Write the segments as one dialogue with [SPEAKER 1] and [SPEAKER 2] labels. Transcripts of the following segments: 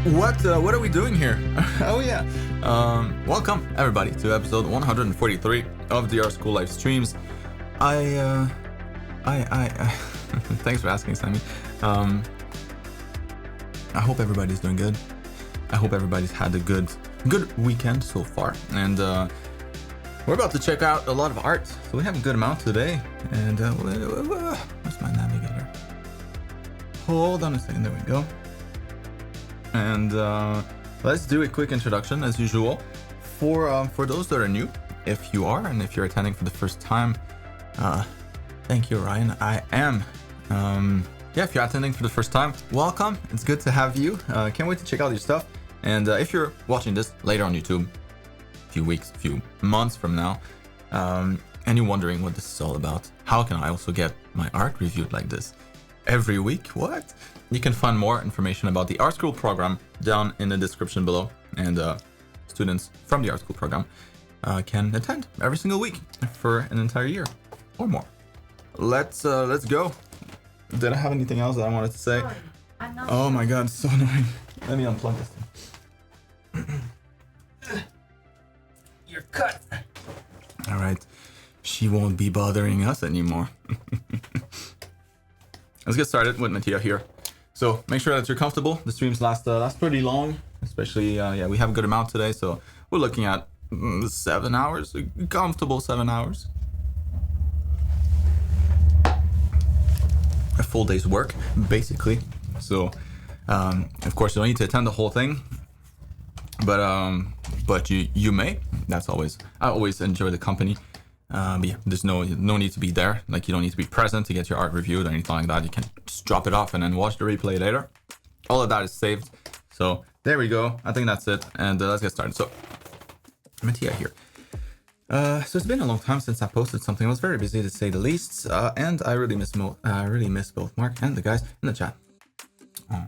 [SPEAKER 1] What are we doing here? Oh yeah. Welcome everybody to episode 143 of the Art School live streams. I thanks for asking, Sammy. I hope everybody's doing good. I hope everybody's had a good weekend so far. And we're about to check out a lot of art. So we have a good amount today. And where's my navigator? Hold on a second, there we go. And let's do a quick introduction as usual for those that are new. If you are, and if you're attending for the first time, thank you, Ryan. I am. If you're attending for the first time, welcome. It's good to have you. Can't wait to check out your stuff. And if you're watching this later on YouTube, a few weeks, a few months from now, and you're wondering what this is all about, how can I also get my art reviewed like this every week? What? You can find more information about the Art School program down in the description below, and students from the Art School program can attend every single week for an entire year or more. Let's go. Did I have anything else that I wanted to say?
[SPEAKER 2] Sorry,
[SPEAKER 1] oh my god, it's so annoying. Let me unplug this thing. You're cut. All right, she won't be bothering us anymore. Let's get started with Matthias here. So make sure that you're comfortable. The streams last pretty long, especially we have a good amount today, so we're looking at 7 hours, a comfortable 7 hours. A full day's work, basically. So of course you don't need to attend the whole thing, but you may. That's always, I always enjoy the company. But yeah, there's no need to be there. Like, you don't need to be present to get your art reviewed or anything like that. You can just drop it off and then watch the replay later. All of that is saved. So there we go. I think that's it. And let's get started. So Matthias here. So it's been a long time since I posted something. I was very busy to say the least. And I really miss both Marc and the guys in the chat. Oh,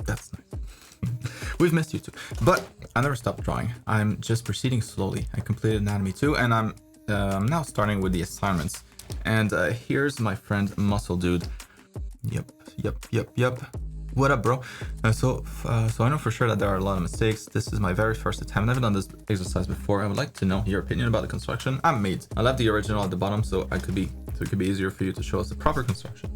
[SPEAKER 1] that's nice. We've missed you too. But I never stopped drawing. I'm just proceeding slowly. I completed Anatomy 2 and I'm now starting with the assignments. And here's my friend Muscle Dude. Yep. What up, bro? So I know for sure that there are a lot of mistakes. This is my very first attempt. I've never done this exercise before. I would like to know your opinion about the construction I made. I left the original at the bottom so it could be easier for you to show us the proper construction.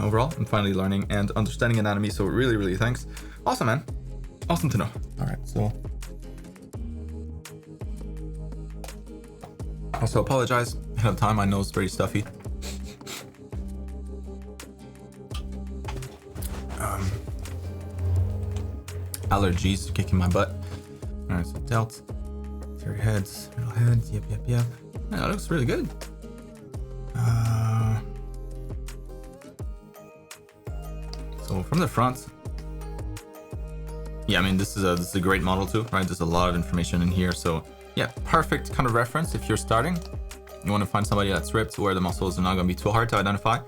[SPEAKER 1] Overall, I'm finally learning and understanding anatomy, so really thanks. Awesome, man. Awesome to know. All right, so also apologize ahead of time. I know it's very stuffy. Allergies kicking my butt. All right, so delts, anterior heads, middle heads. Yep. Yeah, that looks really good. So from the front, yeah, I mean this is a great model too, right? There's a lot of information in here, so yeah, perfect kind of reference if you're starting. You want to find somebody that's ripped where the muscles are not going to be too hard to identify.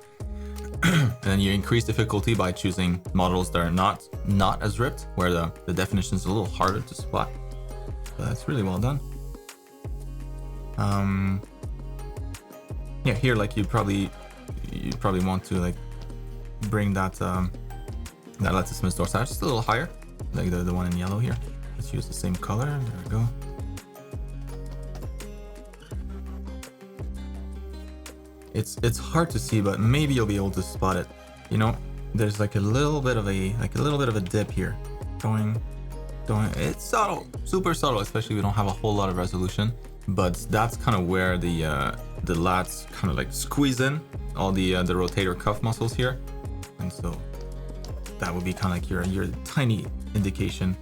[SPEAKER 1] And then you increase difficulty by choosing models that are not as ripped, where the definition is a little harder to spot. But that's really well done. Yeah, here like you probably want to like bring that latissimus dorsi just a little higher, like the one in yellow here. Let's use the same color. There we go. It's hard to see, but maybe you'll be able to spot it. You know, there's like a little bit of a dip here. Going. It's subtle, super subtle, especially if we don't have a whole lot of resolution. But that's kind of where the lats kind of like squeeze in all the rotator cuff muscles here, and so that would be kind of like your tiny indication.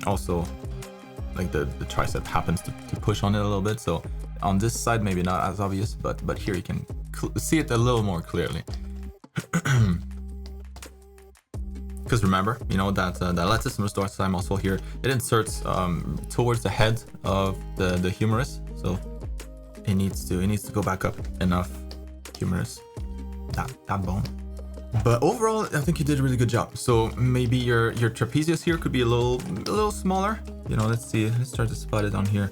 [SPEAKER 1] Also, like the tricep happens to push on it a little bit, so on this side maybe not as obvious, but here you can see it a little more clearly. Because remember, you know that latissimus dorsi muscle here, it inserts towards the head of the humerus, so it needs to go back up enough, humerus, that bone. But overall, I think you did a really good job. So maybe your trapezius here could be a little smaller. You know, let's see. Let's try to spot it on here.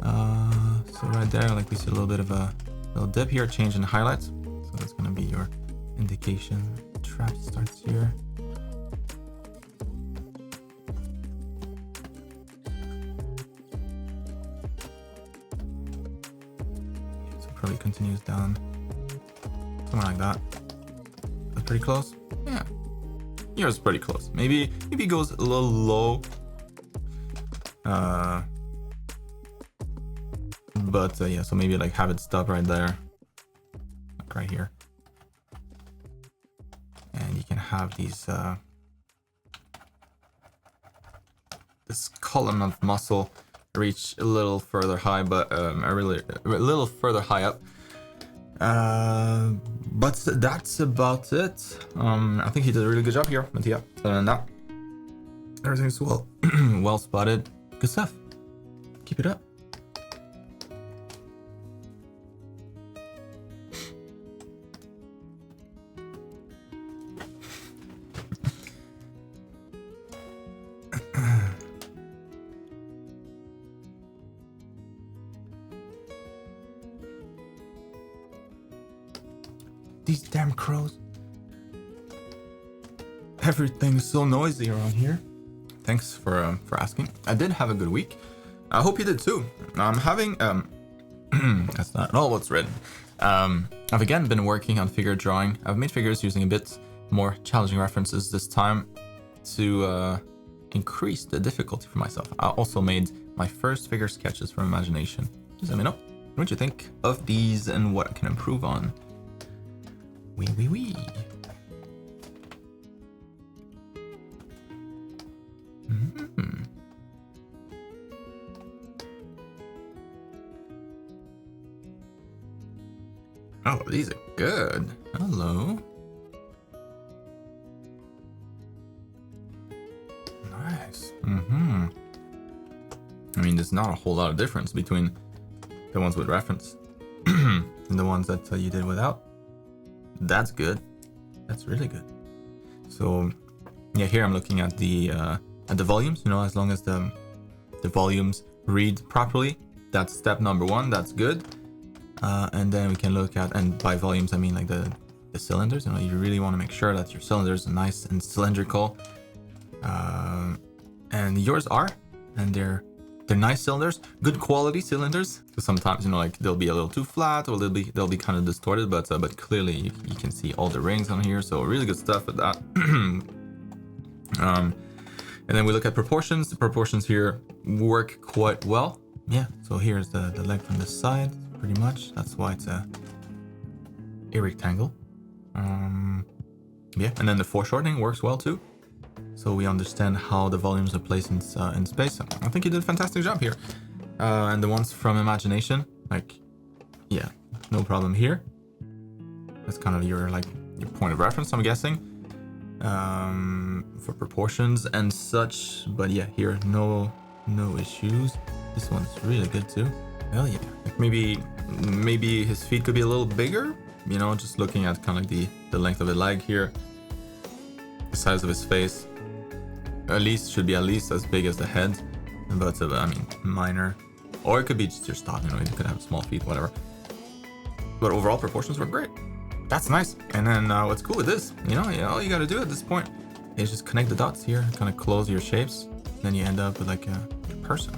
[SPEAKER 1] So right there, like we see a little bit of a little dip here, change in highlights. So that's gonna be your indication. trap starts here. So probably continues down. Something like that. That's pretty close. Yeah. Yours is pretty close. Maybe it goes a little low. But yeah, so maybe like have it stop right there. Like right here. And you can have these this column of muscle reach a little further high, but a little further high up. But that's about it. I think he did a really good job here, Matthias. Other than that, everything's well well spotted. Good stuff. Keep it up. These damn crows. Everything's so noisy around here. Thanks for asking. I did have a good week. I hope you did too. I'm having that's not all what's written. I've again been working on figure drawing. I've made figures using a bit more challenging references this time to increase the difficulty for myself. I also made my first figure sketches from imagination. Just let me know what you think of these and what I can improve on. Wee. Oh, these are good. Hello. Nice. I mean, there's not a whole lot of difference between the ones with reference and the ones that you did without. That's good. That's really good. So yeah, here I'm looking at the volumes. You know, as long as the volumes read properly, that's step number one. That's good. And then we can look at, and by volumes I mean like the cylinders. You know, you really want to make sure that your cylinders are nice and cylindrical. And yours are, and they're nice cylinders, good quality cylinders. So sometimes, you know, like they'll be a little too flat, or they'll be kind of distorted, but clearly you can see all the rings on here. So really good stuff with that. And then we look at proportions. The proportions here work quite well. Yeah. So here's the leg from this side, pretty much. That's why it's a rectangle. Yeah. And then the foreshortening works well too. So we understand how the volumes are placed in space. I think you did a fantastic job here. And the ones from imagination, like, yeah, no problem here. That's kind of your point of reference, I'm guessing, for proportions and such. But yeah, here no issues. This one's really good too. Hell yeah. Like maybe his feet could be a little bigger. You know, just looking at kind of like the length of the leg here, the size of his face. Should be at least as big as the head, but I mean minor, or it could be just your stock. You know, you could have small feet, whatever. But overall proportions were great. That's nice. And then what's cool with this, you know, all you gotta do at this point is just connect the dots here, kind of close your shapes, and then you end up with like a person.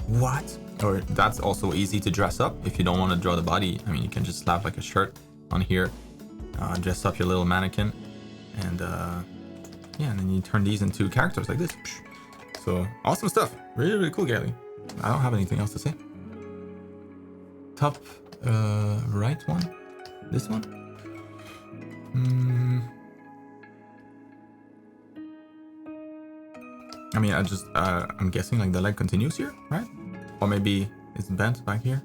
[SPEAKER 1] What? Or that's also easy to dress up if you don't want to draw the body. I mean, you can just slap like a shirt on here, dress up your little mannequin, and yeah, and then you turn these into characters like this. So awesome stuff. Really, really cool, Gally. I don't have anything else to say. Top right one? This one? I mean, I'm guessing like the leg continues here, right? Or maybe it's bent back here.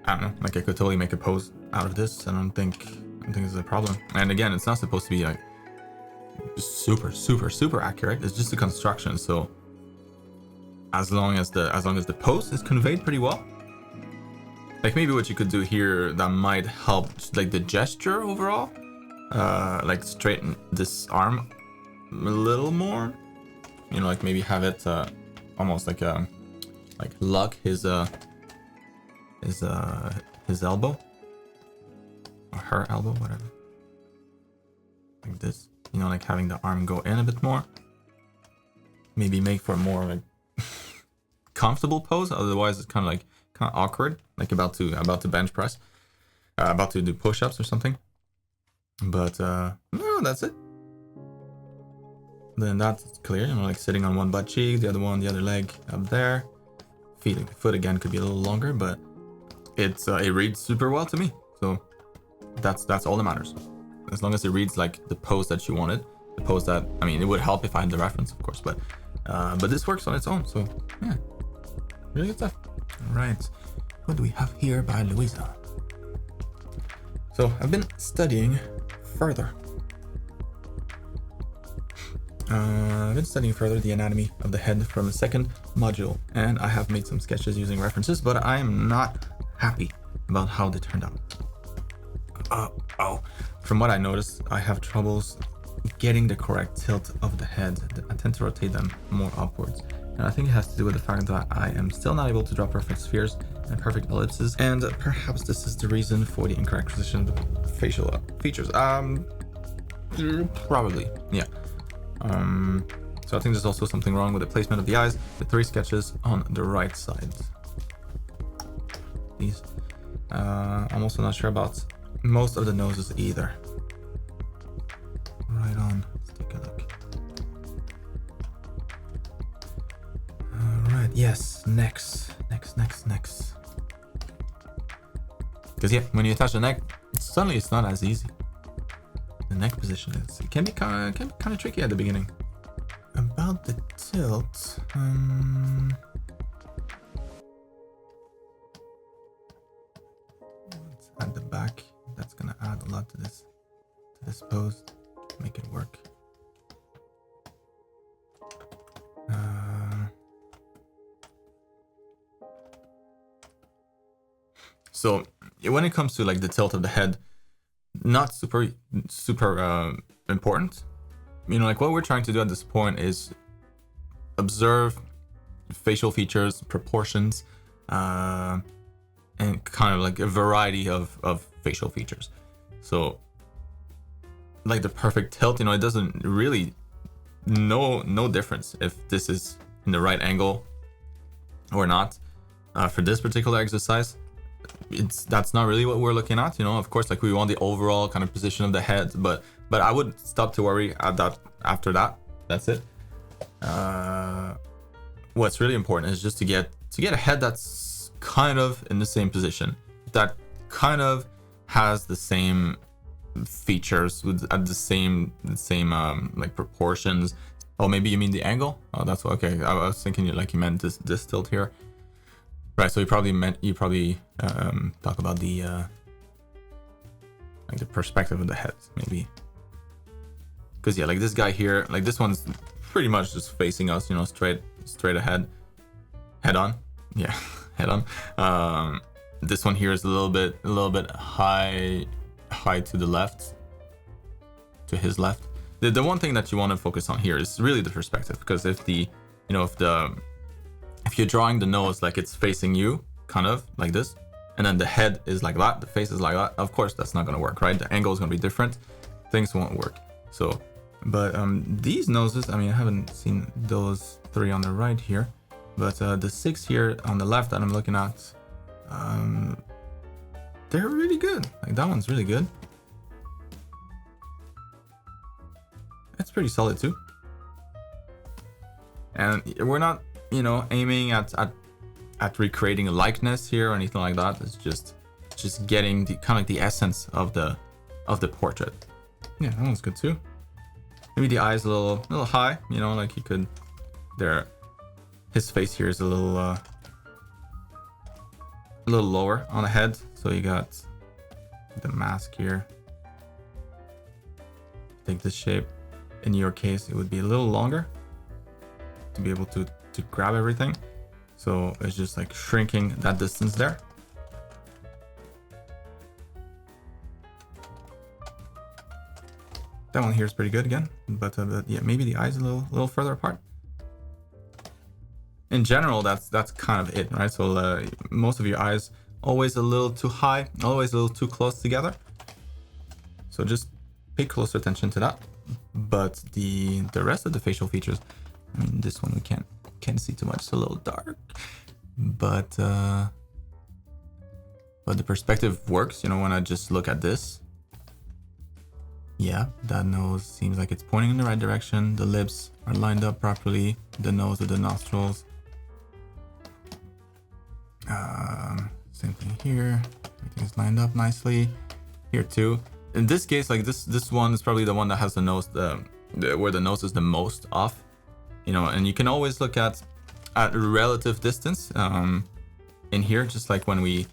[SPEAKER 1] I don't know. Like I could totally make a pose out of this. I don't think it's a problem. And again, it's not supposed to be like super accurate. It's just a construction. So as long as the pose is conveyed pretty well, like maybe what you could do here that might help like the gesture overall, like straighten this arm a little more. You know, like maybe have it almost like lock his elbow or her elbow, whatever. like this. You know, like having the arm go in a bit more. Maybe make for a more like comfortable pose. Otherwise, it's kind of awkward, like about to bench press, about to do push-ups or something. But no, that's it. Then that's clear. You know, like sitting on one butt cheek, the other leg up there. Feeling the foot again could be a little longer, but it reads super well to me. So that's all that matters. As long as it reads like the pose that you wanted, the pose that, I mean, it would help if I had the reference, of course, but this works on its own. So yeah, really good stuff. All right, what do we have here by Louisa? So I've been studying further. I've been studying further the anatomy of the head from the second module, and I have made some sketches using references, but I am not happy about how they turned out. From what I noticed, I have troubles getting the correct tilt of the head. I tend to rotate them more upwards, and I think it has to do with the fact that I am still not able to draw perfect spheres and perfect ellipses, and perhaps this is the reason for the incorrect position of the facial features. Probably, yeah. So I think there's also something wrong with the placement of the eyes. The 3 sketches on the right side. These. I'm also not sure about most of the noses either. Right on. Let's take a look. Alright, yes. Next. Because yeah, when you attach the neck, suddenly it's not as easy. The neck position it can be kind of tricky at the beginning. About the tilt, let's add the back. That's gonna add a lot to this pose to make it work. So when it comes to like the tilt of the head, not super important. You know, like what we're trying to do at this point is observe facial features, proportions, and kind of like a variety of facial features. So like the perfect tilt, you know, it doesn't really no difference if this is in the right angle or not. For this particular exercise, that's not really what we're looking at, you know. Of course, like we want the overall kind of position of the head, but I would stop to worry at that after that. That's it. What's really important is just to get a head that's kind of in the same position, that kind of has the same features at the same like proportions. Oh, maybe you mean the angle? Oh, that's okay. I was thinking you meant this tilt here. Right, so you probably talk about the like the perspective of the head, maybe. Because yeah, like this guy here, like this one's pretty much just facing us, you know, straight ahead, head on. Yeah, head on. This one here is a little bit high to the left, to his left. The one thing that you want to focus on here is really the perspective, because if you're drawing the nose like it's facing you, kind of like this, and then the head is like that, the face is like that, of course that's not going to work, right? The angle is going to be different, things won't work. So, but these noses, I mean, I haven't seen those 3 on the right here, but the 6 here on the left that I'm looking at, they're really good. Like that one's really good. It's pretty solid too. And we're not, you know, aiming at recreating a likeness here or anything like that. It's just getting the kind of like the essence of the portrait. Yeah, that one's good too. Maybe the eye's a little high, you know, like he could there. His face here is a little lower on the head, so you got the mask here. Take this shape. In your case, it would be a little longer to be able to grab everything. So it's just like shrinking that distance there. That one here is pretty good again, but yeah, maybe the eyes a little further apart. In general, that's kind of it, right? So most of your eyes always a little too high, always a little too close together. So just pay closer attention to that. But the rest of the facial features, I mean, this one we can't see too much. It's a little dark, but the perspective works. You know, when I just look at this, yeah, that nose seems like it's pointing in the right direction. The lips are lined up properly. The nose with the nostrils. Same thing here. Everything's lined up nicely. Here too. In this case, like this one is probably the one that has the nose, where the nose is the most off. You know, and you can always look at relative distance in here, just like when we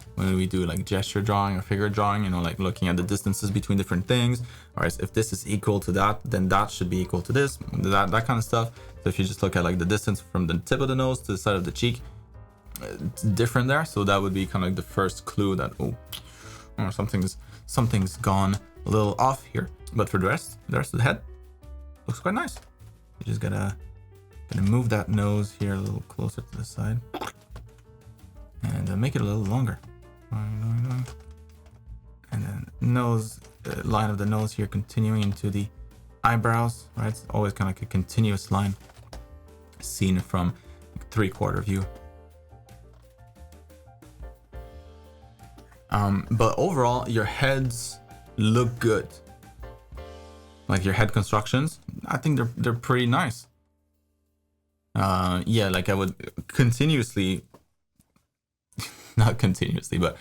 [SPEAKER 1] do like gesture drawing or figure drawing, you know, like looking at the distances between different things. All right, so if this is equal to that, then that should be equal to this, that kind of stuff. So if you just look at like the distance from the tip of the nose to the side of the cheek, it's different there. So that would be kind of like the first clue that something's gone a little off here. But for the rest of the head looks quite nice. You just gonna move that nose here a little closer to the side and make it a little longer. And then nose, line of the nose here continuing into the eyebrows, right? It's always kind of like a continuous line seen from 3/4 view. But overall, your heads look good. Like your head constructions, I think they're pretty nice. Yeah, like I would not continuously, but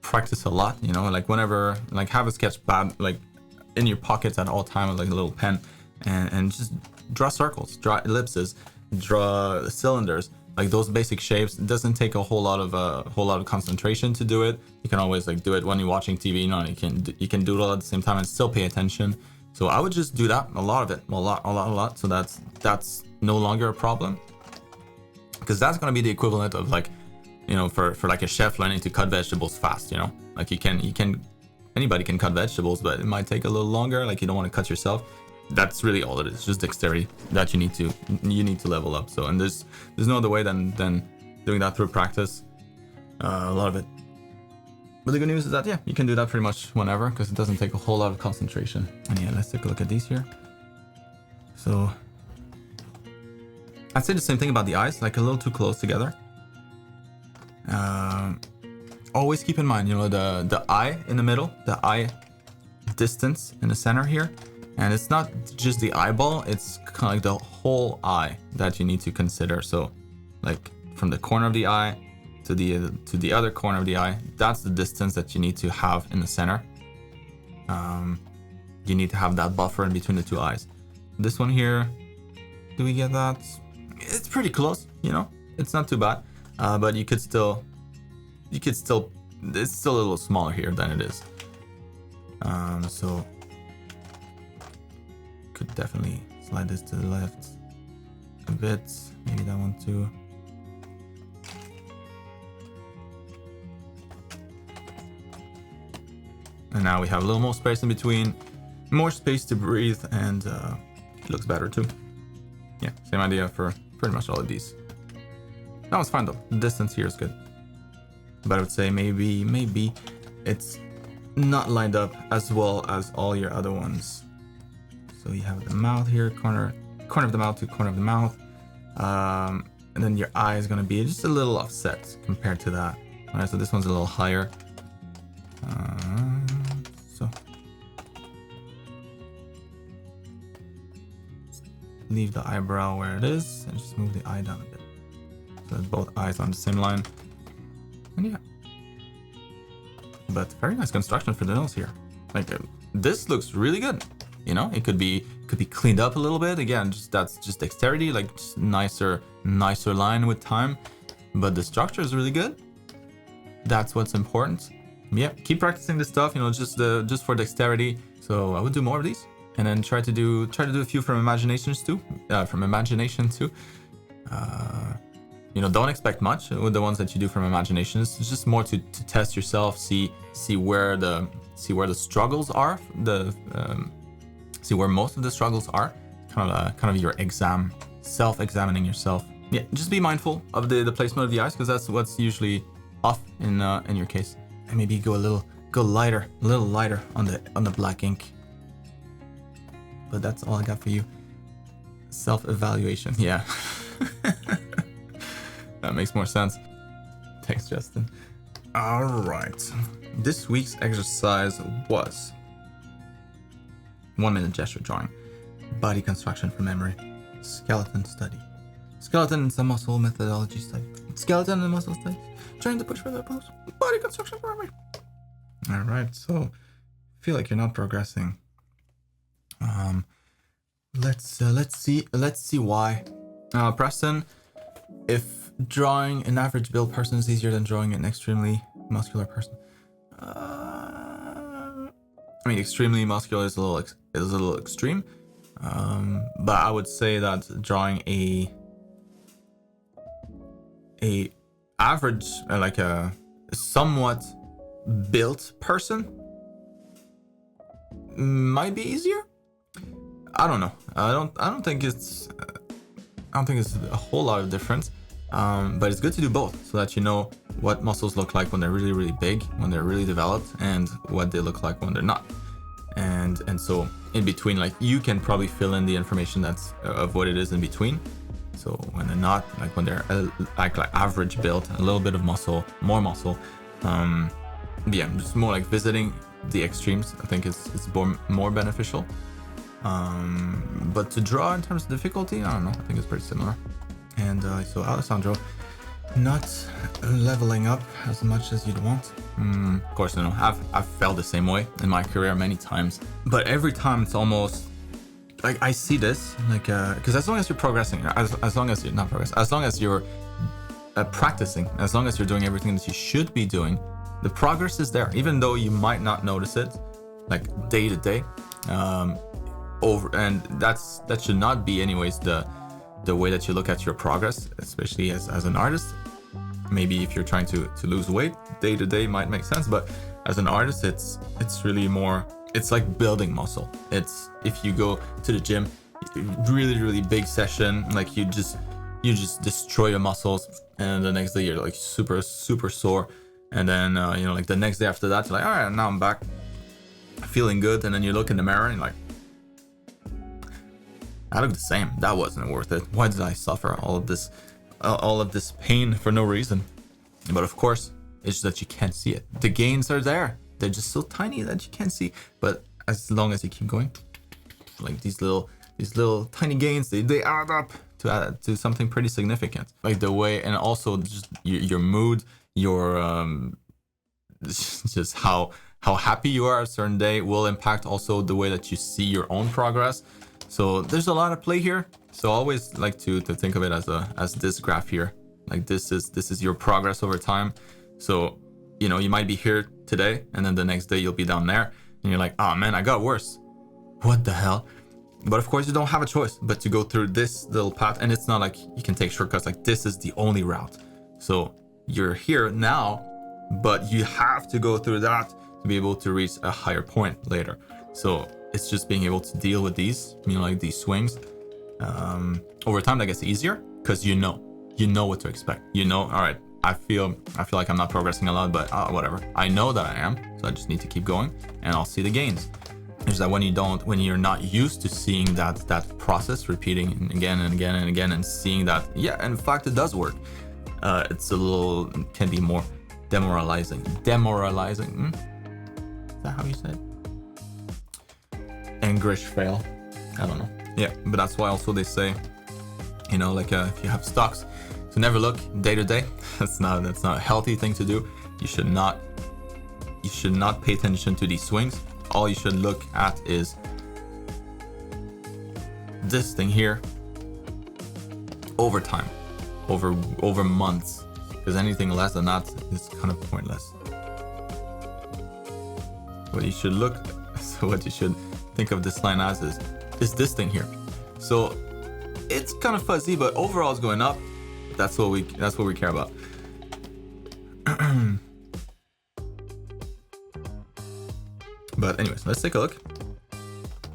[SPEAKER 1] practice a lot, you know, like whenever, like have a sketch pad like in your pockets at all times, like a little pen, and just draw circles, draw ellipses, draw cylinders, like those basic shapes. It doesn't take a whole lot of concentration to do it. You can always like do it when you're watching TV, you know, you can do it all at the same time and still pay attention. So I would just do that, a lot of it, a lot. So that's no longer a problem, because that's gonna be the equivalent of like, you know, for like a chef learning to cut vegetables fast, you know, like anybody can cut vegetables, but it might take a little longer. Like you don't want to cut yourself. That's really all it is, just dexterity that you need to level up. So, and there's no other way than doing that through practice, a lot of it. But the good news is that, yeah, you can do that pretty much whenever, because it doesn't take a whole lot of concentration. And yeah, let's take a look at these here. So I'd say the same thing about the eyes, like a little too close together. Always keep in mind, you know, the eye in the middle, the eye distance in the center here. And it's not just the eyeball, it's kind of like the whole eye that you need to consider. So like from the corner of the eye to the other corner of the eye, that's the distance that you need to have in the center. You need to have that buffer in between the two eyes. This one here, do we get that? It's pretty close, you know, it's not too bad. But it's still a little smaller here than it is. So could definitely slide this to the left a bit, maybe that one too. And now we have a little more space in between, more space to breathe, and it looks better too. Yeah, same idea for pretty much all of these. That was fine though. The distance here is good, but I would say maybe it's not lined up as well as all your other ones. So you have the mouth here, corner of the mouth to corner of the mouth, and then your eye is gonna be just a little offset compared to that. All right, so this one's a little higher. So leave the eyebrow where it is and just move the eye down a bit. So both eyes on the same line. And yeah. But very nice construction for the nose here. Like this looks really good. You know, it could be cleaned up a little bit. Again, that's just dexterity, like just nicer line with time. But the structure is really good. That's what's important. Yeah, keep practicing this stuff, you know, just for dexterity. So I would do more of these, and then try to do a few from imagination too. You know, don't expect much with the ones that you do from imagination. It's just more to test yourself, see where the struggles are, see where most of the struggles are. Kind of your exam, self-examining yourself. Yeah, just be mindful of the placement of the eyes, because that's what's usually off in your case. And maybe go a little lighter on the black ink. but that's all I got for you. Self-evaluation, yeah. That makes more sense. Thanks, Justin. All right. This week's exercise was 1 minute gesture drawing, body construction from memory, skeleton study, skeleton and some muscle methodology study, skeleton and muscle study, trying to push for the pose, body construction from memory. All right. So feel like you're not progressing. Let's see why. Preston, if drawing an average build person is easier than drawing an extremely muscular person, I mean, extremely muscular is a little extreme, but I would say that drawing a average, like a somewhat built person, might be easier. I don't know. I don't think it's a whole lot of difference. But it's good to do both so that you know what muscles look like when they're really, really big, when they're really developed, and what they look like when they're not. And so in between, like, you can probably fill in the information that's of what it is in between. So when they're not, like when they're like average build, a little bit of muscle, more muscle, yeah, just more like visiting the extremes. I think it's more beneficial. But to draw in terms of difficulty, I don't know. I think it's pretty similar. And so Alessandro, not leveling up as much as you'd want. Of course, you know, I've felt the same way in my career many times. But every time it's almost like I see this, like, because as long as you're progressing, as long as you're not progressing, as long as you're practicing, as long as you're doing everything that you should be doing, the progress is there, even though you might not notice it, like day to day. And that should not be anyways the way that you look at your progress, especially as an artist. Maybe if you're trying to lose weight, day to day might make sense, but as an artist, it's really more, it's like building muscle. It's if you go to the gym, really, really big session, like you just destroy your muscles, and the next day you're like super, super sore. And then, you know, like the next day after that, you're like, all right, now I'm back feeling good. And then you look in the mirror and you're like, I look the same. That wasn't worth it. Why did I suffer all of this pain for no reason? But of course, it's just that you can't see it. The gains are there. They're just so tiny that you can't see. But as long as you keep going, like these little tiny gains, they add up to something pretty significant. Like the way, and also just your mood, your just how happy you are a certain day will impact also the way that you see your own progress. So there's a lot of play here. So I always like to think of it as this graph here. Like this is your progress over time. So, you know, you might be here today and then the next day you'll be down there and you're like, oh man, I got worse. What the hell? But of course you don't have a choice but to go through this little path, and it's not like you can take shortcuts. Like this is the only route. So you're here now, but you have to go through that to be able to reach a higher point later. So it's just being able to deal with these, you know, like these swings. Over time that gets easier because you know what to expect. You know, all right, I feel like I'm not progressing a lot, but whatever. I know that I am, so I just need to keep going and I'll see the gains. It's that when you're not used to seeing that process repeating again and again and again and seeing that, yeah, in fact it does work. Can be more demoralizing. Demoralizing. Is that how you say it? Angrish fail. I don't know. Yeah, but that's why also they say, you know, like if you have stocks, to never look day to day. That's not a healthy thing to do. You should not pay attention to these swings. All you should look at is this thing here over time, over months, because anything less than that is kind of pointless. What you should think of this line as is this thing here. So it's kind of fuzzy, but overall it's going up. That's what we care about. But anyways, let's take a look.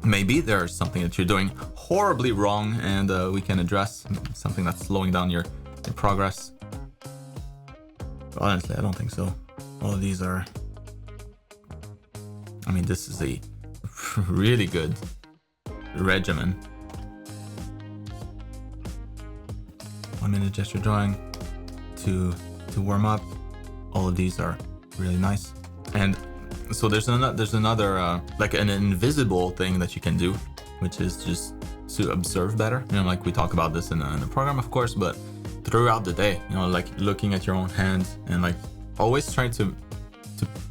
[SPEAKER 1] Maybe there's something that you're doing horribly wrong, and we can address something that's slowing down your progress. But honestly, I don't think so. All of these are. I mean, this is a really good regimen. 1 minute gesture drawing to warm up. All of these are really nice. And so there's another like an invisible thing that you can do, which is just to observe better. You know, like we talk about this in the program, of course, but throughout the day, you know, like looking at your own hands and like always trying to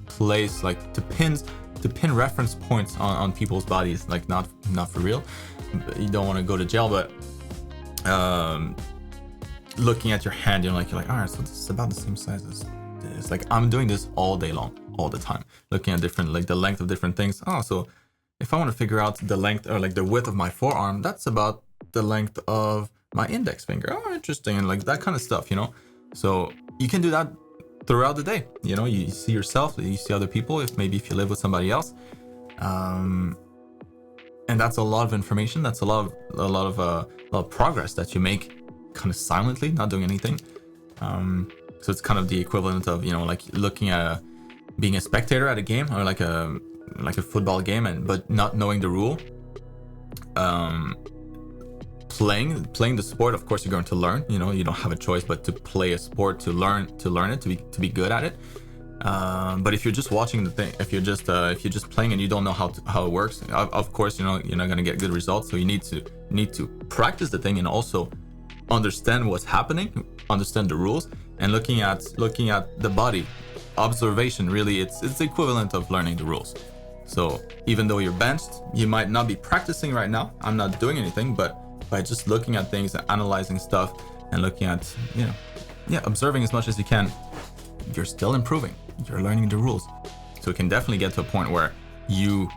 [SPEAKER 1] place, like to pin reference points on people's bodies, like not for real. You don't want to go to jail, but looking at your hand, you're like, all right, so this is about the same size as this. Like I'm doing this all day long, all the time, looking at different, like the length of different things. Oh, so if I want to figure out the length or like the width of my forearm, that's about the length of my index finger. Oh, interesting. And like that kind of stuff, you know? So you can do that throughout the day. You know, you see yourself, you see other people, if you live with somebody else. And that's a lot of information. That's a lot of progress that you make kind of silently, not doing anything. So it's kind of the equivalent of, you know, like looking at being a spectator at a game or like a football game, but not knowing the rule. Playing the sport, of course, you're going to learn. You know, you don't have a choice but to play a sport, to learn it, to be good at it. But if you're just watching the thing, if you're just playing and you don't know how it works, of course, you know, you're not going to get good results. So you need to practice the thing and also understand what's happening, understand the rules, and looking at the body. Observation, really, it's the equivalent of learning the rules. So even though you're benched, you might not be practicing right now. I'm not doing anything, but by just looking at things and analyzing stuff and looking at, you know, observing as much as you can, you're still improving. You're learning the rules. So it can definitely get to a point where you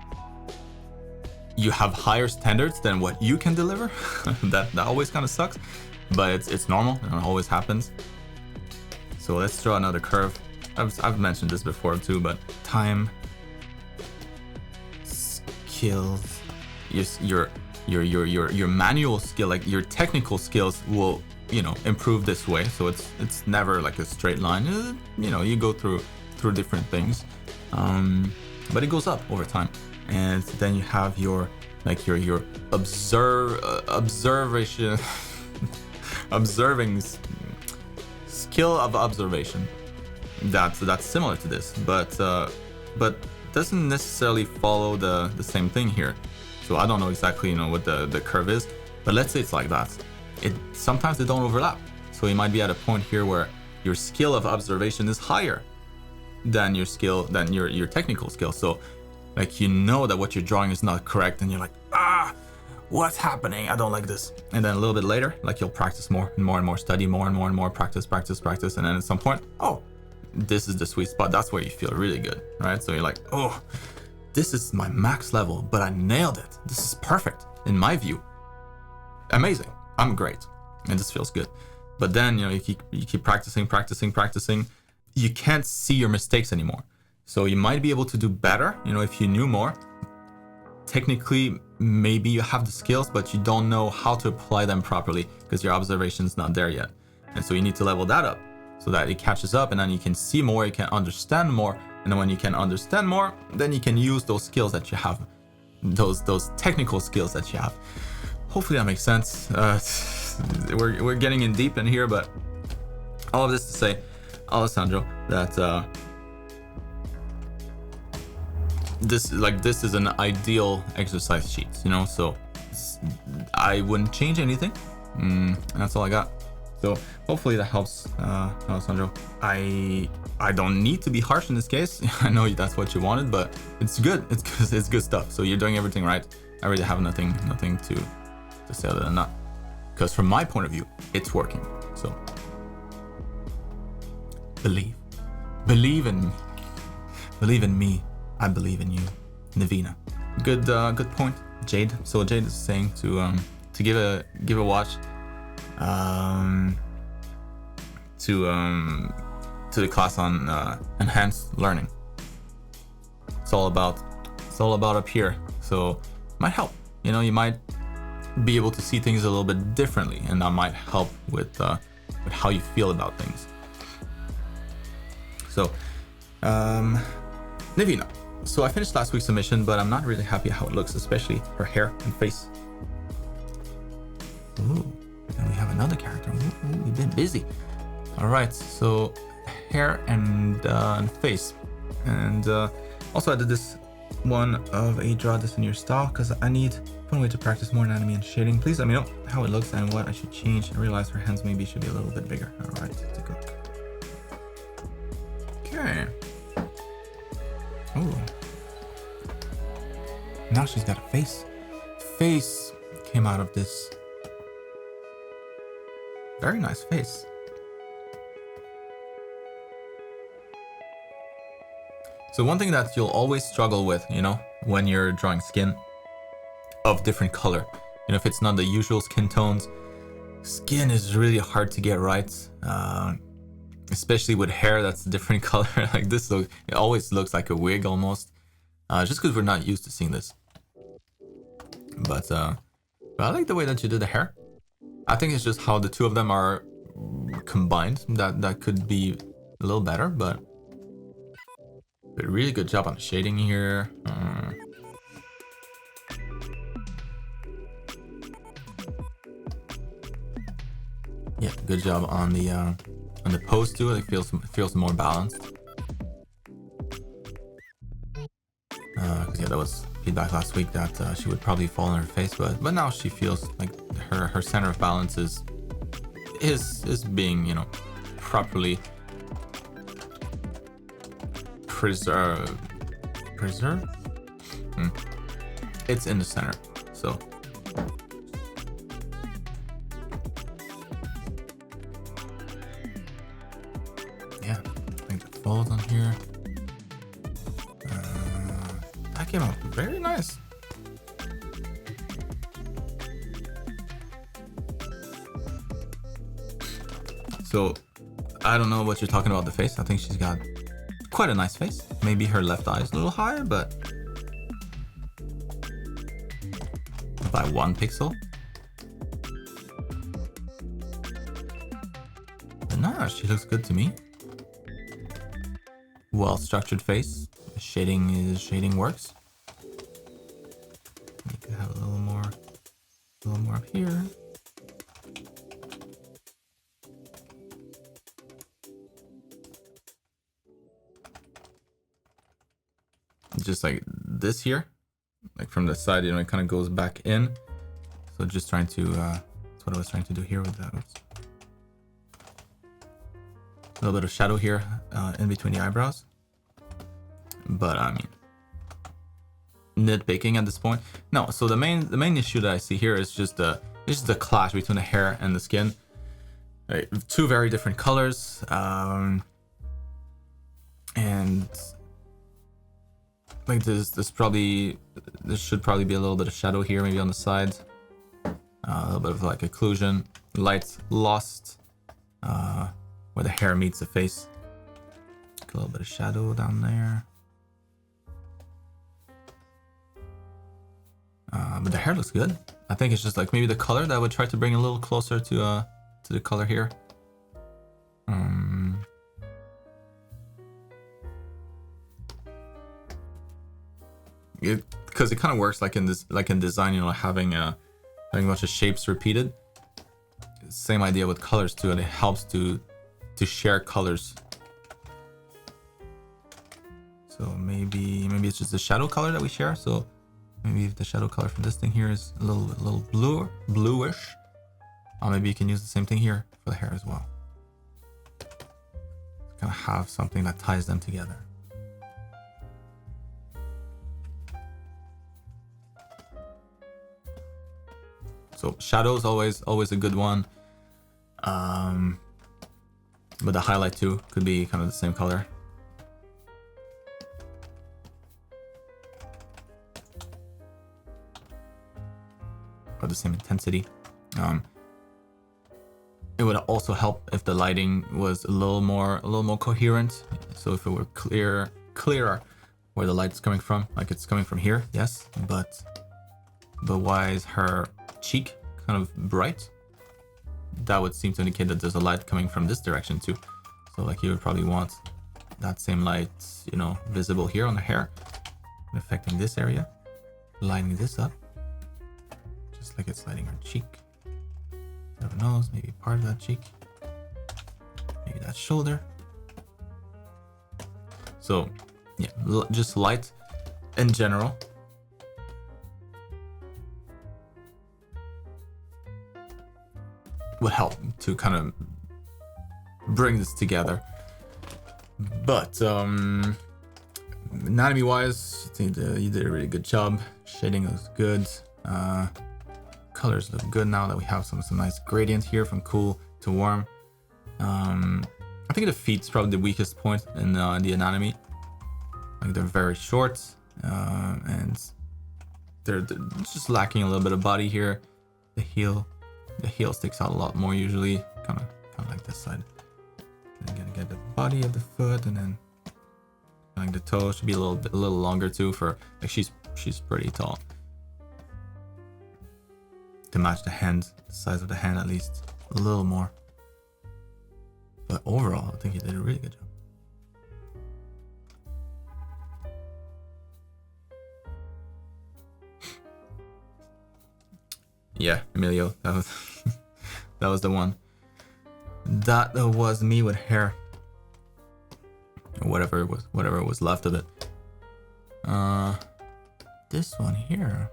[SPEAKER 1] have higher standards than what you can deliver. that always kind of sucks, but it's normal and it always happens. So let's draw another curve. I've mentioned this before too, but time, skills, your manual skill, like your technical skills will, you know, improve this way. So it's never like a straight line. You know, you go through different things, but it goes up over time. And then you have your observing skill of observation. That's similar to this, but doesn't necessarily follow the same thing here. So I don't know exactly, you know, what the curve is, but let's say it's like that. Sometimes they don't overlap. So you might be at a point here where your skill of observation is higher than your technical skill. So like, you know that what you're drawing is not correct, and you're like, what's happening? I don't like this. And then a little bit later, like, you'll practice more and more and more, study more and more and more, practice. And then at some point, this is the sweet spot. That's where you feel really good, right? So you're like, this is my max level, but I nailed it. This is perfect in my view. Amazing. I'm great. And this feels good. But then, you know, you keep practicing. You can't see your mistakes anymore. So you might be able to do better, you know, if you knew more. Technically, maybe you have the skills, but you don't know how to apply them properly because your observation is not there yet. And so you need to level that up so that it catches up, and then you can see more, you can understand more. And then when you can understand more, then you can use those skills that you have, those technical skills that you have. Hopefully that makes sense. We're getting in deep in here, but all of this to say, Alessandro, that this is an ideal exercise sheet, you know. So I wouldn't change anything. And that's all I got. So hopefully that helps, Alessandro. I don't need to be harsh in this case. I know that's what you wanted, but it's good. It's good stuff. So you're doing everything right. I really have nothing to say other than that. Because from my point of view, it's working. So believe in me. Believe in me. I believe in you. Navina. Good point. Jade. So Jade is saying to give a watch to the class on enhanced learning. It's all about up here. So might help. You know, you might be able to see things a little bit differently, and that might help with how you feel about things. So, Navina. So I finished last week's submission, but I'm not really happy how it looks, especially her hair and face. Ooh, and we have another character. Ooh, we've been busy. All right, so hair and face. And also I did this one of a draw this in your style because I need one way to practice more anatomy and shading. Please let me know how it looks and what I should change. I realize her hands maybe should be a little bit bigger. All right, let's take a look. Okay. Ooh. Now she's got a face. Face came out of this. Very nice face. So one thing that you'll always struggle with, you know, when you're drawing skin of different color, you know, if it's not the usual skin tones, skin is really hard to get right. Especially with hair that's a different color. Like this, it always looks like a wig almost. Just because we're not used to seeing this. But I like the way that you did the hair. I think it's just how the two of them are combined that could be a little better, but really good job on the shading here. Yeah, good job on the pose too. It feels more balanced. Cause yeah, that was feedback last week that she would probably fall on her face, but now she feels like her center of balance is being, you know, properly preserved. It's in the center, so yeah, I think that falls on here. That came out very nice. So I don't know what you're talking about the face. I think she's got quite a nice face. Maybe her left eye is a little higher, but by 1 pixel. But nah, she looks good to me. Well structured face. Shading works. You could have a little more up here. Just like this here, like from the side, you know, it kind of goes back in. So just trying to, that's what I was trying to do here with that. Oops. A little bit of shadow here in between the eyebrows. But I mean, nitpicking at this point. No, so the main issue that I see here is just the clash between the hair and the skin. Right, two very different colors, and like there should probably be a little bit of shadow here, maybe on the side, a little bit of like occlusion, light lost where the hair meets the face. A little bit of shadow down there. But the hair looks good. I think it's just like maybe the color that I would try to bring a little closer to the color here. Because it kind of works like in design, you know, having a bunch of shapes repeated. Same idea with colors too, and it helps to share colors. So maybe it's just the shadow color that we share. So maybe if the shadow color from this thing here is a little bluish, maybe you can use the same thing here for the hair as well. Kind of have something that ties them together. So shadow is always a good one. But the highlight too could be kind of the same color. Or the same intensity. It would also help if the lighting was a little more coherent. So if it were clearer where the light is coming from, like it's coming from here, yes, but why is her cheek kind of bright? That would seem to indicate that there's a light coming from this direction too. So like you would probably want that same light, you know, visible here on the hair. affecting this area, lining this up, just like it's lighting her cheek. Never knows, maybe part of that cheek, maybe that shoulder. So yeah, just light in general. Would help to kind of bring this together. But anatomy wise, I think you did a really good job. Shading was good. Colors look good now that we have some nice gradient here from cool to warm. I think the feet's probably the weakest point in the anatomy. Like they're very short, and they're just lacking a little bit of body here. The heel sticks out a lot more usually, kind of like this side. And gonna get the body of the foot, and then like the toe should be a little longer too. For like she's pretty tall to match the hand, the size of the hand at least a little more. But overall, I think he did a really good job. Yeah, Emilio, that was that was the one. That was me with hair, or whatever was left of it. This one here.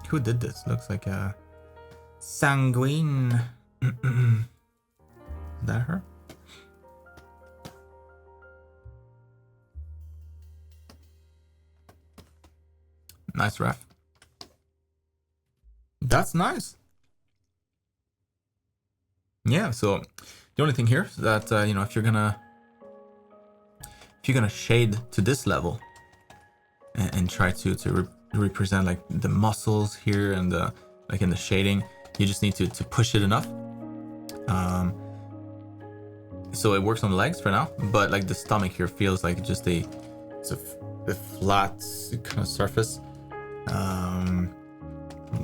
[SPEAKER 1] Who did this? Looks like a sanguine. Is that her? Nice ref. That's nice. Yeah, so the only thing here is that you know, if you're gonna shade to this level and try to represent like the muscles here and the like in the shading, you just need to push it enough. So it works on the legs for now, but like the stomach here feels like just a flat kind of surface.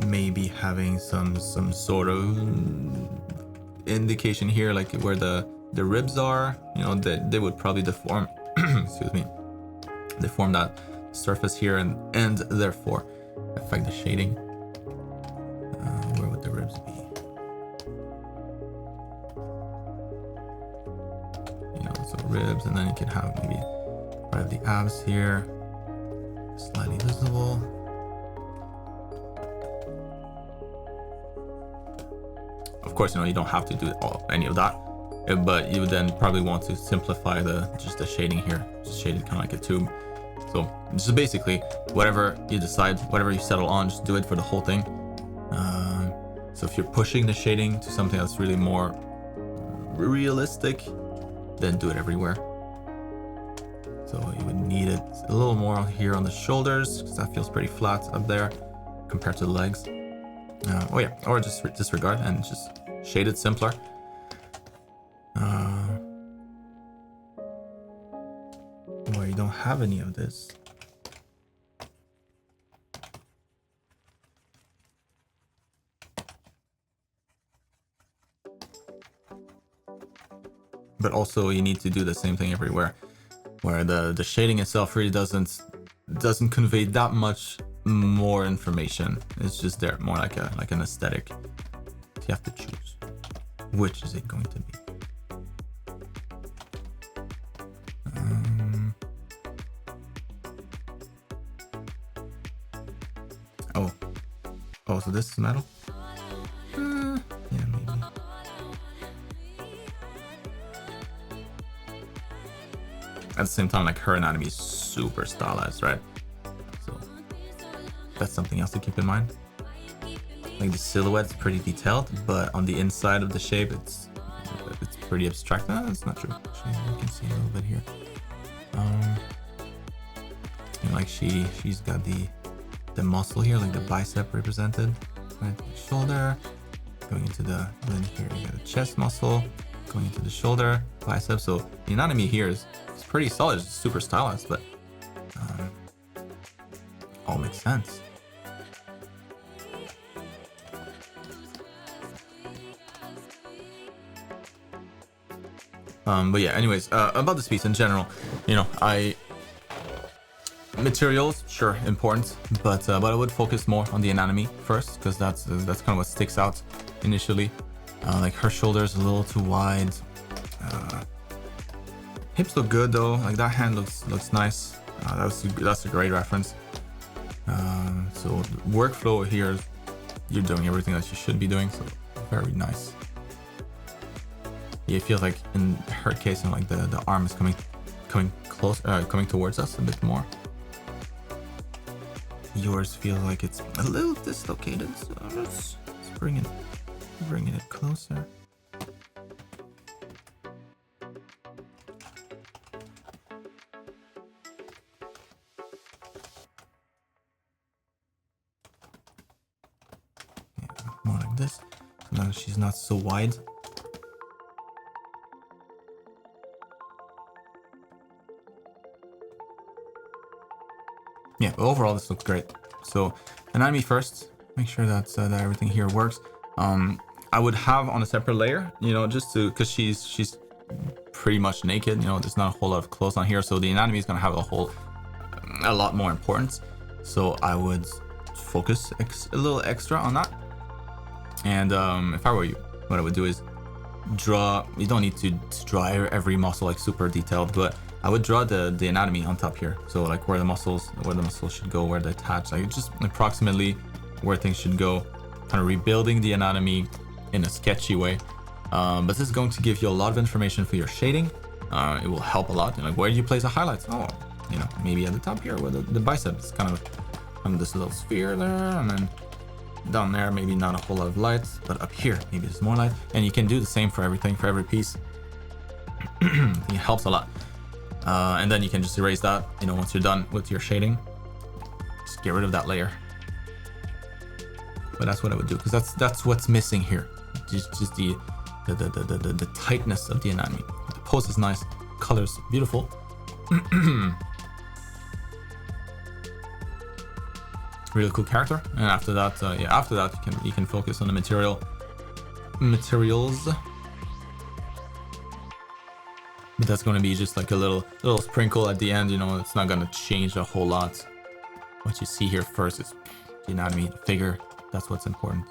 [SPEAKER 1] Maybe having some sort of indication here, like where the ribs are, you know, they would probably deform excuse me, deform that surface here and therefore affect the shading. Where would the ribs be? You know, so ribs, and then you can have maybe part of the abs here, slightly visible. Of course, you know, you don't have to do any of that, but you would then probably want to simplify just the shading here, just shade it kind of like a tube. So just basically whatever you decide, whatever you settle on, just do it for the whole thing. So if you're pushing the shading to something that's really more realistic, then do it everywhere. So you would need it a little more here on the shoulders, because that feels pretty flat up there compared to the legs. Oh yeah, or just disregard and just shade it simpler. Where you don't have any of this. But also you need to do the same thing everywhere, where the shading itself really doesn't convey that much more information. It's just there more like an aesthetic. So you have to choose which is it going to be. Oh, so this is metal? Yeah, maybe. At the same time, like her anatomy is super stylized, right? So that's something else to keep in mind. Like the silhouette's pretty detailed, but on the inside of the shape, it's pretty abstract. No, that's not true. Actually, you can see a little bit here. You know, like she's got the muscle here, like the bicep represented, right? The shoulder, going into then here you got the chest muscle, going into the shoulder, bicep. So the anatomy here is pretty solid. It's super stylized, but all makes sense. But yeah, anyways, about this piece in general, you know, materials, sure, important, but I would focus more on the anatomy first, because that's kind of what sticks out initially. Like her shoulders a little too wide. Hips look good though. Like that hand looks nice. That's a great reference. So workflow here, you're doing everything that you should be doing. So very nice. Yeah, it feels like in her case, and like the arm is coming close, coming towards us a bit more. Yours feels like it's a little dislocated, so let's bringing it closer. Yeah, more like this. So now she's not so wide. Yeah, but overall this looks great. So anatomy first, make sure that everything here works. I would have on a separate layer, you know, just to, because she's pretty much naked, you know, there's not a whole lot of clothes on here, so the anatomy is going to have a lot more importance. So I would focus a little extra on that. And if I were you, what I would do is draw. You don't need to draw every muscle like super detailed, but I would draw the anatomy on top here. So like where the muscles should go, where they attach, like just approximately where things should go, kind of rebuilding the anatomy in a sketchy way. But this is going to give you a lot of information for your shading. It will help a lot. You know, like where do you place the highlights? Oh, you know, maybe at the top here where the bicep is kind of this little sphere there, and then down there maybe not a whole lot of light, but up here maybe there's more light. And you can do the same for everything, for every piece. It helps a lot. And then you can just erase that, you know, once you're done with your shading. Just get rid of that layer. But that's what I would do, because that's what's missing here. Just the tightness of the anatomy. The pose is nice, colors beautiful. Really cool character. And after that, after that you can focus on the materials. But that's going to be just like a little sprinkle at the end, you know. It's not going to change a whole lot. What you see here first is the anatomy, the figure. That's what's important.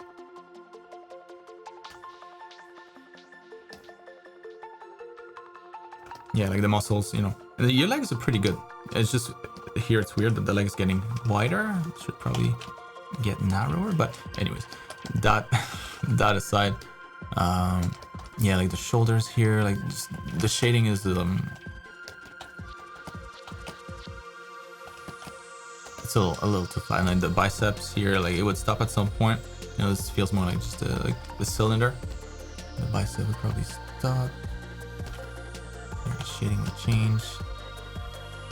[SPEAKER 1] Yeah, like the muscles, you know. And your legs are pretty good. It's just here it's weird that the leg's getting wider. It should probably get narrower. But anyways, that aside, yeah, like the shoulders here, like just the shading is it's a little too flat. And like the biceps here, like it would stop at some point. You know, this feels more like just like the cylinder. The bicep would probably stop. The shading would change.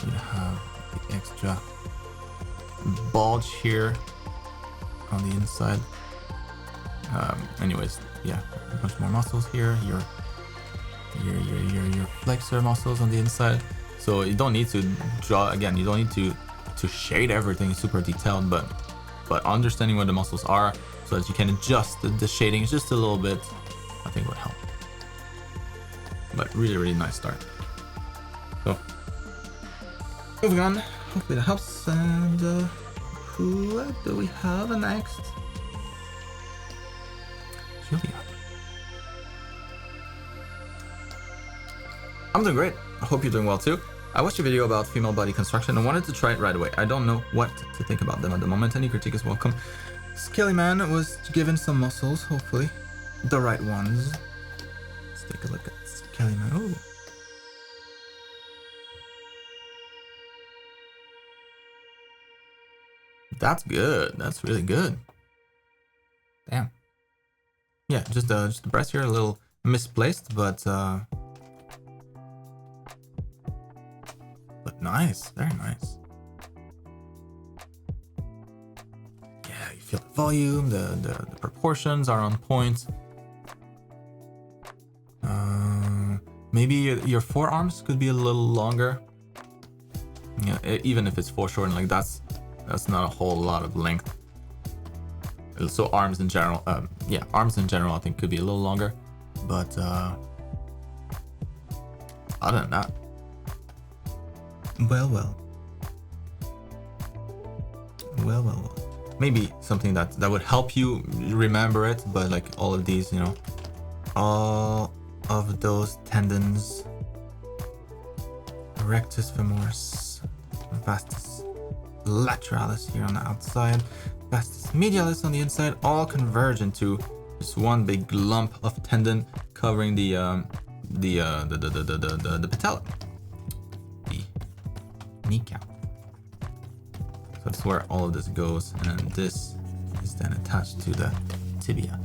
[SPEAKER 1] You have the extra bulge here on the inside. Anyways, yeah, a bunch more muscles here. Your flexor muscles on the inside. So you don't need to draw again. You don't need to shade everything super detailed, but understanding where the muscles are so that you can adjust the shading just a little bit, I think would help. But really nice start. So moving on. Hopefully that helps. And who do we have next? Julia. I'm doing great. I hope you're doing well too. I watched a video about female body construction and wanted to try it right away. I don't know what to think about them at the moment. Any critique is welcome. Skilly man was given some muscles, hopefully the right ones. Let's take a look at Skilly man. Oh. That's good. That's really good. Damn. Yeah, just the breast here a little misplaced, but nice, very nice. Yeah, you feel the volume, the proportions are on point. Maybe your forearms could be a little longer. Yeah, even if it's foreshortened, like that's not a whole lot of length. So arms in general, arms in general I think could be a little longer, but other than that, well. Maybe something that would help you remember it, but like all of these, you know, all of those tendons, rectus femoris, vastus lateralis here on the outside, vastus medialis on the inside, all converge into just one big lump of tendon covering the patella, the kneecap. So that's where all of this goes, and this is then attached to the tibia.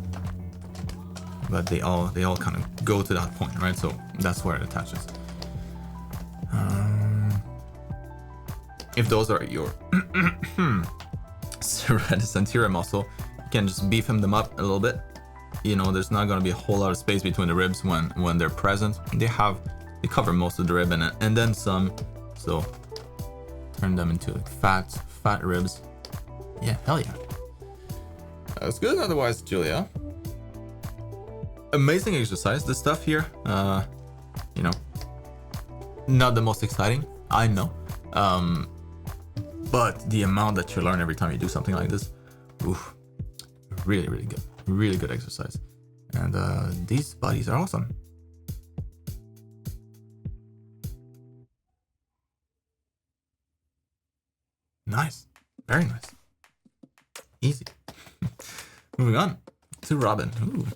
[SPEAKER 1] But they all kind of go to that point, right? So that's where it attaches. If those are your serratus anterior muscle, you can just beef them up a little bit. You know, there's not going to be a whole lot of space between the ribs when they're present. They cover most of the rib and then some. So turn them into like fat ribs. Yeah, hell yeah. That's good. Otherwise, Julia. Amazing exercise. This stuff here, you know, not the most exciting, I know. But the amount that you learn every time you do something like this, oof, really, really good. Really good exercise. And these bodies are awesome. Nice. Very nice. Easy. Moving on to Robin. Ooh.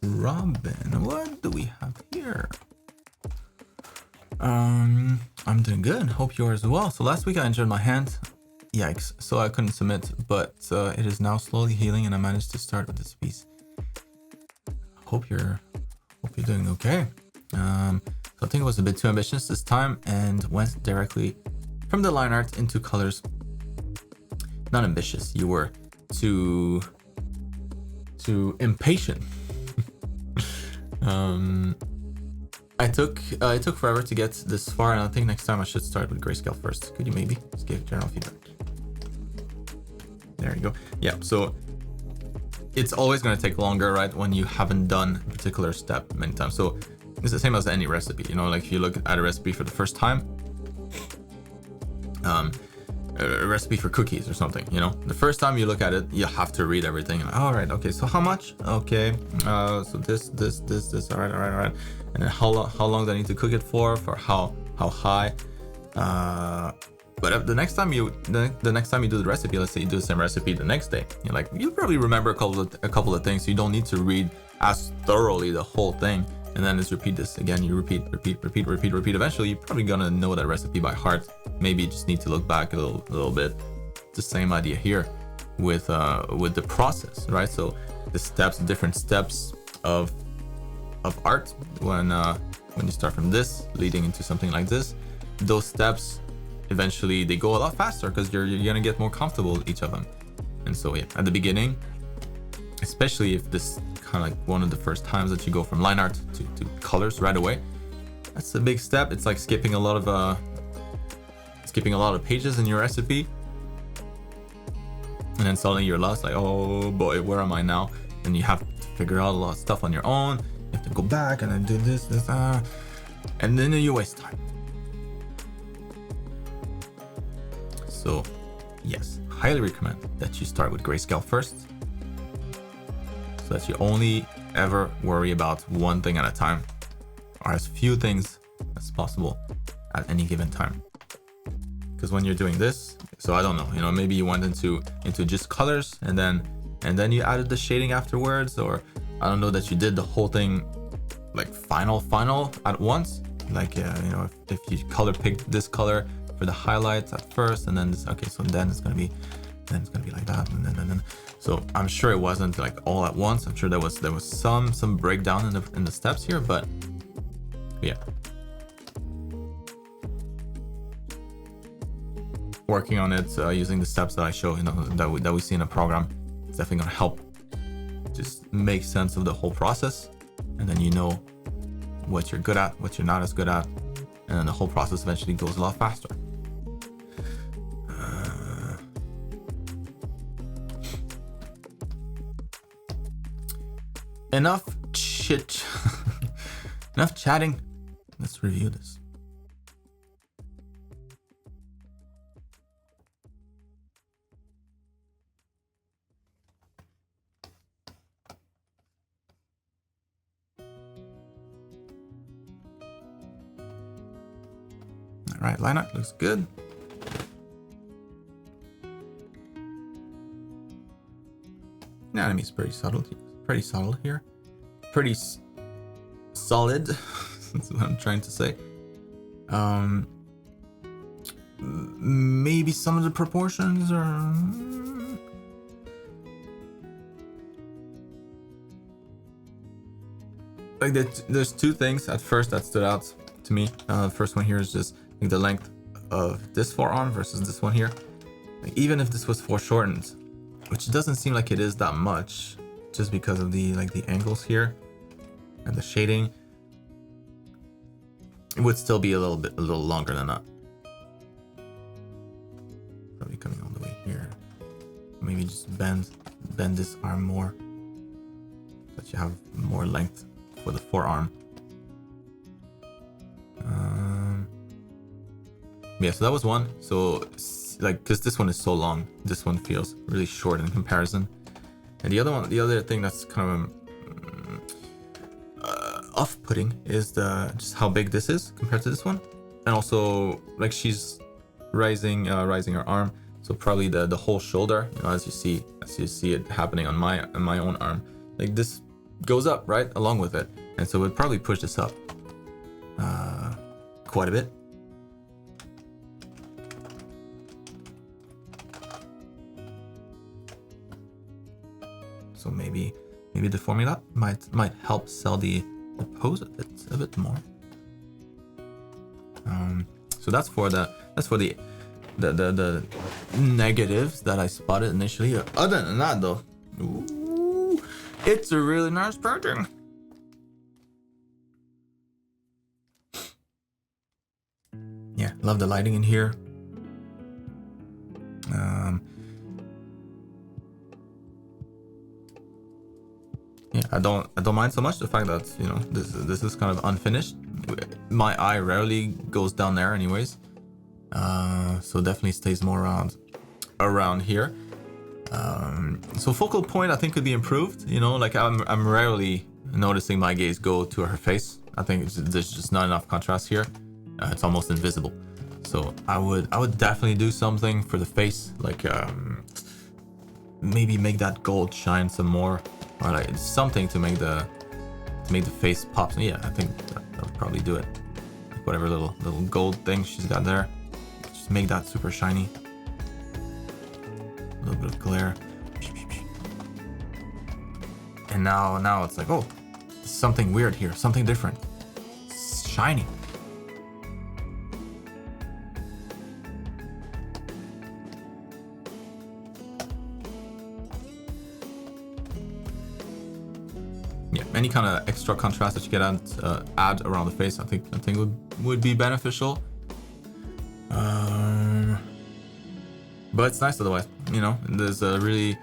[SPEAKER 1] Robin, what do we have here? I'm doing good. Hope you are as well. So last week I injured my hand. Yikes. So I couldn't submit, but it is now slowly healing and I managed to start with this piece. Hope you're doing okay. So I think it was a bit too ambitious this time and went directly from the line art into colors. Not ambitious. You were too impatient. It took forever to get this far, and I think next time I should start with grayscale first. Could you maybe just give general feedback? There you go. Yeah, so it's always going to take longer, right, when you haven't done a particular step many times. So it's the same as any recipe, you know, like if you look at a recipe for the first time, a recipe for cookies or something, you know, the first time you look at it, you have to read everything. All right, okay, so how much? Okay, so this, all right, and then how long do I need to cook it for how high? But the next time you do the recipe, let's say you do the same recipe the next day, you're like, you'll probably remember a couple of things. So you don't need to read as thoroughly the whole thing, and then just repeat this again. You repeat. Eventually, you're probably gonna know that recipe by heart. Maybe you just need to look back a little bit. It's the same idea here with the process, right? So the different steps of art when you start from this leading into something like this, those steps eventually they go a lot faster because you're gonna get more comfortable with each of them. And so yeah, at the beginning, especially if this kind of like one of the first times that you go from line art to colors right away, that's a big step. It's like skipping a lot of pages in your recipe, and then suddenly you're lost, like, oh boy, where am I now? And you have to figure out a lot of stuff on your own. You have to go back and then do this, and then you waste time. So yes, highly recommend that you start with grayscale first, so that you only ever worry about one thing at a time, or as few things as possible at any given time. Because when you're doing this, so I don't know, you know, maybe you went into just colors and then you added the shading afterwards, or I don't know that you did the whole thing like final at once. Like you know, if you color picked this color for the highlights at first, and then this, okay, so then it's gonna be like that, and then. So I'm sure it wasn't like all at once. I'm sure there was some breakdown in the steps here, but yeah. Working on it using the steps that I show, you know, that we see in a program, it's definitely gonna help just make sense of the whole process, and then you know what you're good at, what you're not as good at, and then the whole process eventually goes a lot faster. enough chit, enough chatting. Let's review this. All right, lineup looks good. Anatomy is pretty subtle. Pretty subtle here. Pretty solid. That's what I'm trying to say. Maybe some of the proportions are. Like there's two things at first that stood out to me. The first one here is just like the length of this forearm versus this one here. Like, even if this was foreshortened, which doesn't seem like it is that much, just because of the angles here and the shading, it would still be a little longer than that. Probably coming all the way here. Maybe just bend this arm more, so that you have more length for the forearm. Yeah, so that was one. So like, because this one is so long, this one feels really short in comparison. And the other thing that's kind of off-putting is just how big this is compared to this one. And also, like, she's raising her arm, so probably the whole shoulder, you know, as you see it happening on my own arm, like this goes up right along with it, and so it would probably push this up quite a bit. So maybe deforming that might help sell the pose a bit more. So that's for the negatives that I spotted initially. Other than that, though, ooh, it's a really nice painting. Yeah, love the lighting in here. Yeah, I don't mind so much the fact that, you know, this is kind of unfinished. My eye rarely goes down there anyways, so definitely stays more around here. So focal point I think could be improved. You know, like I'm rarely noticing my gaze go to her face. I think there's just not enough contrast here. It's almost invisible. So I would definitely do something for the face, like maybe make that gold shine some more, or like something to make the face pop. Yeah, I think that would probably do it. Like whatever little gold thing she's got there, just make that super shiny. A little bit of glare. And now it's like, oh, something weird here, something different. It's shiny. Yeah, any kind of extra contrast that you can add around the face, I think would be beneficial. But it's nice otherwise, you know. There's really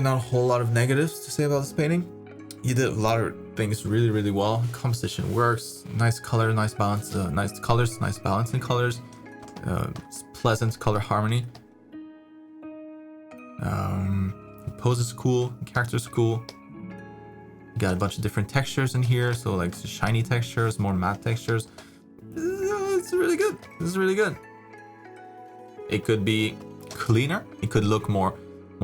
[SPEAKER 1] not a whole lot of negatives to say about this painting. You did a lot of things really, really well. Composition works, nice color, nice balance, nice colors, nice balance in colors, pleasant color harmony. Pose is cool, character's cool. You got a bunch of different textures in here, so like shiny textures, more matte textures. It's really good. This is really good. It could be cleaner. It could look more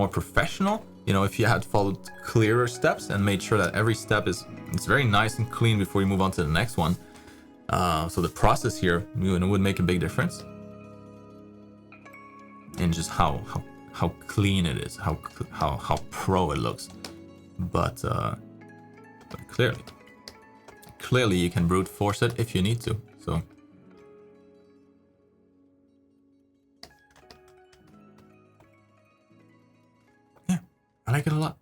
[SPEAKER 1] professional. You know, if you had followed clearer steps and made sure that every step it's very nice and clean before you move on to the next one. So the process here, you know, would make a big difference in just how clean it is, how pro it looks. But clearly you can brute force it if you need to. So yeah, I like it a lot.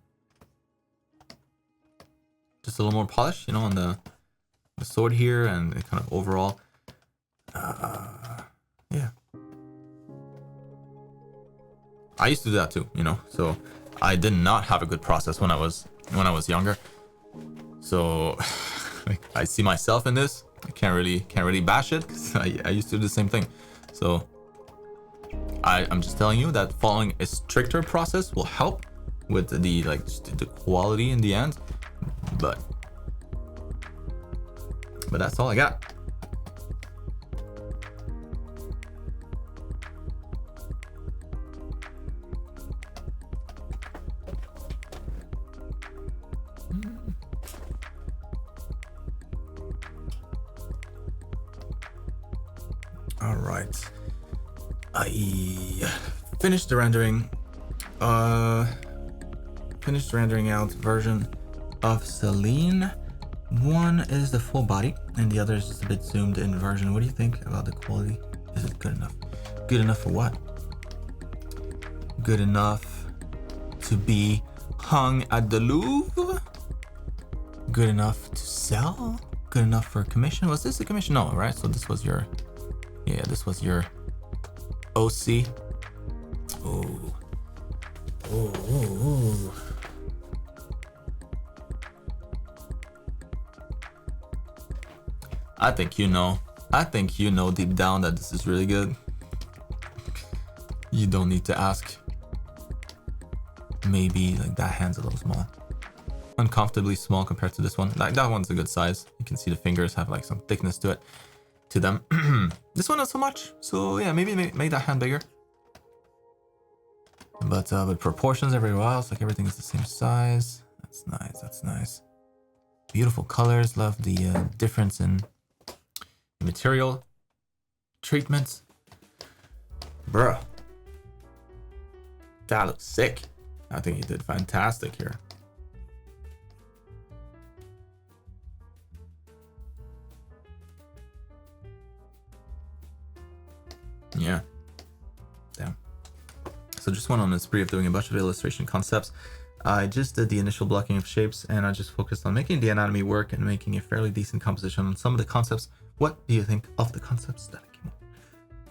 [SPEAKER 1] Just a little more polish, you know, on the sword here, and kind of overall. Yeah. I used to do that too, you know. So I did not have a good process when I was when I was younger. So I see myself in this. I can't really bash it because I used to do the same thing. So I'm just telling you that following a stricter process will help with the quality in the end. But that's all I got. All right. I finished the rendering. Finished rendering out version of Celine. One is the full body, and the other is just a bit zoomed in version. What do you think about the quality? Is it good enough? Good enough for what? Good enough to be hung at the Louvre? Good enough to sell? Good enough for commission? Was this a commission? No, right? So this was your... Yeah, this was your OC. Oh. Oh. I think you know deep down that this is really good. You don't need to ask. Maybe like that hand's a little small. Uncomfortably small compared to this one. Like that one's a good size. You can see the fingers have like some thickness to them. This one not so much. So yeah, maybe make that hand bigger. But with proportions everywhere else, like everything is the same size. That's nice. Beautiful colors. Love the difference in material treatments. Bruh. That looks sick. I think he did fantastic here. Yeah. Damn. So just went on a spree of doing a bunch of illustration concepts. I just did the initial blocking of shapes, and I just focused on making the anatomy work and making a fairly decent composition on some of the concepts. What do you think of the concepts that I came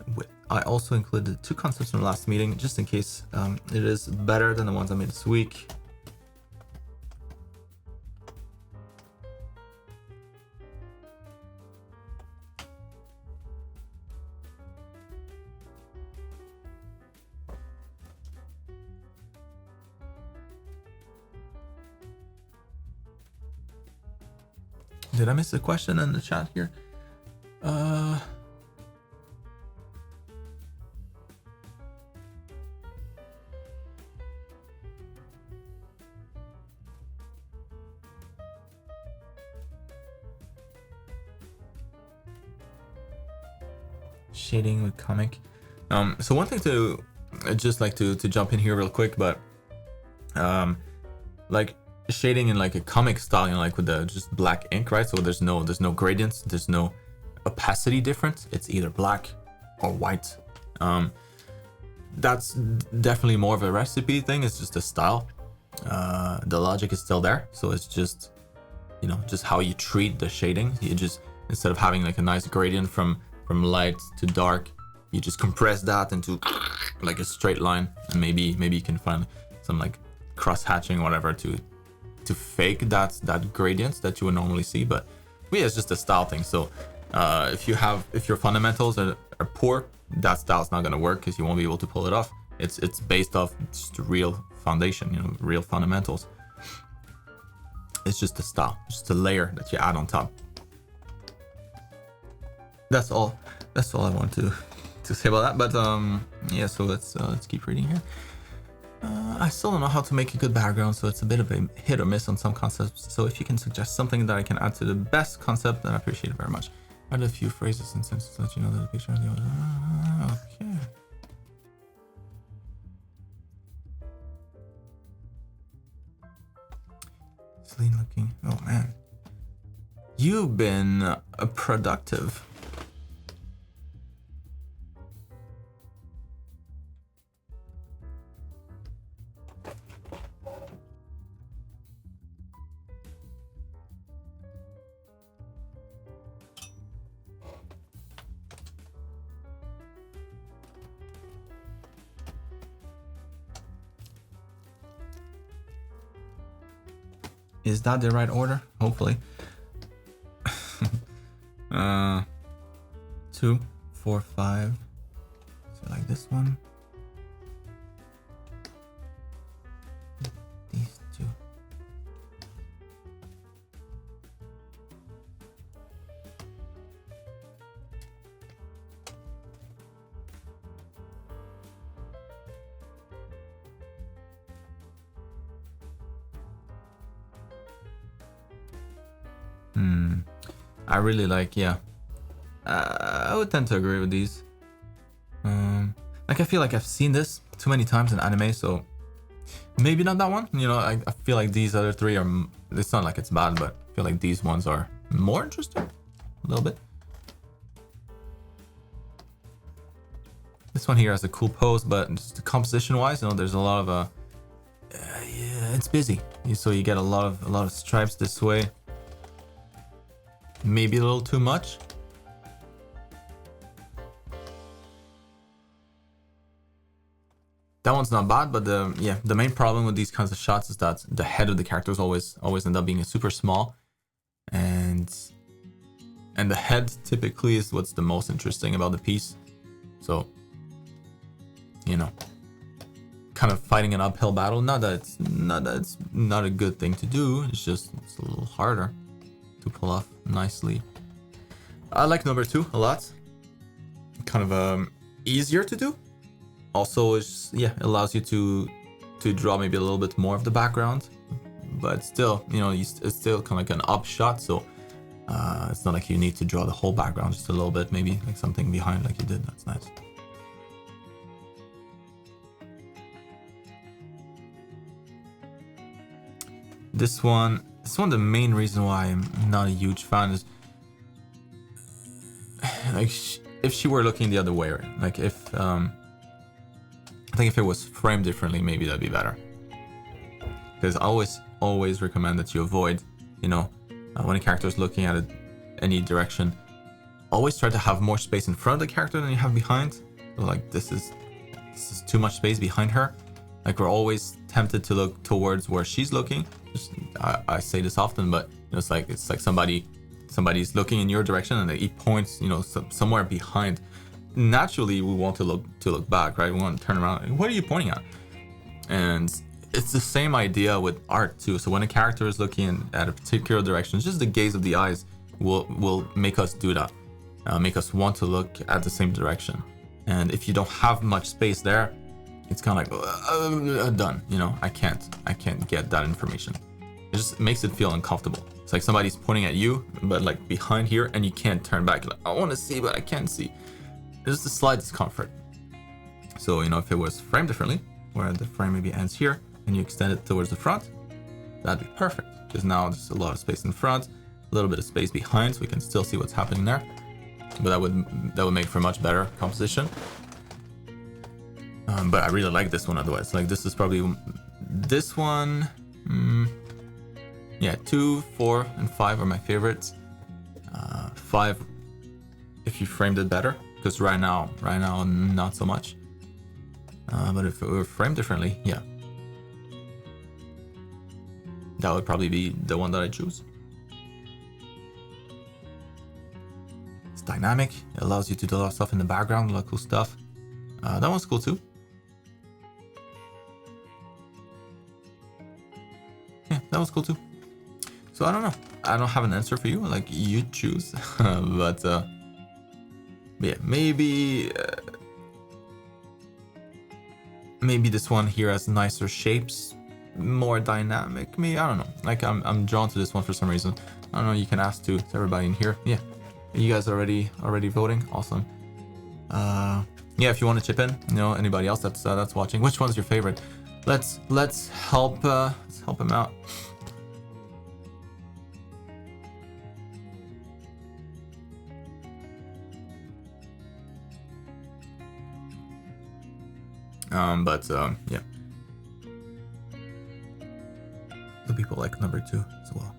[SPEAKER 1] up with? I also included 2 concepts from the last meeting, just in case it is better than the ones I made this week. Did I miss a question in the chat here? Shading with comic. So one thing to I'd just like to jump in here real quick, but like shading in like a comic style, you know, like with the just black ink, right? So there's no gradients, there's no opacity difference. It's either black or white. That's definitely more of a recipe thing. It's just a style. The logic is still there, so it's just, you know, just how you treat the shading. You just, instead of having like a nice gradient from light to dark, you just compress that into like a straight line, and maybe you can find some like cross hatching or whatever to fake that gradient that you would normally see. But yeah, it's just a style thing. So if your fundamentals are poor, that style's not gonna work because you won't be able to pull it off. It's based off just real foundation, you know, real fundamentals. It's just a style, just a layer that you add on top. That's all I want to say about that. But yeah, so let's keep reading here. I still don't know how to make a good background, so it's a bit of a hit or miss on some concepts. So if you can suggest something that I can add to the best concept, then I appreciate it very much. Add a few phrases and sentences to let you know that the picture of the other. Okay. Celine looking. Oh man, you've been productive. Is that the right order? Hopefully. 2, 4, 5. So like this one. These two. I really like, yeah. I would tend to agree with these. Like I feel like I've seen this too many times in anime, so maybe not that one. You know, I feel like these other three are. It's not like it's bad, but I feel like these ones are more interesting, a little bit. This one here has a cool pose, but just composition-wise, you know, there's a lot of yeah, it's busy, so you get a lot of stripes this way. Maybe a little too much. That one's not bad, but the main problem with these kinds of shots is that the head of the characters always end up being super small, and the head typically is what's the most interesting about the piece. So, you know, kind of fighting an uphill battle. Not that it's not a good thing to do. It's a little harder to pull off nicely. I like number 2 a lot. Kind of easier to do. Also, it allows you to draw maybe a little bit more of the background, but still, you know, it's still kind of like an up shot, so it's not like you need to draw the whole background, just a little bit, maybe like something behind like you did. That's nice. This one, the main reason why I'm not a huge fan is like if she were looking the other way, right? Like if I think if it was framed differently, maybe that'd be better. Because I always recommend that you avoid, you know, when a character is looking at any direction, always try to have more space in front of the character than you have behind. So like this is too much space behind her. Like we're always tempted to look towards where she's looking. I say this often, but you know, it's like somebody's looking in your direction and he points, you know, somewhere behind. Naturally, we want to look back, right? We want to turn around. What are you pointing at? And it's the same idea with art too. So when a character is looking at a particular direction, just the gaze of the eyes will make us do that, make us want to look at the same direction. And if you don't have much space there, it's kind of like done. You know, I can't get that information. It just makes it feel uncomfortable. It's like somebody's pointing at you, but like behind here, and you can't turn back. You're like, I want to see, but I can't see. There's just a slight discomfort. So, you know, if it was framed differently, where the frame maybe ends here and you extend it towards the front, that'd be perfect. Because now there's a lot of space in front, a little bit of space behind, so we can still see what's happening there. But that would make for much better composition. But I really like this one otherwise. Like this is probably this one. Yeah, 2, 4, and 5 are my favorites. 5, if you framed it better. Because right now, not so much. But if it were framed differently, yeah. That would probably be the one that I choose. It's dynamic. It allows you to do a lot of stuff in the background, a lot of cool stuff. That one's cool too. Yeah, that one's cool too. So I don't know. I don't have an answer for you. Like you choose. But yeah, maybe this one here has nicer shapes, more dynamic. Maybe I don't know. Like I'm drawn to this one for some reason. I don't know. You can ask to everybody in here. Yeah, you guys already voting. Awesome. Yeah, if you want to chip in, you know, anybody else that's watching, which one's your favorite? Let's help him out. Yeah. The people like number 2 as well.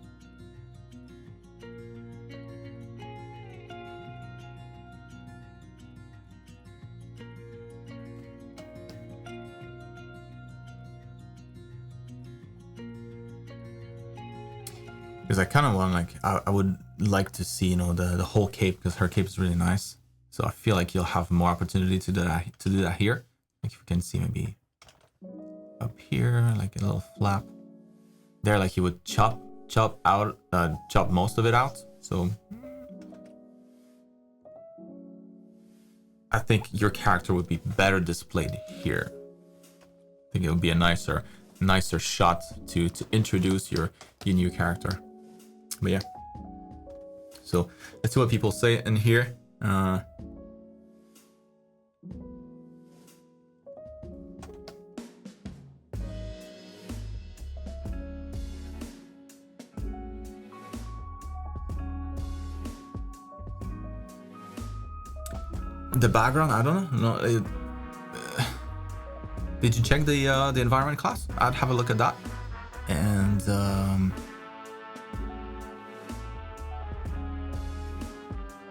[SPEAKER 1] Because I kind of want, like, I would like to see, you know, the whole cape, because her cape is really nice. So I feel like you'll have more opportunity to do that here. Like, if you can see maybe up here, like a little flap there, like you would chop most of it out. So I think your character would be better displayed here. I think it would be a nicer shot to introduce your new character. But yeah, so let's see what people say in here. The background, I don't know. No, did you check the environment class? I'd have a look at that. And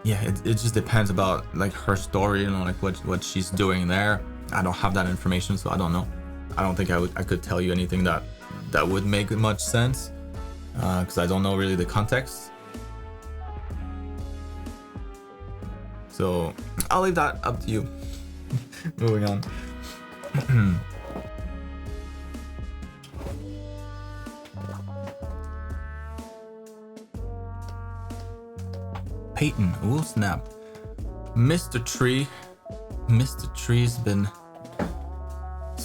[SPEAKER 1] yeah, it just depends about like her story, you know, like what she's doing there. I don't have that information, so I don't know. I don't think I could tell you anything that would make much sense, because I don't know really the context. So I'll leave that up to you. Moving on. Peyton, oh snap. Mr. Tree's been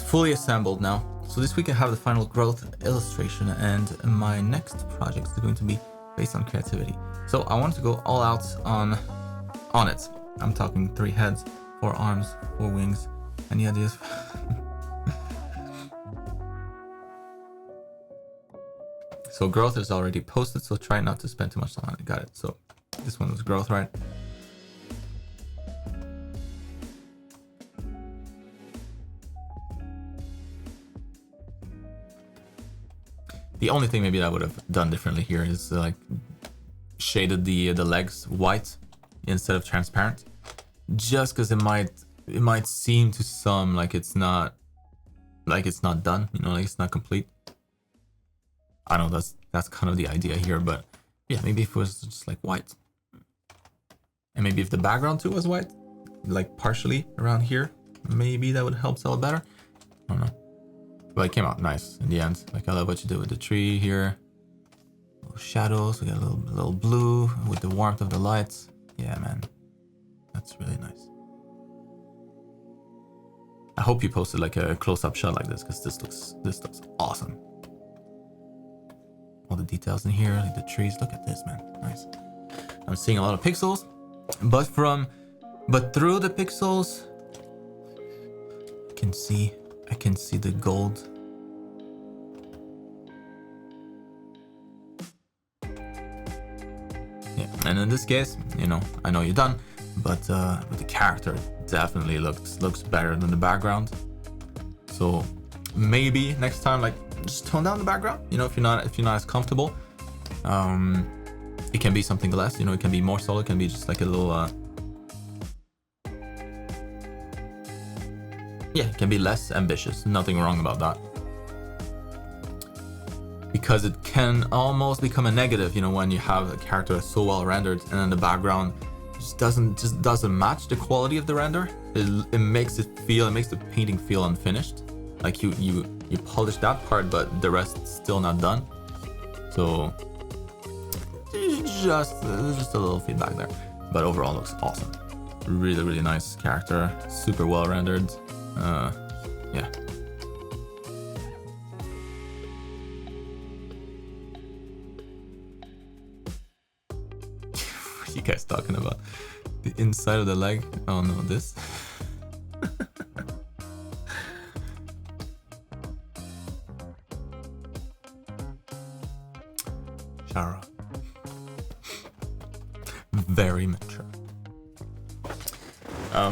[SPEAKER 1] fully assembled now. So this week I have the final growth illustration, and my next project is going to be based on creativity. So I want to go all out on it. I'm talking 3 heads, 4 arms, 4 wings. Any ideas? So growth is already posted, so try not to spend too much time on it. Got it. So this one was growth, right? The only thing maybe that I would have done differently here is like shaded the legs white instead of transparent, just because it might seem to some like it's not done, you know, like it's not complete. I know that's kind of the idea here, but yeah, maybe if it was just like white, and maybe if the background too was white, like partially around here, maybe that would help sell it better. I don't know, but it came out nice in the end. Like, I love what you did with the tree here, little shadows. We got a little blue with the warmth of the lights. Yeah, man, that's really nice. I hope you posted like a close-up shot like this, because this looks awesome. All the details in here, like the trees. Look at this, man. Nice. I'm seeing a lot of pixels, but through the pixels, I can see the gold. Yeah, and in this case, you know, I know you're done, but the character definitely looks better than the background. So maybe next time, like, just tone down the background. You know, if you're not as comfortable, it can be something less. You know, it can be more solid. It can be just like a little. Yeah, it can be less ambitious. Nothing wrong about that. Because it can almost become a negative, you know, when you have a character that's so well rendered and then the background just doesn't match the quality of the render. It makes the painting feel unfinished. Like you polish that part, but the rest is still not done. So just a little feedback there. But overall, looks awesome. Really, really nice character. Super well rendered. Yeah. What are you guys talking about? The inside of the leg? Oh no, this. Shara. Very mature.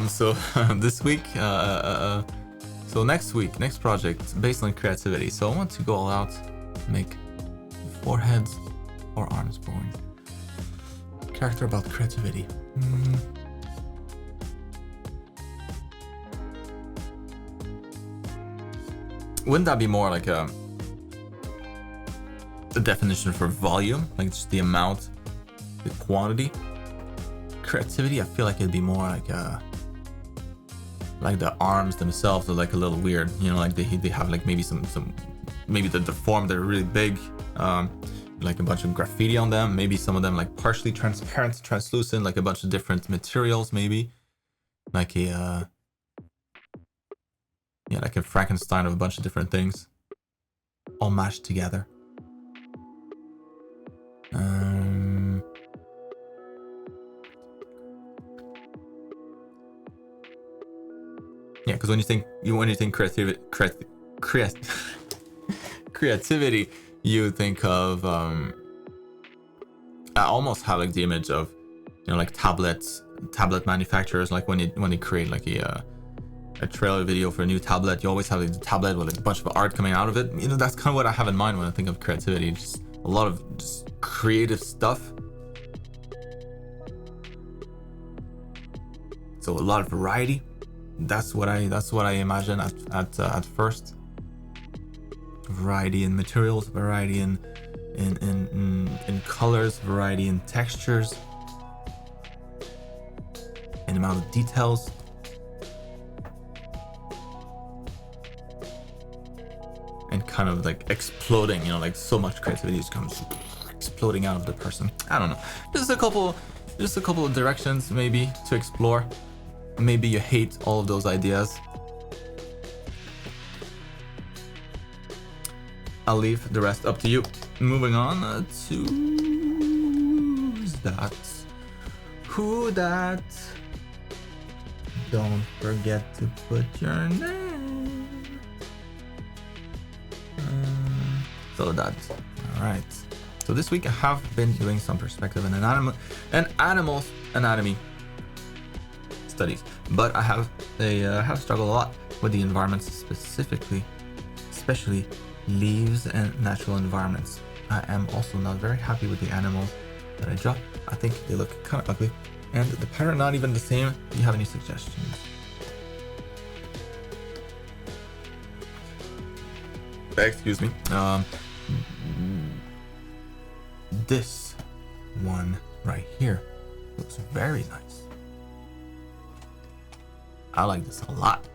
[SPEAKER 1] So this week, so next project based on creativity. So I want to go all out, make 4 heads, 4 arms, 4 wings. Character about creativity. Wouldn't that be more like a the definition for volume, like just the amount, the quantity. Creativity, I feel like it'd be more like the arms themselves are like a little weird, you know, like they have like maybe some maybe the form, they're really big, like a bunch of graffiti on them, maybe some of them like partially transparent, translucent, like a bunch of different materials, maybe like a yeah, like a Frankenstein of a bunch of different things all mashed together. Yeah, because when you think creativity, you think of I almost have like the image of, you know, like tablet manufacturers, like when they create like a trailer video for a new tablet, you always have like the tablet with like a bunch of art coming out of it. You know, that's kind of what I have in mind when I think of creativity. Just a lot of just creative stuff. So a lot of variety. That's what I imagine at first. Variety in materials, variety in colors, variety in textures, in amount of details. And kind of like exploding, you know, like so much creativity just comes exploding out of the person. I don't know. Just a couple of directions maybe to explore. Maybe you hate all of those ideas. I'll leave the rest up to you. Moving on to who's that? Who that? Don't forget to put your name. So that's all right. So this week I have been doing some perspective and animals anatomy studies, but I have struggled a lot with the environments, especially leaves and natural environments. I am also not very happy with the animals that I draw. I think they look kind of ugly, and the pattern not even the same. Do you have any suggestions? Excuse me. This one right here looks very nice. I like this a lot.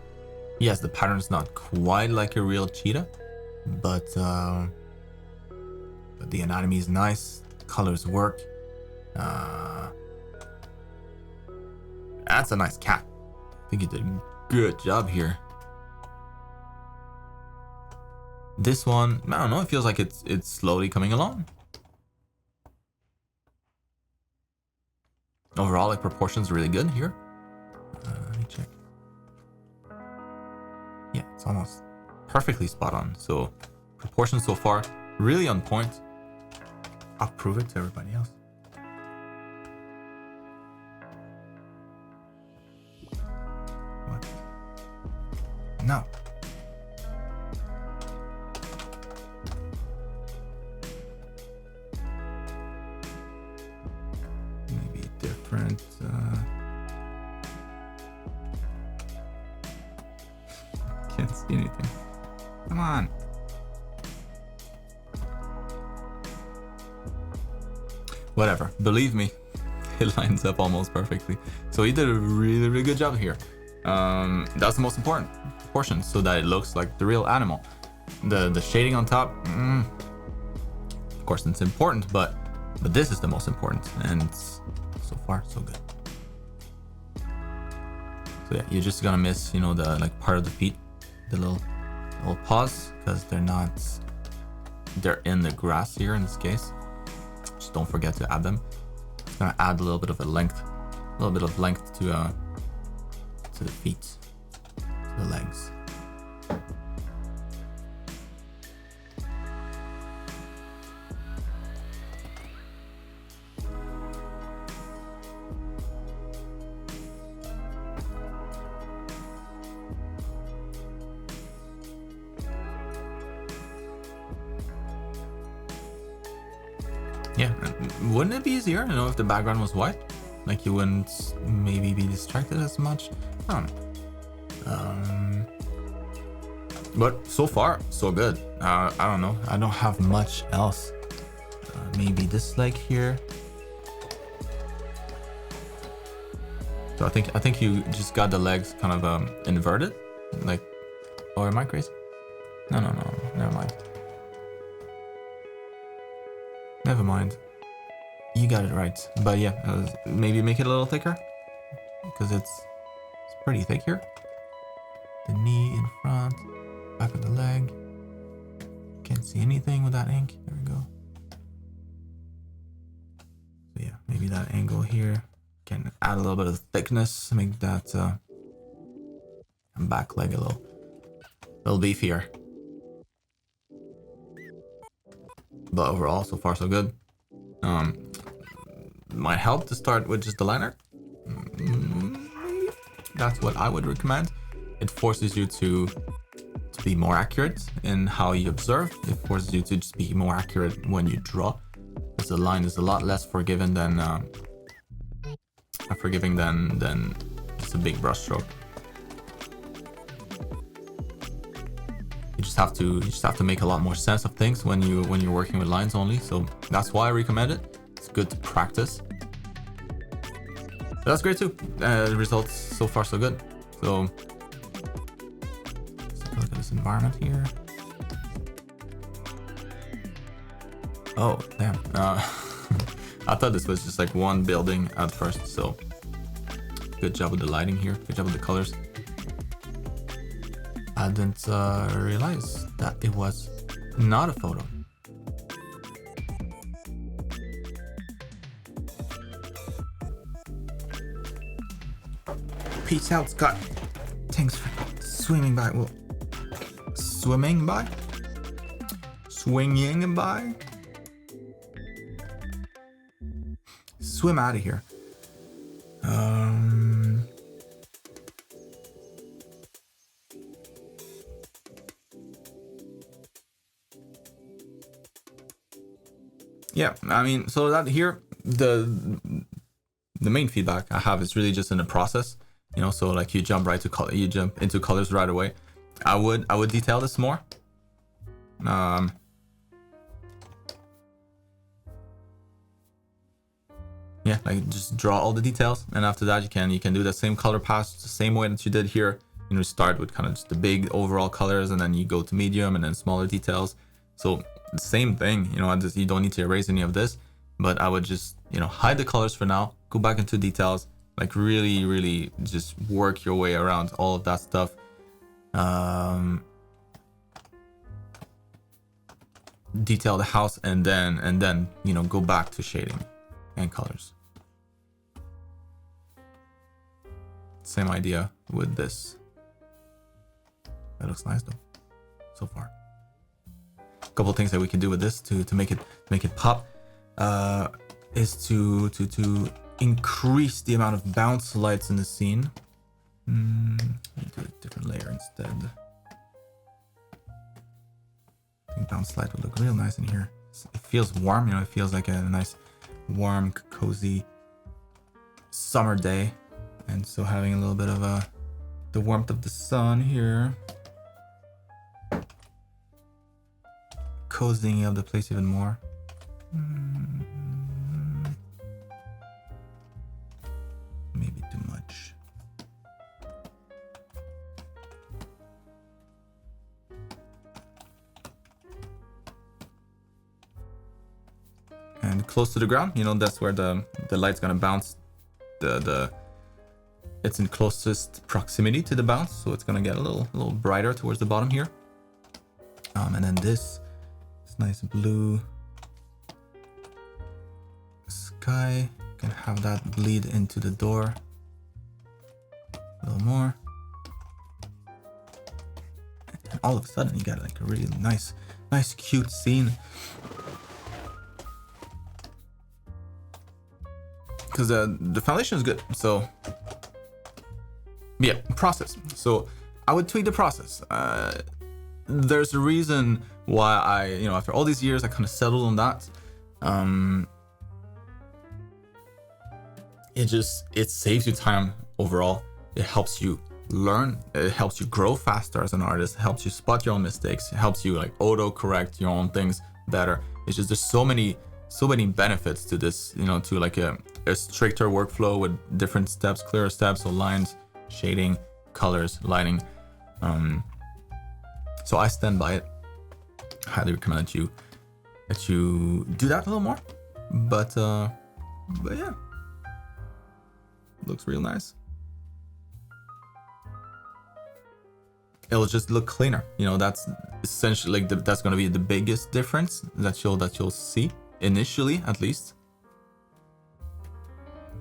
[SPEAKER 1] Yes, the pattern's not quite like a real cheetah, but the anatomy is nice. The colors work. That's a nice cat. I think you did a good job here. This one, I don't know, it feels like it's slowly coming along. Overall, like, proportions really good here. Let me check. Yeah, it's almost perfectly spot on. So proportions so far, really on point. I'll prove it to everybody else. What? No. Maybe different. Can't see anything. Come on. Whatever. Believe me, it lines up almost perfectly. So he did a really, really good job here. That's the most important portion, so that it looks like the real animal. The shading on top, of course, it's important, but this is the most important, and it's so far so good. So yeah, you're just gonna miss, you know, the like part of the feet, the little paws, because they're in the grass here in this case. Just don't forget to add them. It's gonna add a little bit of length to the feet, to the legs. Yeah, wouldn't it be easier, you know, if the background was white? Like you wouldn't maybe be distracted as much? I don't know. But so far, so good. I don't know. I don't have much else maybe this leg here. So I think you just got the legs kind of inverted, like, or am I crazy? No, never mind. Never mind. You got it right. But yeah, maybe make it a little thicker, because it's pretty thick here. The knee in front, back of the leg. Can't see anything with that ink. There we go. So yeah, maybe that angle here. Can add a little bit of thickness, make that back leg a little beefier. But overall, so far so good. Might help to start with just the liner. That's what I would recommend. It forces you to be more accurate in how you observe. It forces you to just be more accurate when you draw, because the line is a lot less forgiving than just a big brush stroke. You just have to make a lot more sense of things when you're working with lines only. So that's why I recommend it. It's good to practice. So that's great too. The results so far so good. So let's take a look at this environment here. Oh damn. I thought this was just like one building at first, so good job with the lighting here. Good job with the colors. I didn't realize that it was not a photo. Peace out, Scott. Thanks for swimming by. Well, swimming by? Swinging by? Swim out of here. Yeah, I mean, so that here, the main feedback I have is really just in the process, you know. So like you jump right to color, you jump into colors right away. I would detail this more. Yeah, like just draw all the details, and after that you can do the same color pass the same way that you did here. You know, start with kind of just the big overall colors, and then you go to medium, and then smaller details. So the same thing, you know. You don't need to erase any of this, but I would just, you know, hide the colors for now. Go back into details, like really just work your way around all of that stuff. Detail the house, and then you know, go back to shading and colors. Same idea with this. That looks nice though, so far. A couple of things that we can do with this to make it pop is to increase the amount of bounce lights in the scene. Let me do a different layer instead. I think bounce light would look real nice in here. It feels warm, you know. It feels like a nice, warm, cozy summer day. And so having a little bit of the warmth of the sun here, cozying up the place even more. Maybe too much. And close to the ground, you know, that's where the light's gonna bounce. It's in closest proximity to the bounce, so it's gonna get a little brighter towards the bottom here. And then this nice blue sky, can have that bleed into the door a little more, and all of a sudden you got like a really nice cute scene. Because the foundation is good. So yeah, process. So I would tweak the process. There's a reason why I, you know, after all these years, I kind of settled on that. It saves you time overall. It helps you learn. It helps you grow faster as an artist. It helps you spot your own mistakes. It helps you like auto correct your own things better. It's just there's so many so many benefits to this, you know, to like a stricter workflow with different steps, clearer steps, so lines, shading, colors, lighting. So I stand by it. Highly recommend that you do that a little more. But yeah, looks real nice. It'll just look cleaner. You know, that's essentially like that's gonna be the biggest difference that you'll see initially, at least.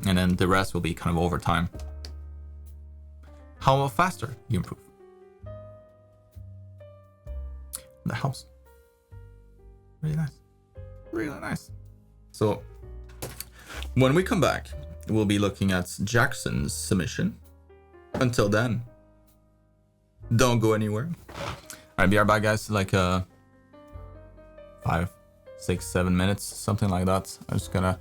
[SPEAKER 1] And then the rest will be kind of over time. How faster you improve. That helps. Really nice. Really nice. So when we come back, we'll be looking at Jackson's submission. Until then, don't go anywhere. Alright, be right back, guys. Like 5, 6, 7 minutes, something like that. I'm just gonna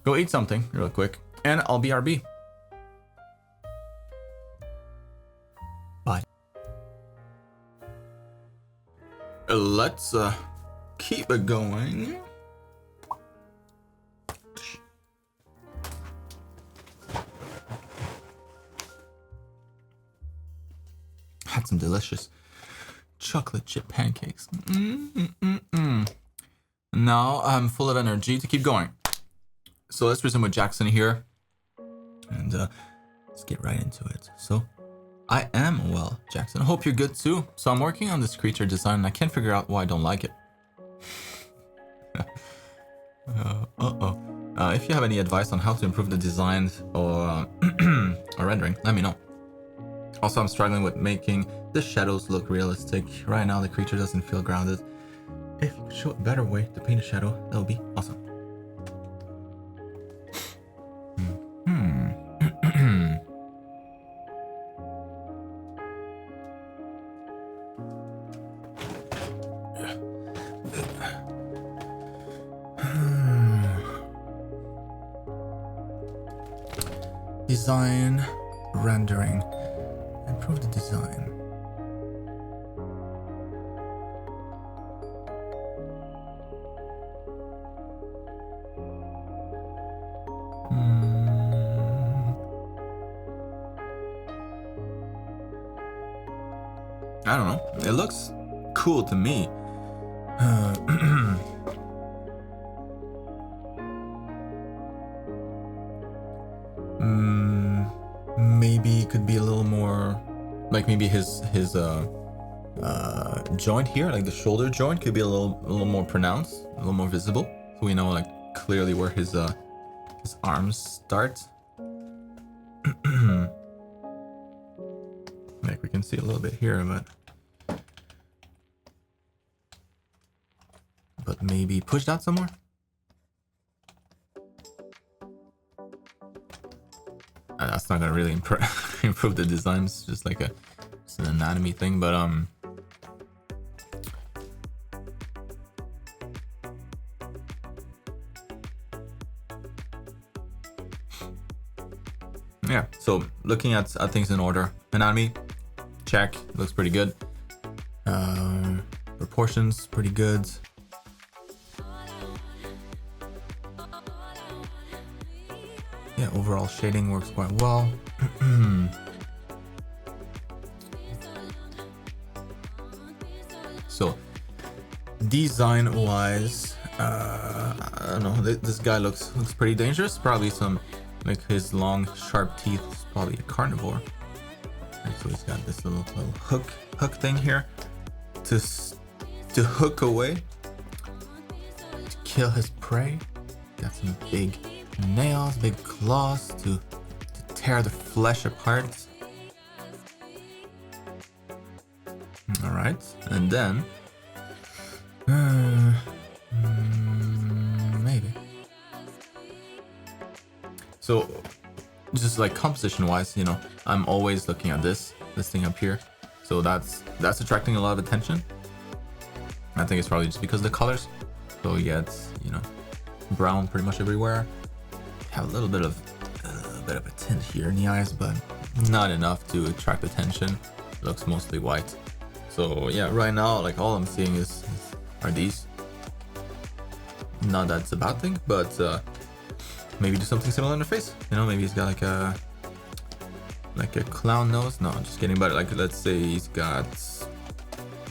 [SPEAKER 1] go eat something real quick, and I'll BRB. Bye. Let's keep it going. Had some delicious chocolate chip pancakes. Now I'm full of energy to keep going. So let's resume with Jackson here. And let's get right into it. So I am well, Jackson. I hope you're good too. So I'm working on this creature design and I can't figure out why I don't like it. If you have any advice on how to improve the design or rendering, let me know. Also, I'm struggling with making the shadows look realistic. Right now, the creature doesn't feel grounded. If you could show a better way to paint a shadow, that would be awesome. Design, rendering. Improve the design. I don't know. It looks cool to me. Maybe it could be a little more, like maybe his joint here, like the shoulder joint, could be a little more pronounced, a little more visible, so we know like clearly where his arms start. Like we can see a little bit here, but maybe push that some more. That's not gonna really improve the design. It's just like it's an anatomy thing, but yeah. So looking at things in order, anatomy, check, looks pretty good. Proportions, pretty good. Yeah, overall shading works quite well. So, design-wise, I don't know. This guy looks pretty dangerous. Probably some, like his long, sharp teeth. Is probably a carnivore. And so he's got this little hook thing here to hook away, to kill his prey. Got some big nails, big claws to tear the flesh apart. All right, and then maybe. So just like composition wise, you know, I'm always looking at this thing up here. So that's attracting a lot of attention. I think it's probably just because of the colors. So you get, you know, brown pretty much everywhere. Have a little bit of a tint here in the eyes, but not enough to attract attention. It looks mostly white. So yeah, right now, like all I'm seeing are these. not that it's a bad thing, but maybe do something similar in the face. You know, maybe he's got like a clown nose. No, I'm just kidding. But like, let's say he's got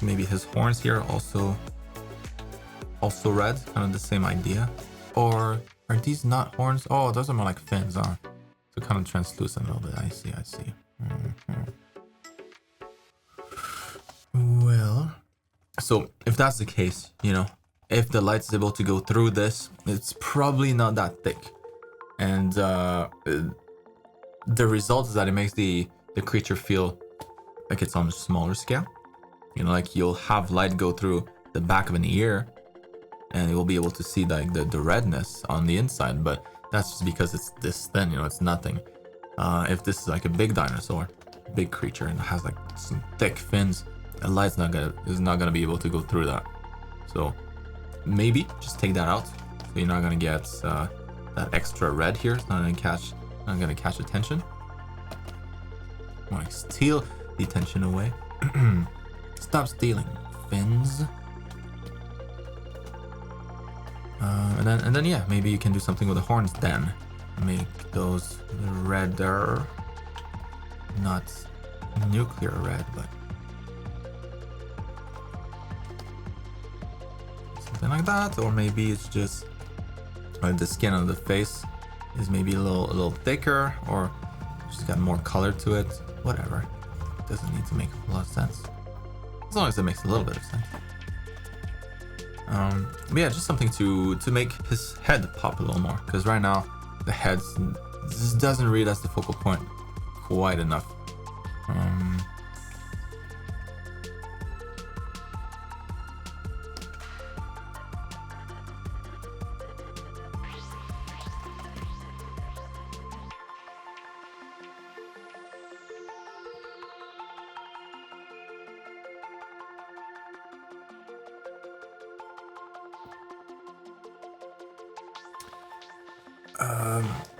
[SPEAKER 1] maybe his horns here also red, kind of the same idea. Or are these not horns? Oh, those are more like fins, huh? So kind of translucent a little bit. I see. Well, so if that's the case, you know, if the light is able to go through this, it's probably not that thick. And the result is that it makes the creature feel like it's on a smaller scale. You know, like you'll have light go through the back of an ear and you'll be able to see like the redness on the inside, but that's just because it's this thin, you know, it's nothing. If this is like a big dinosaur, big creature, and it has like some thick fins, the light's not gonna be able to go through that. So maybe just take that out, so you're not gonna get that extra red here. It's not gonna catch attention. Like steal the attention away. Stop stealing, fins. And then yeah, maybe you can do something with the horns then. Make those redder, not nuclear red, but something like that. Or maybe it's just like the skin on the face is maybe a little thicker, or just got more color to it. Whatever, it doesn't need to make a lot of sense, as long as it makes a little bit of sense. But yeah, just something to make his head pop a little more, because right now the head just doesn't read as the focal point quite enough.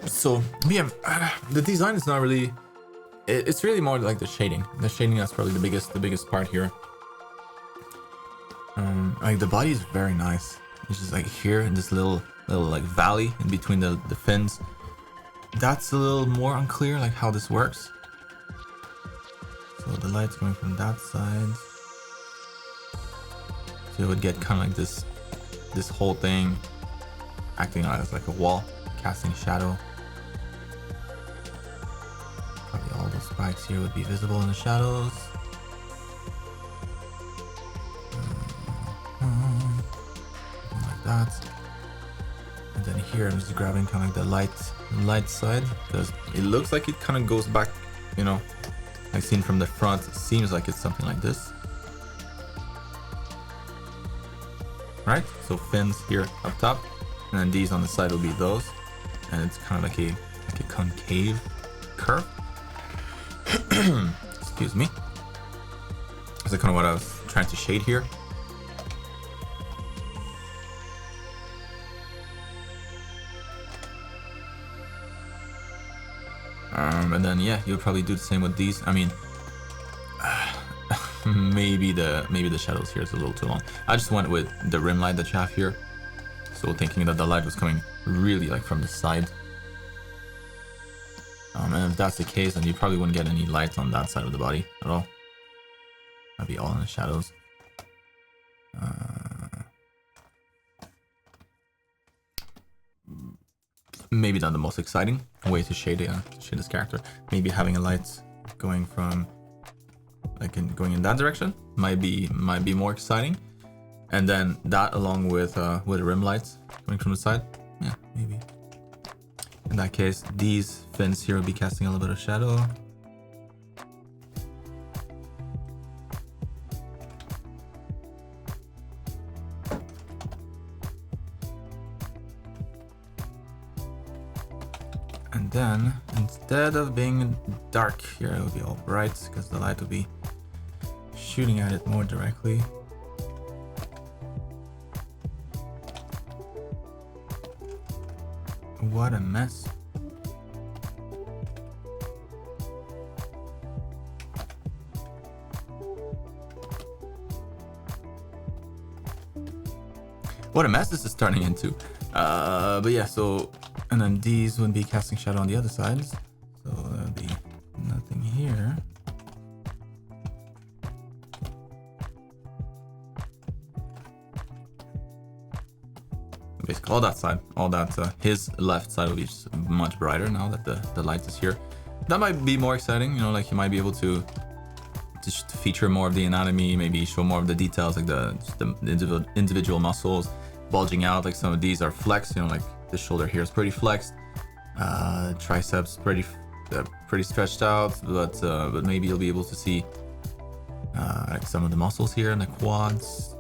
[SPEAKER 1] So yeah, the design is not really. It's really more like the shading. The shading, that's probably the biggest part here. Like the body is very nice. It's just like here in this little like valley in between the fins. That's a little more unclear, like how this works. So the light's going from that side. So it would get kind of like this whole thing acting as like a wall, casting shadow. Probably all those spikes here would be visible in the shadows. Like that. And then here I'm just grabbing kind of like the light side, because it looks like it kind of goes back, you know, like seen from the front, it seems like it's something like this. Right? So fins here up top, and then these on the side will be those. And it's kind of like a concave curve. Excuse me. That's kind of what I was trying to shade here. And then yeah, you'll probably do the same with these. I mean, maybe the shadows here is a little too long. I just went with the rim light that you have here, so thinking that the light was coming really like from the side. And if that's the case, then you probably wouldn't get any light on that side of the body at all. That'd be all in the shadows. Maybe not the most exciting way to shade this character. Maybe having a light going from going in that direction might be more exciting, and then that along with rim lights coming from the side. Yeah, maybe. In that case, these fins here will be casting a little bit of shadow. And then, instead of being dark here, it will be all bright, because the light will be shooting at it more directly. What a mess. what a mess this is turning into. But yeah, so, and then these wouldn't be casting shadow on the other sides. So there'll be nothing here. Basically all that side, all that, his left side will be just much brighter now that the light is here. That might be more exciting, you know, like you might be able to feature more of the anatomy, maybe show more of the details, like the individual muscles bulging out. Like some of these are flexed, you know, like the shoulder here is pretty flexed, triceps pretty stretched out, but maybe you'll be able to see like some of the muscles here and the quads.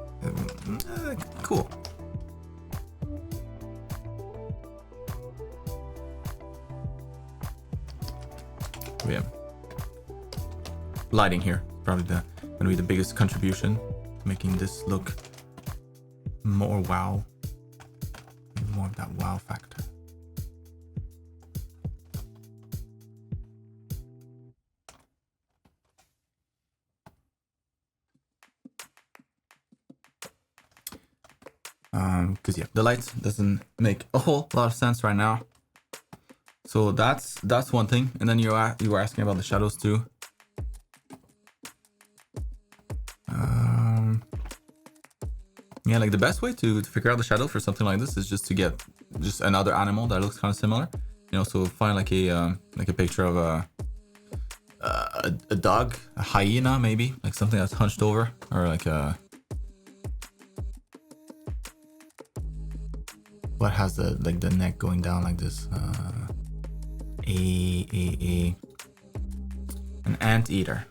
[SPEAKER 1] Cool. Yeah, lighting here probably gonna be the biggest contribution to making this look more wow, more of that wow factor. Because yeah, the light doesn't make a whole lot of sense right now. So that's one thing, and then you were asking about the shadows too. Yeah, like the best way to figure out the shadow for something like this is just to get just another animal that looks kind of similar. You know, so find like a picture of a dog, a hyena maybe, like something that's hunched over, or like a what has the neck going down like this. An anteater.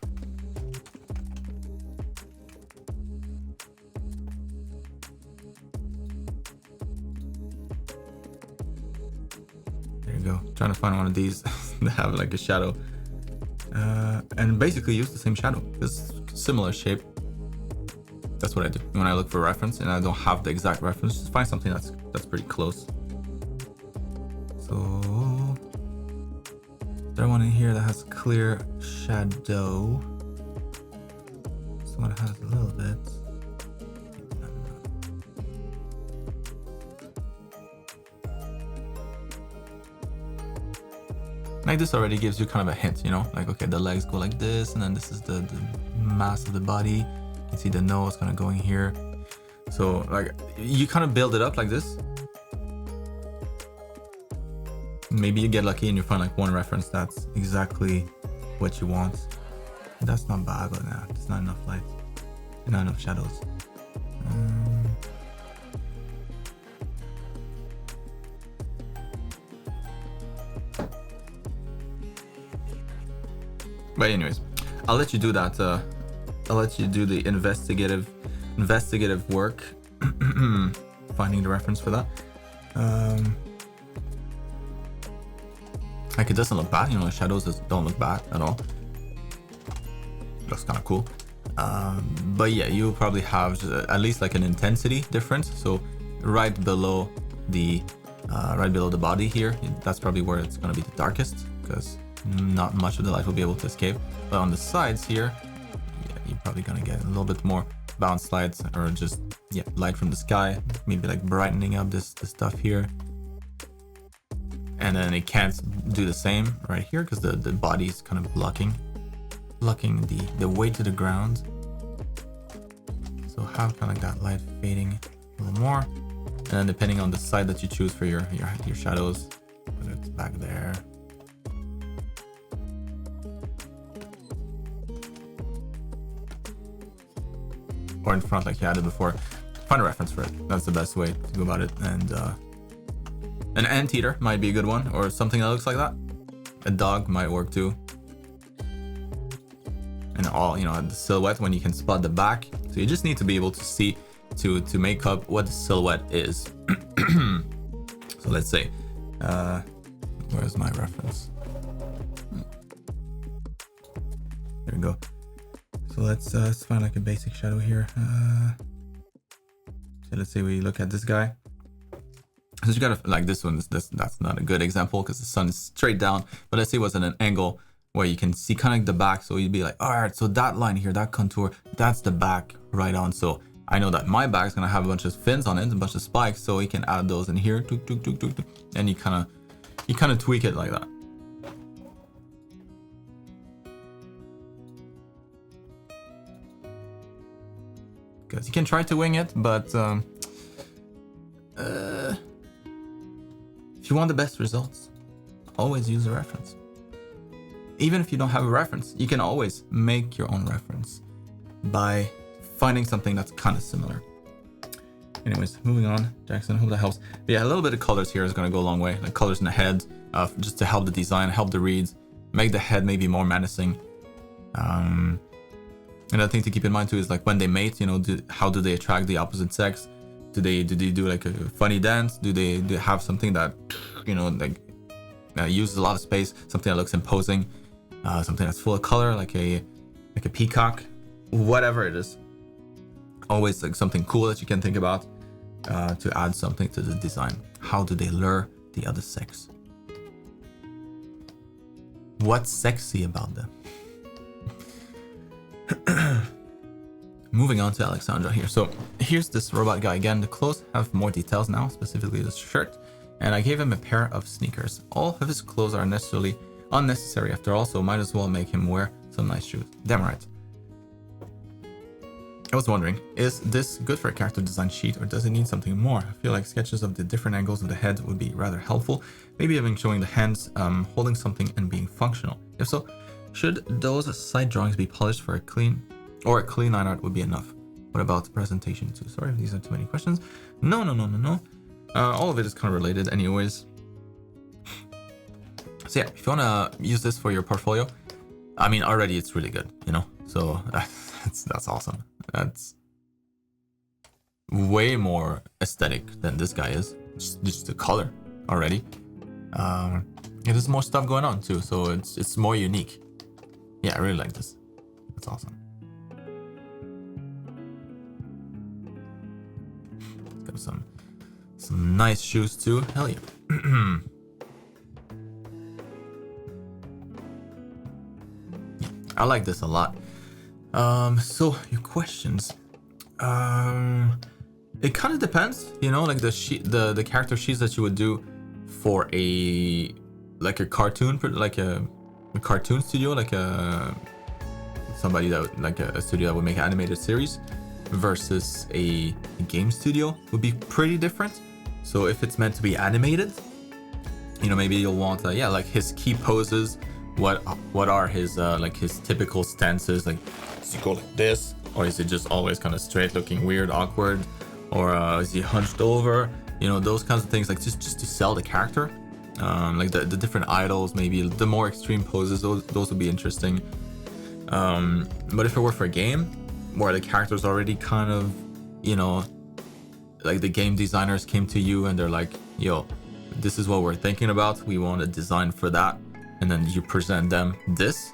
[SPEAKER 1] There you go. Trying to find one of these that have like a shadow, and basically use the same shadow. It's similar shape. That's what I do when I look for reference, and I don't have the exact reference. Just find something that's pretty close. So. There one in here that has clear shadow. This one has a little bit. Like this already gives you kind of a hint, you know, like okay, the legs go like this, and then this is the mass of the body. You can see the nose kind of going here. So like you kind of build it up like this. Maybe you get lucky and you find like one reference that's exactly what you want. That's not bad, but nah, there's not enough light, not enough shadows. But anyways, I'll let you do that. I'll let you do the investigative work, finding the reference for that. Like it doesn't look bad, you know, the shadows don't look bad at all. It looks kind of cool. But yeah, you'll probably have at least like an intensity difference. So right below the body here, that's probably where it's gonna be the darkest, because not much of the light will be able to escape. But on the sides here, yeah, you're probably gonna get a little bit more bounce lights, or just light from the sky, maybe like brightening up this stuff here. And then it can't do the same right here because the body is kind of blocking the way to the ground. So have kind of like that light fading a little more, and then depending on the side that you choose for your shadows, whether it's back there, or in front like you had it before, find a reference for it. That's the best way to go about it. And an anteater might be a good one, or something that looks like that. A dog might work too. And all, you know, the silhouette when you can spot the back. So you just need to be able to see to make up what the silhouette is. So let's say, where's my reference? There we go. So let's find like a basic shadow here. So let's say we look at this guy. So you gotta, like this one, that's not a good example because the sun is straight down, but let's say it was at an angle where you can see kind of like the back. So you'd be like, all right, so that line here, that contour, that's the back right on. So I know that my bag is gonna have a bunch of fins on it, a bunch of spikes, so you can add those in here, and you kind of tweak it like that. Because you can try to wing it, but if you want the best results, always use a reference. Even if you don't have a reference, you can always make your own reference by finding something that's kind of similar. Anyways, moving on, Jackson, hope that helps. But yeah, a little bit of colors here is going to go a long way. Like colors in the head, just to help the design, help the reads, make the head maybe more menacing. Another thing to keep in mind too is like when they mate, you know, how do they attract the opposite sex? Do they do like a funny dance? Do they have something that, you know, like uses a lot of space, something that looks imposing, something that's full of color, like a peacock, whatever it is. Always like something cool that you can think about to add something to the design. How do they lure the other sex? What's sexy about them? Moving on to Alexandra here. So here's this robot guy again. The clothes have more details now, specifically the shirt. And I gave him a pair of sneakers. All of his clothes are necessarily unnecessary after all, so might as well make him wear some nice shoes. Damn right. I was wondering, is this good for a character design sheet or does it need something more? I feel like sketches of the different angles of the head would be rather helpful. Maybe even showing the hands holding something and being functional. If so, should those side drawings be polished for a clean line art would be enough? What about the presentation too? Sorry if these are too many questions. No. All of it is kind of related anyways. So yeah, if you want to use this for your portfolio, I mean, already it's really good, you know? So that's awesome. That's way more aesthetic than this guy is. Just the color already. There's more stuff going on too, so it's more unique. Yeah, I really like this. That's awesome. Got some nice shoes too. Hell yeah. I like this a lot. So your questions. It kind of depends, you know, like the character sheets that you would do for a cartoon, like a cartoon studio, like somebody that like a studio that would make an animated series versus a game studio would be pretty different. So if it's meant to be animated, you know, maybe you'll want like his key poses. What are his like his typical stances? Like, does he go like this, or is it just always kind of straight, looking weird, awkward, or is he hunched over? You know, those kinds of things, like just to sell the character. Like the different idols, maybe the more extreme poses, those would be interesting. But if it were for a game where the character's already kind of, you know, like the game designers came to you and they're like, yo, this is what we're thinking about, we want a design for that, and then you present them this,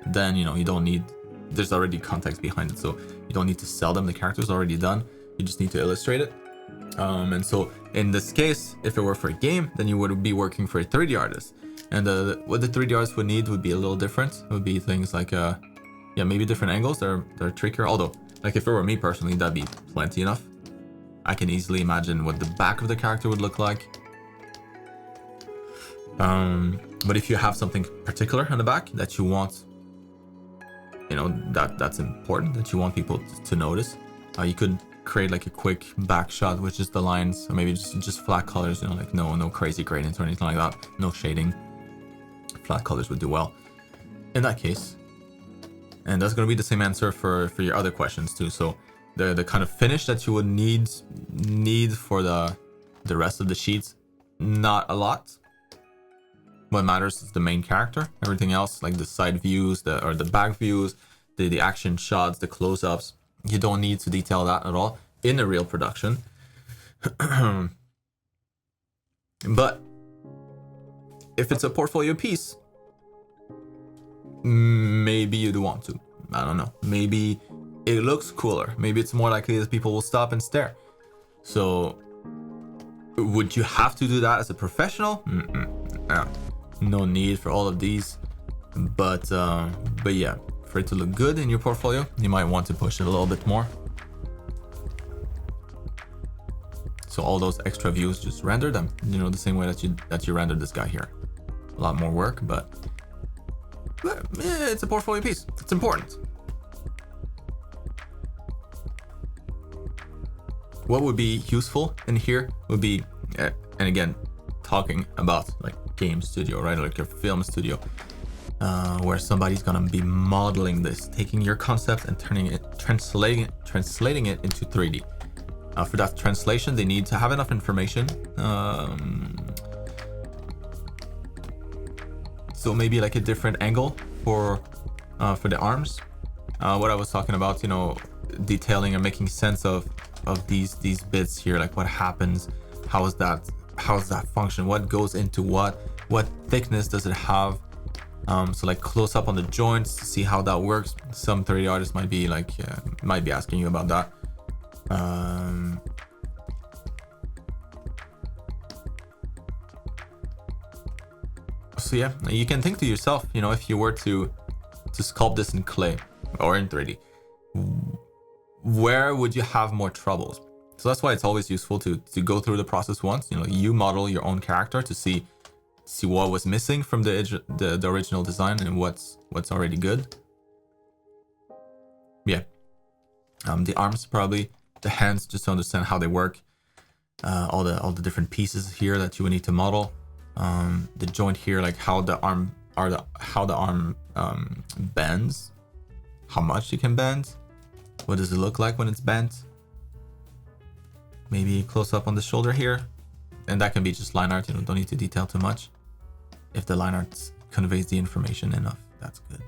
[SPEAKER 1] then, you know, you don't need, there's already context behind it, so you don't need to sell them, the character's already done, you just need to illustrate it. And so in this case, if it were for a game, then you would be working for a 3D artist, and what the 3D artist would need would be a little different. It would be things like maybe different angles. They're trickier, although like if it were me personally, that'd be plenty enough. I can easily imagine what the back of the character would look like. But if you have something particular on the back that you want, you know, that's important, that you want people to notice, you could create like a quick back shot with just the lines, or maybe just flat colors, you know, like no crazy gradients or anything like that, no shading. Flat colors would do well in that case. And that's going to be the same answer for your other questions too. So the kind of finish that you would need for the rest of the sheets, not a lot. What matters is the main character. Everything else, like the side views, the back views, the action shots, the close-ups, you don't need to detail that at all in a real production. But if it's a portfolio piece, maybe you'd want to. I don't know. Maybe it looks cooler. Maybe it's more likely that people will stop and stare. So would you have to do that as a professional? No need for all of these. But yeah, for it to look good in your portfolio, you might want to push it a little bit more. So all those extra views, just render them, you know, the same way that you rendered this guy here. A lot more work, but it's a portfolio piece. It's important. What would be useful in here would be, and again, talking about like game studio, right? Like your film studio, where somebody's gonna be modeling this, taking your concept and translating it into 3D. For that translation, they need to have enough information. So maybe like a different angle for the arms. What I was talking about, you know, detailing and making sense of these bits here, like what happens, how does that function, what goes into what thickness does it have. So like close up on the joints to see how that works. Some 3D artists might be like might be asking you about that. So yeah, you can think to yourself, you know, if you were to sculpt this in clay or in 3D, where would you have more troubles? So that's why it's always useful to go through the process once. You know, you model your own character to see what was missing from the original design and what's already good. Yeah, the arms probably, the hands, just to understand how they work, all the different pieces here that you would need to model. The joint here, like how the arm bends, how much it can bend, what does it look like when it's bent. Maybe close up on the shoulder here, and that can be just line art. You know, don't need to detail too much. If the line art conveys the information enough, that's good.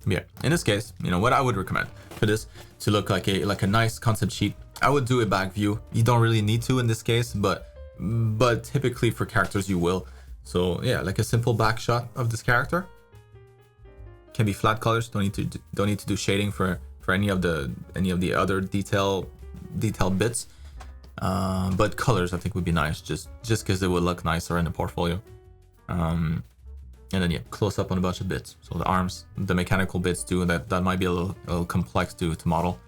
[SPEAKER 1] Yeah, in this case, you know what I would recommend for this to look like a nice concept sheet. I would do a back view. You don't really need to in this case, but typically for characters you will. So yeah, like a simple back shot of this character. Can be flat colors. Don't need to do shading for any of the other detail bits. But colors I think would be nice, just because it would look nicer in the portfolio. And then yeah, close up on a bunch of bits. So the arms, the mechanical bits too, that might be a little complex to model.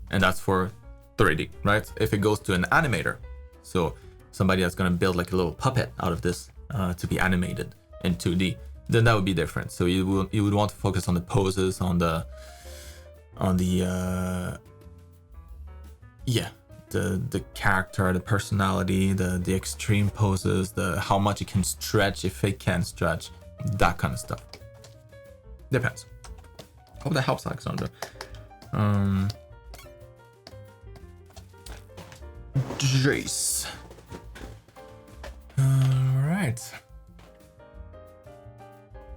[SPEAKER 1] And that's for 3D, right? If it goes to an animator, so somebody that's gonna build like a little puppet out of this to be animated in 2D, then that would be different. So you would want to focus on the poses, on the character, the personality, the extreme poses, the how much it can stretch, if it can stretch, that kind of stuff. Depends. Hope that helps, Alexandra. Jace. Alright.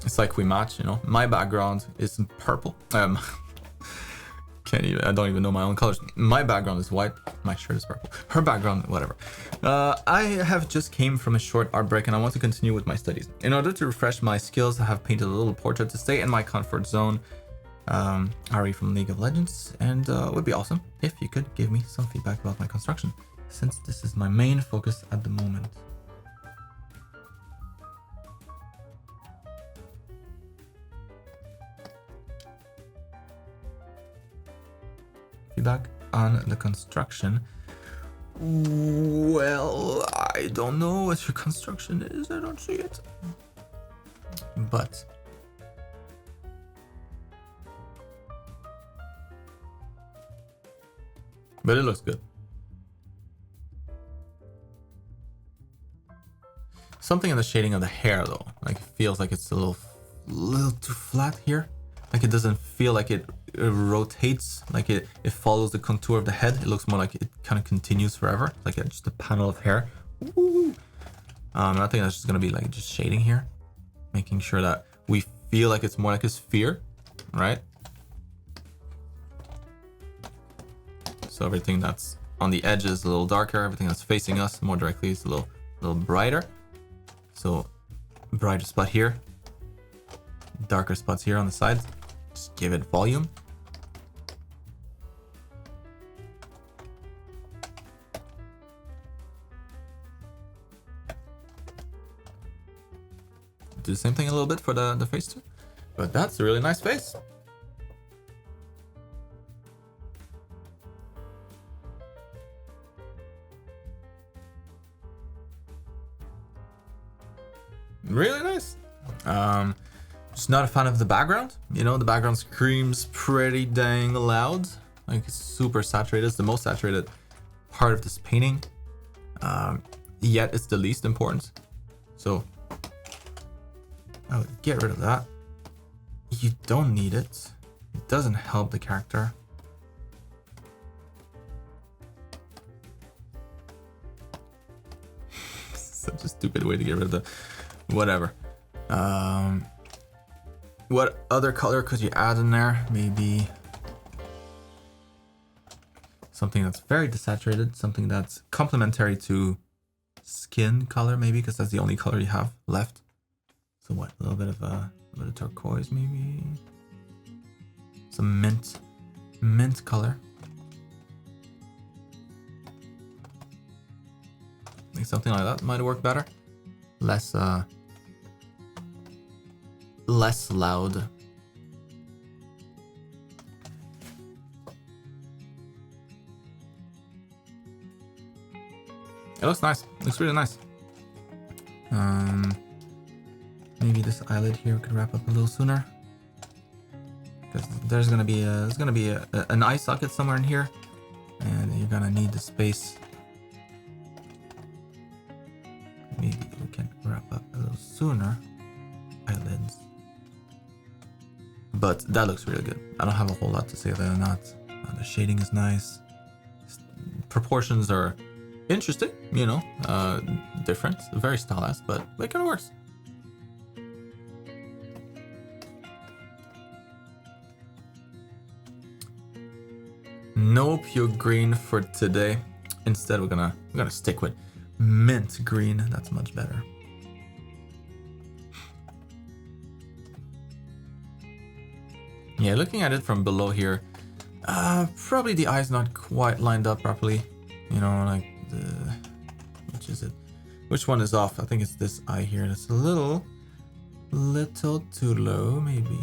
[SPEAKER 1] It's like we match, you know. My background is purple. I don't even know my own colors. My background is white. My shirt is purple. Her background, whatever. I have just came from a short art break and I want to continue with my studies. In order to refresh my skills, I have painted a little portrait to stay in my comfort zone. Ari from League of Legends, and it would be awesome if you could give me some feedback about my construction, since this is my main focus at the moment. Feedback on the construction. Well, I don't know what your construction is. I don't see it. But it looks good. Something in the shading of the hair though, like it feels like it's a little too flat here. Like it doesn't feel like it rotates, like it follows the contour of the head. It looks more like it kind of continues forever, like just a panel of hair. Woo. I think that's just gonna be like just shading here, making sure that we feel like it's more like a sphere, right? So everything that's on the edge is a little darker. Everything that's facing us more directly is a little brighter. So brighter spot here, darker spots here on the sides. Just give it volume. Do the same thing a little bit for the face too. But that's a really nice face. really nice. Just not a fan of the background. You know, the background screams pretty dang loud. Like, it's super saturated. It's the most saturated part of this painting. Yet it's the least important. So I would get rid of that. You don't need it. It doesn't help the character. Such a stupid way to get rid of the whatever. What other color could you add in there? Maybe something that's very desaturated, something that's complementary to skin color, maybe, because that's the only color you have left. So what? A little bit of turquoise, maybe. Some mint color. I think something like that might work better. Less loud. It looks nice. It looks really nice. Maybe this eyelid here could wrap up a little sooner. Because there's gonna be an eye socket somewhere in here, and you're gonna need the space. Maybe we can wrap up a little sooner. Eyelids. But that looks really good. I don't have a whole lot to say other than that. The shading is nice. Proportions are interesting, you know, different, very stylized, but it kind of works. No pure green for today. Instead, we're gonna stick with mint green. That's much better. Yeah, looking at it from below here, probably the eye's not quite lined up properly. You know, like which is it? Which one is off? I think it's this eye here. It's a little too low, maybe.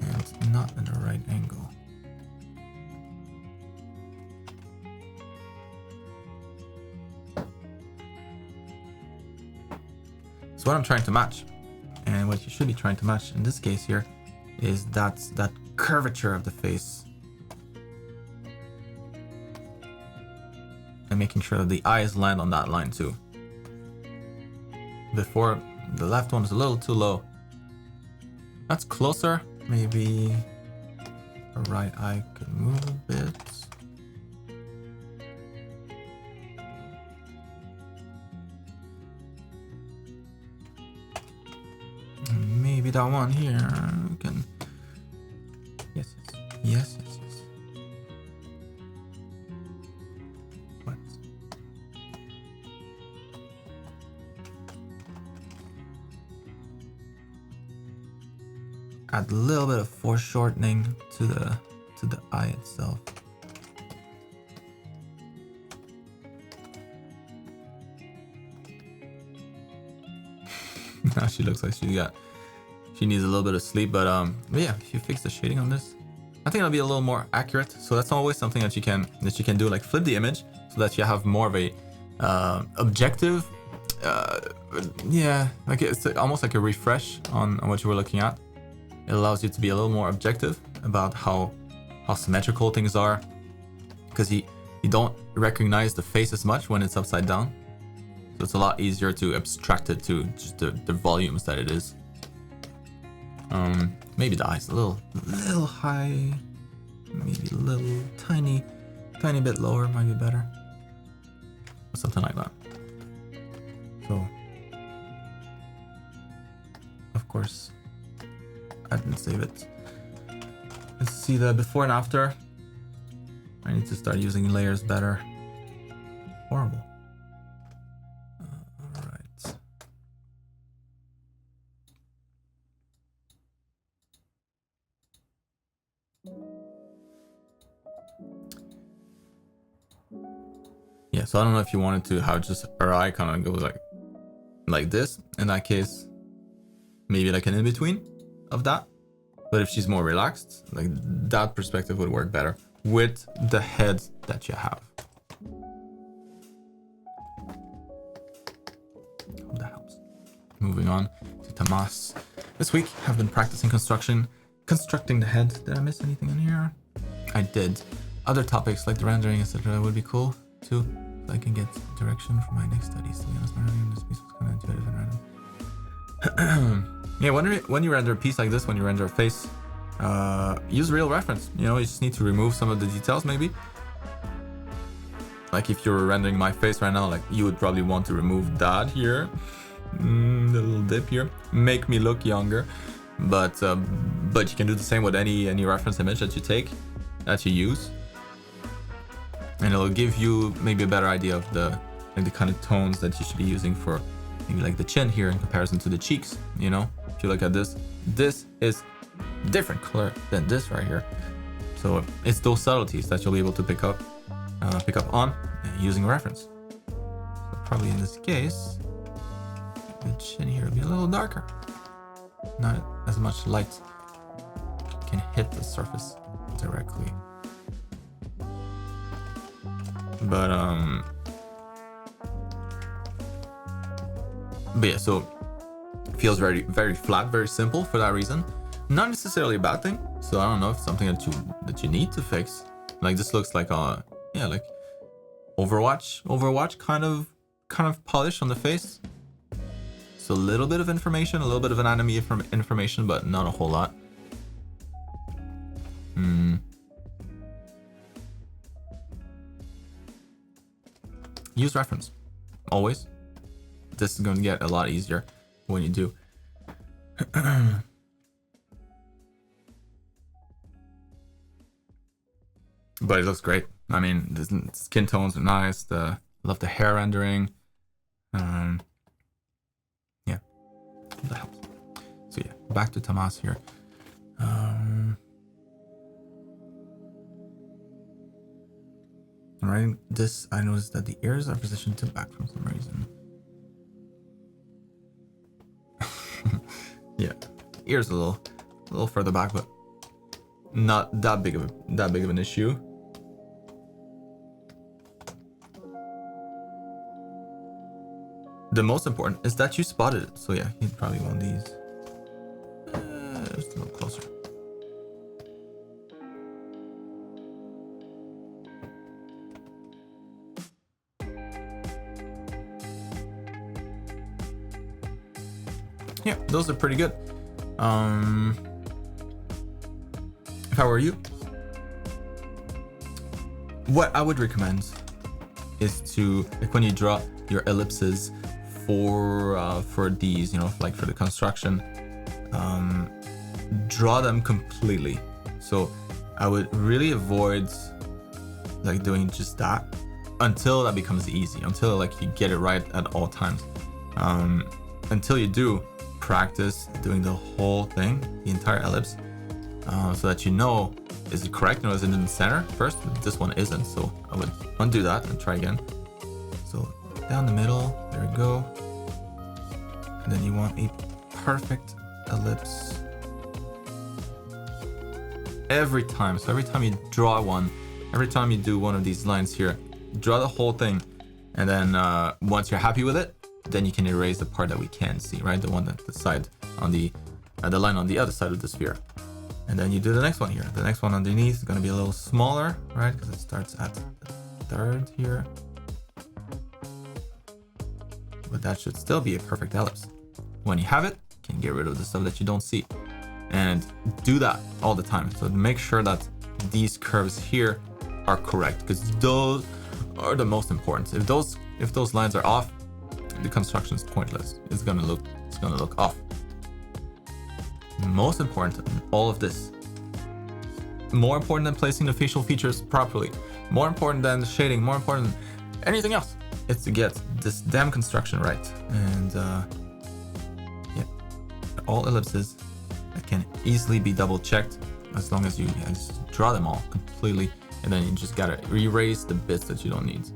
[SPEAKER 1] And it's not in the right angle. So what I'm trying to match, and what you should be trying to match in this case here, is that curvature of the face. And making sure that the eyes land on that line too. Before, the left one is a little too low. That's closer. Maybe the right eye could move a bit. Maybe that one here can. Yes. What? Add a little bit of foreshortening to the eye itself. Now she looks like she needs a little bit of sleep, but yeah, if you fix the shading on this, I think it'll be a little more accurate. So that's always something that you can do, like flip the image so that you have more of a objective. Yeah, like it's almost like a refresh on what you were looking at. It allows you to be a little more objective about how symmetrical things are, because you don't recognize the face as much when it's upside down. So it's a lot easier to abstract it to just the volumes that it is. Maybe the eyes a little high, maybe a little tiny bit lower might be better. Or something like that. So, of course, I didn't save it. Let's see the before and after. I need to start using layers better. Horrible. Alright. Yeah, so I don't know if you wanted to have just her eye kind of go like this. In that case, maybe like an in-between of that. But if she's more relaxed, like that perspective would work better with the head that you have. moving on to Tomas. This week, I've been practicing constructing the head. Did I miss anything in here? I did. Other topics like the rendering, etc. would be cool too. So I can get direction for my next studies. To be honest, my rendering this piece was kind of intuitive and random. Yeah, when you render a piece like this, when you render a face, use real reference. You know, you just need to remove some of the details maybe. Like if you're rendering my face right now, like you would probably want to remove that here, the little dip here, make me look younger. But you can do the same with any reference image that you take, that you use, and it'll give you maybe a better idea of the kind of tones that you should be using for maybe like the chin here in comparison to the cheeks. You know, if you look at this is different color than this right here. So it's those subtleties that you'll be able to pick up on using a reference. So probably in this case, the chin here will be a little darker. Not as much light can hit the surface directly. But yeah, so it feels very, very flat, very simple for that reason. Not necessarily a bad thing. So I don't know if it's something that you need to fix. Like this looks like like Overwatch kind of polish on the face. So a little bit of information, a little bit of an anime information, but not a whole lot. Use reference, always. This is going to get a lot easier when you do. But it looks great. I mean, the skin tones are nice. Love the hair rendering. Yeah, that helps. So yeah, back to Tomas here. I'm writing this. I noticed that the ears are positioned to back for some reason. Yeah, ears a little further back, but not that big of an issue. The most important is that you spotted it. So yeah, you'd probably want these just a little closer. Yeah, those are pretty good. If I were you, what I would recommend is to, like, when you draw your ellipses for these, you know, like for the construction, draw them completely. So I would really avoid like doing just that until that becomes easy, until like you get it right at all times. Until you do, practice doing the whole thing, the entire ellipse, so that you know, is it correct? You know, is it in the center first? This one isn't, so I would undo that and try again. So down the middle, there we go. And then you want a perfect ellipse every time. So every time you draw one, every time you do one of these lines here, draw the whole thing, and then once you're happy with it, then you can erase the part that we can see, right? The one at the side on the line on the other side of the sphere. And then you do the next one here. The next one underneath is going to be a little smaller, right? Because it starts at the third here. But that should still be a perfect ellipse. When you have it, you can get rid of the stuff that you don't see. And do that all the time. So make sure that these curves here are correct, because those are the most important. If those lines are off, the construction is pointless. It's gonna look off. Most important in all of this, more important than placing the facial features properly, more important than the shading, more important than anything else, is to get this damn construction right. And yeah, all ellipses that can easily be double checked, as long as you just draw them all completely, and then you just gotta erase the bits that you don't need.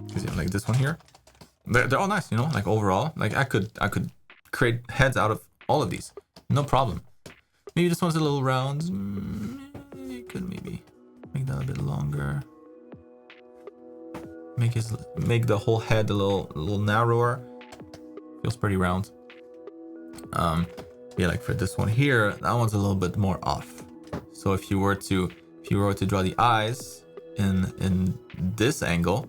[SPEAKER 1] Because yeah, like this one here, they're all nice, you know, like overall, like I could create heads out of all of these, no problem. Maybe this one's a little round. You could maybe make that a bit longer. Make the whole head a little narrower. feels pretty round. Yeah, like for this one here, that one's a little bit more off. So if you were to draw the eyes in this angle,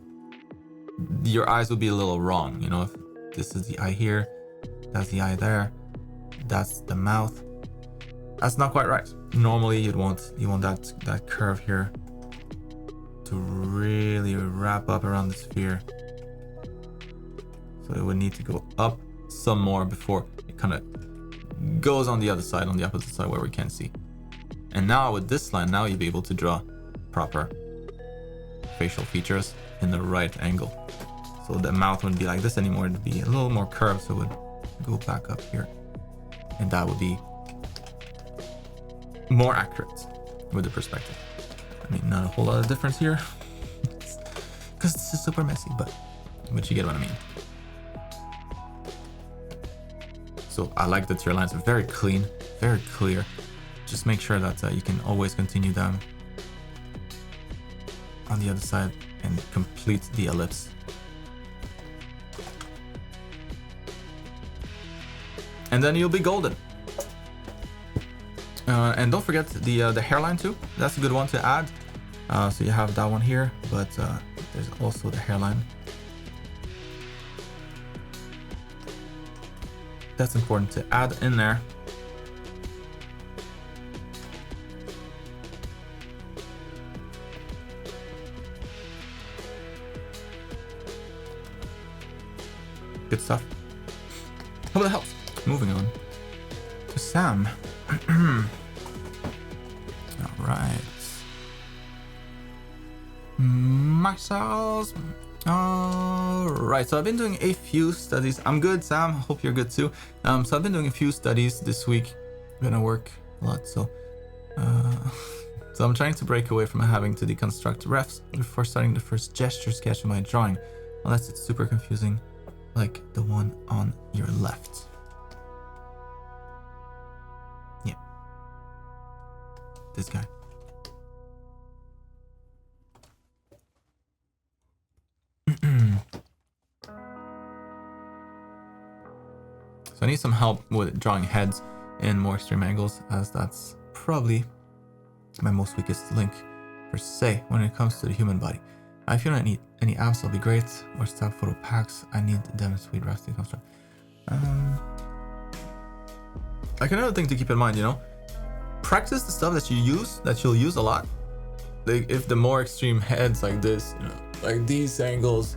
[SPEAKER 1] your eyes would be a little wrong. You know, if this is the eye here, that's the eye there, that's the mouth. That's not quite right. Normally you want that curve here to really wrap up around the sphere. So it would need to go up some more before it kind of goes on the other side, on the opposite side where we can't see. And now with this line, now you'll be able to draw proper facial features in the right angle. So the mouth wouldn't be like this anymore, it'd be a little more curved, so it would go back up here. And that would be more accurate with the perspective. I mean, not a whole lot of difference here, because this is super messy, but you get what I mean. So I like that your lines are very clean, very clear. Just make sure that you can always continue them on the other side and complete the ellipse. And then you'll be golden. And don't forget the hairline too. That's a good one to add. So you have that one here, but there's also the hairline. That's important to add in there. Good stuff. Hope that helps. Moving on to Sam. All right. Myself. All right. So I've been doing a few studies. I'm good, Sam. Hope you're good too. So I've been doing a few studies this week. I'm gonna work a lot. So I'm trying to break away from having to deconstruct refs before starting the first gesture sketch of my drawing, unless it's super confusing, like the one on your left. Yeah. This guy. So I need some help with drawing heads in more extreme angles, as that's probably my most weakest link per se when it comes to the human body. If you don't need any apps, that'll be great. Or stock photo packs. I need them sweet rough to construct. Like another thing to keep in mind, you know, practice the stuff that you'll use a lot. Like if the more extreme heads like this, you know, like these angles,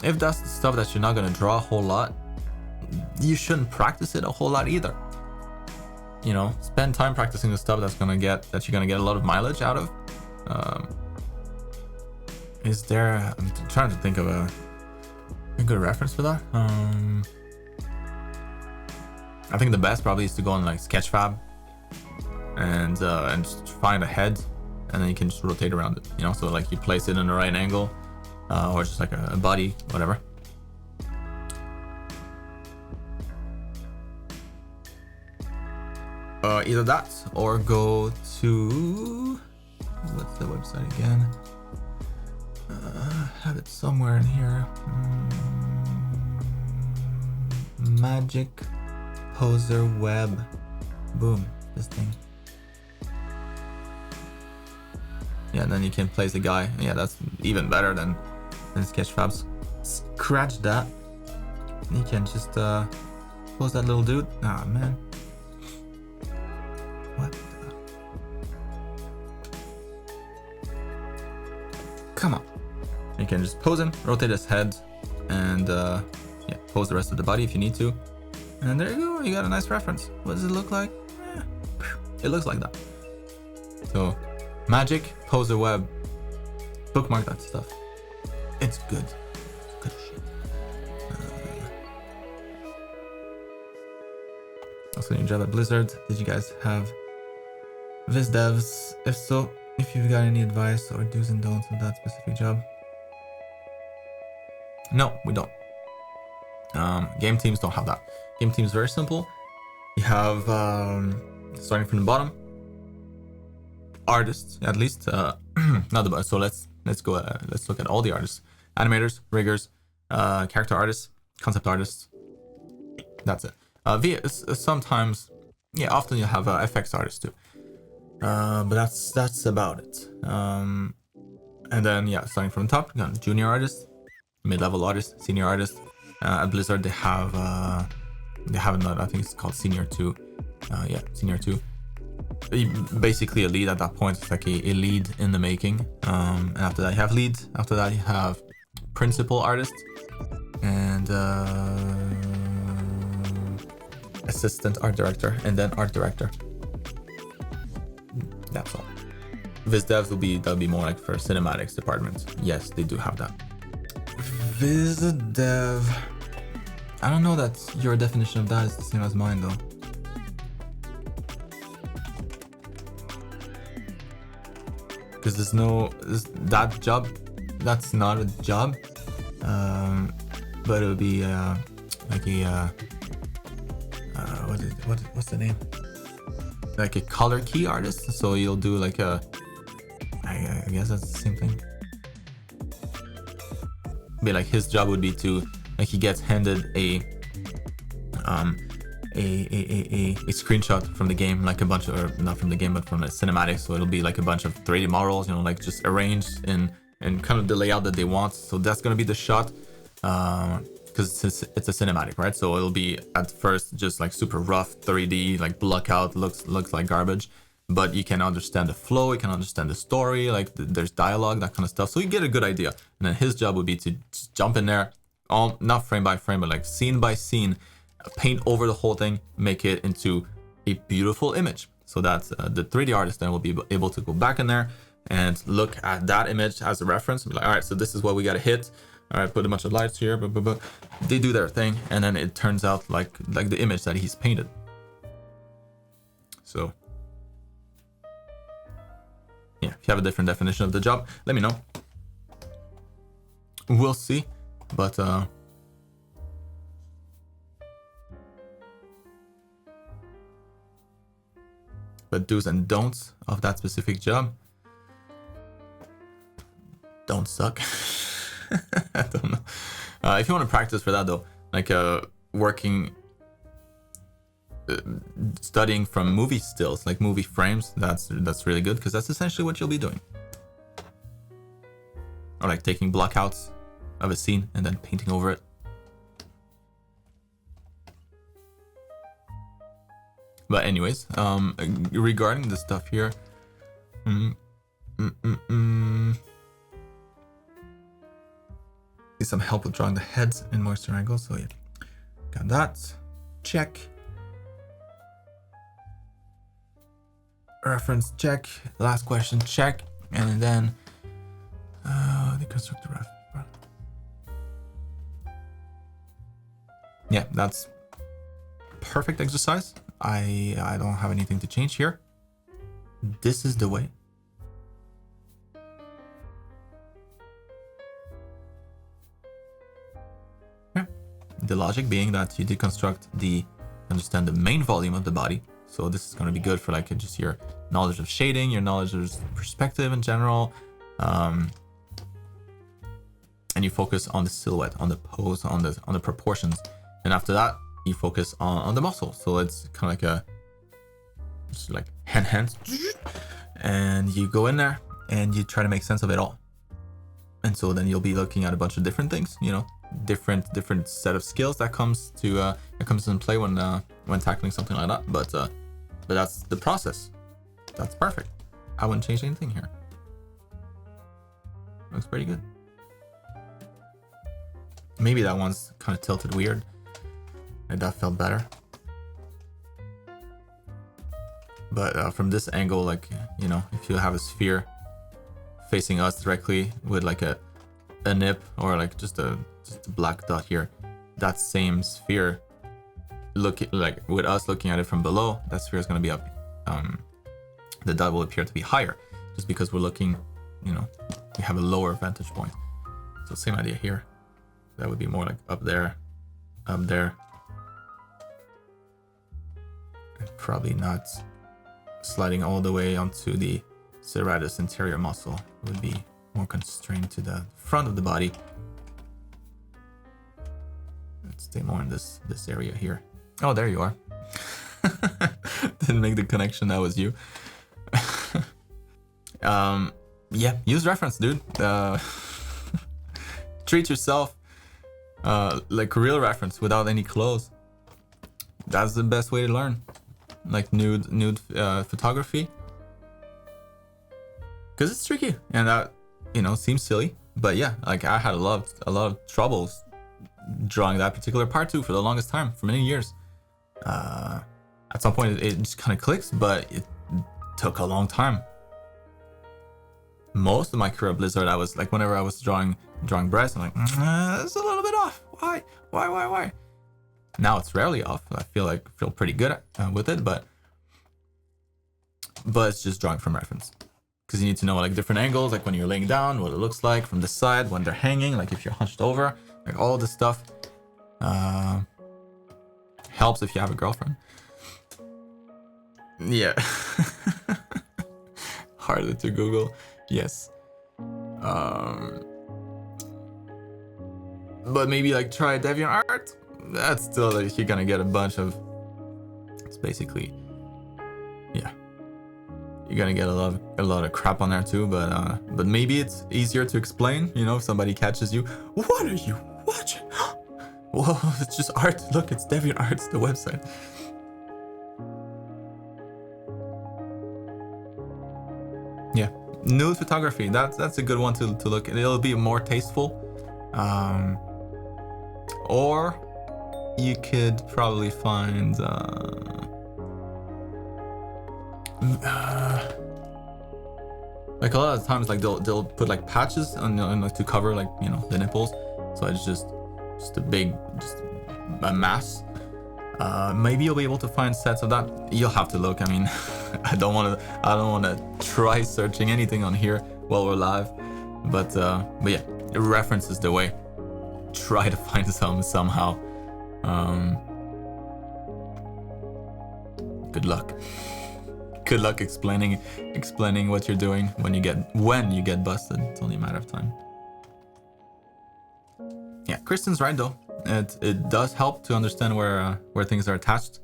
[SPEAKER 1] if that's the stuff that you're not gonna draw a whole lot, you shouldn't practice it a whole lot either. You know, spend time practicing the stuff that you're gonna get a lot of mileage out of. Is there? I'm trying to think of a good reference for that. I think the best probably is to go on like Sketchfab and just find a head, and then you can just rotate around it. You know, so like you place it in the right angle, or just like a body, whatever. Either that or go to, what's the website again? Have it somewhere in here. Magic Poser Web. Boom, this thing. Yeah, and then you can place the guy. Yeah, that's even better than Sketchfab's. Scratch that. You can just pose that little dude. Ah, man. What the? Come on. You can just pose him, rotate his head, and yeah, pose the rest of the body if you need to. And there you go, you got a nice reference. What does it look like? It looks like that. So, Magic Poser Web. Bookmark that stuff. It's good. Good shit. Also, your job at Blizzard. Did you guys have Viz devs? If so, if you've got any advice or do's and don'ts of that specific job. No, we don't. Game teams don't have that. Game teams very simple. You have starting from the bottom, artists at least. Not the bottom. So let's go. Let's look at all the artists: animators, riggers, character artists, concept artist. That's it. Sometimes, yeah, often you have FX artists too. But that's about it. And then yeah, starting from the top, you got junior artist, mid-level artist, senior artist. At Blizzard they have another, I think it's called senior 2. Yeah, senior 2. Basically a lead at that point. It's like a lead in the making. And after that you have lead. After that you have principal artist and assistant art director, and then art director. That's all. Viz devs that'll be more like for cinematics department. Yes, they do have that. Viz dev. I don't know that your definition of that is the same as mine though. Because that job. That's not a job. But it would be like a what's the name? Like a color key artist. So you'll do like I guess that's the same thing. But like his job would be to, like, he gets handed a screenshot from the game, like a bunch of, or not from the game but from a cinematic. So it'll be like a bunch of 3D models, you know, like just arranged in kind of the layout that they want. So that's gonna be the shot, because it's a cinematic, right? So it'll be at first just like super rough 3D, like block out, looks like garbage, but you can understand the flow, you can understand the story, like there's dialogue, that kind of stuff. So you get a good idea. And then his job would be to just jump in there, not frame by frame, but like scene by scene, paint over the whole thing, make it into a beautiful image. So that's the 3D artist then will be able to go back in there and look at that image as a reference and be like, all right, so this is what we got to hit. All right, put a bunch of lights here, but they do their thing, and then it turns out like the image that he's painted. So yeah, if you have a different definition of the job, let me know. We'll see, but do's and don'ts of that specific job. Don't suck. I don't know. If you want to practice for that though, like studying from movie stills, like movie frames, that's really good, because that's essentially what you'll be doing. Or like taking blockouts of a scene and then painting over it. But anyways, regarding the stuff here, need some help with drawing the heads in moisture angles. So yeah, got that. Check. Reference check. Last question check. And then deconstruct the ref. Yeah, that's perfect exercise. I don't have anything to change here. This is the way. Yeah. The logic being that you understand the main volume of the body. So this is going to be good for like just your knowledge of shading, your knowledge of perspective in general. And you focus on the silhouette, on the pose, on the proportions. And after that, you focus on the muscle. So it's kind of like just like hands, and you go in there and you try to make sense of it all. And so then you'll be looking at a bunch of different things, you know, different set of skills that comes into play when tackling something like that. But that's the process. That's perfect. I wouldn't change anything here. Looks pretty good. Maybe that one's kind of tilted weird. And that felt better. But from this angle, like, you know, if you have a sphere facing us directly with like a nip or like just a black dot here, that same sphere, like with us looking at it from below, that sphere is going to be up. The dot will appear to be higher, just because we're looking, you know, we have a lower vantage point. So same idea here. That would be more like up there, and probably not sliding all the way onto the serratus interior muscle. It would be more constrained to the front of the body. stay more in this area here. Oh, there you are. Didn't make the connection. That was you. Yeah, use reference, dude. Treat yourself like a real reference without any clothes. That's the best way to learn. Like nude photography, because it's tricky and that, you know, seems silly, but yeah, like I had a lot of troubles drawing that particular part too for the longest time, for many years. At some point it just kind of clicks, but it took a long time. Most of my career at Blizzard, I was like, whenever I was drawing breasts, I'm like, it's a little bit off. Why? Now it's rarely off. I feel pretty good with it, but it's just drawing from reference, because you need to know like different angles, like when you're laying down, what it looks like from the side, when they're hanging, like if you're hunched over, like all this stuff. Helps if you have a girlfriend. Yeah. Harder to Google. Yes. But maybe like try DeviantArt. That's still like, you're gonna get a bunch of. It's basically, yeah. You're gonna get a lot of crap on there too. But maybe it's easier to explain. You know, if somebody catches you, what are you watching? Whoa, it's just art. Look, it's DeviantArt, it's the website. Yeah, nude photography. That's a good one to look at. It'll be more tasteful. Or you could probably find like a lot of times, like they'll put like patches on like to cover, like, you know, the nipples. So it's just a mass. Maybe you'll be able to find sets of that. You'll have to look. I mean, I don't want to try searching anything on here while we're live, but yeah, reference is the way. Try to find some somehow. Good luck. Good luck explaining what you're doing when you get busted. It's only a matter of time. Yeah, Kristen's right though. It does help to understand where things are attached,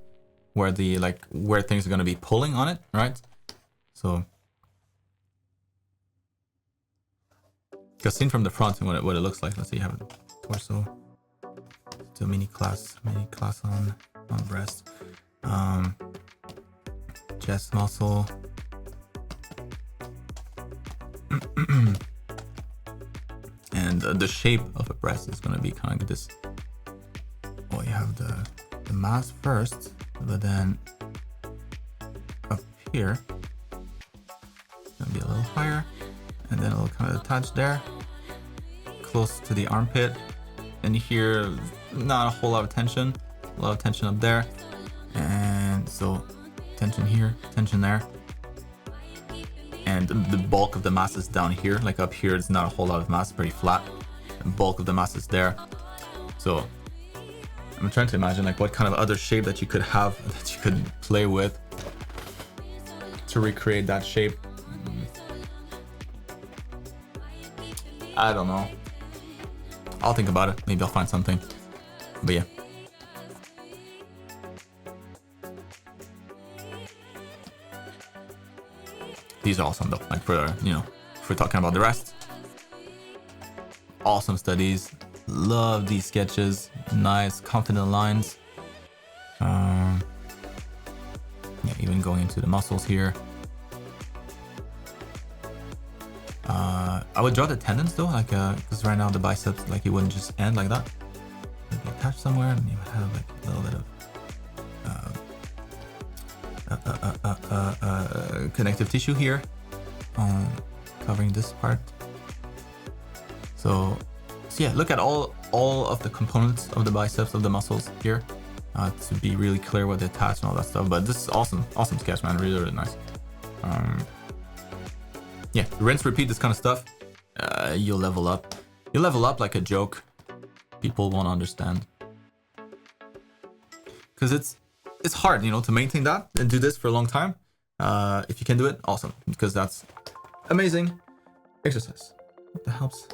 [SPEAKER 1] where things are going to be pulling on it, right? So, because seen from the front and what it looks like. Let's see, you have a torso, do a mini class on breast, chest muscle. And the shape of a breast is going to be kind of like this. Well, you have the mass first, but then up here it's going to be a little higher, and then it'll kind of attach there, close to the armpit. And here, not a whole lot of tension, a lot of tension up there, and so tension here, tension there. And the bulk of the mass is down here. Like up here, it's not a whole lot of mass, pretty flat. The bulk of the mass is there. So I'm trying to imagine like what kind of other shape that you could have, that you could play with to recreate that shape. I don't know. I'll think about it. Maybe I'll find something. But yeah. These are awesome though, like for, you know, if we're talking about the rest. Awesome studies. Love these sketches. Nice, confident lines. Yeah, even going into the muscles here. I would draw the tendons though, like, because right now the biceps, like, it wouldn't just end like that. It'd be attached somewhere, and you would have like a little bit of connective tissue here, covering this part. So yeah, look at all of the components of the biceps, of the muscles here, to be really clear what they attach and all that stuff. But this is awesome sketch, man. Really nice. Yeah, rinse, repeat this kind of stuff. You'll level up. You'll level up like a joke. People won't understand, because it's hard, you know, to maintain that and do this for a long time. If you can do it, awesome, because that's amazing exercise. What the helps?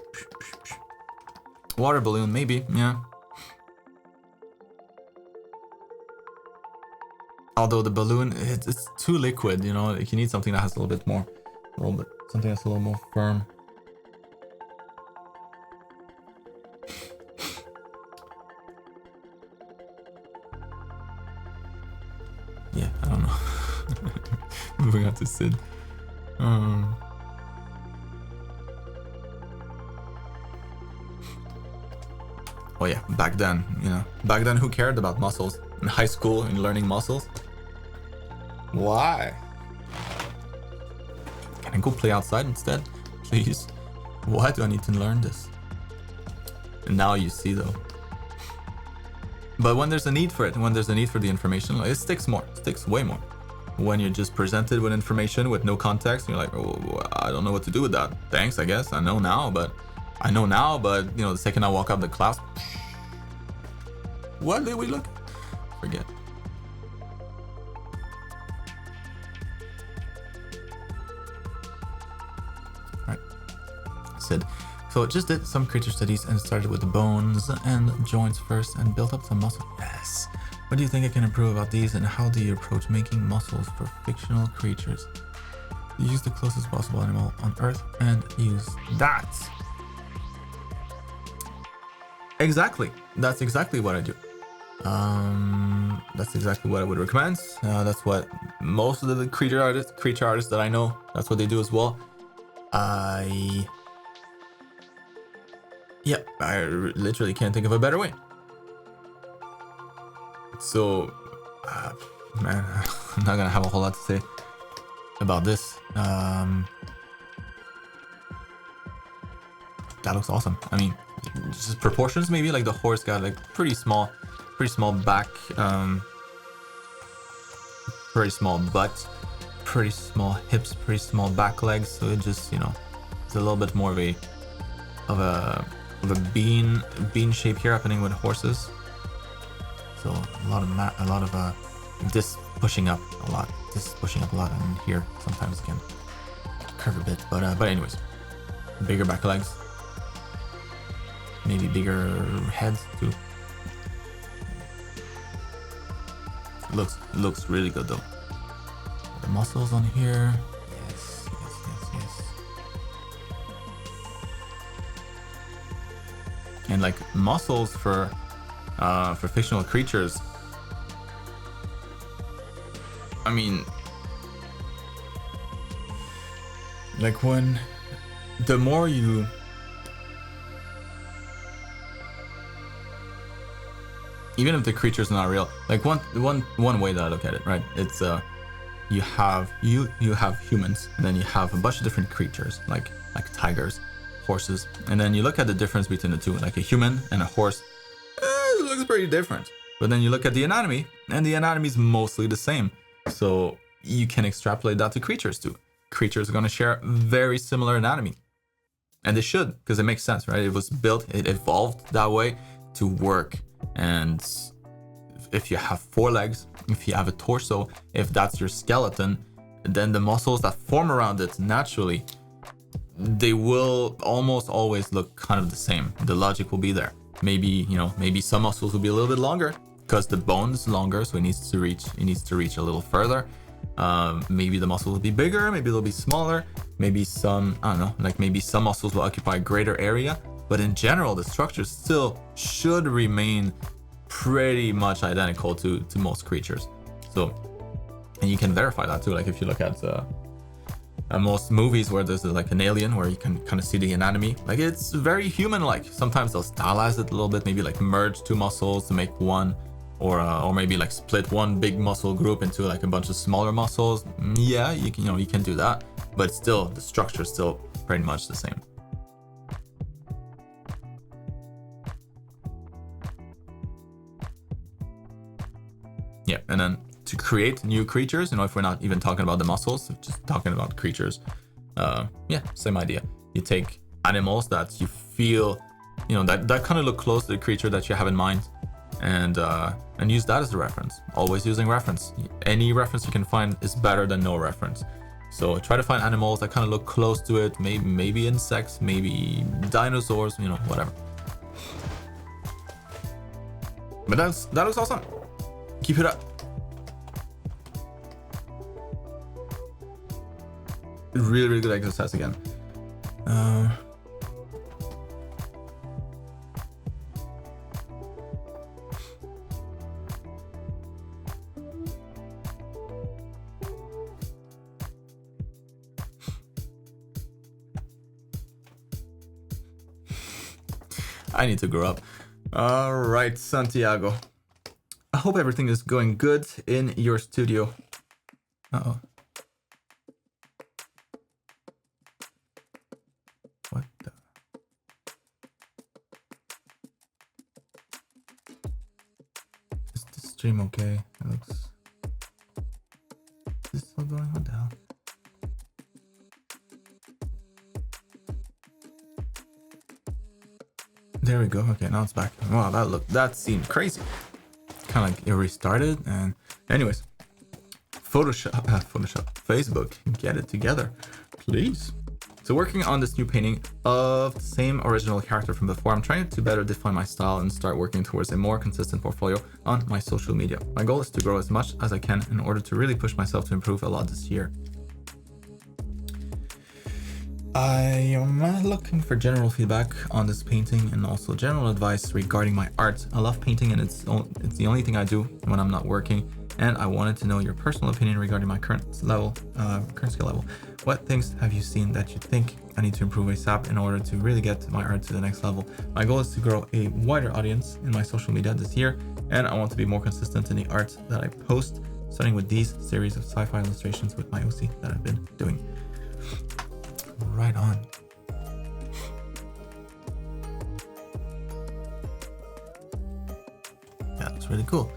[SPEAKER 1] Water balloon, maybe, yeah. Although the balloon, it's too liquid, you know. Like you need something that has a little bit more, something that's a little more firm. Yeah, I don't know. Moving on to Sid. Oh yeah, back then, you know, who cared about muscles? In high school and learning muscles? Why? Can I go play outside instead? Please? Why do I need to learn this? And now you see though. But when there's a need for it, when there's a need for the information, it sticks more, sticks way more. When you're just presented with information with no context, you're like, oh, I don't know what to do with that. Thanks, I guess. I know now, but you know, the second I walk out of the class, what did we look? Forget. Alright. Sid. So it just did some creature studies and started with the bones and joints first and built up some muscle. Yes. What do you think I can improve about these, and how do you approach making muscles for fictional creatures? Use the closest possible animal on Earth and use that. Exactly. That's exactly what I do. That's exactly what I would recommend. That's what most of the creature artists that I know, that's what they do as well. I literally can't think of a better way. So, man, I'm not gonna have a whole lot to say about this. That looks awesome. I mean, just proportions maybe, like the horse got like pretty small back, pretty small butt, pretty small hips, pretty small back legs. So it just, you know, it's a little bit more of a bean shape here happening with horses. So a lot of disc pushing up a lot, and here sometimes it can curve a bit, but anyways, bigger back legs, maybe bigger heads too. Looks really good though. The muscles on here, yes. And like muscles for fictional creatures, I mean, like when the more you even if the creature's not real, like one way that I look at it, right? It's you have humans, and then you have a bunch of different creatures, like tigers, horses, and then you look at the difference between the two, like a human and a horse. It looks pretty different. But then you look at the anatomy, and the anatomy is mostly the same. So you can extrapolate that to creatures too. Creatures are going to share very similar anatomy. And they should, because it makes sense, right? It was built, it evolved that way to work. And if you have 4 legs, if you have a torso, if that's your skeleton, then the muscles that form around it naturally, they will almost always look kind of the same. The logic will be there. Maybe some muscles will be a little bit longer because the bone is longer, so it needs to reach a little further. Maybe the muscles will be bigger, maybe they'll be smaller, maybe some, I don't know, like maybe some muscles will occupy a greater area, but in general, the structure still should remain pretty much identical to most creatures. So, and you can verify that too, like if you look at most movies where there's like an alien where you can kind of see the anatomy, like it's very human-like. Sometimes they'll stylize it a little bit, maybe like merge 2 muscles to make one, or maybe like split one big muscle group into like a bunch of smaller muscles. Yeah, you can do that, but still the structure is still pretty much the same. Yeah, and then to create new creatures, if we're not even talking about the muscles, just talking about creatures, same idea. You take animals that you feel, that kind of look close to the creature that you have in mind, and use that as a reference. Always using reference. Any reference you can find is better than no reference. So try to find animals that kind of look close to it, maybe insects, maybe dinosaurs, whatever. But that looks awesome. Keep it up. really, really good exercise again. I need to grow up. All right, Santiago. I hope everything is going good in your studio. Uh-oh. What the? Is the stream okay? It looks... Is this still going? What the hell? There we go. Okay, now it's back. Wow, that seemed crazy. Kind of like it restarted. And anyways, Photoshop, Facebook, get it together, please. So working on this new painting of the same original character from before, I'm trying to better define my style and start working towards a more consistent portfolio on my social media. My goal is to grow as much as I can in order to really push myself to improve a lot this year. I am looking for general feedback on this painting and also general advice regarding my art. I love painting and it's the only thing I do when I'm not working, and I wanted to know your personal opinion regarding my current skill level. What things have you seen that you think I need to improve ASAP in order to really get my art to the next level? My goal is to grow a wider audience in my social media this year, and I want to be more consistent in the art that I post, starting with these series of sci-fi illustrations with my OC that I've been doing. Right on. Yeah, that's really cool.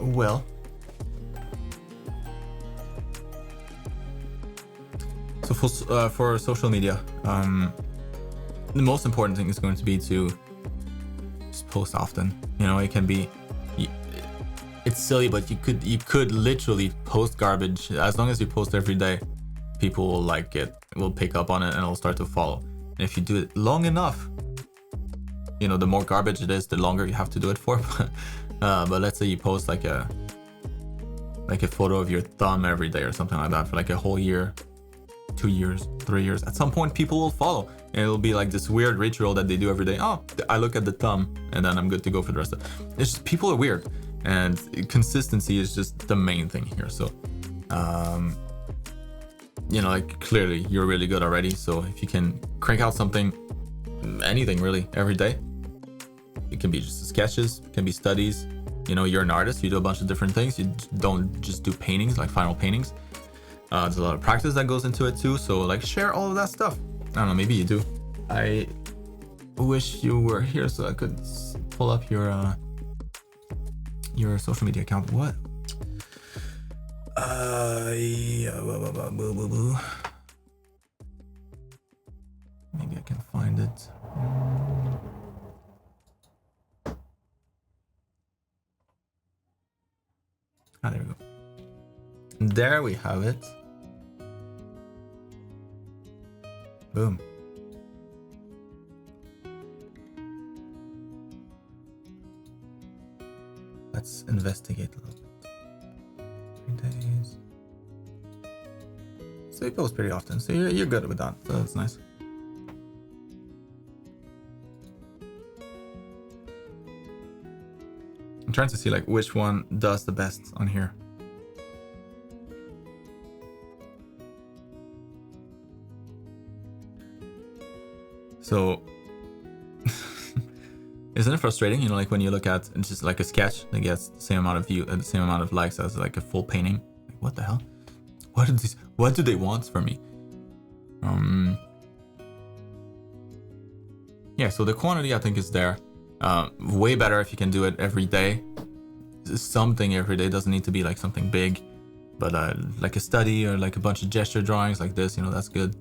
[SPEAKER 1] Well, so for social media, the most important thing is going to be to just post often. You know, it can be, it's silly, but you could literally post garbage. As long as you post every day, people will like it, will pick up on it, and it'll start to follow. And if you do it long enough, you know, the more garbage it is, the longer you have to do it for. But let's say you post like a photo of your thumb every day or something like that for like a whole year, 2 years, 3 years. At some point, people will follow, and it'll be like this weird ritual that they do every day. Oh, I look at the thumb, and then I'm good to go for the rest of it. It's just, people are weird, and consistency is just the main thing here. So, you know, like clearly you're really good already. So if you can crank out something, anything really, every day. It can be just sketches, it can be studies. You know, you're an artist, you do a bunch of different things. You don't just do paintings, like final paintings. There's a lot of practice that goes into it too. So like share all of that stuff. I don't know, maybe you do. I wish you were here so I could pull up your social media account. What? Yeah, maybe I can find it. Ah, there we go. There we have it. Boom. Let's investigate a little bit. 3 days. So you post pretty often, so you're good with that. So that's nice. I'm trying to see like which one does the best on here. So isn't it frustrating? You know, like when you look at it's just like a sketch that gets the same amount of view and the same amount of likes as like a full painting. Like, what the hell? What do they want from me? Yeah, so the quantity I think is there. Way better if you can do it every day. Something every day, doesn't need to be like something big, but like a study or like a bunch of gesture drawings like this, you know, that's good.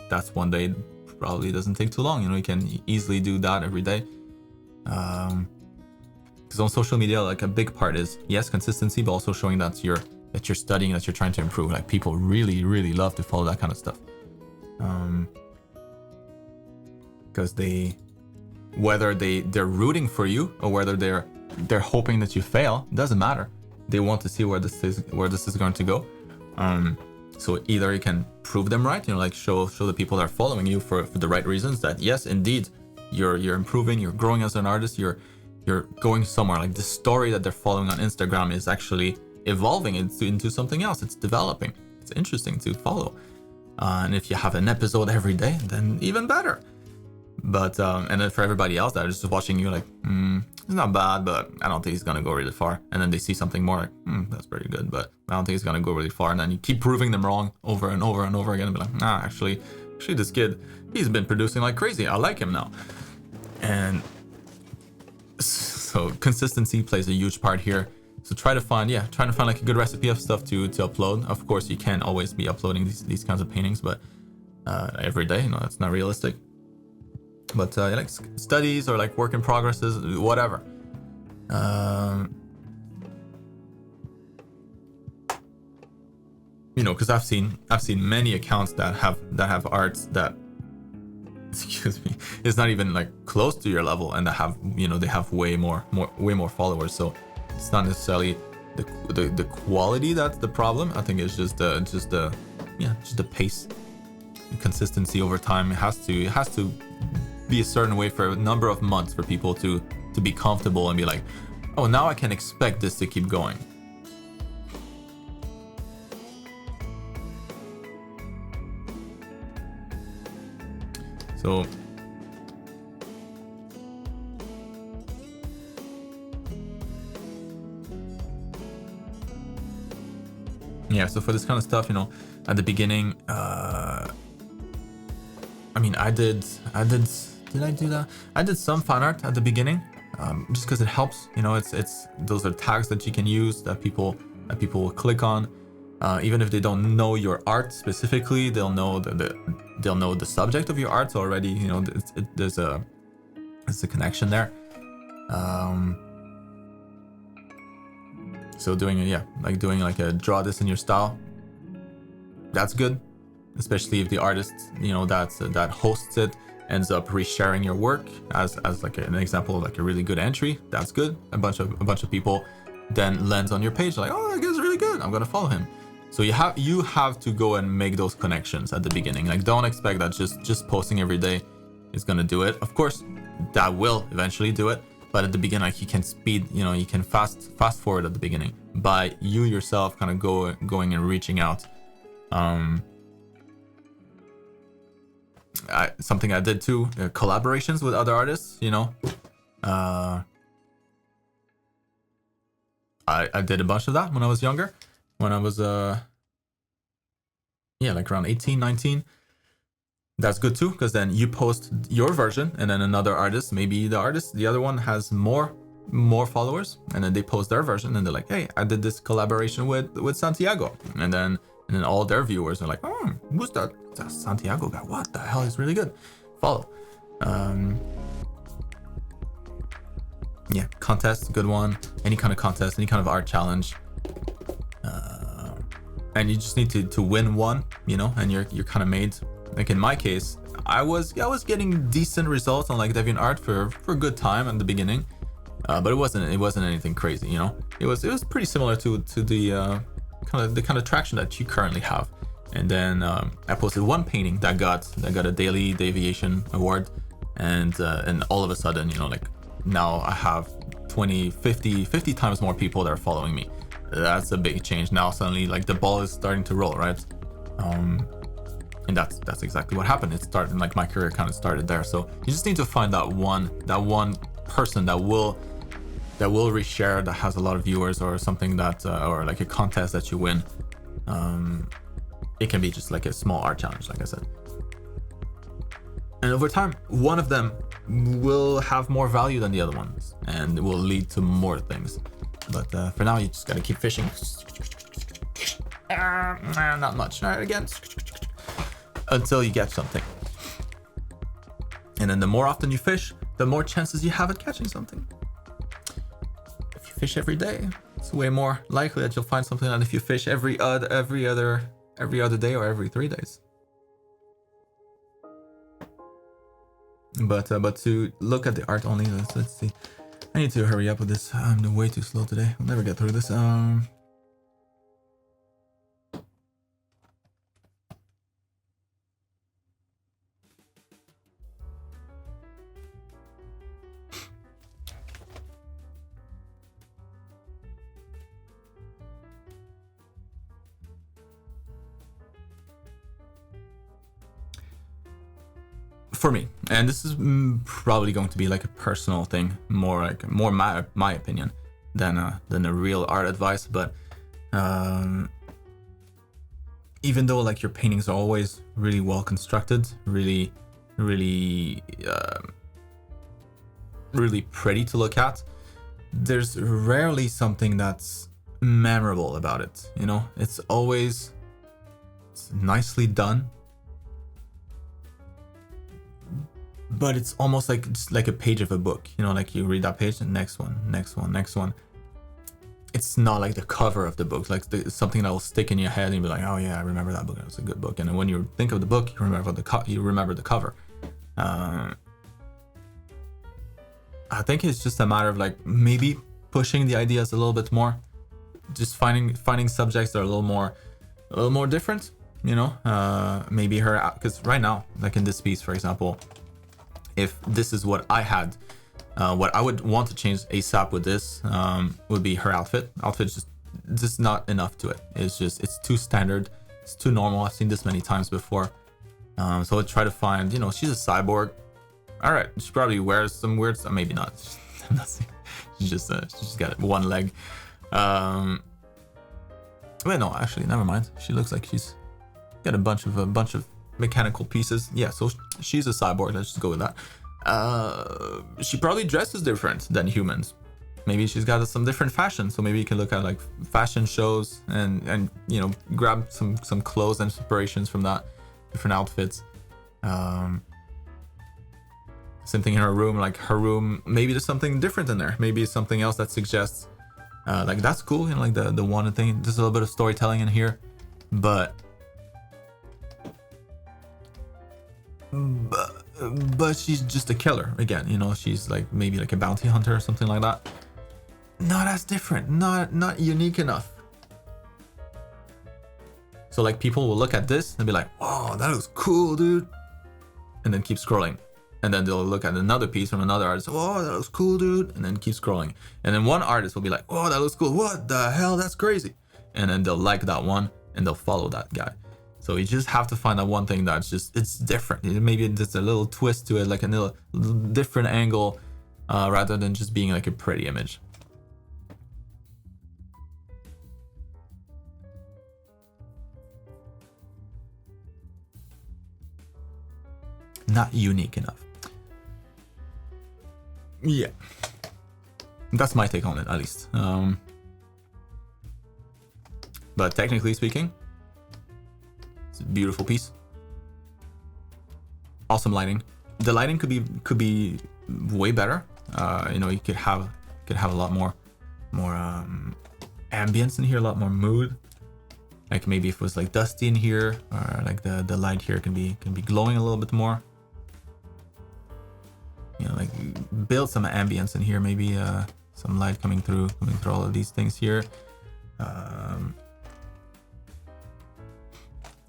[SPEAKER 1] That's one day, probably doesn't take too long, you know, you can easily do that every day. Because on social media, like a big part is, yes, consistency, but also showing that you're studying, that you're trying to improve. Like people really love to follow that kind of stuff. Because whether they're rooting for you or whether they're hoping that you fail, doesn't matter. They want to see where this is going to go. So either you can prove them right, you know, like show the people that are following you for the right reasons, that yes, indeed, you're improving, you're growing as an artist, you're going somewhere. Like the story that they're following on Instagram is actually evolving into something else. It's developing. It's interesting to follow. And if you have an episode every day, then even better. But and then for everybody else that is just watching you, like, it's not bad, but I don't think he's gonna go really far. And then they see something more, like, that's pretty good, but I don't think he's gonna go really far. And then you keep proving them wrong over and over and over again, and be like, nah, actually this kid, he's been producing like crazy. I like him now. And so consistency plays a huge part here. So trying to find like a good recipe of stuff to upload. Of course, you can't always be uploading these kinds of paintings, but every day, you know, that's not realistic. But like studies or like work in progresses, whatever. You know, because I've seen many accounts that have arts that, excuse me, it's not even like close to your level, and that have, you know, they have way more followers. So it's not necessarily the quality that's the problem. I think it's just the pace, the consistency over time. It has to be a certain way for a number of months for people to be comfortable and be like, oh, now I can expect this to keep going. So yeah, so for this kind of stuff, you know, at the beginning, I mean, I did I do that? I did some fan art at the beginning, just because it helps. You know, it's those are tags that you can use that people will click on, even if they don't know your art specifically. They'll know the subject of your art. So already, you know, there's a connection there. So doing a draw this in your style, that's good, especially if the artist, you know, that hosts it ends up resharing your work as like an example of like a really good entry. That's good. A bunch of people then lands on your page like, oh, that guy's really good, I'm gonna follow him. So you have to go and make those connections at the beginning. Like, don't expect that just posting every day is gonna do it. Of course, that will eventually do it, but at the beginning, like, you can you can fast forward at the beginning by you yourself kind of going and reaching out. Something I did too, collaborations with other artists, you know. I did a bunch of that when I was younger, when I was like around 18, 19. That's good too, because then you post your version and then another artist, maybe the other one has more followers, and then they post their version and they're like, hey, I did this collaboration with Santiago, and then all their viewers are like, oh, who's that Santiago guy? What the hell, is really good. Follow. Yeah, contest, good one. Any kind of contest, any kind of art challenge. And you just need to win one, you know, and you're kind of made. Like in my case, I was getting decent results on like DeviantArt for a good time at the beginning, but it wasn't anything crazy, you know. It was pretty similar to the kind of traction that you currently have. And then I posted one painting that got a daily deviation award, and all of a sudden, you know, like now I have 20, 50 times more people that are following me. That's a big change. Now suddenly, like, the ball is starting to roll, right? And that's exactly what happened. It started, like, my career kind of started there. So you just need to find that one person that will reshare, that has a lot of viewers, or something that or like a contest that you win. It can be just like a small art challenge, like I said. And over time, one of them will have more value than the other ones and will lead to more things. But for now, you just gotta keep fishing. Not much. All right, again. Until you get something. And then the more often you fish, the more chances you have at catching something. If you fish every day, it's way more likely that you'll find something than if you fish every other day or every 3 days. But to look at the art only, let's see. I need to hurry up with this. I'm way too slow today. I'll never get through this. For me, and this is probably going to be like a personal thing, more my opinion than a real art advice. But even though like your paintings are always really well constructed, really pretty to look at, there's rarely something that's memorable about it. You know, it's nicely done. But it's almost like just like a page of a book, you know, like you read that page and next one. It's not like the cover of the book, like something that will stick in your head and you'll be like, oh yeah, I remember that book. It was a good book. And then when you think of the book, you remember the cover. I think it's just a matter of like maybe pushing the ideas a little bit more, just finding subjects that are a little more different, you know. Maybe because right now, like in this piece, for example. If this is what I had, what I would want to change ASAP with this would be her outfit. Outfit's just not enough to it. It's too standard. It's too normal. I've seen this many times before. So I'd try to find, you know, she's a cyborg. All right, she probably wears some weird stuff. Maybe not. She's just got one leg. Wait, no, actually, never mind. She looks like she's got a bunch of mechanical pieces. Yeah, so she's a cyborg. Let's just go with that. She probably dresses different than humans. Maybe she's got some different fashion. So maybe you can look at like fashion shows and you know, grab some clothes and inspirations from that, different outfits. Same thing in her room. Like her room, maybe there's something different in there. Maybe it's something else that suggests like that's cool. You know, like the one thing. There's a little bit of storytelling in here, but she's just a killer again, you know. She's like maybe like a bounty hunter or something like that. Not as different, not unique enough. So like people will look at this and be like, oh, that looks cool, dude, and then keep scrolling. And then they'll look at another piece from another artist, oh, that looks cool, dude, and then keep scrolling. And then one artist will be like, oh, that looks cool, what the hell, that's crazy. And then they'll like that one and they'll follow that guy. So you just have to find that one thing that's it's different. Maybe it's a little twist to it, like a little different angle, rather than just being like a pretty image. Not unique enough. Yeah. That's my take on it, at least. But technically speaking, it's a beautiful piece. Awesome lighting. The lighting could be way better. You know, you could have a lot more ambience in here, a lot more mood. Like maybe if it was like dusty in here, or like the light here can be glowing a little bit more. You know, like build some ambience in here. Maybe some light coming through all of these things here.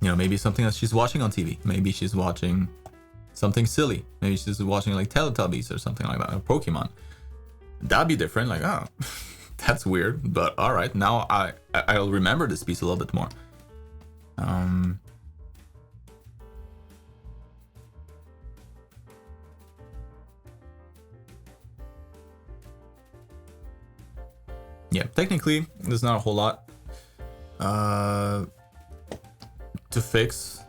[SPEAKER 1] You know, maybe something that she's watching on TV. Maybe she's watching something silly. Maybe she's watching like Teletubbies or something like that, or Pokemon. That'd be different. Like, oh, that's weird, but all right. Now I'll remember this piece a little bit more. Yeah, technically, there's not a whole lot to fix.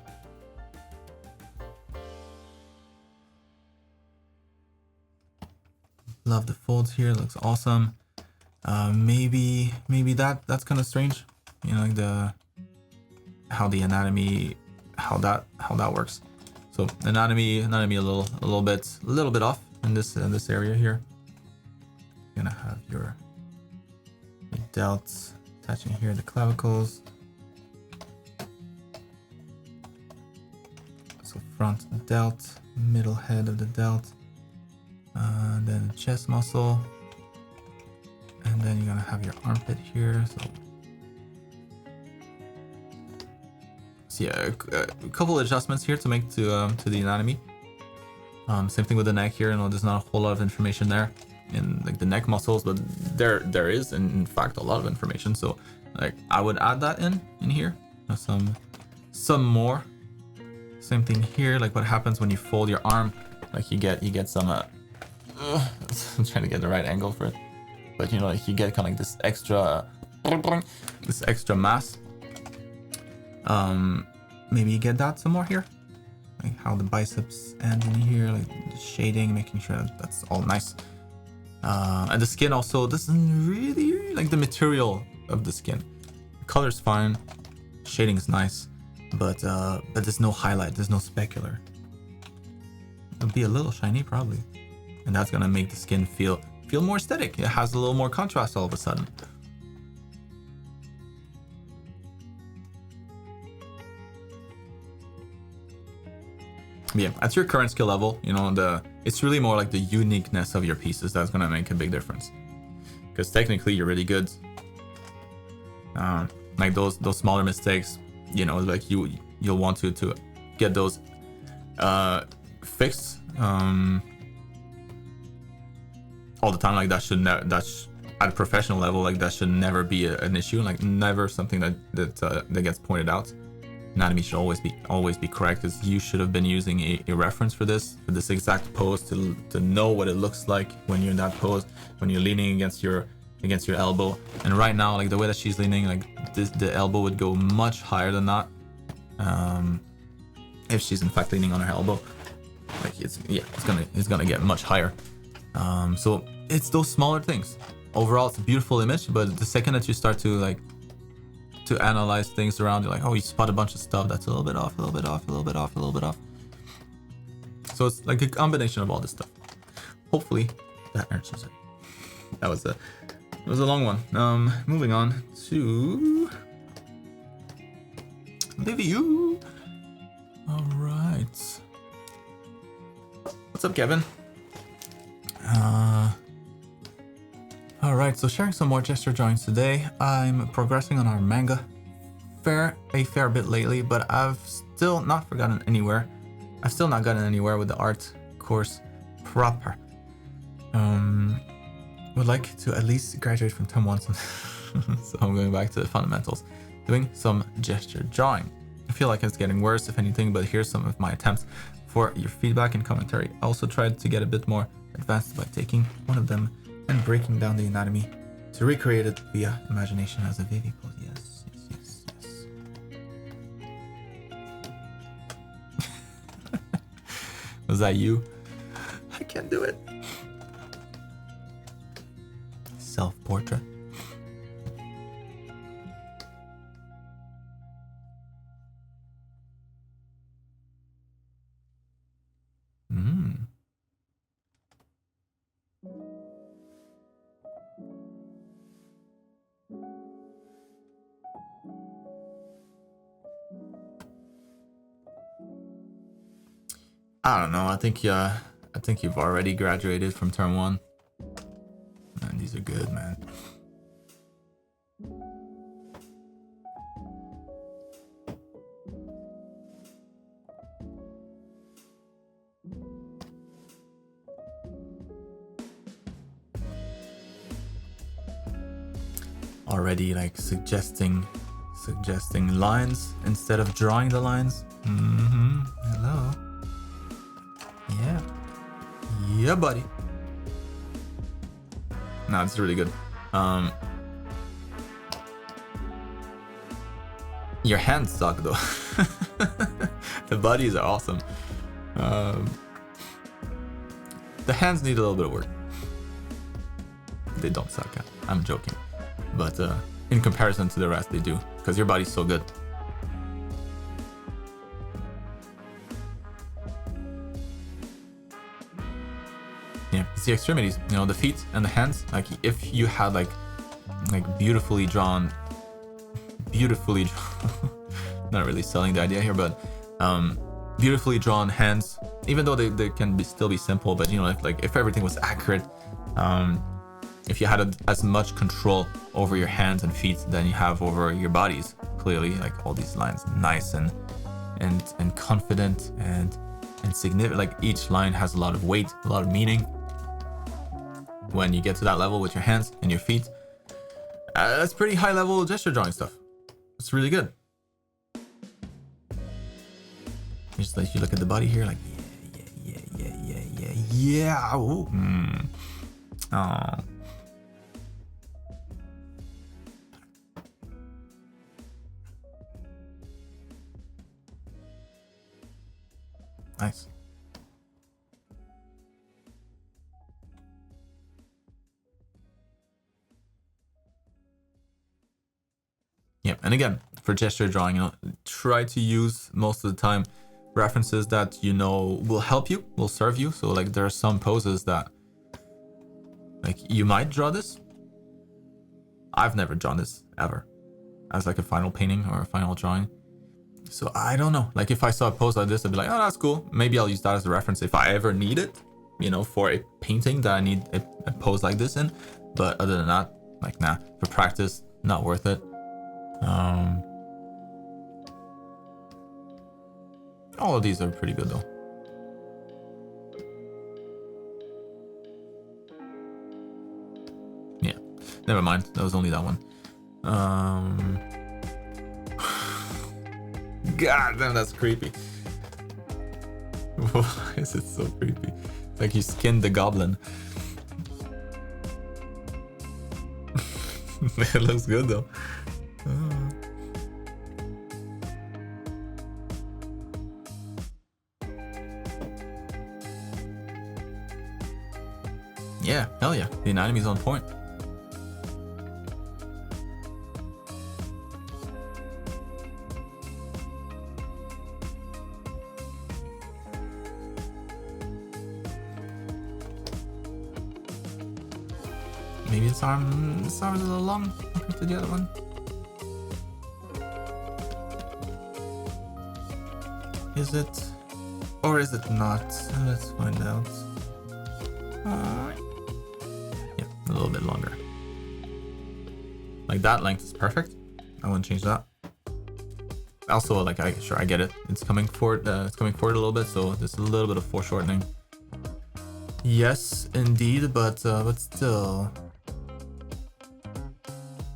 [SPEAKER 1] Love the folds here. It looks awesome. Maybe that's kind of strange. You know, like how the anatomy, how that works. So anatomy a little bit off in this area here. You're gonna have your delts attaching here, the clavicles. So front delt, middle head of the delt, then chest muscle, and then you're gonna have your armpit here. So yeah, a couple of adjustments here to make to the anatomy. Same thing with the neck here. You know, there's not a whole lot of information there in like the neck muscles, but there is in fact a lot of information. So like I would add that in here. Some more. Same thing here. Like what happens when you fold your arm? Like you get some. I'm trying to get the right angle for it, but you know, like you get kind of like this extra mass. Maybe you get that some more here, like how the biceps end in here, like the shading, making sure that's all nice. And the skin also doesn't really like the material of the skin. The color's fine, shading is nice, but there's no highlight, there's no specular. It'll be a little shiny probably, and that's gonna make the skin feel more aesthetic. It has a little more contrast all of a sudden. Yeah, at your current skill level, you know, it's really more like the uniqueness of your pieces that's gonna make a big difference. Because technically you're really good. Like those smaller mistakes, you know, like you'll want to get those fixed all the time. Like that's at a professional level, like that should never be an issue. Like never something that gets pointed out. Anatomy should always be correct, because you should have been using a reference for this exact pose to know what it looks like when you're in that pose, when you're leaning against your elbow. And right now, like the way that she's leaning, like the elbow would go much higher than that, if she's in fact leaning on her elbow. Like it's gonna get much higher. So it's those smaller things. Overall, it's a beautiful image, but the second that you start to analyze things around, you're like, oh, you spot a bunch of stuff that's a little bit off. So it's like a combination of all this stuff. Hopefully that answers it. It was a long one. Moving on to Livy. All right. What's up, Kevin? All right, so sharing some more gesture drawings today. I'm progressing on our manga a fair bit lately, but I've still not gotten anywhere with the art course proper. Would like to at least graduate from term 1, so I'm going back to the fundamentals, doing some gesture drawing. I feel like it's getting worse, if anything, but here's some of my attempts for your feedback and commentary. I also tried to get a bit more advanced by taking one of them and breaking down the anatomy to recreate it via imagination as a baby pose. Yes. Was that you? I can't do it. Self-portrait. I don't know. I think you've already graduated from term 1. Man, these are good, man. Already like suggesting lines instead of drawing the lines. Hello. Yeah, buddy. No, it's really good. Your hands suck though. The bodies are awesome. The hands need a little bit of work. they don't suck. I'm joking, but in comparison to the rest, they do, because your body's so good. Yeah, it's the extremities, you know, the feet and the hands. Like if you had like beautifully drawn, not really selling the idea here, but beautifully drawn hands, even though they can still be simple, but you know, like if everything was accurate, if you had as much control over your hands and feet than you have over your bodies, clearly, like all these lines, nice and confident and significant. Like each line has a lot of weight, a lot of meaning. When you get to that level with your hands and your feet, that's pretty high level gesture drawing stuff. It's really good. Just like you look at the body here, like yeah. Oh. Oh. Nice. Yeah, and again, for gesture drawing, you know, try to use most of the time references that you know will help you, will serve you. So like there are some poses that like you might draw this. I've never drawn this ever as like a final painting or a final drawing. So I don't know. Like if I saw a pose like this, I'd be like, oh, that's cool. Maybe I'll use that as a reference if I ever need it, you know, for a painting that I need a pose like this in. But other than that, like, nah, for practice, not worth it. All of these are pretty good though. Yeah, never mind. That was only that one. God damn, that's creepy. Why is it so creepy? It's like you skinned the goblin. It looks good though. Yeah, hell yeah. The anatomy's on point. Maybe this arm's a little long compared to the other one. Is it? Or is it not? Let's find out. Yeah, a little bit longer. Like that length is perfect. I wouldn't change that. Also, like I get it. It's coming forward. It's coming forward a little bit, so there's a little bit of foreshortening. Yes, indeed, but still,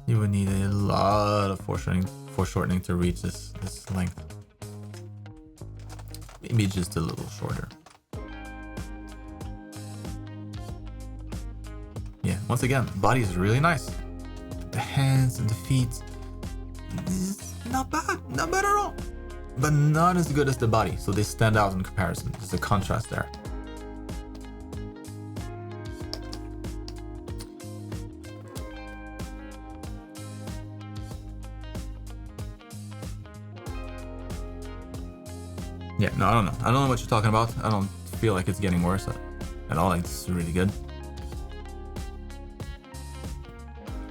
[SPEAKER 1] you would need a lot of foreshortening to reach this length. Maybe just a little shorter. Yeah, once again, body is really nice. The hands and the feet, not bad at all. But not as good as the body, so they stand out in comparison. There's a contrast there. Yeah, no, I don't know. I don't know what you're talking about. I don't feel like it's getting worse at all. Like, this is really good.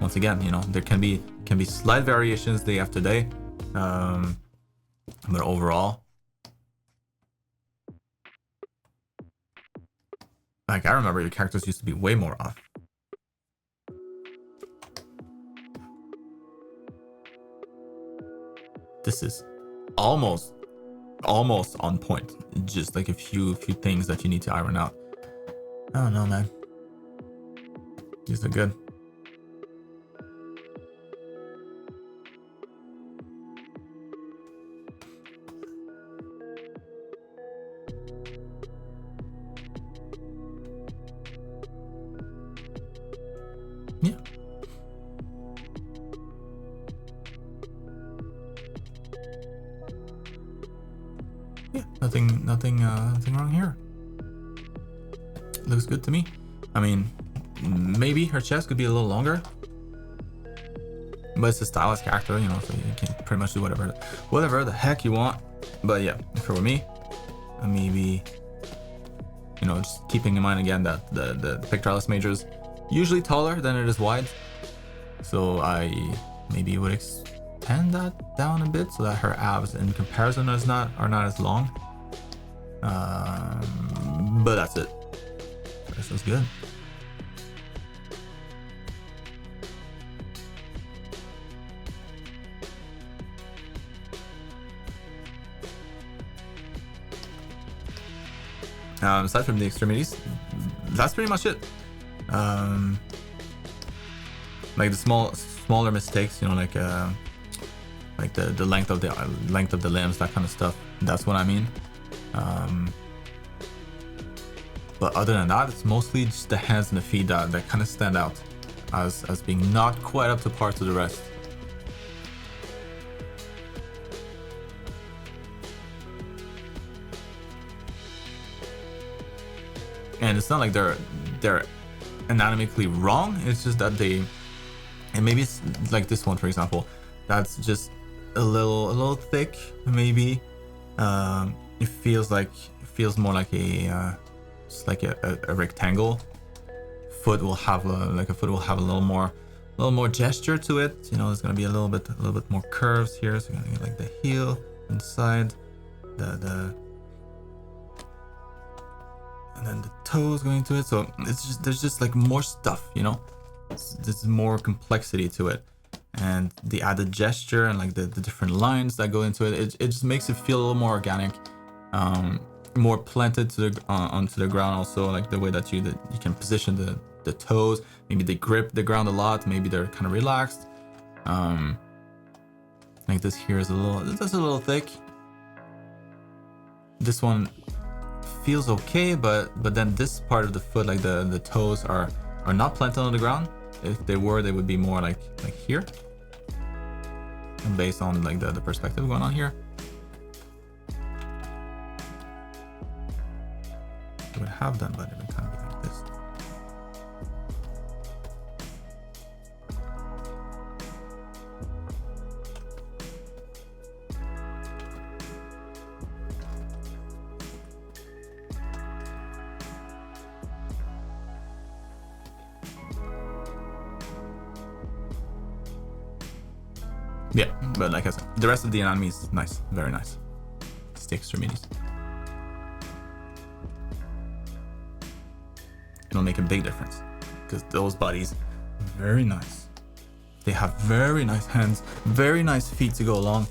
[SPEAKER 1] Once again, you know, there can be slight variations day after day, but overall, like I remember your characters used to be way more off. This is almost on point. Just like a few things that you need to iron out. I don't know, man. These are good. Yeah. Yeah, nothing wrong here. Looks good to me. I mean, maybe her chest could be a little longer. But it's a stylist character, you know, so you can pretty much do whatever the heck you want. But yeah, if it were me, maybe, you know, just keeping in mind again that the pectoralis major is usually taller than it is wide. So I maybe would extend that down a bit so that her abs in comparison are not as long. But that's it. This is good. Aside from the extremities, that's pretty much it. Like the smaller mistakes, you know, like the length of the limbs, that kind of stuff. That's what I mean. But other than that, it's mostly just the hands and the feet that kind of stand out as being not quite up to par to the rest. And it's not like they're anatomically wrong. It's just that and maybe it's like this one, for example, that's just a little thick. Maybe it feels more like just like a rectangle. Foot will have a little more gesture to it. You know, there's gonna be a little bit more curves here. So you're gonna get like the heel inside, and then the toes going to it. So there's just like more stuff, you know. There's more complexity to it, and the added gesture and like the different lines that go into it. It just makes it feel a little more organic, more planted onto the ground. Also, like the way that you can position the toes. Maybe they grip the ground a lot. Maybe they're kind of relaxed. Like this here is a little thick. This one feels okay, but then this part of the foot, like the toes are not planted on the ground. If they were, they would be more like here, and based on like the perspective going on here, it would have them, but it would kind of be like this. Yeah, but like I said, the rest of the anatomy is nice, very nice. It's the extremities. It'll make a big difference because those bodies, very nice. They have very nice hands, very nice feet to go along.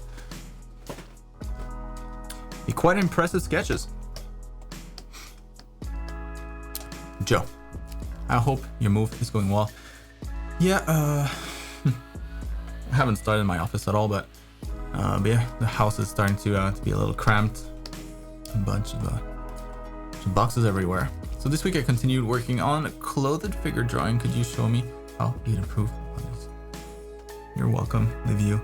[SPEAKER 1] Be quite impressive sketches. Joe, I hope your move is going well. Yeah, I haven't started my office at all, but yeah, the house is starting to be a little cramped. A bunch of boxes everywhere. So this week I continued working on a clothed figure drawing. Could you show me how you'd improve on this? You're welcome, Liv you.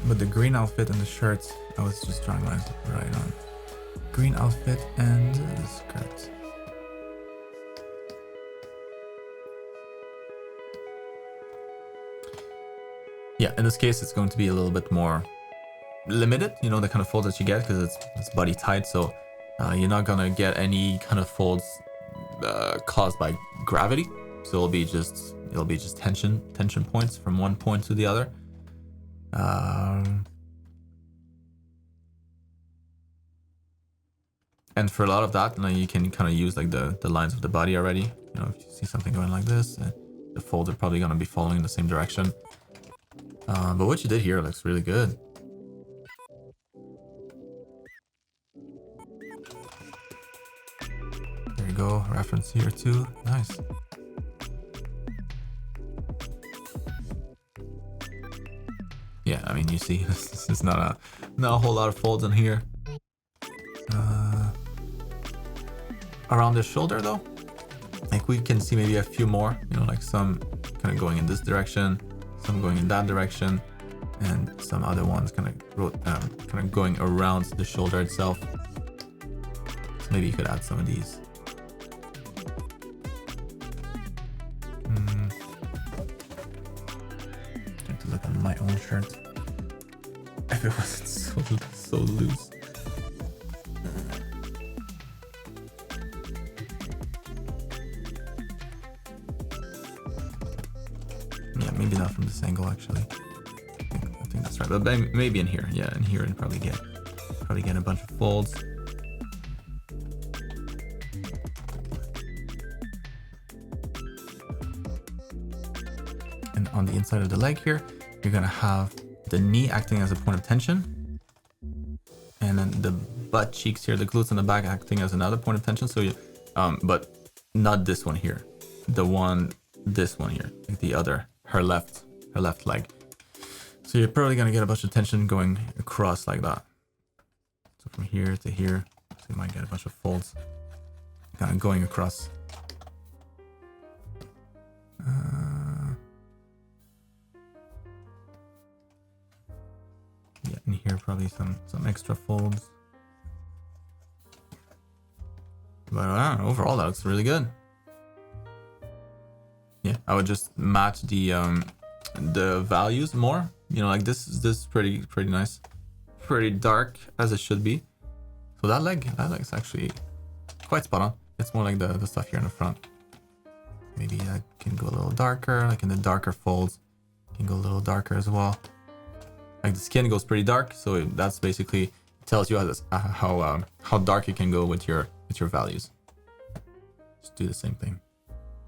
[SPEAKER 1] But the green outfit and the shirts, I was just drawing lines right on. Green outfit and the skirt. Yeah, in this case, it's going to be a little bit more limited, you know, the kind of folds that you get, because it's body tight. So you're not gonna get any kind of folds caused by gravity. So it'll be just tension points from one point to the other. And for a lot of that, you can kind of use like the lines of the body already. You know, if you see something going like this, the folds are probably going to be following in the same direction. But what you did here looks really good. There you go, reference here too. Nice. Yeah, I mean, you see, this is not a whole lot of folds in here. Around the shoulder though, like we can see maybe a few more, you know, like some kind of going in this direction, some going in that direction, and some other ones kind of going around the shoulder itself. So maybe you could add some of these. Trying to look on my own shirt. If it wasn't so loose. Yeah, maybe not from this angle actually. I think that's right. But maybe in here. Yeah, in here and probably get a bunch of folds. And on the inside of the leg here, you're gonna have the knee acting as a point of tension, and then the butt cheeks here, the glutes in the back acting as another point of tension. So you, but not this one here, this one here, like the other, her left leg. So you're probably gonna get a bunch of tension going across like that. So from here to here, so you might get a bunch of folds, kind of going across. Yeah, in here probably some extra folds. But overall that looks really good. Yeah, I would just match the values more. You know, like this is pretty nice, pretty dark as it should be. So that leg's actually quite spot on. It's more like the stuff here in the front. Maybe I can go a little darker, like in the darker folds. Can go a little darker as well. Like the skin goes pretty dark, so that's basically tells you how dark you can go with your values. Just do the same thing.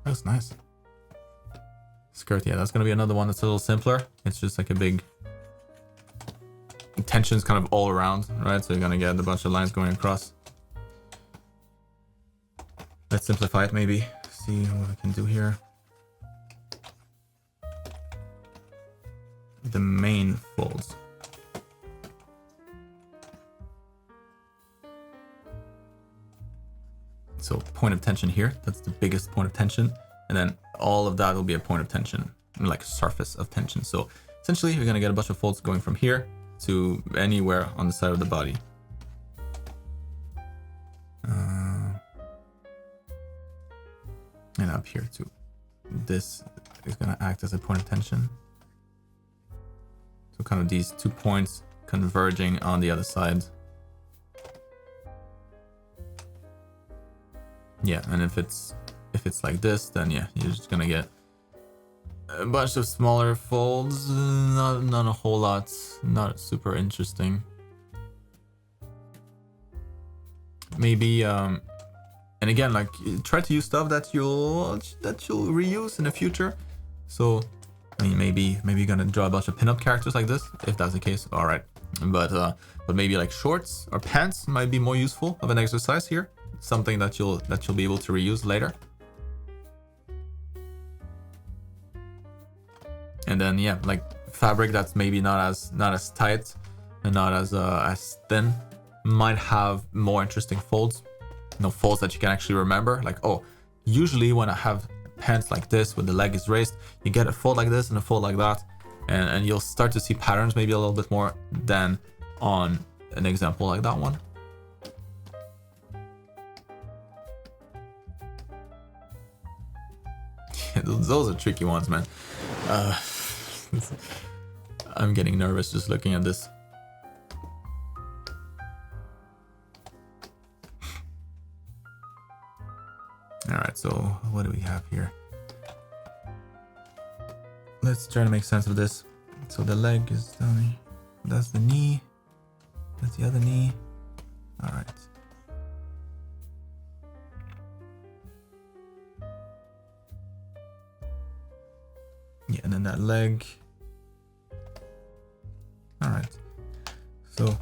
[SPEAKER 1] That looks nice. Skirt, yeah, that's gonna be another one that's a little simpler. It's just like a big tensions kind of all around, right? So you're gonna get a bunch of lines going across. Let's simplify it maybe. See what we can do here. The main folds. So point of tension here, that's the biggest point of tension. And then all of that will be a point of tension, like surface of tension. So essentially you're gonna get a bunch of folds going from here to anywhere on the side of the body. And up here too. This is gonna act as a point of tension. So kind of these 2 points converging on the other side. Yeah, and if it's like this, then yeah, you're just gonna get a bunch of smaller folds, not a whole lot, not super interesting. Maybe and again, like try to use stuff that you'll reuse in the future. So I mean, maybe you're gonna draw a bunch of pinup characters like this. If that's the case, all right. But maybe like shorts or pants might be more useful of an exercise here. Something that you'll be able to reuse later. And then yeah, like fabric that's maybe not as tight and not as thin might have more interesting folds. You know, folds that you can actually remember. Like, oh, usually when I have pants like this with the leg is raised, you get a fold like this and a fold like that, and you'll start to see patterns maybe a little bit more than on an example like that one. Those are tricky ones, man. I'm getting nervous just looking at this. All right, so what do we have here? Let's try to make sense of this. So the leg is down here. That's the knee. That's the other knee. All right. Yeah, and then that leg. All right. So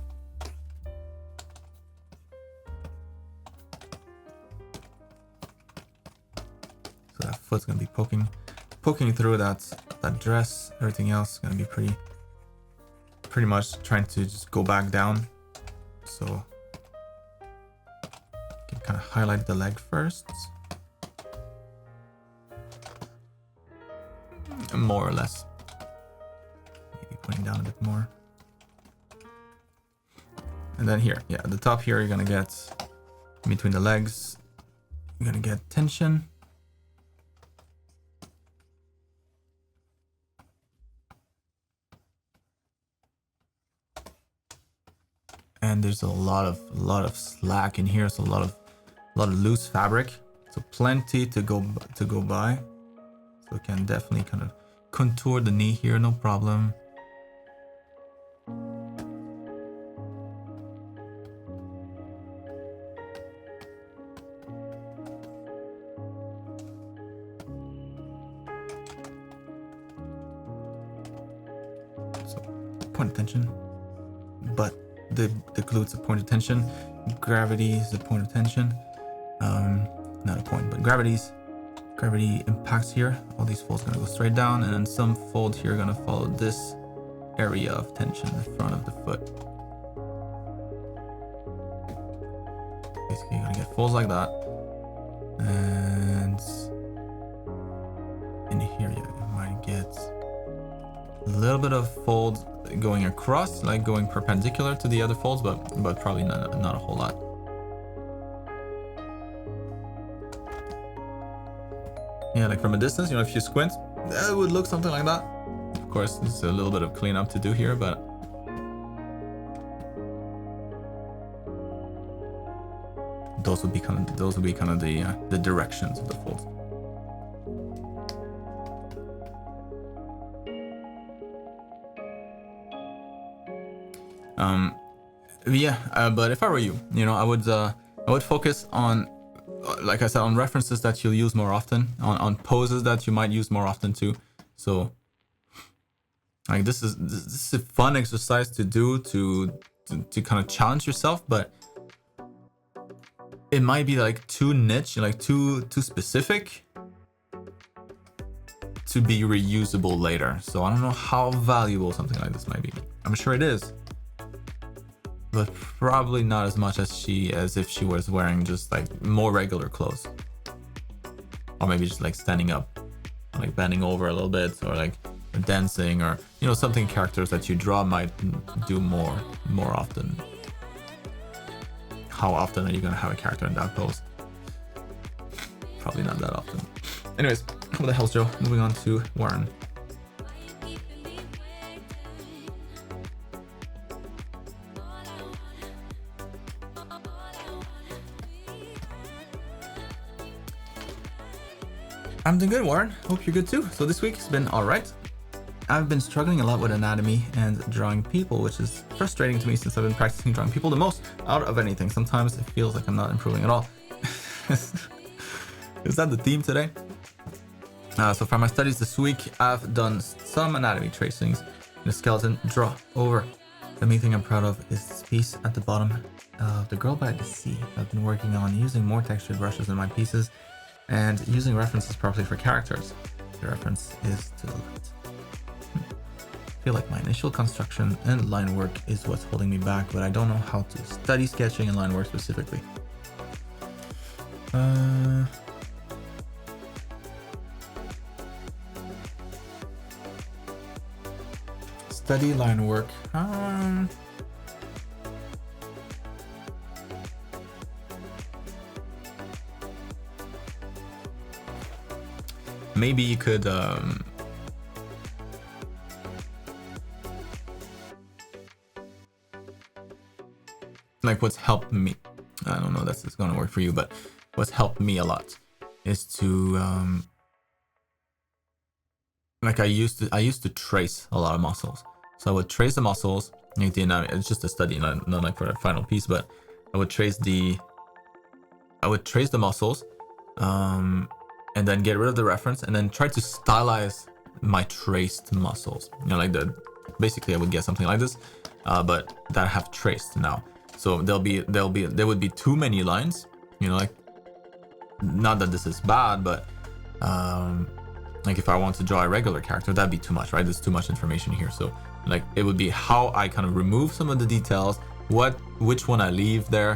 [SPEAKER 1] that foot's gonna be poking through that dress. Everything else is gonna be pretty much trying to just go back down. So you can kind of highlight the leg first. more or less. Maybe putting down a bit more. And then here, yeah, at the top here, you're gonna get in between the legs, you're gonna get tension. And there's a lot of slack in here, so a lot of loose fabric. So plenty to go by. So we can definitely kind of contour the knee here, no problem. So point of tension, but the glutes a point of tension, gravity is a point of tension. Not a point, but gravity impacts here. All these folds are gonna go straight down, and then some fold here are gonna follow this area of tension in the front of the foot. Basically, you're gonna get folds like that, and in here, yeah, you might get a little bit of fold going across, like going perpendicular to the other folds, but probably not a whole lot. Yeah, like from a distance, you know, if you squint, that would look something like that. Of course, there's a little bit of cleanup to do here, but those would be kind of the directions of the folds. But if I were you, you know, I would focus on, like I said, on references that you'll use more often, on poses that you might use more often too. So, like this is a fun exercise to do to kind of challenge yourself, but it might be like too niche, like too specific to be reusable later. So I don't know how valuable something like this might be. I'm sure it is, but probably not as much as if she was wearing just like more regular clothes, or maybe just like standing up, like bending over a little bit, or like dancing, or you know, something characters that you draw might do more often. How often are you gonna have a character in that pose? Probably not that often. Anyways, what the hell's Joe? Moving on to Warren. I'm doing good, Warren. Hope you're good too. So this week has been alright. I've been struggling a lot with anatomy and drawing people, which is frustrating to me since I've been practicing drawing people the most out of anything. Sometimes it feels like I'm not improving at all. Is that the theme today? So for my studies this week, I've done some anatomy tracings in a skeleton draw over. The main thing I'm proud of is this piece at the bottom of The Girl by the Sea. I've been working on using more textured brushes in my pieces and using references properly for characters. The reference is to the left. I feel like my initial construction and line work is what's holding me back, but I don't know how to study sketching and line work specifically. Study line work. Maybe you could like what's helped me, I don't know that's gonna work for you, but what's helped me a lot is to like I used to trace a lot of muscles. So I would trace the muscles, like the anatomy. It's just a study, not like for the final piece, but I would trace the muscles, and then get rid of the reference, and then try to stylize my traced muscles. You know, like basically I would get something like this, but that I have traced now. So there would be too many lines. You know, like not that this is bad, but like if I want to draw a regular character, that'd be too much, right? There's too much information here. So like it would be how I kind of remove some of the details, which one I leave there,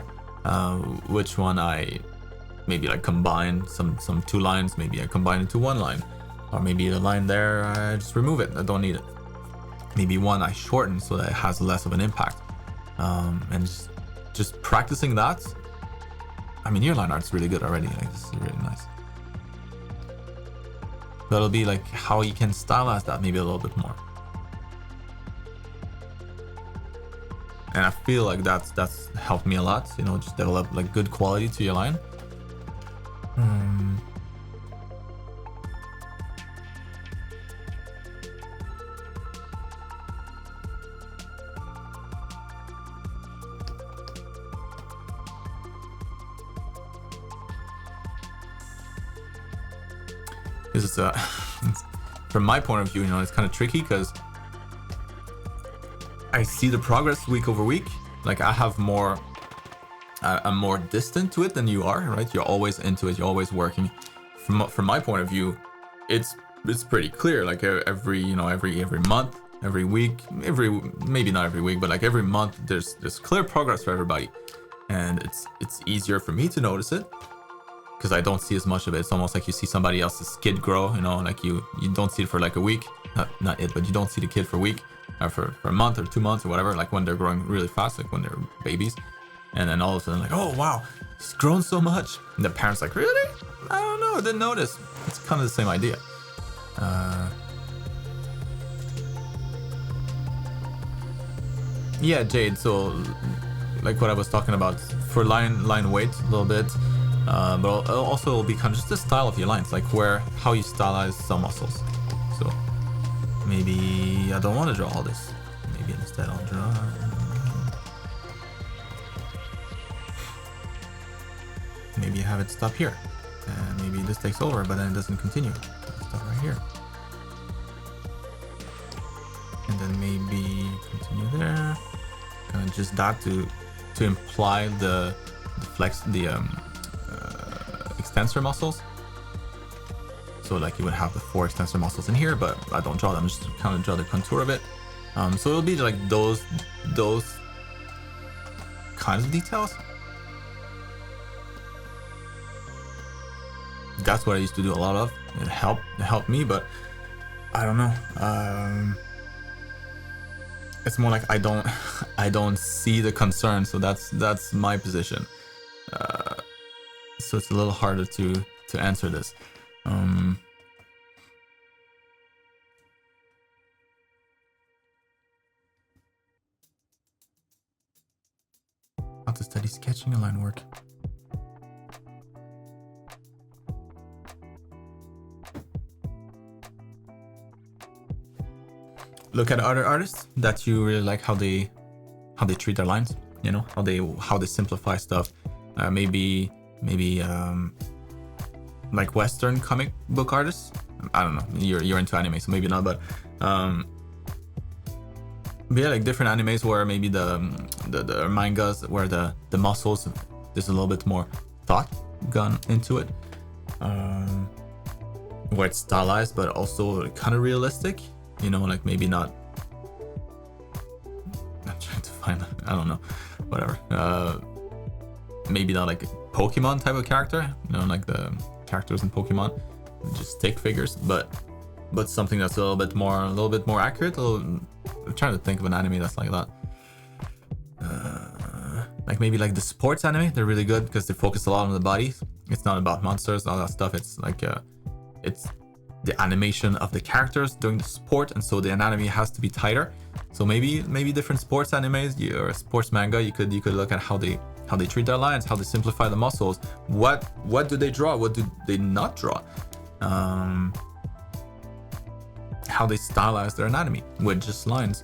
[SPEAKER 1] which one I maybe like combine some two lines, maybe I combine into one line. Or maybe the line there, I just remove it. I don't need it. Maybe one I shorten so that it has less of an impact. And just practicing that. I mean, your line art's really good already. Like, this is really nice. But it'll be like how you can stylize that maybe a little bit more. And I feel like that's helped me a lot. You know, just develop like good quality to your line. This is from my point of view, you know, it's kind of tricky because I see the progress week over week. Like I have more, I'm more distant to it than you are, right? You're always into it. You're always working. From my point of view, it's pretty clear. Like every month, every week, maybe not every week, but like every month, there's clear progress for everybody, and it's easier for me to notice it. Because I don't see as much of it. It's almost like you see somebody else's kid grow, you know, like you don't see it for like a week, not it, but you don't see the kid for a week, or for a month or 2 months or whatever, like when they're growing really fast, like when they're babies. And then all of a sudden like, oh wow, he's grown so much. And the parents like, really? I don't know, I didn't notice. It's kind of the same idea. Yeah, Jade, so like what I was talking about, for line weight a little bit. But also it'll be kind of just the style of your lines, like how you stylize some muscles. So maybe I don't want to draw all this. Maybe instead I'll draw. Maybe have it stop here, and maybe this takes over, but then it doesn't continue. Stop right here, and then maybe continue there. Kind of just that to imply the extensor muscles. So like you would have the 4 extensor muscles in here, but I don't draw them, just kind of draw the contour of it. So it'll be like those kinds of details. That's what I used to do a lot of. It helped me, but I don't know. It's more like I don't see the concern, so that's my position. So it's a little harder to answer this. How to study sketching and line work. Look at other artists that you really like, how they treat their lines. You know, how they simplify stuff. Maybe like Western comic book artists. I don't know. You're into anime, so maybe not. But yeah, like different animes where maybe the mangas where the muscles, there's a little bit more thought gone into it. Where it's stylized, but also kind of realistic. You know, like maybe not. I'm trying to find. I don't know. Whatever. Maybe not like a Pokemon type of character, you know, like the characters in Pokemon, just stick figures, but something that's a little bit more accurate. I'm trying to think of an anime that's like that. Like maybe like the sports anime, they're really good because they focus a lot on the body. It's not about monsters, all that stuff. It's like it's the animation of the characters doing the sport, and so the anatomy has to be tighter. So maybe different sports animes or a sports manga, you could look at how they treat their lines, how they simplify the muscles, what do they draw, what do they not draw, how they stylize their anatomy with just lines.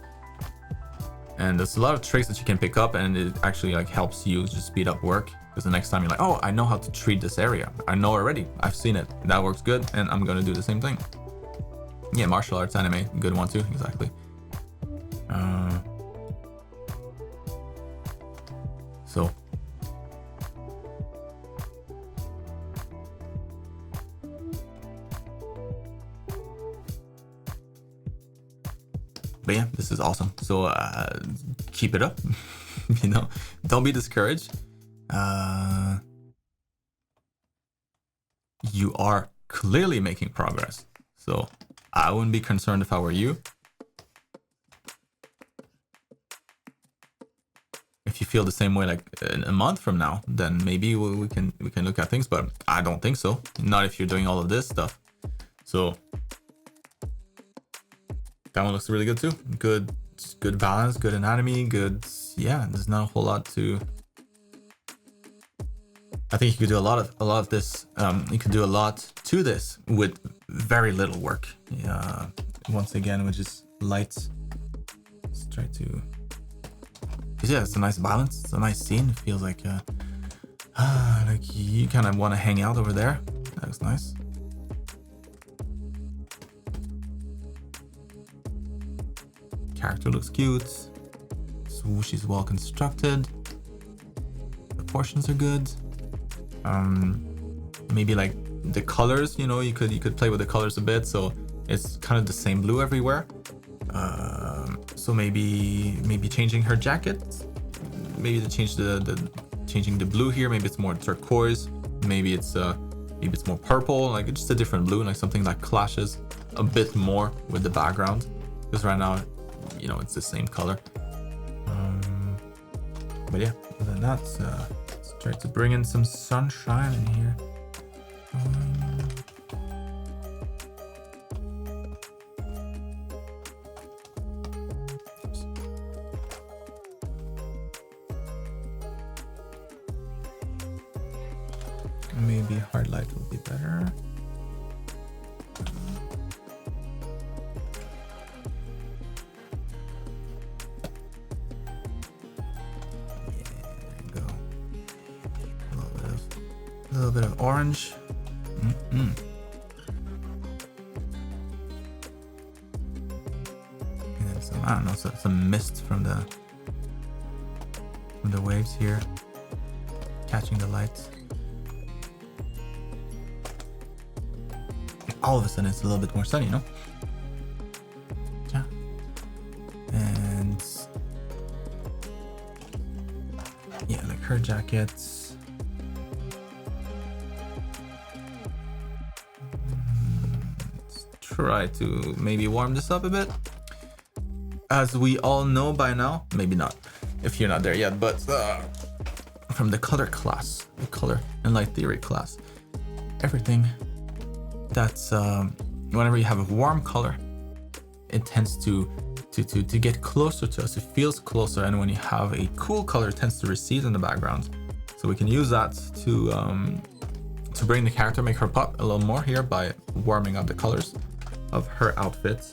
[SPEAKER 1] And there's a lot of tricks that you can pick up, and it actually like helps you just speed up work, because the next time you're like, oh, I know how to treat this area, I know already, I've seen it, that works good, and I'm gonna do the same thing. Yeah, martial arts anime, good one too, exactly. So but yeah, this is awesome. So keep it up. You know, don't be discouraged. You are clearly making progress. So I wouldn't be concerned if I were you. If you feel the same way like in a month from now, then maybe we can look at things, but I don't think so. Not if you're doing all of this stuff. So that one looks really good too. Good balance, good anatomy, good. Yeah, there's not a whole lot to. I think you could do a lot of this. You could do a lot to this with very little work. Yeah. Once again, with just lights. Let's try to. Yeah, it's a nice balance. It's a nice scene. It feels like you kind of want to hang out over there. That looks nice. Character looks cute. Swoosh is well constructed. Proportions are good. Maybe like the colors, you know, you could play with the colors a bit, so it's kind of the same blue everywhere. So maybe changing her jacket, maybe to change changing the blue here. Maybe it's more turquoise. Maybe it's more purple, like just a different blue, like something that clashes a bit more with the background. Because right now, you know, it's the same color. But yeah, other than that, let's try to bring in some sunshine in here. Maybe hard light will be better. A little bit of orange. And then some, I don't know, some mist from the waves here, catching the lights. All of a sudden, it's a little bit more sunny, you know? Yeah. And yeah, like her jackets. Try to maybe warm this up a bit. As we all know by now, maybe not if you're not there yet, but from the color class, the color and light theory class, everything that's whenever you have a warm color, it tends to get closer to us. It feels closer, and when you have a cool color, it tends to recede in the background. So we can use that to bring the character, make her pop a little more here by warming up the colors of her outfit.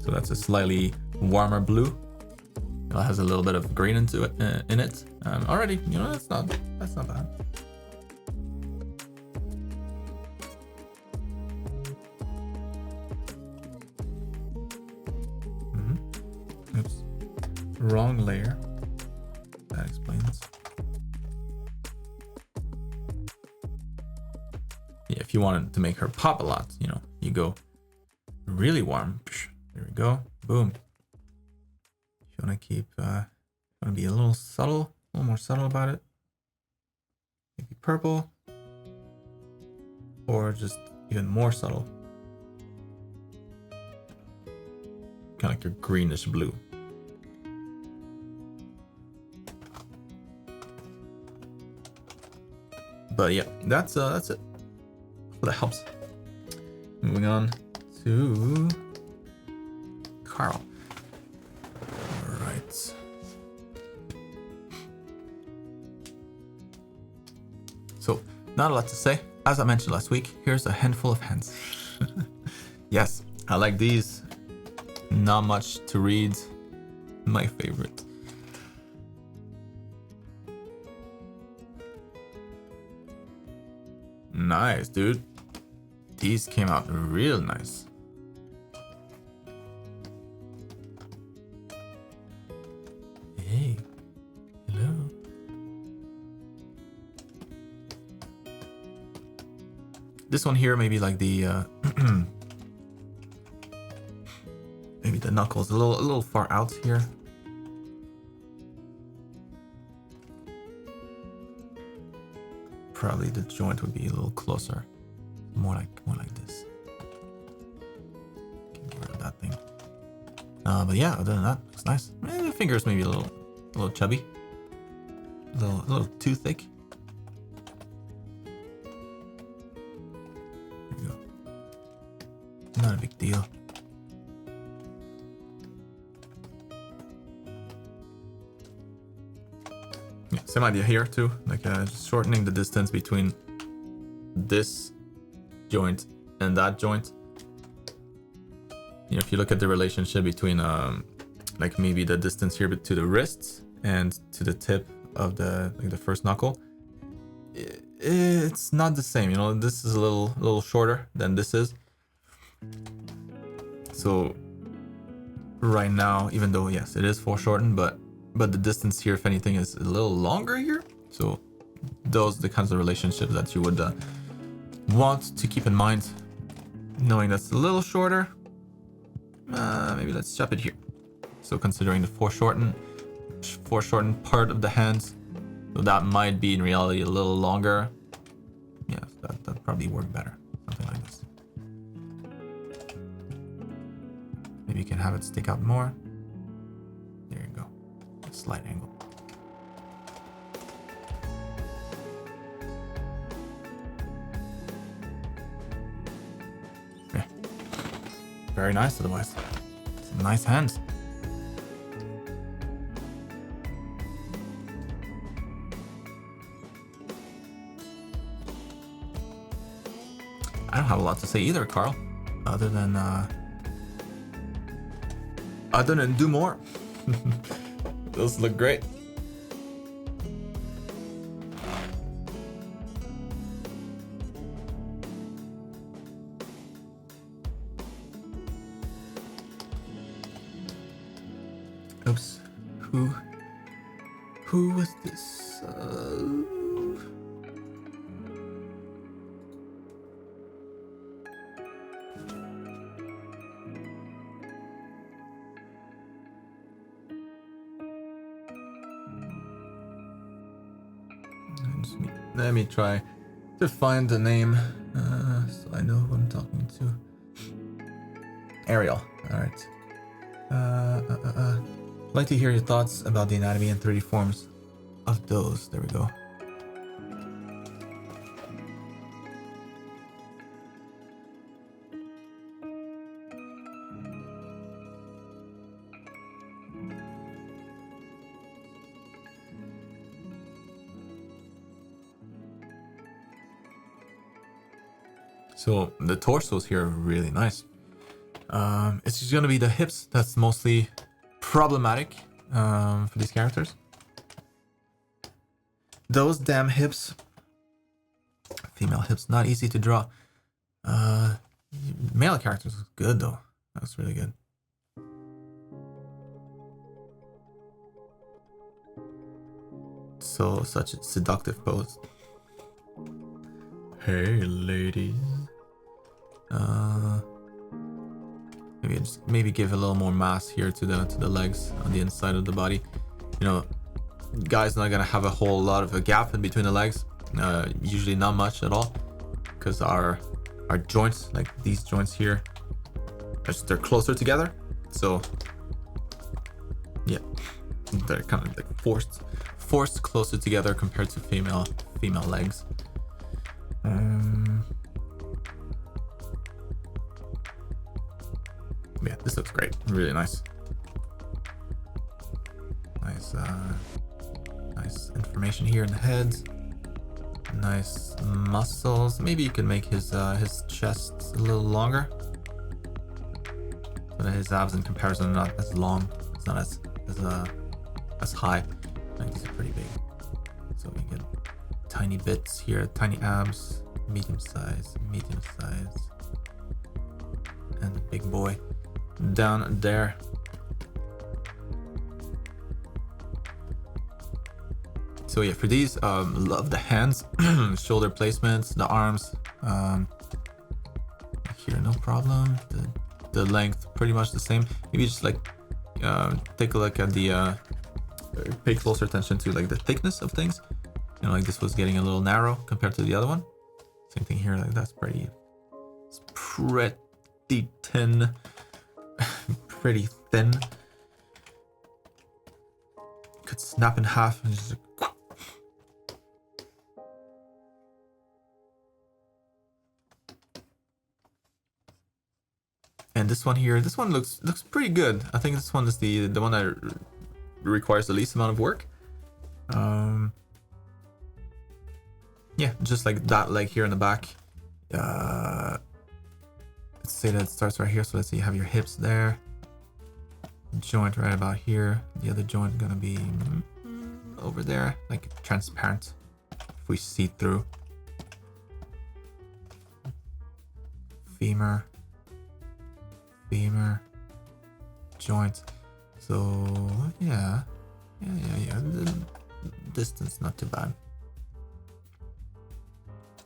[SPEAKER 1] So that's a slightly warmer blue. It has a little bit of green into it in it. Already, you know, that's not bad. Oops, wrong layer. That explains. Yeah, if you wanted to make her pop a lot, you know, you go really warm. There we go. Boom. If you want to keep, want to be a little more subtle about it, maybe purple, or just even more subtle, kind of like a greenish blue. But yeah, that's it. That helps. Moving on to Carl. All right. So, not a lot to say. As I mentioned last week, here's a handful of hands. Yes, I like these. Not much to read. My favorite. Nice, dude. These came out real nice. Hey, hello. This one here, maybe like the maybe the knuckles a little far out here. Probably the joint would be a little closer. more like this. Get rid of that thing. But yeah, other than that, looks nice. The fingers maybe a little chubby, a little too thick. There you go. Not a big deal. Yeah, same idea here too. Like just shortening the distance between this joint and that joint. You know, if you look at the relationship between like maybe the distance here to the wrists and to the tip of the first knuckle, it's not the same. You know, this is a little shorter than this is. So right now, even though yes, it is foreshortened, but the distance here, if anything, is a little longer here. So those are the kinds of relationships that you would want to keep in mind, knowing that's a little shorter. Maybe let's chop it here. So considering the foreshortened part of the hands, so that might be in reality a little longer. Yeah, that probably work better. Something like this. Maybe you can have it stick out more. There you go. A slight angle. Yeah. Very nice otherwise. Some nice hands. I don't have a lot to say either, Carl, other than do more. Those look great. Oops. Who was this? Let me try to find the name so I know who I'm talking to. Ariel. All right. I'd like to hear your thoughts about the anatomy and 3D forms of those. There we go. So the torsos here are really nice. It's just gonna be the hips that's mostly problematic for these characters. Those damn hips. Female hips, not easy to draw. Male characters is good though. That's really good. So such a seductive pose. Hey ladies. Maybe give a little more mass here to the legs on the inside of the body. You know, guys not gonna have a whole lot of a gap in between the legs. Usually not much at all, because our joints, like these joints here, they're closer together. So yeah, they're kind of like forced closer together compared to female legs. Yeah, this looks great. Really nice. Nice information here in the head. Nice muscles. Maybe you can make his chest a little longer, so that his abs in comparison are not as long. It's not as high. Like these are pretty big. So we get tiny bits here, tiny abs, medium size, and the big boy down there. So yeah, for these, love the hands, shoulder placements, the arms. Here, no problem. The length, pretty much the same. Maybe just like take a look at the pay closer attention to like the thickness of things. You know, like this was getting a little narrow compared to the other one. Same thing here, like that's pretty pretty thin. Pretty thin. Could snap in half and just like, and this one here, this one looks pretty good. I think this one is the one that requires the least amount of work. Yeah, just like that leg here in the back. Let's say that it starts right here. So let's say you have your hips there. Joint right about here. The other joint gonna be over there, like transparent. If we see through. Femur. Joint. So yeah. The distance not too bad.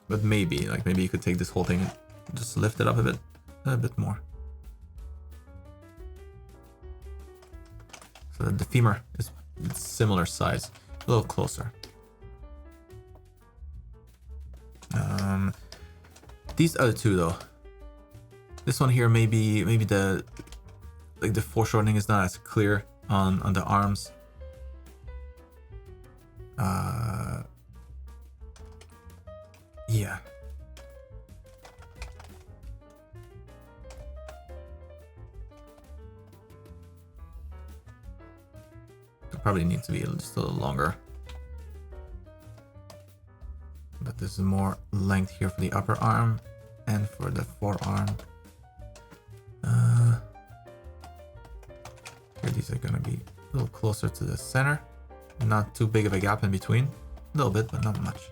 [SPEAKER 1] But maybe you could take this whole thing and just lift it up a bit more. So that the femur is similar size, a little closer. These other two though. This one here maybe the foreshortening is not as clear on the arms. Yeah. It probably needs to be just a little longer. But this is more length here for the upper arm and for the forearm. Here these are gonna be a little closer to the center. Not too big of a gap in between. A little bit, but not much.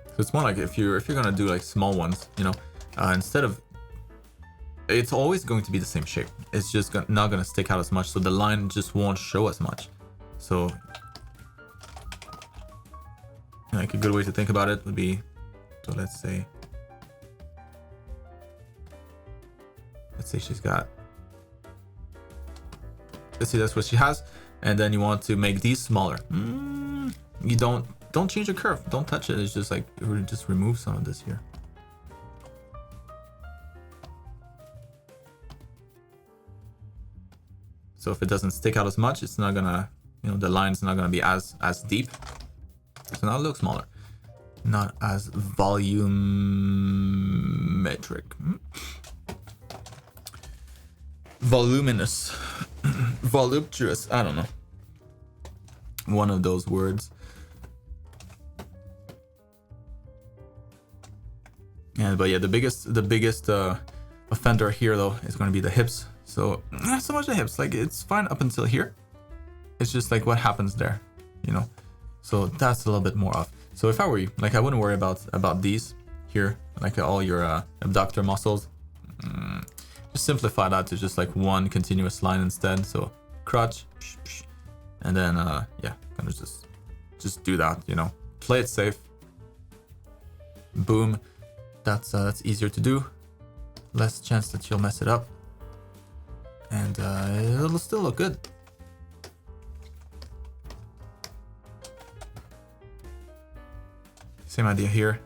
[SPEAKER 1] So it's more like if you're gonna do like small ones, you know, instead of, it's always going to be the same shape. It's just not gonna stick out as much, so the line just won't show as much. So, like a good way to think about it would be, so let's say she's got, let's say that's what she has, and then you want to make these smaller. You don't change the curve. Don't touch it. It's just like, just remove some of this here. So if it doesn't stick out as much, it's not gonna, you know, the line's not gonna be as deep. So now it looks smaller. Not as volumetric. Voluminous. Voluptuous. I don't know. One of those words. Yeah, but yeah, the biggest offender here though is going to be the hips. So not so much the hips, like it's fine up until here. It's just like what happens there, you know. So that's a little bit more off. So if I were you, like I wouldn't worry about these here, like all your abductor muscles. Just simplify that to just like one continuous line instead. So crotch, and then yeah, kind of just do that, you know. Play it safe. Boom. That's easier to do. Less chance that you'll mess it up. And it'll still look good. Same idea here.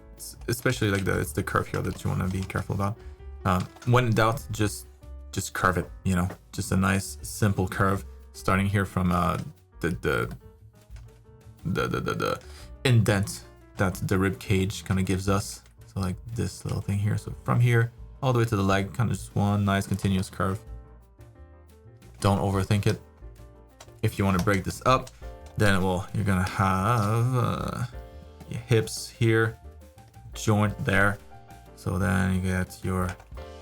[SPEAKER 1] Especially like it's the curve here that you want to be careful about. When in doubt, just curve it, you know. Just a nice simple curve. Starting here from the indent that the rib cage kind of gives us. So like this little thing here. So from here all the way to the leg, kind of just one nice continuous curve. Don't overthink it. If you want to break this up, then well, you're gonna have your hips here, joint there. So then you get your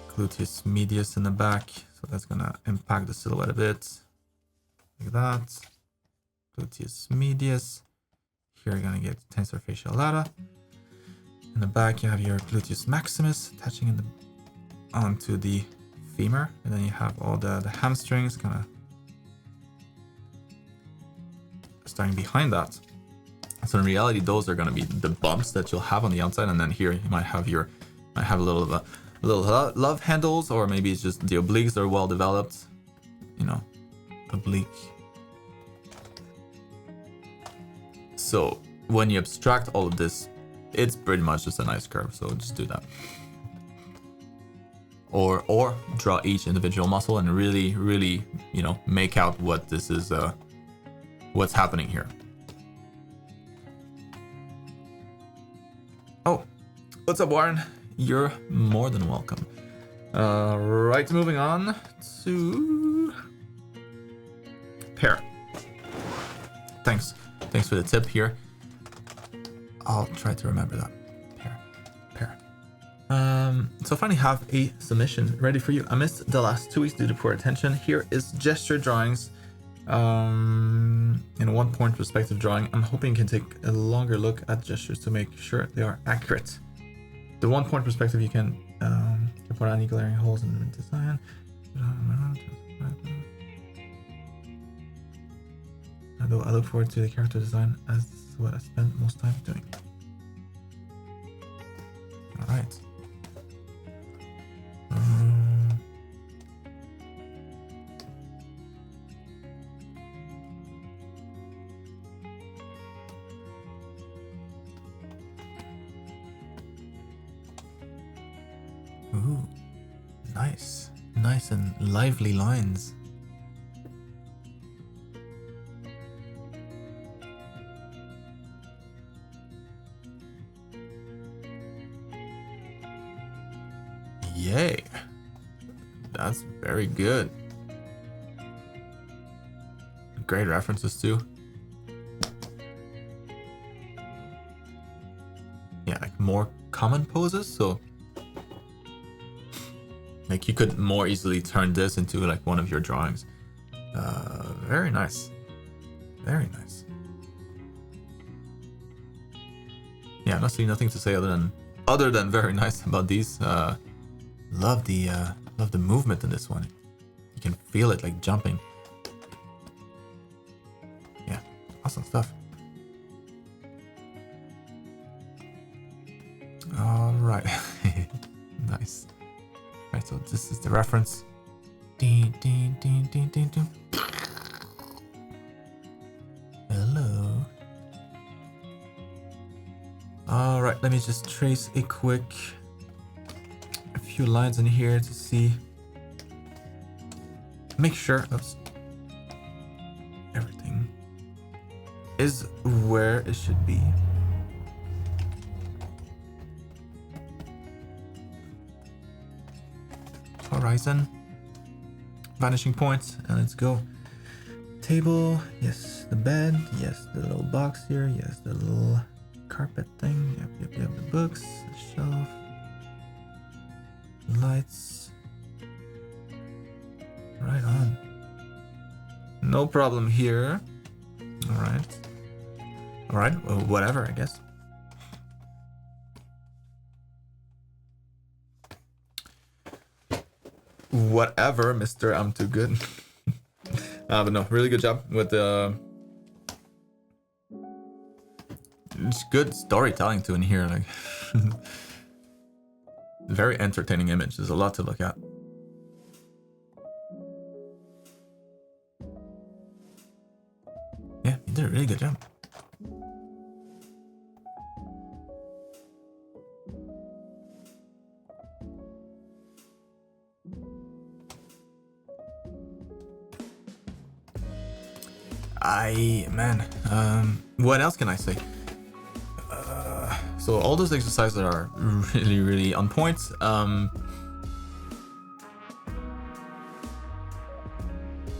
[SPEAKER 1] gluteus medius in the back. So that's gonna impact the silhouette a bit. Like that. Gluteus medius. Here you're gonna get tensor fasciae lata. In the back, you have your gluteus maximus attaching onto the femur, and then you have all the hamstrings kind of starting behind that. So in reality, those are gonna be the bumps that you'll have on the outside, and then here you might have a little of a little love handles, or maybe it's just the obliques that are well developed. You know, oblique. So when you abstract all of this, it's pretty much just a nice curve. So just do that. Or draw each individual muscle and really, you know, make out what this is, what's happening here. Oh, what's up, Warren? You're more than welcome. Right, moving on to pair. Thanks for the tip here. I'll try to remember that. Pair. So I finally have a submission ready for you. I missed the last 2 weeks due to poor attention. Here is gesture drawings in a 1-point perspective drawing. I'm hoping you can take a longer look at gestures to make sure they are accurate. The 1-point perspective, you can point out any glaring holes in the design. Although I look forward to the character design, as this is what I spend most time doing. All right. Ooh, nice and lively lines. Yay, that's very good. Great references too. Yeah, like more common poses, so like you could more easily turn this into like one of your drawings. Very nice. Very nice. Yeah, honestly, nothing to say other than very nice about these. Love the movement in this one. You can feel it like jumping. Yeah, awesome stuff. All right. Nice. Right, so this is the reference. Ding, ding, ding, ding, ding, ding. Hello. All right, let me just trace a few lines in here to see. Make sure everything is where it should be. Horizon, vanishing point, and let's go. Table, yes. The bed, yes. The little box here, yes. The little carpet thing, yep. The books, the shelf, lights. Right on. No problem here. All right. Well, whatever, I guess. Whatever, Mr. I'm too good. But no, really good job with the it's good storytelling too in here. Like very entertaining image. There's a lot to look at. Yeah, you did a really good job. What else can I say? So all those exercises are really on point.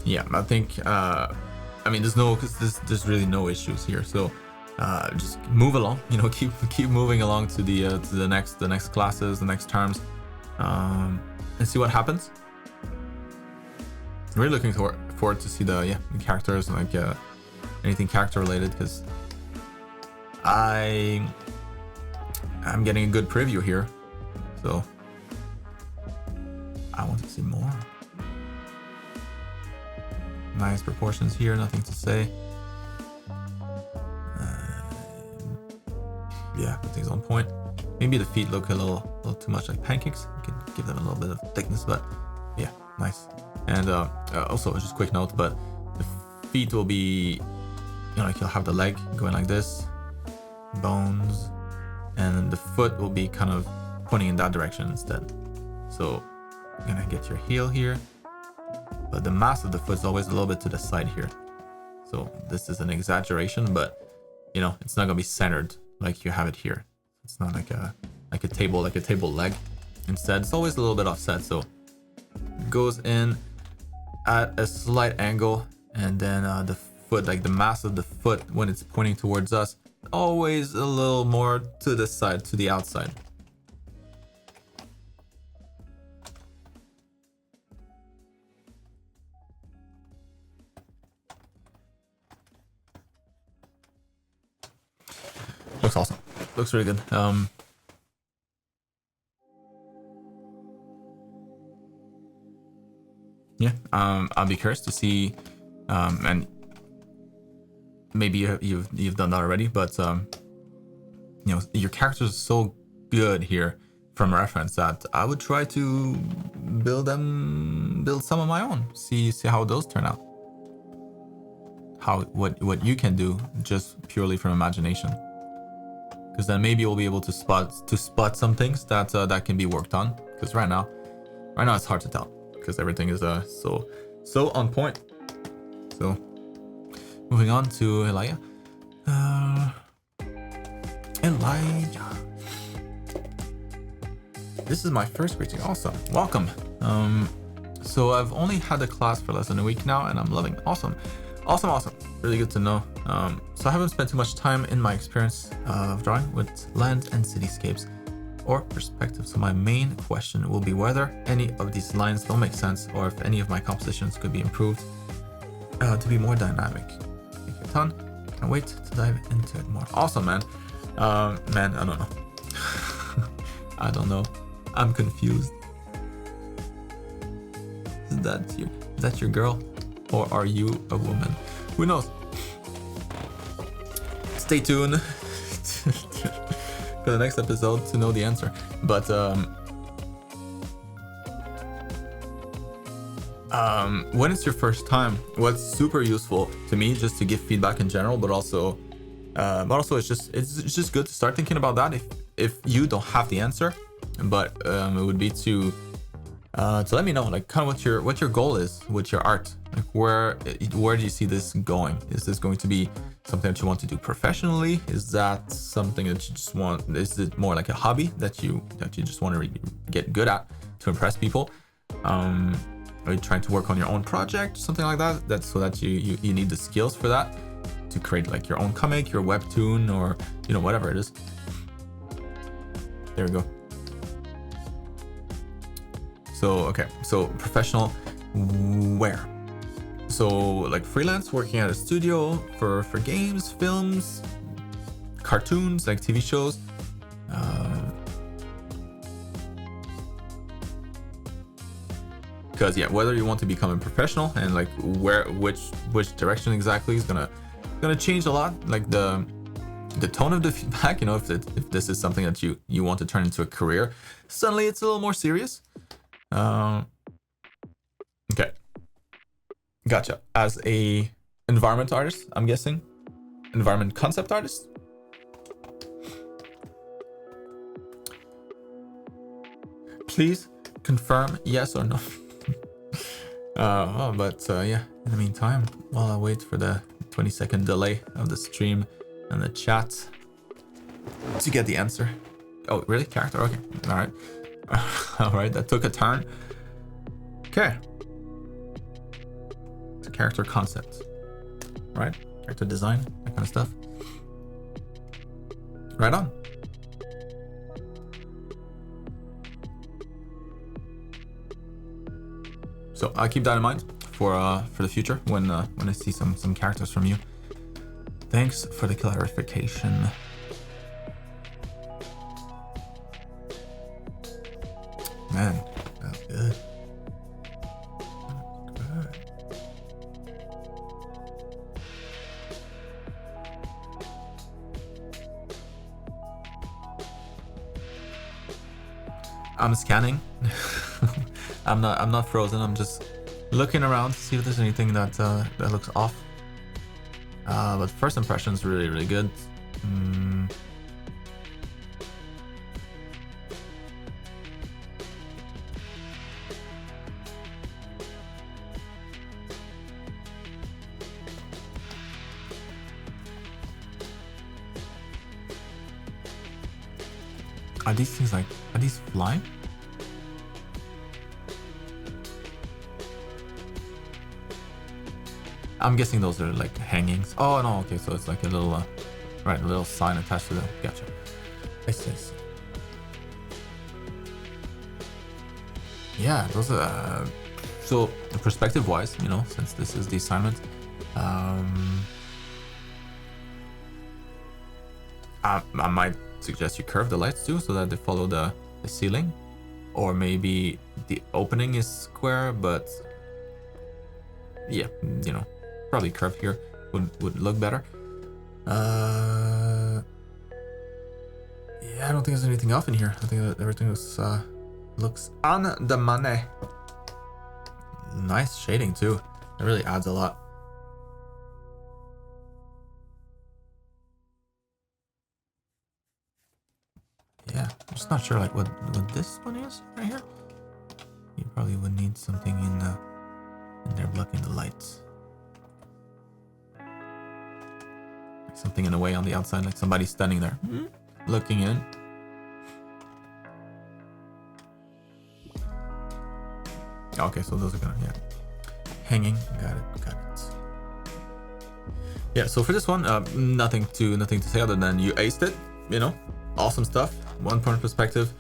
[SPEAKER 1] Yeah, I think there's really no issues here. So just move along, keep moving along to the next classes, the next terms, and see what happens. I'm really looking forward to see the characters and like anything character related, because I'm getting a good preview here, so I want to see more. Nice proportions here, nothing to say. Yeah, everything's on point. Maybe the feet look a little too much like pancakes. You can give them a little bit of thickness, but yeah, nice. And also, just a quick note, but the feet will be, you know, like you'll have the leg going like this, bones, and the foot will be kind of pointing in that direction instead. So you're gonna get your heel here, but the mass of the foot is always a little bit to the side here. So this is an exaggeration, but you know, it's not gonna be centered like you have it here. It's not like a table leg. Instead, it's always a little bit offset. So it goes in at a slight angle, and then the foot, like the mass of the foot when it's pointing towards us, always a little more to the side, to the outside. Looks awesome. Looks really good. Yeah. I'll be curious to see, and maybe you've done that already, but you know, your characters are so good here from reference that I would try to build some of my own. See how those turn out. What you can do just purely from imagination. Because then maybe we'll be able to spot some things that can be worked on. Because right now it's hard to tell because everything is so on point. So moving on to Elijah. Elijah. This is my first greeting. Awesome. Welcome. So I've only had the class for less than a week now, and I'm loving it. Awesome. Really good to know. So I haven't spent too much time in my experience of drawing with land and cityscapes or perspective. So my main question will be whether any of these lines don't make sense or if any of my compositions could be improved to be more dynamic. Thank you a ton. Can't wait to dive into it more. Awesome, man. Man, I don't know. I don't know. I'm confused. Is that your girl? Or are you a woman? Who knows? Stay tuned for the next episode to know the answer. But when it's your first time, what's super useful to me just to give feedback in general, but also it's just good to start thinking about that if you don't have the answer, but it would be to let me know like kind of what your goal is with your art. Like where do you see this going? Is this going to be something that you want to do professionally? Is that something that you just want? Is it more like a hobby that you just want to get good at to impress people? Are you trying to work on your own project, something like that? That's so that you need the skills for that to create like your own comic, your webtoon, or you know whatever it is. There we go. So, okay, so professional where? So like freelance, working at a studio for games, films, cartoons, like TV shows. Because yeah, whether you want to become a professional and like which direction exactly is gonna change a lot. Like the tone of the feedback, you know, if this is something that you want to turn into a career, suddenly it's a little more serious. Okay, gotcha. As a environment artist, I'm guessing, environment concept artist. Please confirm yes or no. Yeah. In the meantime, while I wait for the 20-second delay of the stream and the chat to get the answer. Oh, really? Character? Okay. All right. All right. That took a turn. Okay. It's a character concept, right? Character design, that kind of stuff. Right on. So I'll keep that in mind for the future when I see some characters from you. Thanks for the clarification. Man, that's good. I'm scanning. I'm not frozen. I'm just looking around to see if there's anything that that looks off. But first impression's really good. Are these things like, are these flying? I'm guessing those are like hangings. Oh no, okay, so it's like a little, right, a little sign attached to them. Gotcha. I see. Yeah, those are, so perspective-wise, you know, since this is the assignment, I might suggest you curve the lights too so that they follow the ceiling, or maybe the opening is square, but yeah, you know, probably curved here would look better. Yeah, I don't think there's anything off in here. I think that everything looks on the money. Nice shading too. It really adds a lot. Yeah, I'm just not sure like what this one is right here. You probably would need something in there blocking the lights. Like something in a way on the outside, like somebody standing there, looking in. Okay, so those are gonna, yeah, hanging. Got it. Yeah, so for this one, nothing to say other than you aced it. You know, awesome stuff. 1 point perspective,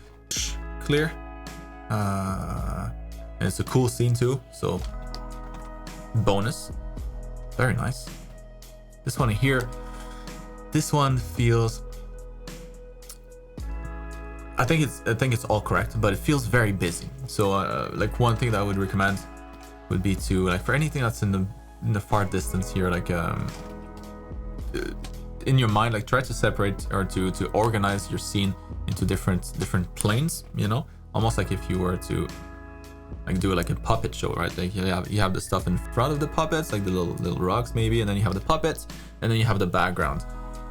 [SPEAKER 1] clear, and it's a cool scene too. So bonus, very nice. This one here, this one feels. I think it's all correct, but it feels very busy. So like one thing that I would recommend would be to, like, for anything that's in the far distance here, like in your mind, like try to separate or to organize your scene into different planes, you know, almost like if you were to like do like a puppet show, right? Like you have the stuff in front of the puppets, like the little rocks maybe, and then you have the puppets, and then you have the background.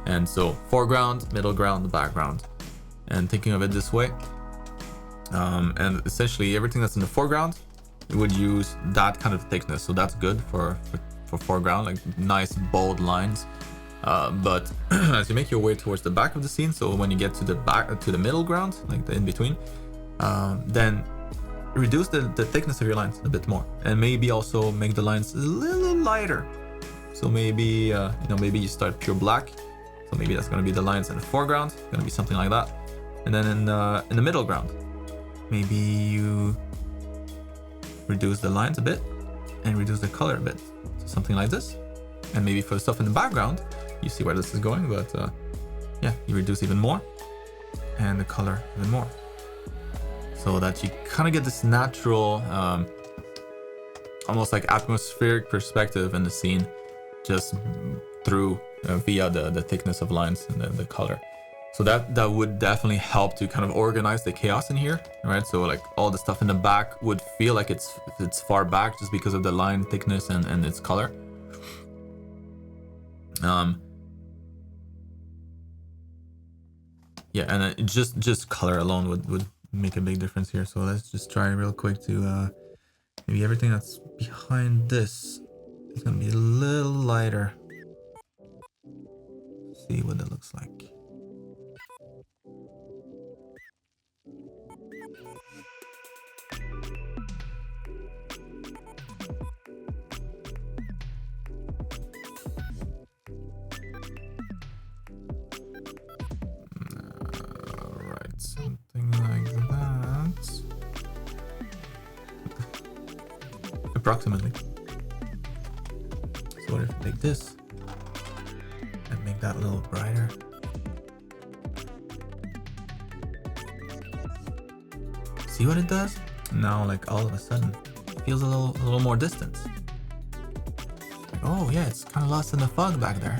[SPEAKER 1] And so foreground, middle ground, the background. And thinking of it this way, and essentially everything that's in the foreground, you would use that kind of thickness. So that's good for foreground, like nice bold lines. But as you make your way towards the back of the scene, so when you get to the middle ground, like the in between, then reduce the thickness of your lines a bit more, and maybe also make the lines a little lighter. So maybe you know, maybe you start pure black. So maybe that's going to be the lines in the foreground, going to be something like that. And then in the middle ground, maybe you reduce the lines a bit and reduce the color a bit. So something like this. And maybe for the stuff in the background, you see where this is going, but yeah, you reduce even more and the color even more. So that you kind of get this natural, almost like atmospheric perspective in the scene, just through via the thickness of lines and the color. So that would definitely help to kind of organize the chaos in here, right? So like all the stuff in the back would feel like it's far back just because of the line thickness and its color. Yeah, and just color alone would make a big difference here. So let's just try real quick to maybe everything that's behind this is gonna be a little lighter. See what that looks like. Alright, something like that. Approximately. So what if I take this and make that a little brighter? See what it does? Now, like all of a sudden, it feels a little more distant. Like, oh yeah, it's kind of lost in the fog back there.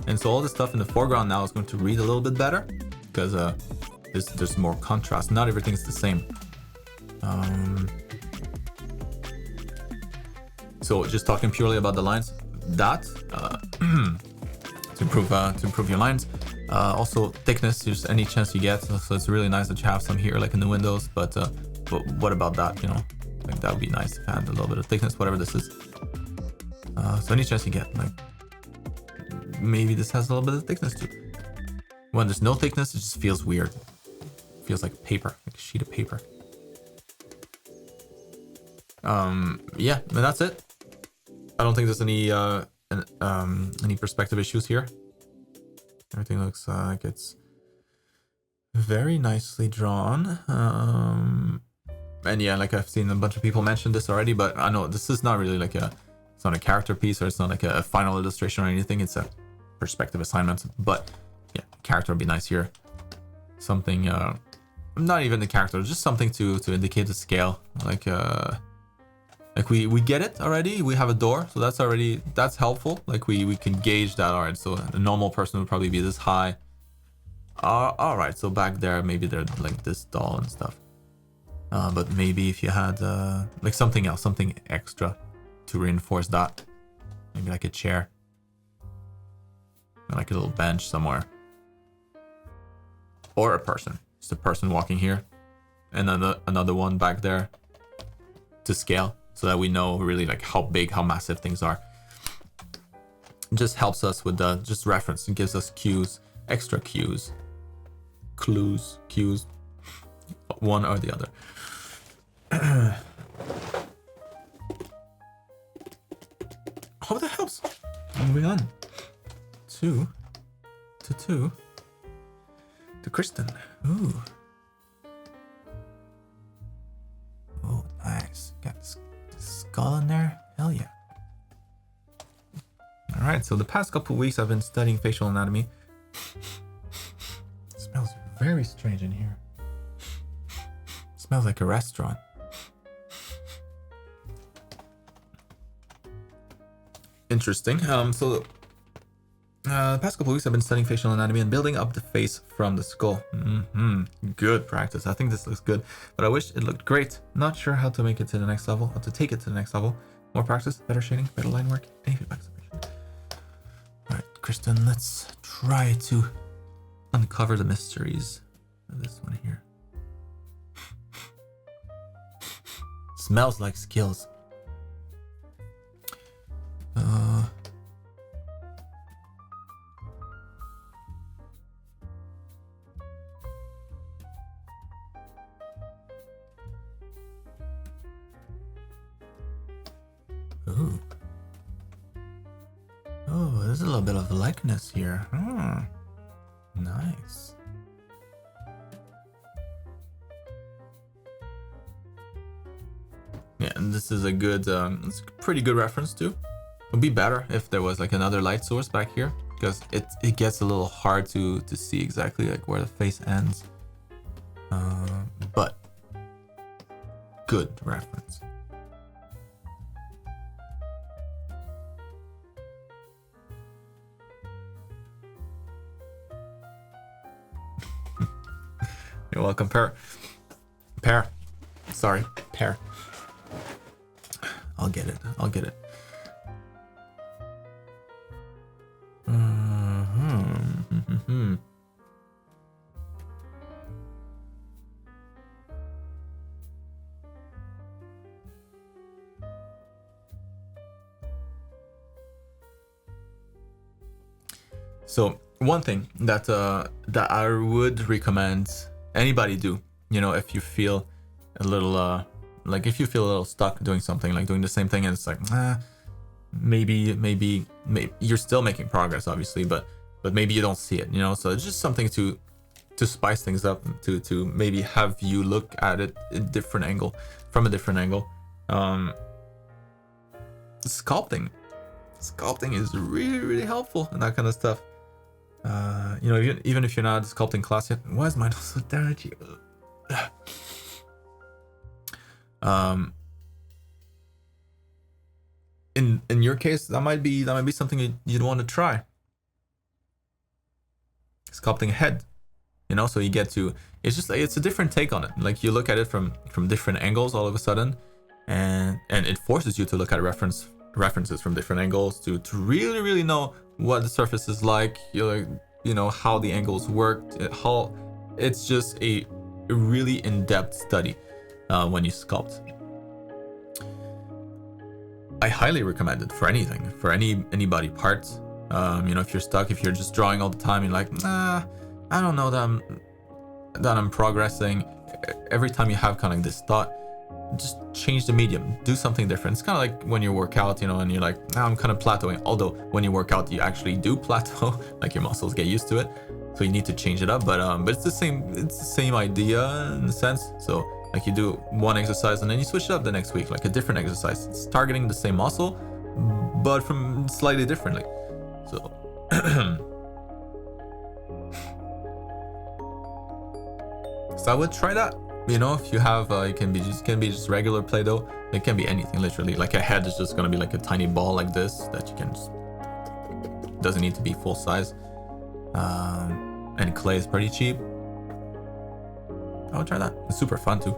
[SPEAKER 1] And so all the stuff in the foreground now is going to read a little bit better because there's more contrast. Not everything is the same. So just talking purely about the lines, that to improve your lines. Also thickness, just any chance you get. So it's really nice that you have some here, like in the windows. But what about that? You know, like that would be nice if I had a little bit of thickness, whatever this is. So any chance you get, like maybe this has a little bit of thickness too. When there's no thickness, it just feels weird. It feels like paper, like a sheet of paper. Yeah, and that's it. I don't think there's any perspective issues here. Everything looks like it's very nicely drawn. And yeah, like I've seen a bunch of people mention this already, but I know this is not really like it's not a character piece, or it's not like a final illustration or anything. It's a perspective assignment. But yeah, character would be nice here. Something, not even the character, just something to indicate the scale. Like we get it already. We have a door, so that's helpful. Like we can gauge that. All right, so a normal person would probably be this high. All right, so back there maybe they're like this tall and stuff. But maybe if you had like something else, something extra to reinforce that, maybe like a chair, or like a little bench somewhere, or a person, just a person walking here, and another one back there to scale. So that we know really like how big, how massive things are. It just helps us with the just reference. It gives us cues, extra cues, clues, cues, one or the other. Hope that helps. Moving on to Kristen. Ooh. Oh, nice. Got this skull in there? Hell yeah. Alright, so the past couple of weeks I've been studying facial anatomy. It smells very strange in here. It smells like a restaurant. Interesting. So the past couple of weeks I've been studying facial anatomy and building up the face from the skull. Good practice. I think this looks good, but I wish it looked great. Not sure how to make it to the next level, or to take it to the next level. More practice, better shading, better line work. Any feedback is appreciated. Alright, Kristen, let's try to uncover the mysteries of this one here. Smells like skills. Ooh. Oh, there's a little bit of likeness here. Nice. Yeah, and this is a good, it's a pretty good reference too. It would be better if there was like another light source back here, because it gets a little hard to see exactly like where the face ends. But good reference. You're welcome, Pear. Sorry, Pear. I'll get it. So one thing that I would recommend anybody do, you know, if you feel a little if you feel a little stuck doing something, like doing the same thing, and it's like maybe you're still making progress, obviously, but maybe you don't see it, you know. So it's just something to spice things up, to maybe have you look at it from a different angle. Sculpting is really, really helpful in that kind of stuff. You know, even if you're not a sculpting class yet. Why is mine so dirty? In your case, that might be something you'd want to try. Sculpting a head, you know. So you get to, it's just like, it's a different take on it. Like you look at it from different angles all of a sudden, and it forces you to look at references from different angles to really know what the surface is like, you know, how the angles work, how it's just a really in-depth study when you sculpt. I highly recommend it for anything, for any body parts. You know, if you're stuck, if you're just drawing all the time, you're like, nah, I don't know that I'm progressing. Every time you have kind of like this thought, just change the medium, do something different. It's kind of like when you work out, you know, and you're like, nah, I'm kind of plateauing. Although when you work out, you actually do plateau, like your muscles get used to it. So you need to change it up, but it's the same idea in a sense. So like you do one exercise and then you switch it up the next week, like a different exercise. It's targeting the same muscle, but from slightly differently. So so I would try that. You know, if you have, it can be just regular Play-Doh. It can be anything, literally. Like a head is just gonna be like a tiny ball like this that you can just, doesn't need to be full size. And clay is pretty cheap. I would try that. It's super fun too.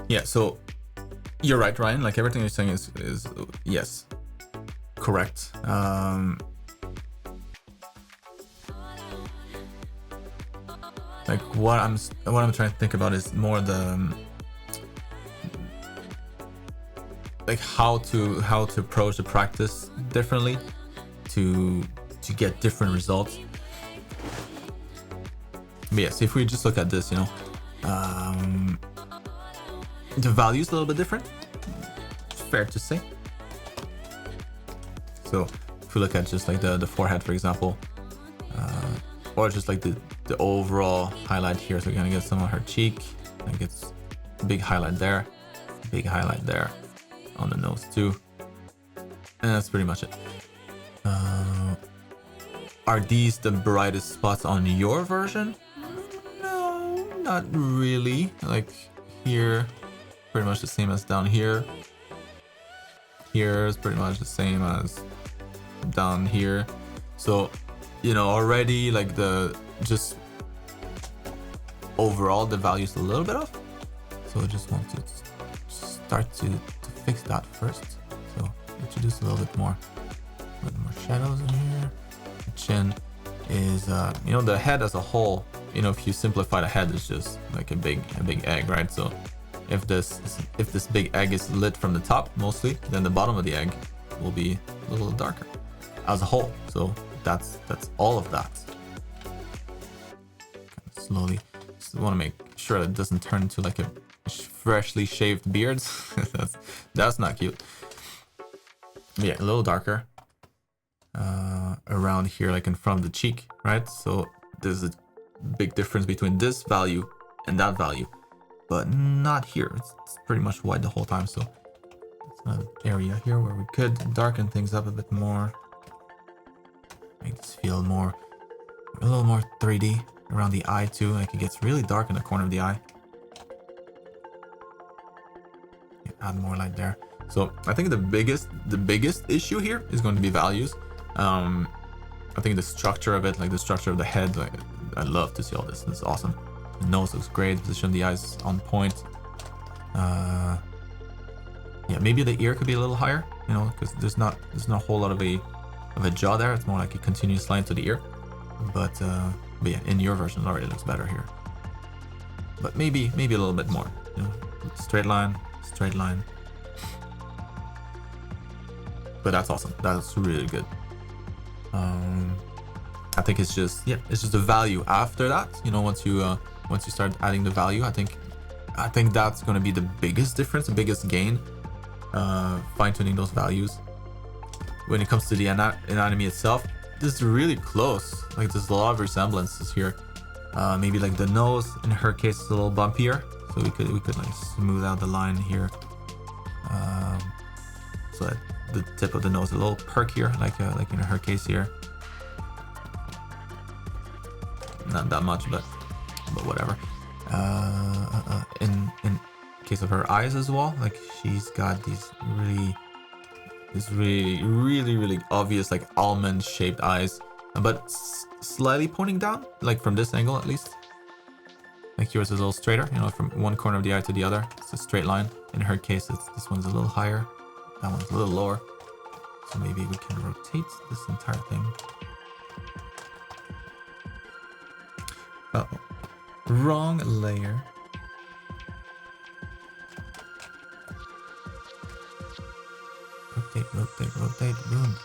[SPEAKER 1] Yeah, so you're right, Ryan. Like everything you're saying is yes, correct. Like what I'm trying to think about is more the like how to approach the practice differently to get different results. But yes, if we just look at this, you know, the value is a little bit different. It's fair to say. So if we look at just like the forehead, for example, or just like the overall highlight here, so we're gonna get some on her cheek. Like it's a big highlight there, big highlight there on the nose too, and that's pretty much it. Are these the brightest spots on your version? No, not really. Like here, pretty much the same as down here. Here is pretty much the same as down here. So, you know, already like the just overall the value is a little bit off. So I just want to start to fix that first. So introduce a little bit more shadows in here. The chin is you know, the head as a whole, you know, if you simplify the head, it's just like a big egg, right? So if this big egg is lit from the top mostly, then the bottom of the egg will be a little darker as a whole. So that's all of that. Kind of slowly, just want to make sure that it doesn't turn into like a freshly shaved beard. that's not cute. But yeah, a little darker around here, like in front of the cheek, right? So there's a big difference between this value and that value, but not here. It's pretty much white the whole time. So it's an area here where we could darken things up a bit more, make this feel more, a little more 3D around the eye too. Like it gets really dark in the corner of the eye. Add more light there. So I think the biggest issue here is going to be values. I think the structure of it, like the structure of the head, like I love to see all this. It's awesome. The nose looks great. Position of the eyes on point. Yeah, maybe the ear could be a little higher, you know, because there's not a whole lot of a jaw there. It's more like a continuous line to the ear. But yeah, in your version it already looks better here. But maybe a little bit more, you know, straight line. But that's awesome. That's really good. I think it's just the value after that. You know, once you start adding the value, I think that's going to be the biggest difference, the biggest gain. Fine-tuning those values. When it comes to the anatomy itself, this is really close. Like, there's a lot of resemblances here. Maybe like the nose in her case is a little bumpier, so we could like smooth out the line here. So that the tip of the nose is a little perkier, like in her case here. Not that much, but whatever. In case of her eyes as well, like she's got these really obvious like almond shaped eyes, but slightly pointing down, like from this angle at least. Like yours is a little straighter, you know, from one corner of the eye to the other. It's a straight line. In her case, this one's a little higher. That one's a little lower. So maybe we can rotate this entire thing. Uh-oh. Wrong layer. Rotate, boom.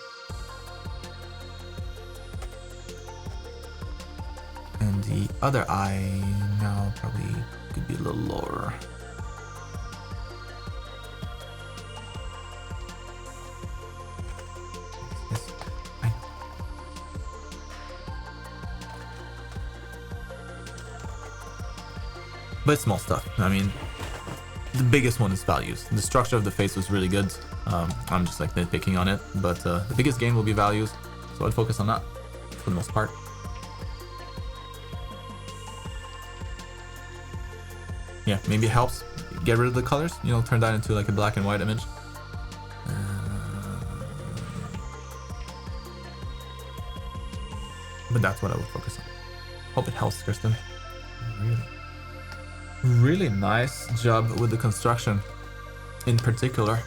[SPEAKER 1] And the other eye now probably could be a little lower. But small stuff. I mean, the biggest one is values. The structure of the face was really good. I'm just like nitpicking on it, but the biggest gain will be values, so I'd focus on that for the most part. Yeah, maybe it helps get rid of the colors, you know, turn that into like a black and white image. But that's what I would focus on. Hope it helps, Kristen. Really nice job with the construction in particular.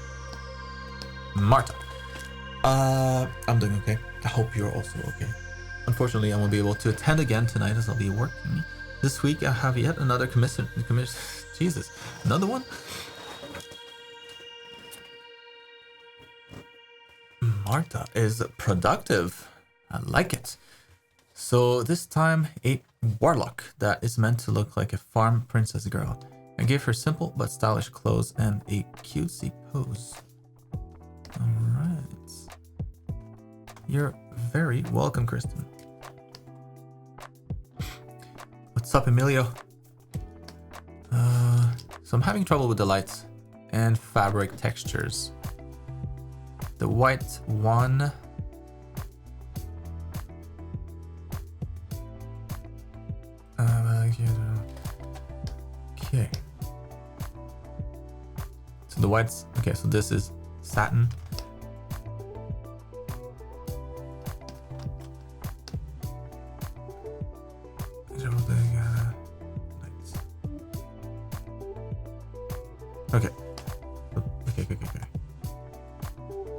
[SPEAKER 1] Marta. I'm doing okay. I hope you're also okay. Unfortunately, I won't be able to attend again tonight as I'll be working. This week I have yet another commission. Jesus, another one? Marta is productive. I like it. So this time, a warlock that is meant to look like a farm princess girl. I gave her simple but stylish clothes and a cutesy pose. Alright. You're very welcome, Kristen. What's up, Emilio? So I'm having trouble with the lights and fabric textures. The white one... okay. So the whites, okay, so this is satin. Okay. Okay.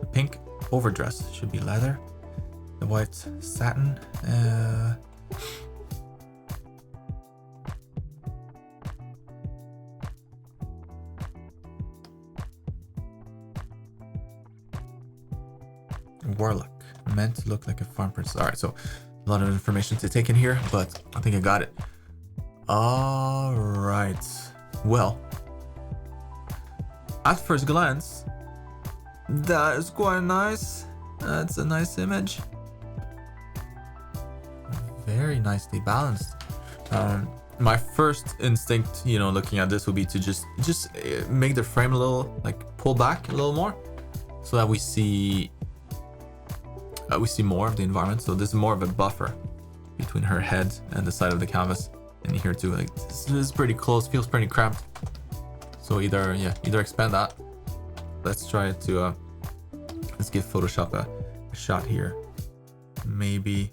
[SPEAKER 1] The pink overdress should be leather. The white satin. Warlock, meant to look like a farm princess. All right, so a lot of information to take in here, but I think I got it. All right. Well, at first glance, that is quite nice. That's a nice image. Very nicely balanced. My first instinct, you know, looking at this would be to just make the frame a little, like, pull back a little more, so that we see more of the environment. So this is more of a buffer between her head and the side of the canvas. And here too, like, this is pretty close, feels pretty cramped. So either expand that. Let's try to let's give Photoshop a shot here. Maybe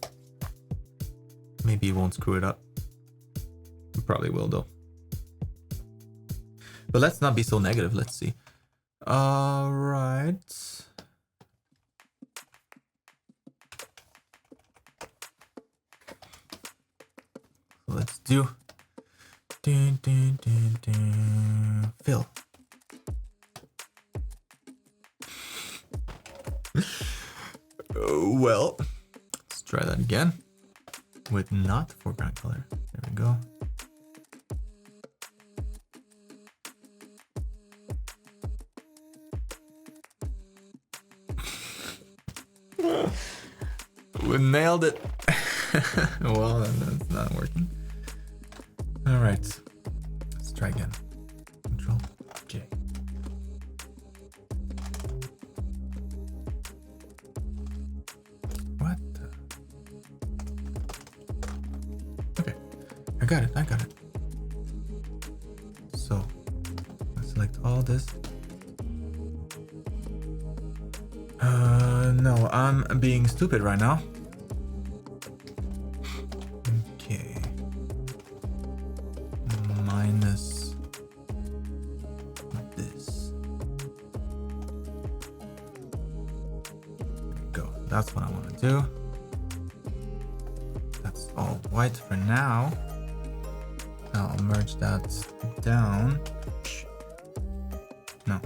[SPEAKER 1] it won't screw it up. It probably will though. But let's not be so negative. Let's see. All right. Let's do fill. Well, let's try that again. with not foreground color. There we go. We nailed it. Well, that's not working. All right, let's try again. Control J. What? Okay, I got it. So, let's select all this. No, I'm being stupid right now. Okay. Minus this. There we go. That's what I want to do. That's all white for now. Now I'll merge that down. No.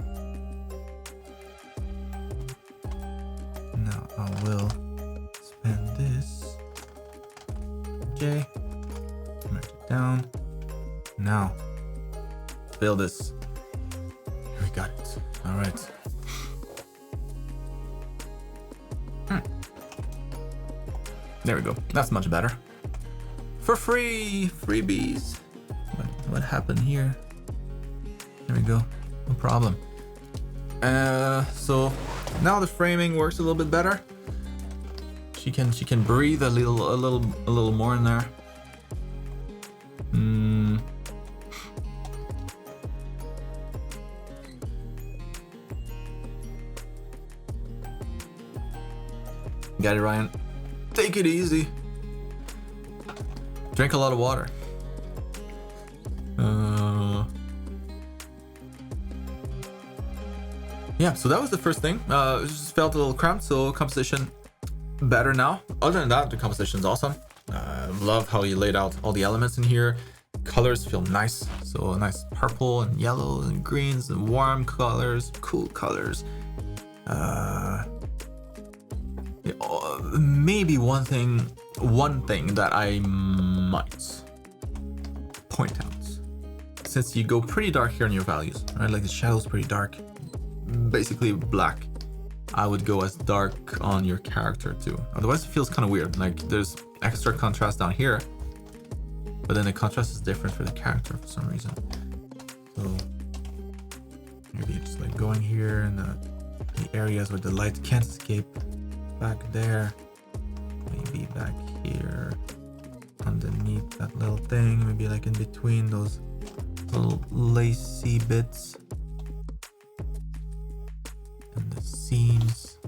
[SPEAKER 1] Now I will spin this. J. Merge it down. Now, fill this. Here we got it. All right. There we go. That's much better. For free, freebies. What happened here? There we go. No problem. So now the framing works a little bit better. She can breathe a little more in there. Got it, Ryan. Take it easy. Drink a lot of water. Yeah, so that was the first thing. It just felt a little cramped, so composition better now. Other than that, the composition's awesome. Love how you laid out all the elements in here. Colors feel nice. So a nice purple and yellow and greens and warm colors, cool colors. Maybe one thing that I might point out, since you go pretty dark here on your values, right? Like the shadow's pretty dark, basically black. I would go as dark on your character too. Otherwise it feels kind of weird. Like there's extra contrast down here, but then the contrast is different for the character for some reason. So maybe just like going here in the areas where the light can't escape. Back there, maybe back here, underneath that little thing, maybe like in between those little lacy bits, and the seams.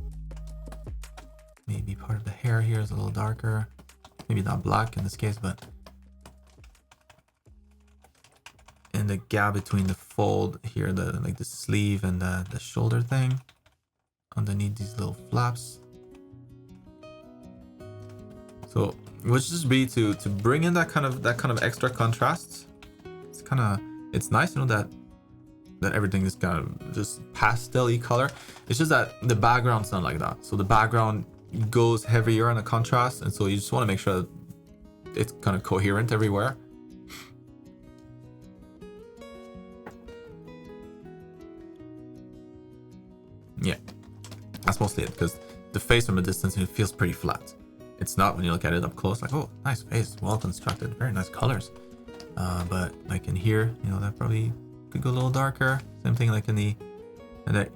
[SPEAKER 1] Maybe part of the hair here is a little darker, maybe not black in this case, but in the gap between the fold here, like the sleeve and the shoulder thing, underneath these little flaps. So it would just be to bring in that kind of extra contrast. It's nice to know that everything is kind of just pastel-y color. It's just that the background's not like that. So the background goes heavier on the contrast, and so you just want to make sure that it's kind of coherent everywhere. Yeah, that's mostly it, because the face from a distance, it feels pretty flat. It's not when you look at it up close, like, oh, nice face, well constructed, very nice colors. But like in here, you know, that probably could go a little darker. Same thing like in the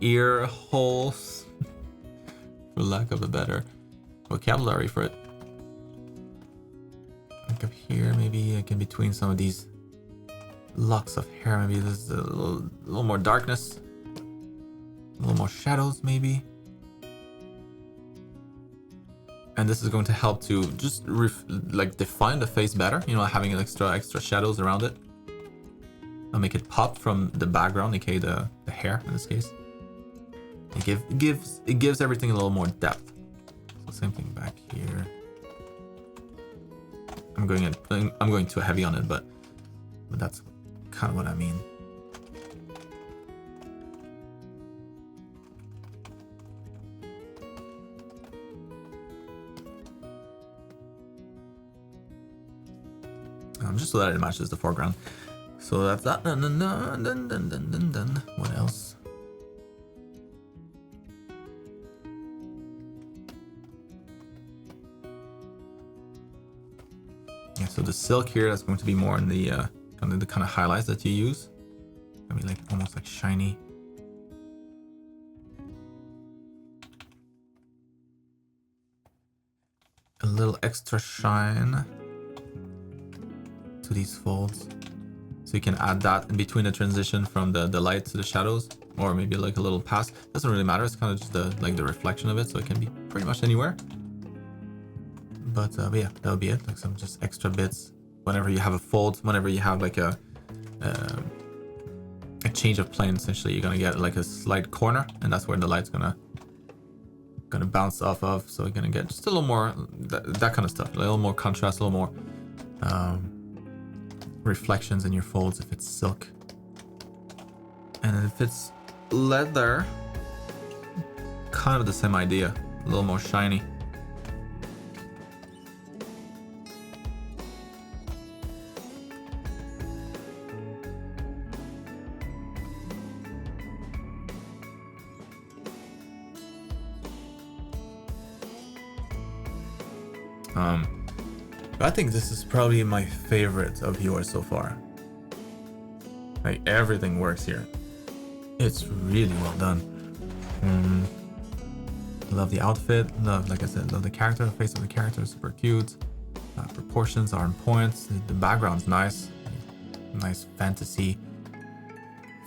[SPEAKER 1] ear holes, for lack of a better vocabulary for it. Like up here, maybe like in between some of these locks of hair, maybe there's a little more darkness, a little more shadows, maybe. And this is going to help to just like define the face better, you know, having extra shadows around it. I'll make it pop from the background, aka the hair in this case. It gives everything a little more depth. So same thing back here. I'm going too heavy on it, but that's kind of what I mean. just so that it matches the foreground. So that's that. Dun. What else? Yeah, so the silk here, that's going to be more in the kind of highlights that you use. I mean, like almost like shiny. A little extra shine to these folds, so you can add that in between the transition from the light to the shadows, or maybe like a little pass. Doesn't really matter. It's kind of just the reflection of it, so it can be pretty much anywhere. But yeah, that'll be it. Like some just extra bits whenever you have a fold, whenever you have like a change of plane. Essentially, you're gonna get like a slight corner, and that's where the light's gonna bounce off of. So you're gonna get just a little more that kind of stuff, a little more contrast, a little more reflections in your folds if it's silk. And if it's leather, kind of the same idea, a little more shiny. I think this is probably my favorite of yours so far. Like everything works here. It's really well done. Love the outfit. Love, like I said, love the character. The face of the character is super cute. Proportions are on point. The background's nice. Nice fantasy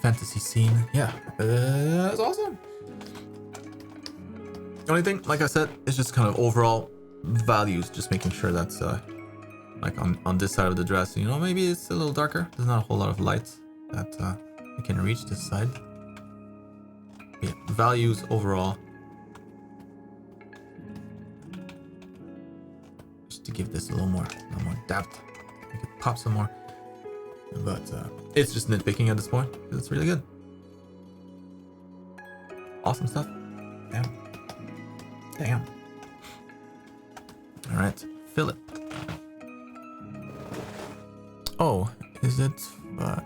[SPEAKER 1] scene. Yeah, it's awesome. The only thing, like I said, is just kind of overall values. Just making sure that's like on this side of the dress, you know, maybe it's a little darker. There's not a whole lot of light that you can reach this side. Yeah, values overall, just to give this a little more depth, make it pop some more. But it's just nitpicking at this point. It's really good. Awesome stuff. Damn. All right, fill it. Oh, is it? Yeah,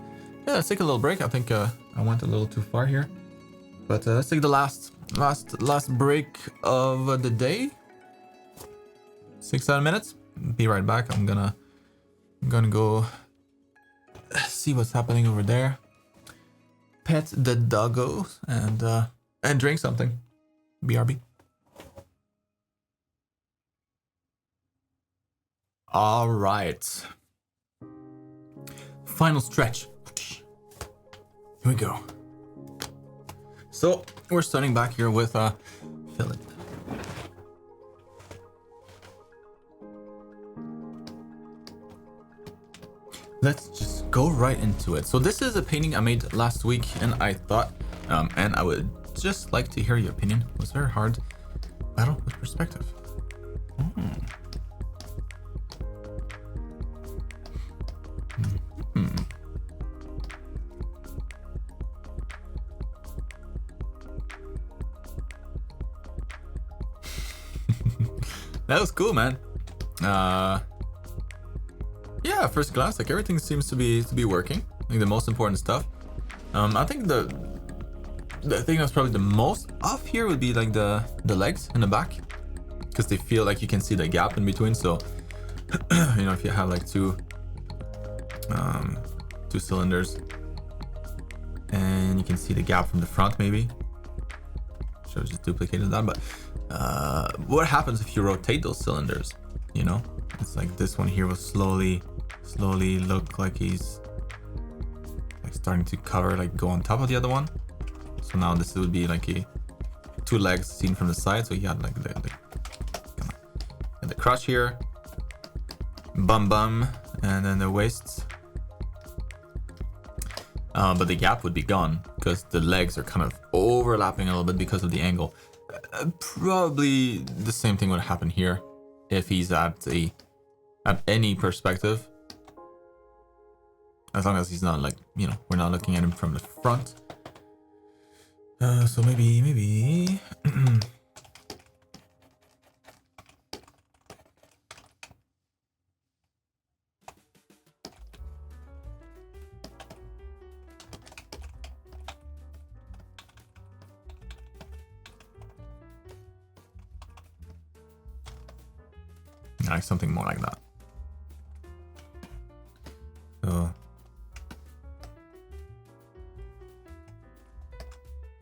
[SPEAKER 1] let's take a little break. I think I went a little too far here, but let's take the last break of the day. 6-7 minutes. Be right back. I'm gonna go see what's happening over there. Pet the doggo and drink something. BRB. All right. Final stretch. Here we go. So we're starting back here with Philip. Let's just go right into it. So this is a painting I made last week, and I thought, and I would just like to hear your opinion. It was a very hard battle with perspective. That was cool, man. Yeah, at first glance, like everything seems to be working. Like the most important stuff. I think the thing that's probably the most off here would be like the legs in the back, because they feel like you can see the gap in between. So you know, if you have like two cylinders, and you can see the gap from the front, maybe. Should have just duplicated that, but what happens if you rotate those cylinders? You know, it's like this one here will slowly look like he's like starting to cover, like go on top of the other one. So now this would be like two legs seen from the side. So you had like the crotch here, bum, and then the waist. But the gap would be gone because the legs are kind of overlapping a little bit because of the angle. Probably the same thing would happen here if he's at any perspective, as long as he's not like, you know, we're not looking at him from the front. So maybe Like something more like that. So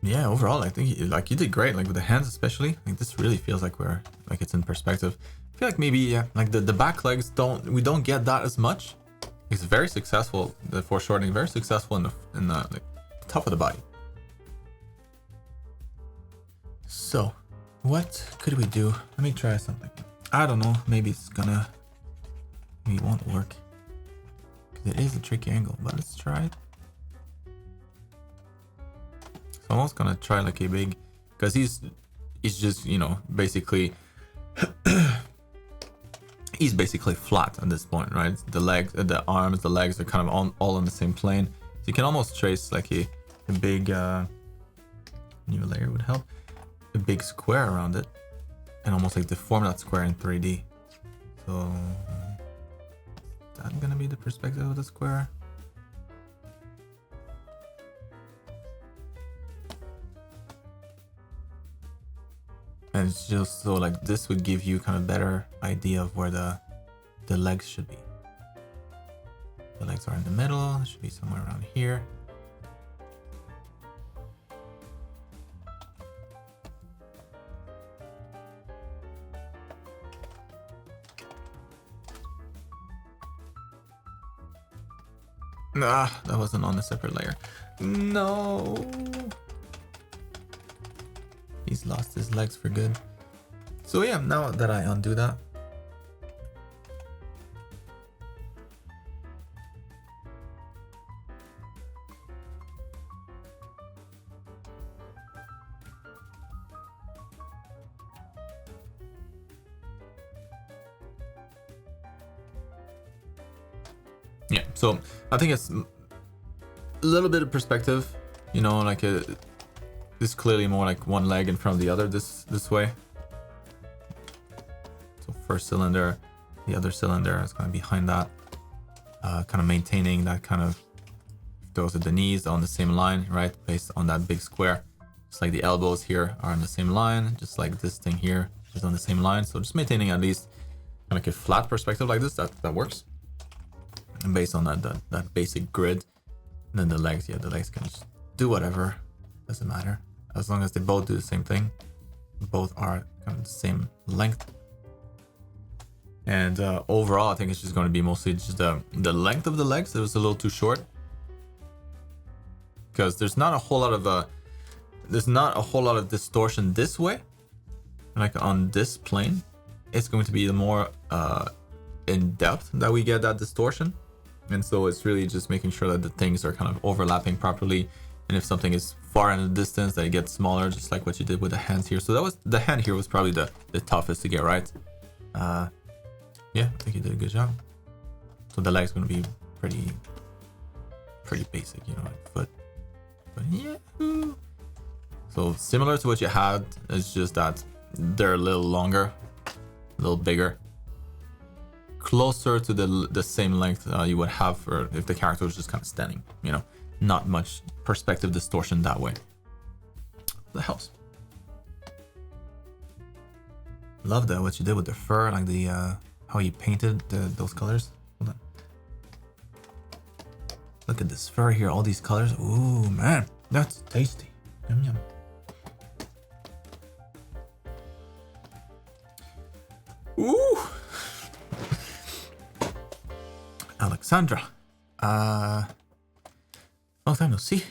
[SPEAKER 1] yeah, overall, I think you did great. Like with the hands, especially. Like this really feels like it's in perspective. I feel like maybe like the back legs we don't get that as much. It's very successful. The foreshortening very successful in the like, top of the body. So, what could we do? Let me try something. I don't know. Maybe it won't work. It is a tricky angle, but let's try it. So I'm almost gonna try like a big, because he's just, you know, basically he's basically flat at this point, right? The legs, the arms, the legs are kind of all on the same plane. So you can almost trace like a big new layer would help, a big square around it, and almost like deform that square in 3D. So that's gonna be the perspective of the square. And it's just so like this would give you kind of better idea of where the legs should be. The legs are in the middle, it should be somewhere around here. Nah, that wasn't on a separate layer. No. He's lost his legs for good. So yeah, now that I undo that. Yeah, so I think it's a little bit of perspective, you know, like this is clearly more like one leg in front of the other this way. So first cylinder, the other cylinder is kind of behind that, kind of maintaining that kind of, those are the knees on the same line, right? Based on that big square. Just like the elbows here are on the same line, just like this thing here is on the same line. So just maintaining at least kind of like a flat perspective like this, that works. And based on that basic grid, and then the legs, yeah, the legs can just do whatever, doesn't matter, as long as they both do the same thing, both are kind of the same length. And overall, I think it's just going to be mostly just the length of the legs. It was a little too short because there's not a whole lot of distortion this way, like on this plane. It's going to be the more in depth that we get that distortion. And so it's really just making sure that the things are kind of overlapping properly. And if something is far in the distance, that it gets smaller, just like what you did with the hands here. So that was, the hand here was probably the toughest to get right. Yeah, I think you did a good job. So the leg's going to be pretty basic, you know, like foot. But yeah. So similar to what you had, it's just that they're a little longer, a little bigger. Closer to the same length you would have for if the character was just kind of standing, you know, not much perspective distortion that way. That helps. Love that what you did with the fur, like the how you painted those colors. Hold on. Look at this fur here, all these colors. Ooh man, that's tasty. Yum yum. Ooh. Alexandra, long time no see.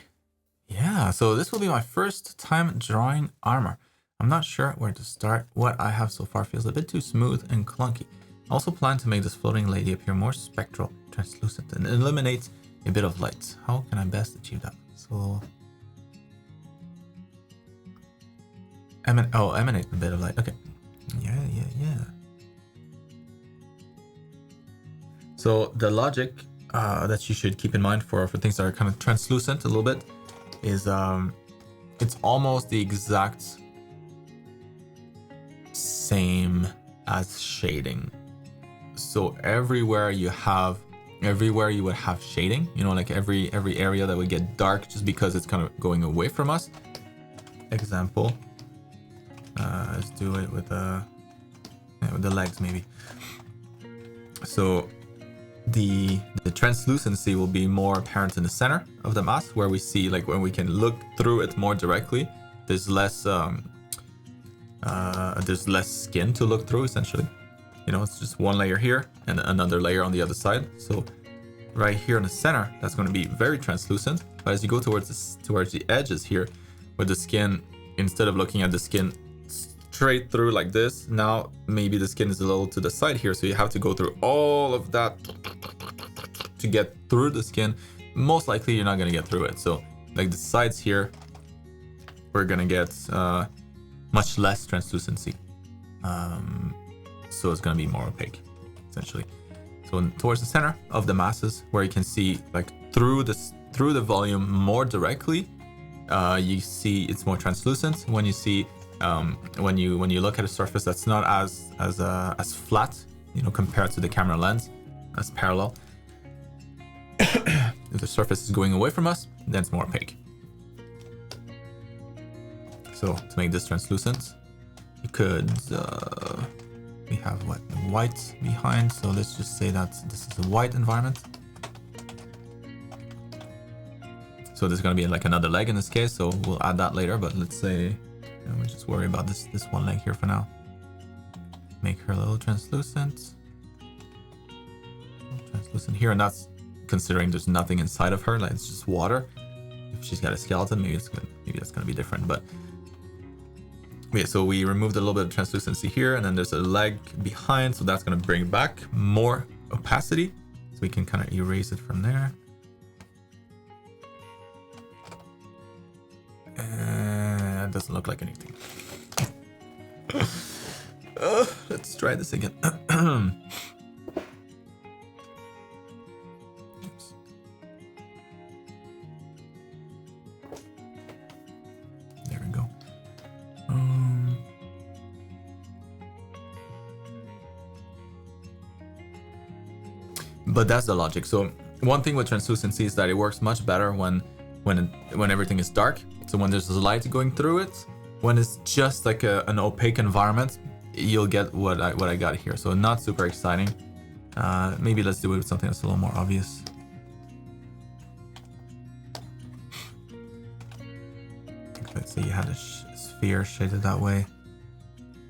[SPEAKER 1] Yeah, so this will be my first time drawing armor. I'm not sure where to start. What I have so far feels a bit too smooth and clunky. I also plan to make this floating lady appear more spectral, translucent, and eliminate a bit of light. How can I best achieve that? So, emanate a bit of light. Okay, yeah. So the logic that you should keep in mind for things that are kind of translucent a little bit is it's almost the exact same as shading. So everywhere you would have shading, you know, like every area that would get dark just because it's kind of going away from us. Example, let's do it with the legs maybe. So the translucency will be more apparent in the center of the mask, where we see, like, when we can look through it more directly, there's less skin to look through, essentially. You know, it's just one layer here and another layer on the other side. So right here in the center, that's going to be very translucent. But as you go towards the edges here, where the skin, instead of looking at the skin straight through like this, now maybe the skin is a little to the side here, so you have to go through all of that to get through the skin. Most likely you're not going to get through it. So like the sides here, we're going to get much less translucency. So it's going to be more opaque, essentially. So towards the center of the masses, where you can see, like, through the volume more directly, you see it's more translucent. When you see when you look at a surface that's not as flat, you know, compared to the camera lens, as parallel, if the surface is going away from us, then it's more opaque. So to make this translucent, you could we have what, white behind, so let's just say that this is a white environment. So there's going to be like another leg in this case, so we'll add that later, but let's say we'll just worry about this one leg here for now. Make her a little translucent. Translucent here, and that's considering there's nothing inside of her, like it's just water. If she's got a skeleton, maybe that's going to be different, but yeah, so we removed a little bit of translucency here, and then there's a leg behind, so that's going to bring back more opacity. So we can kind of erase it from there. It doesn't look like anything. Let's try this again. There we go. But that's the logic. So one thing with translucency is that it works much better when everything is dark. So when there's light going through it, when it's just like an opaque environment, you'll get what I got here. So not super exciting. Maybe let's do it with something that's a little more obvious. Let's say you had a sphere shaded that way,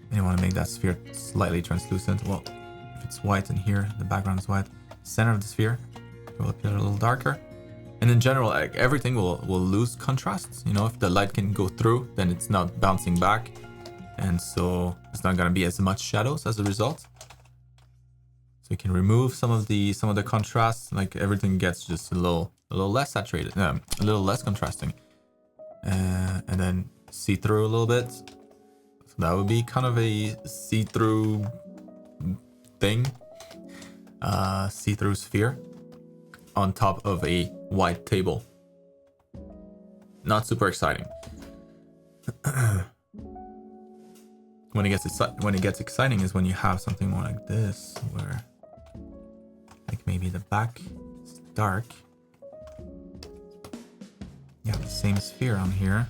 [SPEAKER 1] and you want to make that sphere slightly translucent. Well, if it's white in here, the background is white. Center of the sphere will appear a little darker. And in general, like, everything will lose contrast. You know, if the light can go through, then it's not bouncing back, and so it's not gonna be as much shadows as a result. So you can remove some of the contrast, like everything gets just a little less saturated, a little less contrasting, and then see through a little bit. So that would be kind of a see-through thing, see-through sphere on top of a white table. Not super exciting. When it gets exciting is when you have something more like this, where like maybe the back is dark. You have the same sphere on here.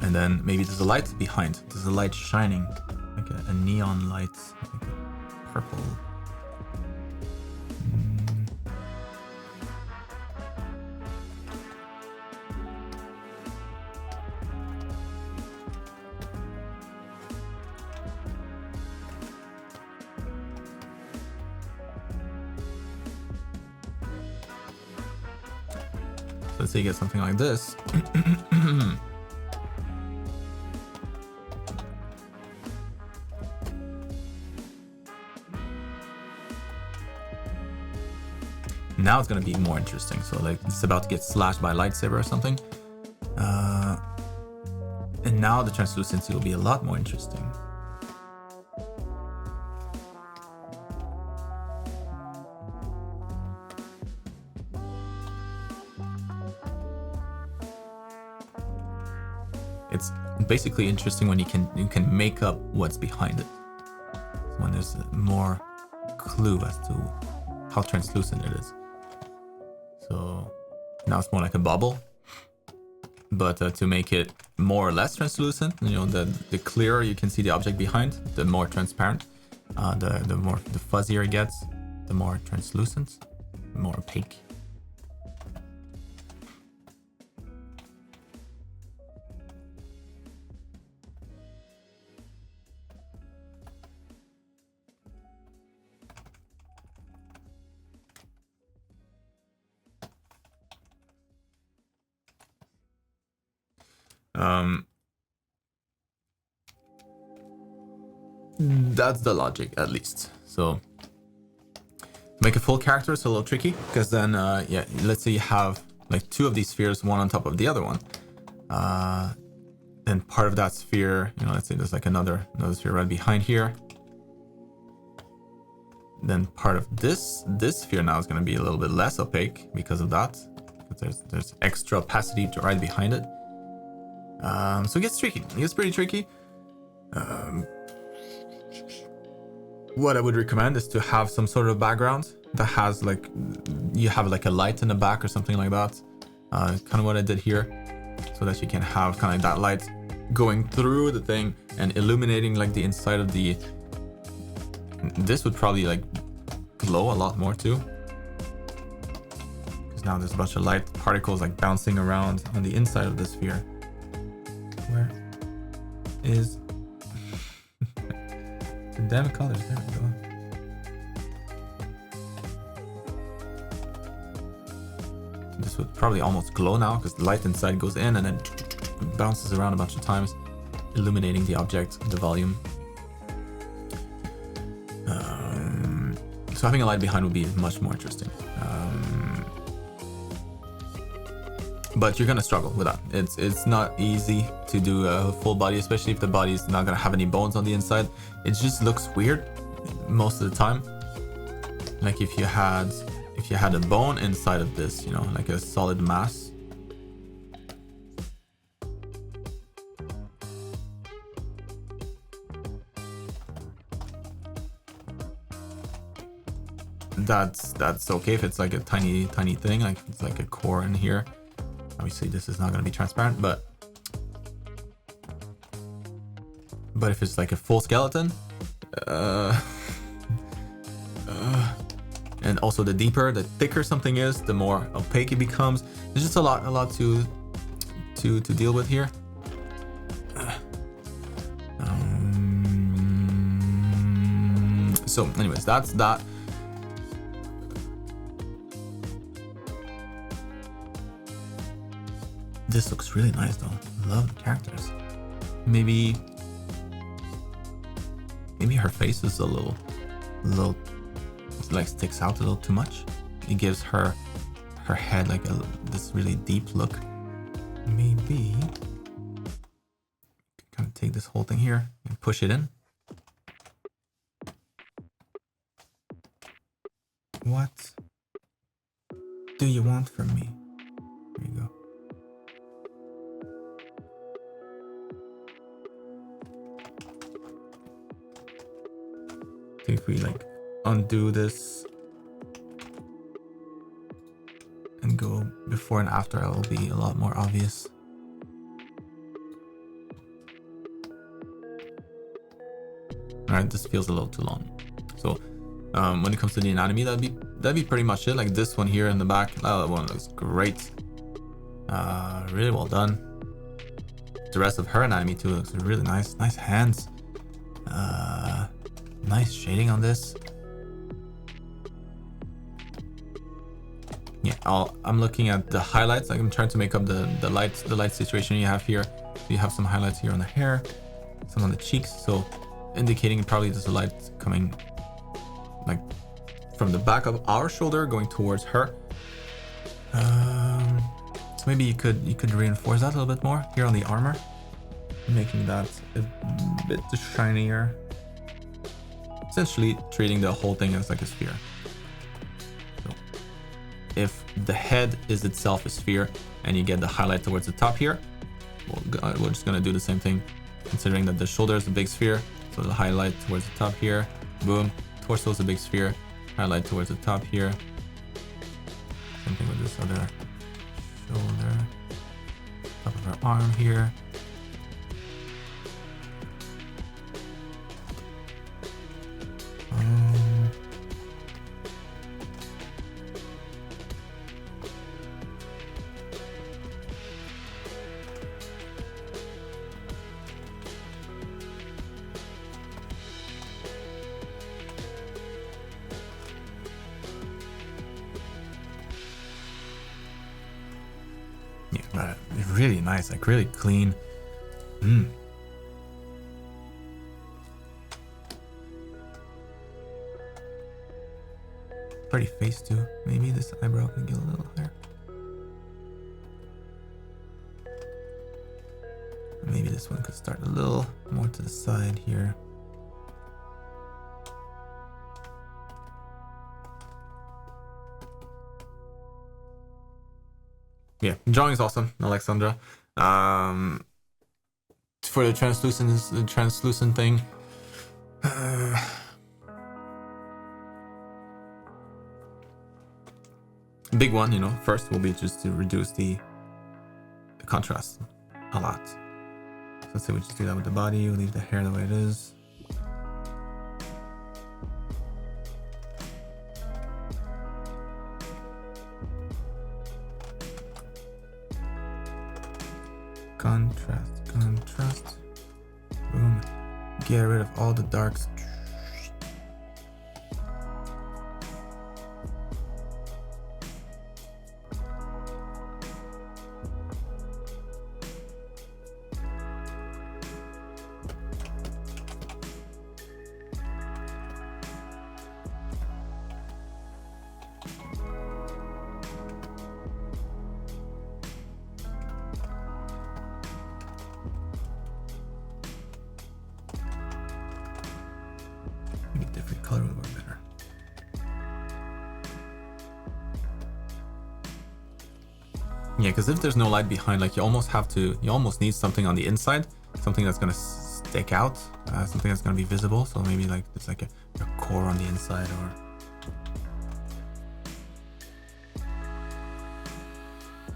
[SPEAKER 1] And then maybe there's a light behind. There's a light shining, like a neon light, like a purple. So let's say you get something like this. Now it's gonna be more interesting. So like it's about to get slashed by a lightsaber or something. And now the translucency will be a lot more interesting. It's basically interesting when you can make up what's behind it. When there's more clue as to how translucent it is. So now it's more like a bubble, but to make it more or less translucent. You know, the clearer you can see the object behind, the more transparent. The fuzzier it gets, the more translucent, more opaque. That's the logic, at least. So make a full character is a little tricky, because then yeah, let's say you have like two of these spheres, one on top of the other one. Then part of that sphere, you know, let's say there's like another sphere right behind here. Then part of this sphere now is going to be a little bit less opaque because of that. Because there's extra opacity right behind it. So it gets tricky. It gets pretty tricky. What I would recommend is to have some sort of background that has like, you have like a light in the back or something like that. Kind of what I did here, so that you can have kind of like that light going through the thing and illuminating like the inside of the, this would probably like glow a lot more too. Because now there's a bunch of light particles like bouncing around on the inside of the sphere. Where is the damn colors? There we go. This would probably almost glow now because the light inside goes in and then bounces around a bunch of times, illuminating the object, the volume. So having a light behind would be much more interesting. But you're gonna struggle with that. It's not easy to do a full body, especially if the body is not gonna have any bones on the inside. It just looks weird most of the time. Like if you had a bone inside of this, you know, like a solid mass. That's okay if it's like a tiny thing, like it's like a core in here. Obviously this is not going to be transparent, but if it's like a full skeleton, and also the deeper, the thicker something is, the more opaque it becomes. There's just a lot to deal with here. So anyways, that's that. This looks really nice though. Love the characters. Maybe her face is a little like sticks out a little too much. It gives her head like this really deep look. Maybe kind of take this whole thing here and push it in. What do you want from me? There you go. So if we like undo this and go before and after, it will be a lot more obvious. Alright, this feels a little too long. So when it comes to the anatomy, that'd be pretty much it. Like this one here in the back, that one looks great. Really well done. The rest of her anatomy too looks really nice. Nice hands. Nice shading on this. Yeah, I'm looking at the highlights. Like I'm trying to make up the light situation you have here. So you have some highlights here on the hair, some on the cheeks. So indicating probably there's a light coming like from the back of our shoulder going towards her. So maybe you could reinforce that a little bit more here on the armor, making that a bit shinier. Essentially treating the whole thing as like a sphere. So if the head is itself a sphere and you get the highlight towards the top here, we're just gonna do the same thing, considering that the shoulder is a big sphere. So the highlight towards the top here, boom. Torso is a big sphere, highlight towards the top here. Same thing with this other shoulder, top of her arm here, But really nice, like really clean. Pretty face too. Maybe this eyebrow can get a little higher. Maybe this one could start a little more to the side here. Yeah, drawing is awesome, Alexandra. For the translucent thing, big one, you know, first will be just to reduce the contrast a lot. So let's say we just do that with the body, we leave the hair the way it is. Contrast. Boom. Get rid of all the darks. Yeah, because if there's no light behind, like you almost need something on the inside, something that's gonna stick out, something that's gonna be visible. So maybe like it's like a core on the inside, or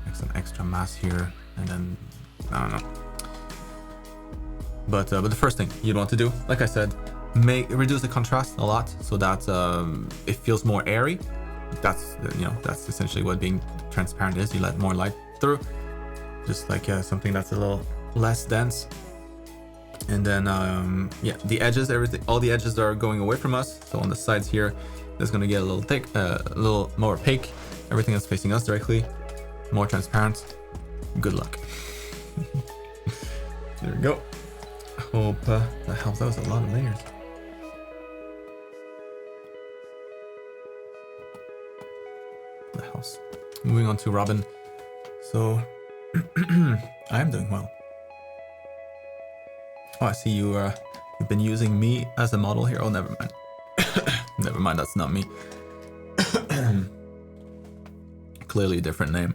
[SPEAKER 1] like some extra mass here, and then I don't know. But the first thing you'd want to do, like I said, reduce the contrast a lot so that it feels more airy. That's that's essentially what being transparent is. You let more light through, just like something that's a little less dense. And then yeah, the edges, all the edges are going away from us. So on the sides here, it's gonna get a little thick, a little more opaque. Everything that's facing us directly, more transparent. Good luck. There we go. Hope that helps. That was a lot of layers. That helps. Moving on to Robin. So I am doing well. Oh, I see you. You've been using me as a model here. Oh, never mind. Never mind. That's not me. Clearly a different name.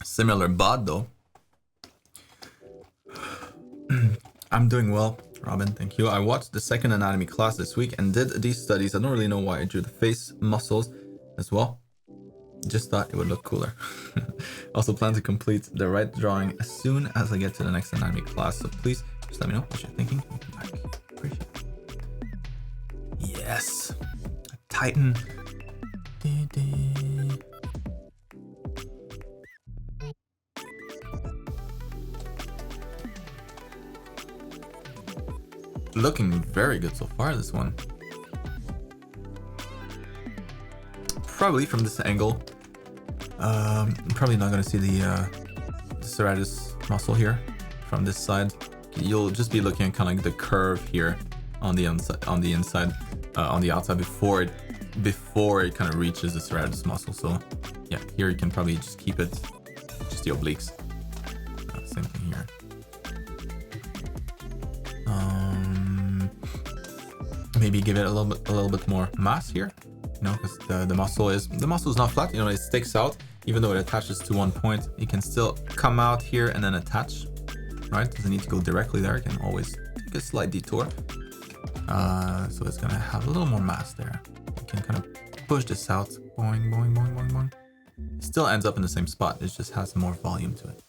[SPEAKER 1] Similar bod though. I'm doing well, Robin, thank you. I watched the second anatomy class this week and did these studies. I don't really know why I drew the face muscles as well. Just thought it would look cooler. Also plan to complete the right drawing as soon as I get to the next anatomy class. So please just let me know what you're thinking. Appreciate it. Yes. Titan. Looking very good so far, this one. Probably from this angle. I'm probably not gonna see the serratus muscle here from this side. You'll just be looking at kind of like the curve here on the inside, on the outside before it kind of reaches the serratus muscle. So yeah, here you can probably just keep it just the obliques. Same thing here. Maybe give it a little bit more mass here, you know, because the muscle is not flat. You know, it sticks out even though it attaches to one point. It can still come out here and then attach, right? Doesn't need to go directly there. It can always take a slight detour. So it's gonna have a little more mass there. You can kind of push this out, boing, boing, boing, boing, boing. It still ends up in the same spot. It just has more volume to it.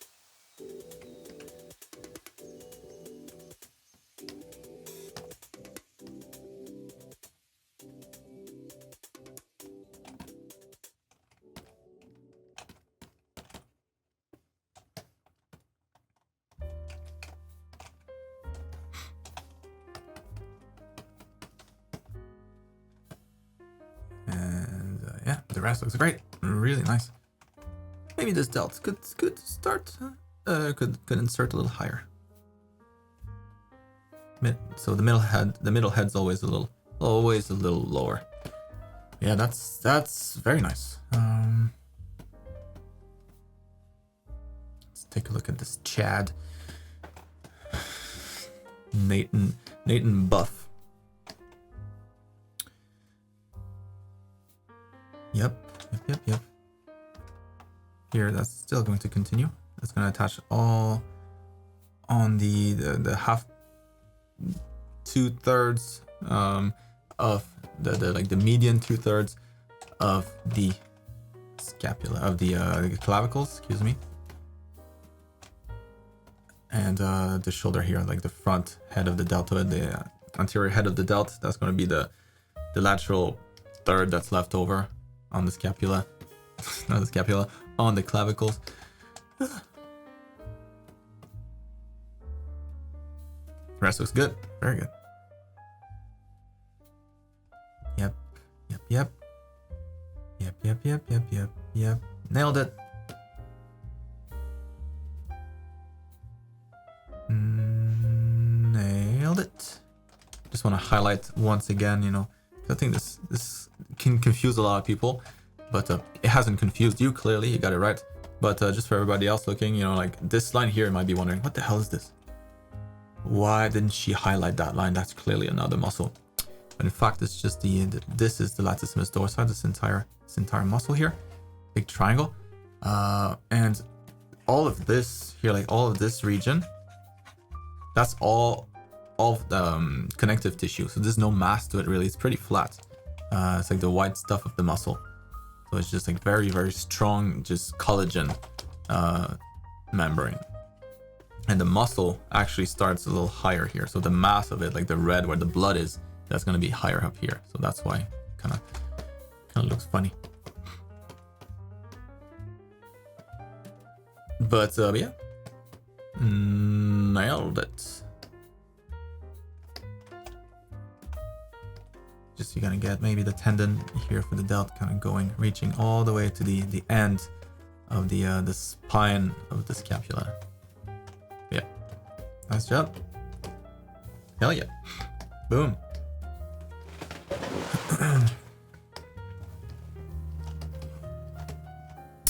[SPEAKER 1] the rest looks great. Really nice. Maybe this delt could start. Could insert a little higher. So the middle head's always a little lower. Yeah, that's very nice. Let's take a look at this Chad. Nathan Buff. Yep. Here, that's still going to continue. That's going to attach all on the half 2/3 of the median 2/3 of the scapula of the clavicles, excuse me, and the shoulder here, like the front head of the deltoid, the anterior head of the delt. That's going to be the lateral third that's left over on the scapula, not the scapula, on the clavicles. The rest looks good, very good. Yep. Nailed it. Nailed it. Just want to highlight once again, you know, I think this can confuse a lot of people, but it hasn't confused you, clearly, you got it right. But just for everybody else looking, you know, like this line here might be wondering, what the hell is this? Why didn't she highlight that line? That's clearly another muscle. But in fact, it's just this is the latissimus dorsi, this entire muscle here, big triangle, and all of this here, like all of this region, that's all connective tissue. So there's no mass to it really. It's pretty flat. It's like the white stuff of the muscle. So it's just like very, very strong, just collagen membrane. And the muscle actually starts a little higher here. So the mass of it, like the red where the blood is, that's going to be higher up here. So that's why it kind of looks funny. But yeah, nailed it. Just you're gonna get maybe the tendon here for the delt kind of going, reaching all the way to the end of the spine of the scapula. Yeah, nice job. Hell yeah, boom.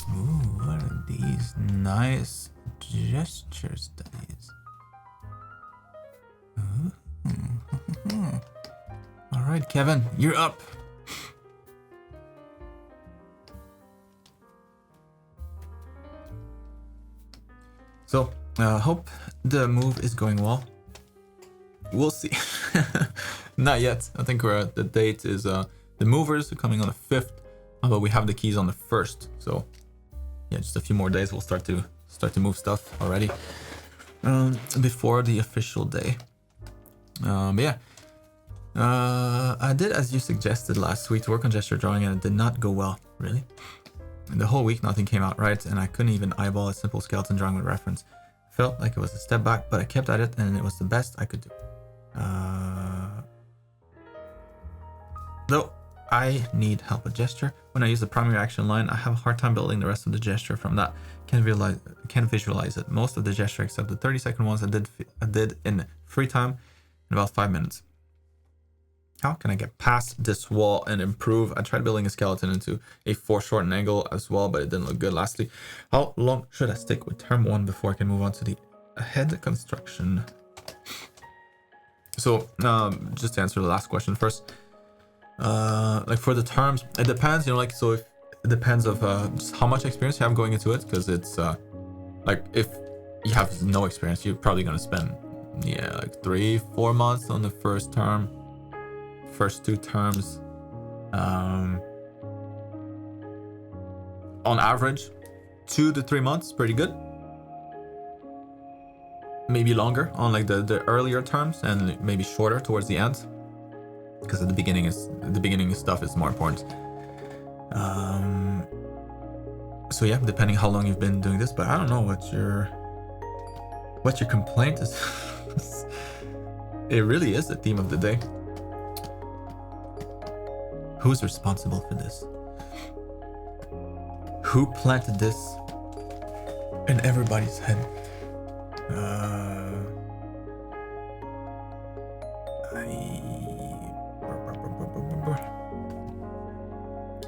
[SPEAKER 1] Ooh, what are these nice gesture studies? All right, Kevin, you're up. So, hope the move is going well. We'll see. Not yet. I think the date is the movers are coming on the 5th, but we have the keys on the 1st. So, yeah, just a few more days. We'll start to move stuff already before the official day. But yeah. I did, as you suggested last week, to work on gesture drawing, and it did not go well, really. And the whole week, nothing came out right, and I couldn't even eyeball a simple skeleton drawing with reference. Felt like it was a step back, but I kept at it, and it was the best I could do. Though, I need help with gesture. When I use the primary action line, I have a hard time building the rest of the gesture from that. Can't visualize it. Most of the gesture, except the 30-second ones, I did in free time in about 5 minutes. How can I get past this wall and improve? I tried building a skeleton into a foreshortened angle as well, but it didn't look good. Lastly, how long should I stick with term 1 before I can move on to the head construction? So, just to answer the last question first, like for the terms, it depends, you know, like, so if it depends of just how much experience you have going into it, because it's like if you have no experience, you're probably going to spend like 3-4 months on the first term. First 2 terms, on average 2 to 3 months, pretty good. Maybe longer on like the earlier terms, and maybe shorter towards the end, because at the beginning stuff is more important. So yeah, depending how long you've been doing this, but I don't know what your complaint is. It really is the theme of the day. Who's responsible for this? Who planted this in everybody's head?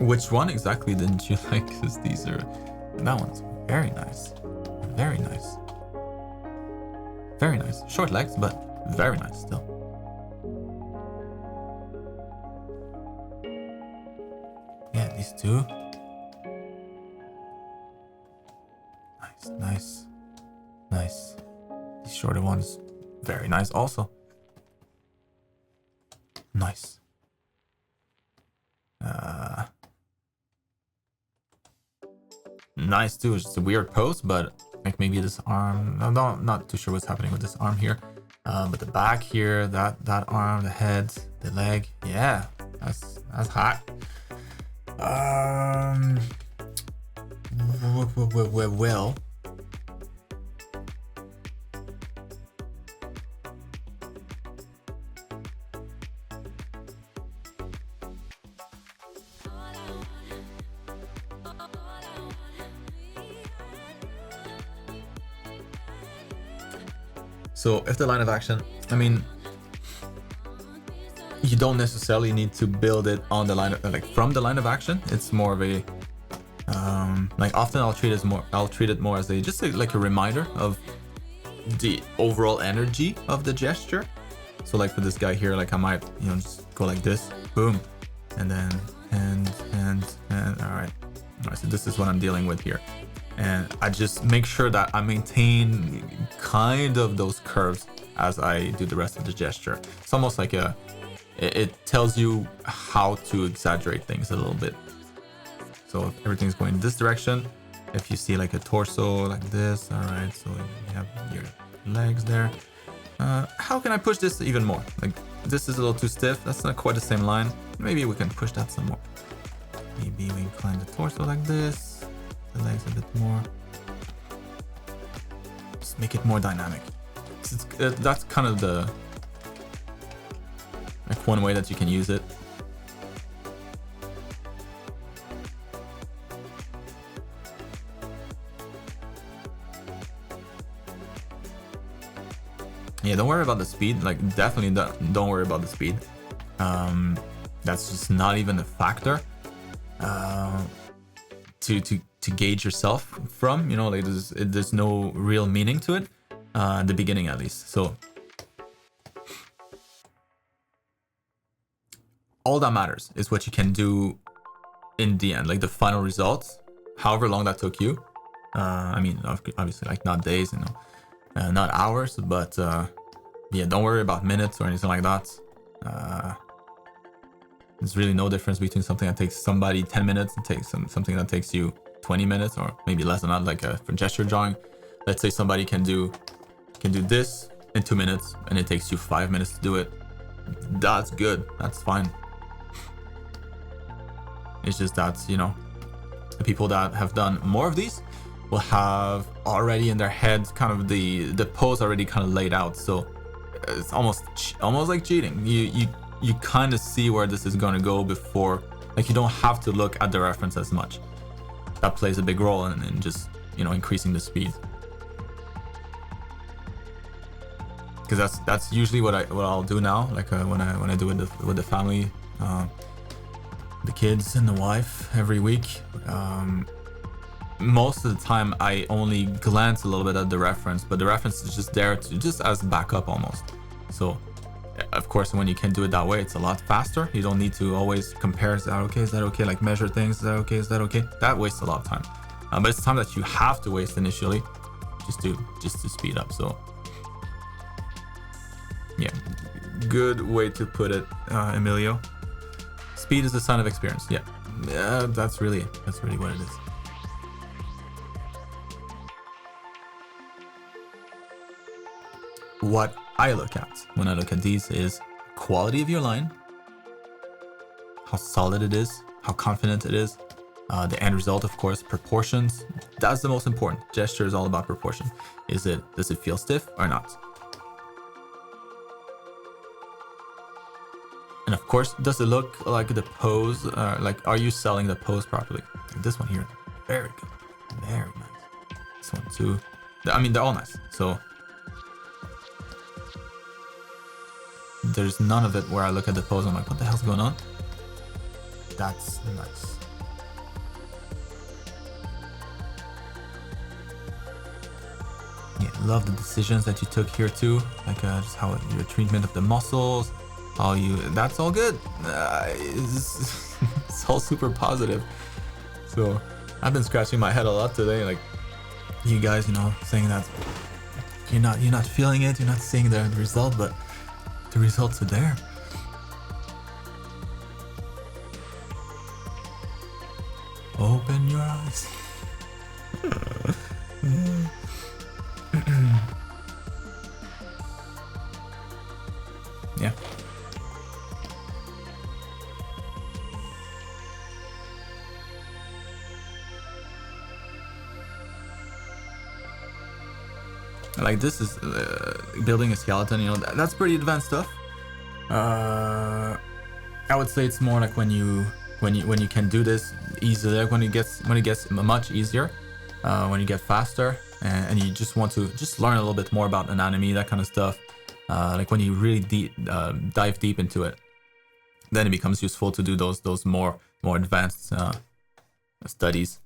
[SPEAKER 1] Which one exactly didn't you like? Because these are... That one's very nice. Very nice. Very nice. Short legs, but very nice still. Yeah, these two. Nice, nice. Nice. These shorter ones, very nice also. Nice. Nice too. It's just a weird pose, but like maybe this arm. I'm not too sure what's happening with this arm here. But the back here, that arm, the head, the leg. Yeah, that's hot. Well. So if the line of action, I mean, you don't necessarily need to build it on the line of, like from the line of action. It's more of a like often I'll treat it more as a like a reminder of the overall energy of the gesture. So like for this guy here, like I might, you know, just go like this, boom, and then and all right. So this is what I'm dealing with here. And I just make sure that I maintain kind of those curves as I do the rest of the gesture. It's almost like it tells you how to exaggerate things a little bit. So if everything's going this direction, if you see like a torso like this, all right, so you have your legs there. How can I push this even more? Like this is a little too stiff. That's not quite the same line. Maybe we can push that some more. Maybe we incline the torso like this. The legs a bit more. Just make it more dynamic. That's kind of the like one way that you can use it. Yeah, don't worry about the speed. Like definitely don't worry about the speed. That's just not even a factor. To gauge yourself from, you know, like there's no real meaning to it at the beginning at least. So all that matters is what you can do in the end, like the final results, however long that took you. I mean, obviously like not days, you know, not hours, but yeah, don't worry about minutes or anything like that. There's really no difference between something that takes somebody 10 minutes and takes something that takes you 20 minutes or maybe less than that, like for gesture drawing. Let's say somebody can do this in 2 minutes and it takes you 5 minutes to do it. That's good. That's fine. It's just that, you know, the people that have done more of these will have already in their head kind of the pose already kind of laid out. So it's almost like cheating. You kind of see where this is going to go before, like you don't have to look at the reference as much. That plays a big role in just, you know, increasing the speed. Because that's usually what I'll do now. Like when I do with the family, the kids and the wife every week. Most of the time I only glance a little bit at the reference, but the reference is just there to just as backup almost. So of course, when you can do it that way, it's a lot faster. You don't need to always compare. Is that okay? Is that okay? Like measure things. Is that okay? Is that okay? That wastes a lot of time. But it's time that you have to waste initially, just to speed up. So yeah, good way to put it, Emilio. Speed is a sign of experience. Yeah, that's really it. That's really what it is. What I look at when I look at these is quality of your line, how solid it is, how confident it is, the end result, of course, proportions. That's the most important. Gesture is all about proportion. Does it feel stiff or not? And of course, does it look like the pose, like are you selling the pose properly? Like this one here, Very good. Very nice. This one too. I mean, they're all nice. So there's none of it where I look at the pose and I'm like, what the hell's going on? That's nice. Yeah, love the decisions that you took here too. Like just how your treatment of the muscles, how you, that's all good. It's all super positive. So I've been scratching my head a lot today. Like you guys, you know, saying that you're not feeling it, you're not seeing the result, but the results are there. Open your eyes. Yeah. Like this is building a skeleton, you know, that's pretty advanced stuff. I would say it's more like when you can do this easily, like when it gets much easier, when you get faster and you just want to just learn a little bit more about anatomy, that kind of stuff. Like when you really dive deep into it, then it becomes useful to do those more advanced studies.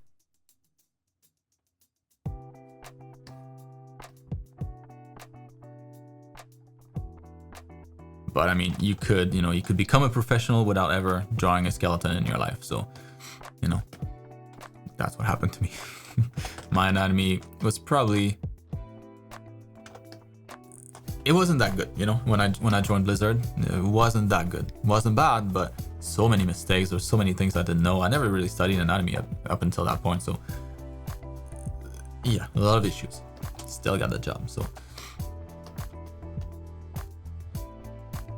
[SPEAKER 1] But I mean, you could become a professional without ever drawing a skeleton in your life. So, you know, that's what happened to me. My anatomy was probably, it wasn't that good, you know, when I joined Blizzard. It wasn't that good. It wasn't bad, but so many mistakes. There's so many things I didn't know. I never really studied anatomy up until that point. So yeah, a lot of issues. Still got the job, so.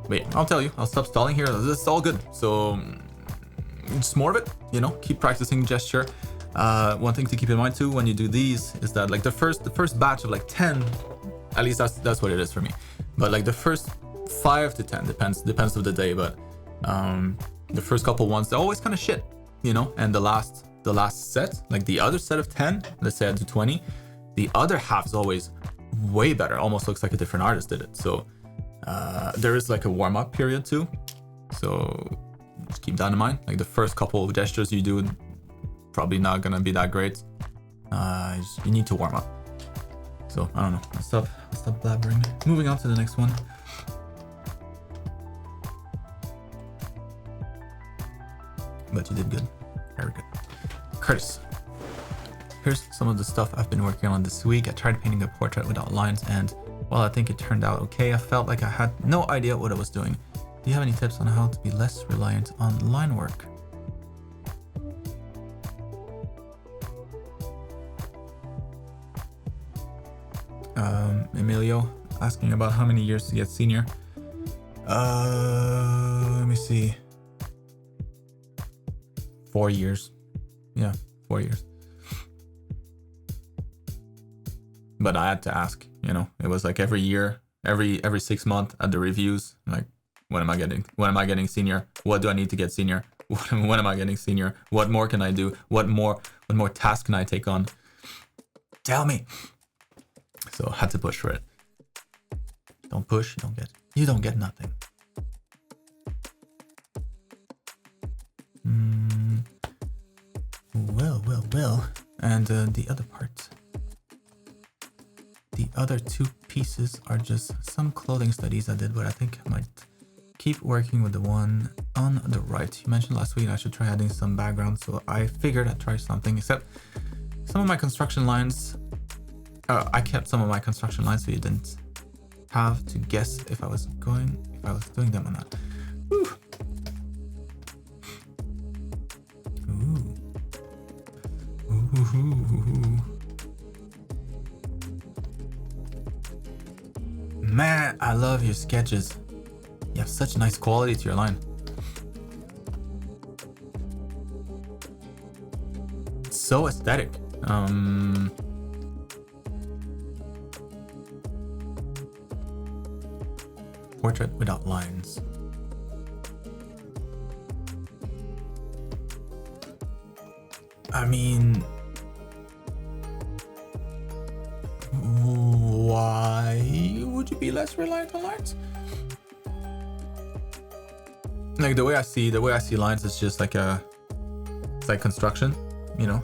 [SPEAKER 1] But yeah, I'll tell you, I'll stop stalling here. This is all good. So just more of it, you know, keep practicing gesture. One thing to keep in mind too when you do these is that like the first batch of like 10, at least that's what it is for me. But like the first 5 to 10 depends of the day. But the first couple ones, they're always kind of shit, you know. And the last set, like the other set of 10, let's say I do 20, the other half is always way better. Almost looks like a different artist did it. So there is like a warm-up period too, so just keep that in mind. Like the first couple of gestures you do, probably not gonna be that great. You need to warm up. So I don't know. I'll stop blabbering. Moving on to the next one. But you did good. Very good. Curtis. Here's some of the stuff I've been working on this week. I tried painting a portrait without lines, and while I think it turned out okay, I felt like I had no idea what I was doing. Do you have any tips on how to be less reliant on line work? Emilio asking about how many years to get senior. Let me see. 4 years. Yeah, 4 years. But I had to ask, you know, it was like every year, every 6 months at the reviews, like, when am I getting senior? What do I need to get senior? When am I getting senior? What more can I do? What more task can I take on? Tell me. So I had to push for it. Don't push, you don't get nothing. Well. And the other part. The other 2 pieces are just some clothing studies I did, but I think I might keep working with the one on the right. You mentioned last week I should try adding some background, so I figured I'd try something, except some of my construction lines, I kept some of my construction lines so you didn't have to guess if I was doing them or not. Whew. Ooh. Man, I love your sketches. You have such nice quality to your line. So aesthetic. Portrait without lines. I mean, be less reliant on lines. Like the way I see lines is just like it's like construction, you know.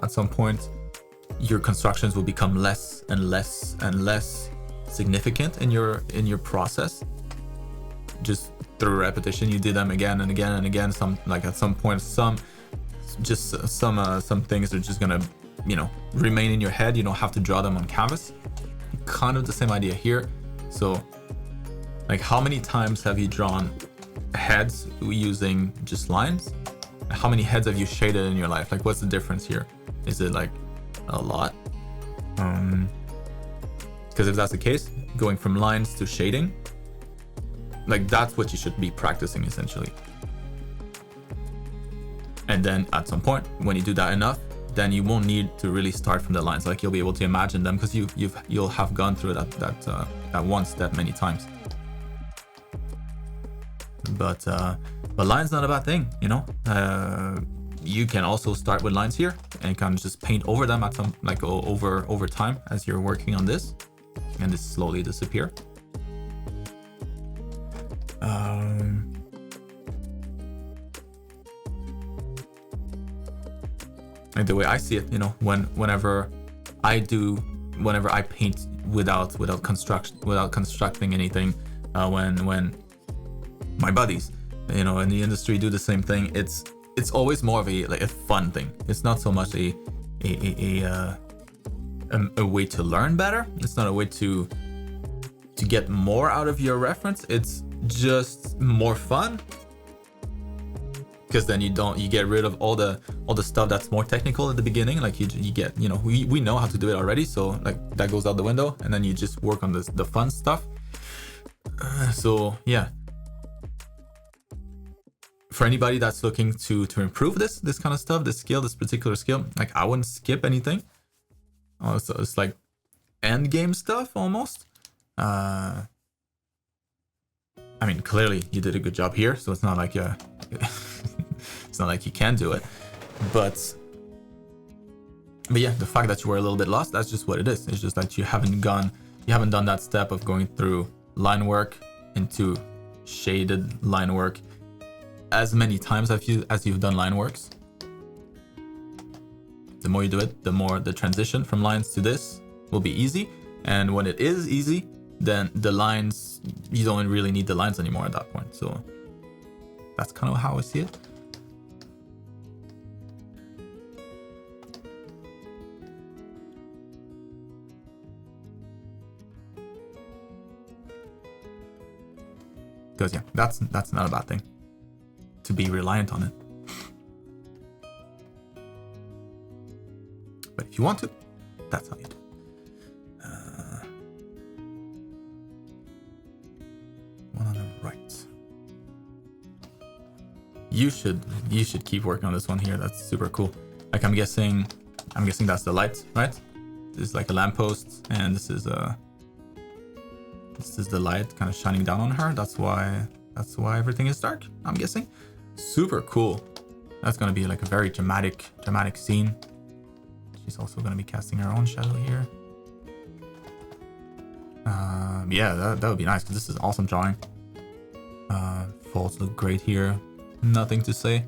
[SPEAKER 1] At some point, your constructions will become less and less and less significant in your process. Just through repetition, you do them again and again and again. At some point, some things are just gonna, you know, remain in your head. You don't have to draw them on canvas. Kind of the same idea here. So, like, how many times have you drawn heads using just lines? How many heads have you shaded in your life? Like, what's the difference here? Is it like a lot? Because if that's the case, going from lines to shading, like, that's what you should be practicing essentially. And then at some point, when you do that enough, then you won't need to really start from the lines. Like, you'll be able to imagine them because you'll have gone through that one step many times. But lines not a bad thing, you know. You can also start with lines here and kind of just paint over them at some, like, over time as you're working on this, and this slowly disappear. Like the way I see it, you know, whenever I paint without constructing anything, when my buddies, you know, in the industry do the same thing, it's always more of a fun thing. It's not so much a way to learn better. It's not a way to get more out of your reference. It's just more fun, because then you get rid of all the stuff that's more technical at the beginning. Like you get, you know, we know how to do it already, so like that goes out the window, and then you just work on the fun stuff. So yeah, for anybody that's looking to improve this kind of stuff, this particular skill, like, I wouldn't skip anything. So it's like end game stuff almost. I mean, clearly you did a good job here, so it's not like it's not like you can do it, but yeah, the fact that you were a little bit lost, that's just what it is. It's just that you haven't done that step of going through line work into shaded line work as many times as you've done line works. The more you do it, the more the transition from lines to this will be easy, and when it is easy, then the lines, you don't really need the lines anymore at that point. So that's kind of how I see it. Because yeah, that's not a bad thing to be reliant on it. But if you want to, that's how you do. One on the right. You should keep working on this one here. That's super cool. Like, I'm guessing that's the light, right? This is like a lamppost, and this is the light kind of shining down on her. That's why everything is dark, I'm guessing. Super cool. That's gonna be like a very dramatic scene. She's also gonna be casting her own shadow here. Yeah, that would be nice, because this is awesome drawing. Folds look great here. Nothing to say.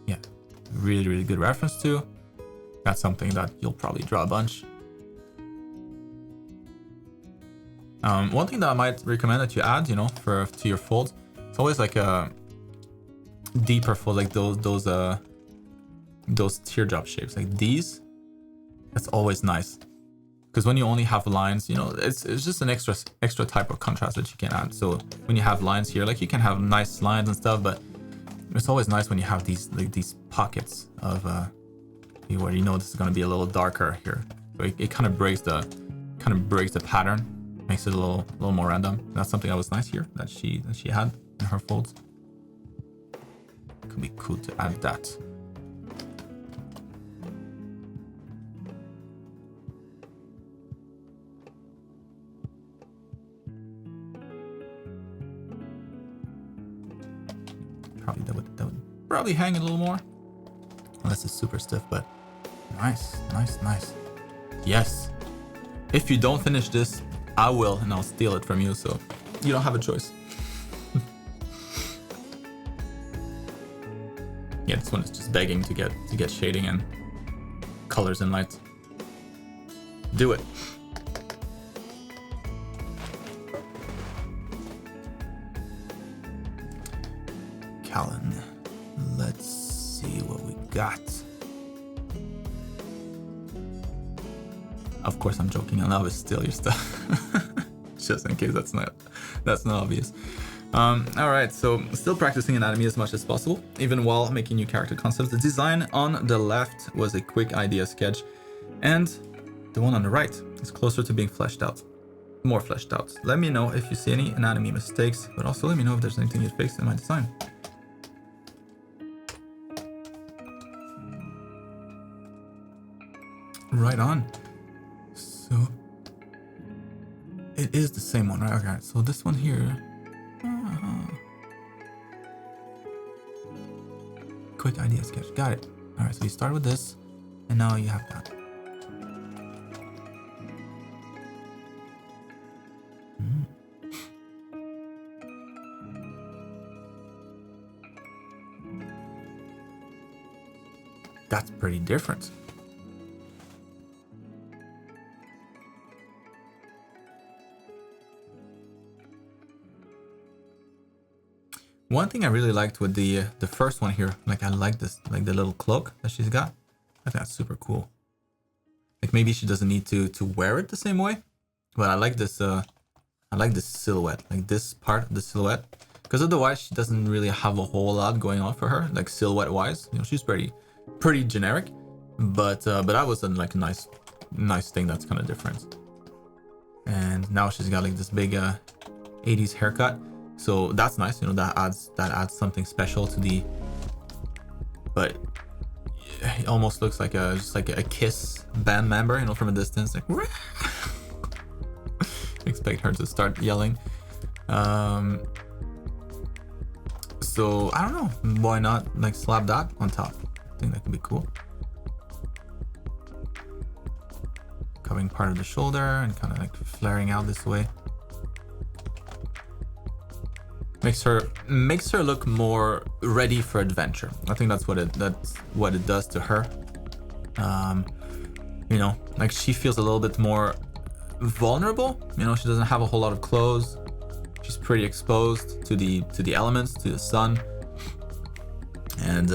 [SPEAKER 1] Yeah, really good reference too. That's something that you'll probably draw a bunch. One thing that I might recommend that you add, you know, to your folds, it's always like a deeper fold, like those teardrop shapes, like these. That's always nice, because when you only have lines, you know, it's just an extra type of contrast that you can add. So when you have lines here, like, you can have nice lines and stuff, but it's always nice when you have these pockets of where you know this is going to be a little darker here. So it kind of breaks the pattern, makes it a little more random. That's something that was nice here that she had in her folds. Could be cool to add that. That would probably hang a little more, unless it's super stiff, but Nice, nice, nice. Yes. If you don't finish this, I will, and I'll steal it from you, so you don't have a choice. Yeah, this one is just begging to get shading and colors and lights. Do it. Callan. Let's see what we got. Of course I'm joking, I'll always steal your stuff. Just in case that's not obvious. Alright, so still practicing anatomy as much as possible, even while making new character concepts. The design on the left was a quick idea sketch, and the one on the right is closer to being fleshed out. More fleshed out. Let me know if you see any anatomy mistakes, but also let me know if there's anything you fixed in my design. Right on. So it is the same one, right? Okay, so this one here. Quick idea sketch. Got it. All right, so you start with this, and now you have that. That's pretty different. One thing I really liked with the first one here, like I like this, like the little cloak that she's got. I think that's super cool. Like maybe she doesn't need to wear it the same way, but I like this silhouette, like this part of the silhouette, because otherwise she doesn't really have a whole lot going on for her, like silhouette wise. You know, she's pretty generic, but that was a nice thing that's kind of different. And now she's got like this big 80s haircut. So that's nice, you know, that adds something special to the, but it almost looks like just like a Kiss band member, you know, from a distance, like expect her to start yelling. So I don't know, why not like slap that on top? I think that could be cool. Covering part of the shoulder and kind of like flaring out this way. Makes her look more ready for adventure. I think that's what it does to her. You know, like she feels a little bit more vulnerable. You know, she doesn't have a whole lot of clothes. She's pretty exposed to the elements, to the sun, and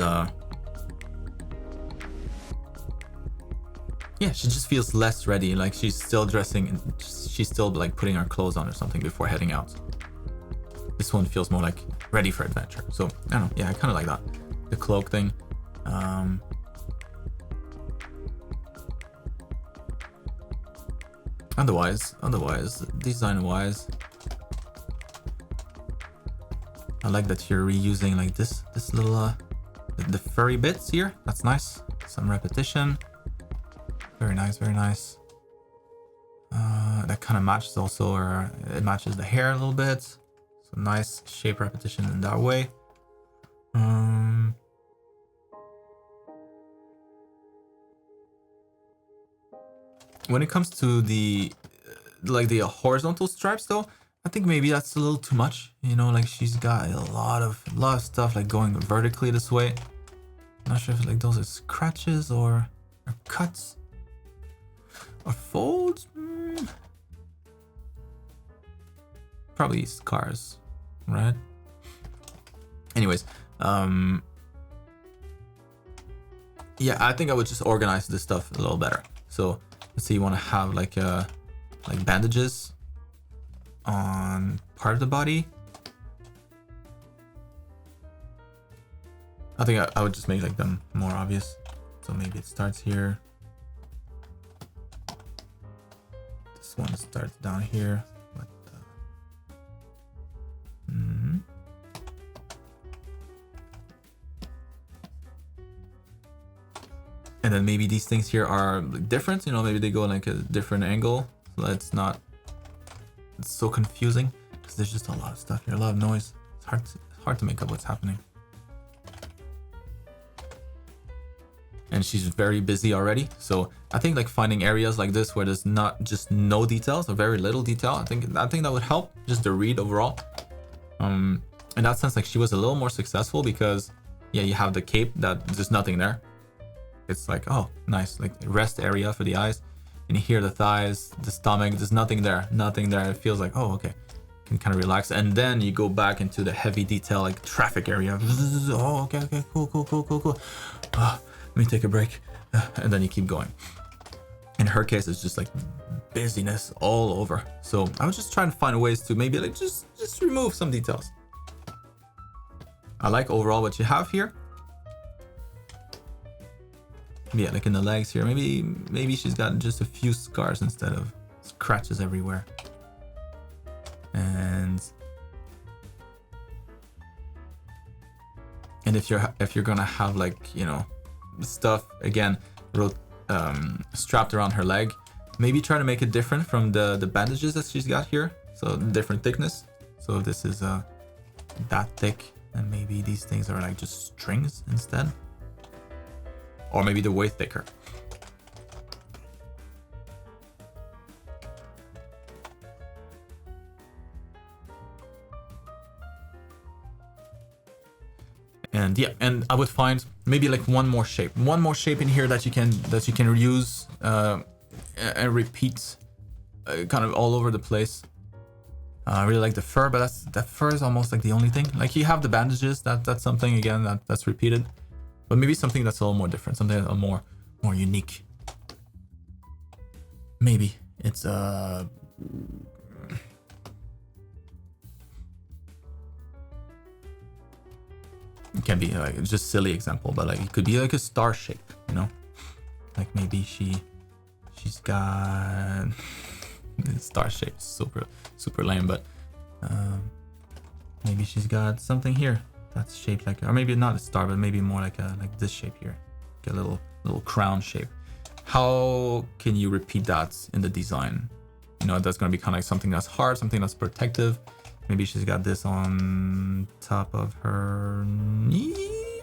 [SPEAKER 1] yeah, she just feels less ready. Like she's still dressing and she's still like putting her clothes on or something before heading out. This one feels more like ready for adventure. So I don't know. Yeah, I kind of like that. The cloak thing. Otherwise, design-wise, I like that you're reusing like this little the furry bits here. That's nice. Some repetition. Very nice, very nice. That kind of matches also, or it matches the hair a little bit. So nice shape repetition in that way. When it comes to the horizontal stripes though, I think maybe that's a little too much. You know, like she's got a lot of stuff like going vertically this way. I'm not sure if like those are scratches or cuts or folds. Probably scars, right? Anyways, yeah, I think I would just organize this stuff a little better. So let's say you want to have like bandages on part of the body. I think I would just make like them more obvious. So maybe it starts here. This one starts down here. But, And then maybe these things here are different, you know, maybe they go like a different angle. So it's so confusing because there's just a lot of stuff here, a lot of noise. It's hard to make up what's happening. and she's very busy already. So I think like finding areas like this where there's not just no details or very little detail, I think that would help just the read overall. In that sense, like she was a little more successful because yeah, you have the cape that there's nothing there. It's like, oh, nice, like rest area for the eyes. And you hear the thighs, the stomach, there's nothing there. It feels like, oh, okay, can kind of relax. And then you go back into the heavy detail, like traffic area. Oh, okay, cool. Let me take a break. And then you keep going. In her case, it's just like busyness all over. So I was just trying to find ways to maybe like just remove some details. I like overall what you have here. Yeah, like in the legs here, maybe she's got just a few scars instead of scratches everywhere. And if you're gonna have like, you know, stuff again strapped around her leg, maybe try to make it different from the bandages that she's got here. So different thickness. So if this is that thick, and maybe these things are like just strings instead. Or maybe they're way thicker. And yeah, and I would find maybe like one more shape in here that you can reuse and repeat kind of all over the place. I really like the fur, but that fur is almost like the only thing. Like you have the bandages, that's something again that's repeated. But maybe something that's a little more different, something that's more unique. Maybe it's it can be like just silly example, but like it could be like a star shape, you know? Like maybe she's got star shape, super lame, but maybe she's got something here that's shaped like, or maybe not a star, but maybe more like this shape here, like a little crown shape. How can you repeat that in the design? You know, that's going to be kind of like something that's hard, something that's protective. Maybe she's got this on top of her knees.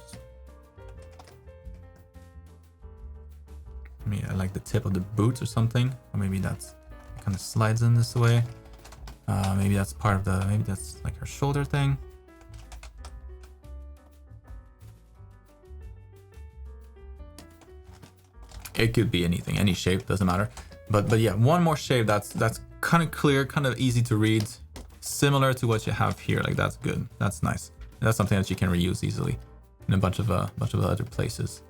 [SPEAKER 1] I mean, I like the tip of the boots or something, or maybe that's kind of slides in this way. Maybe that's part of the, maybe that's like her shoulder thing. It could be anything, any shape, doesn't matter. But yeah, one more shape that's kind of clear, kind of easy to read, similar to what you have here. Like that's good, that's nice. That's something that you can reuse easily in a bunch of other places.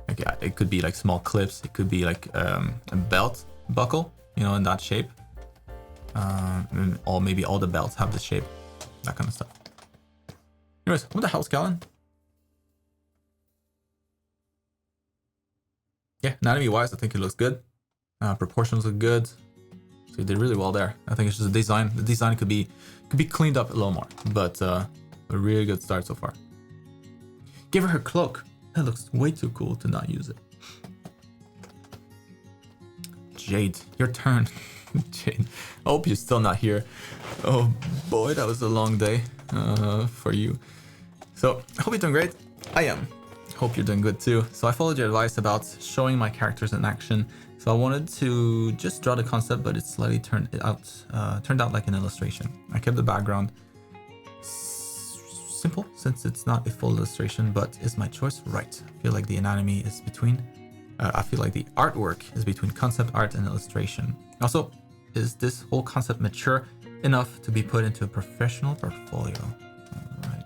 [SPEAKER 1] Like yeah, it could be like small clips. It could be like a belt buckle, you know, in that shape. Or maybe all the belts have this shape, that kind of stuff. Anyways, what the hell's Callan? Yeah, anatomy wise, I think it looks good. Proportions look good. So you did really well there. I think it's just the design. The design could be cleaned up a little more, but a really good start so far. Give her cloak. That looks way too cool to not use it. Jade, your turn. Jade, I hope you're still not here. Oh boy, that was a long day for you. So I hope you're doing great. I am. Hope you're doing good too. So I followed your advice about showing my characters in action. So I wanted to just draw the concept, but it slightly turned out like an illustration. I kept the background simple since it's not a full illustration, but is my choice right? I feel like the anatomy is between. I feel like the artwork is between concept art and illustration. Also, is this whole concept mature enough to be put into a professional portfolio? All right.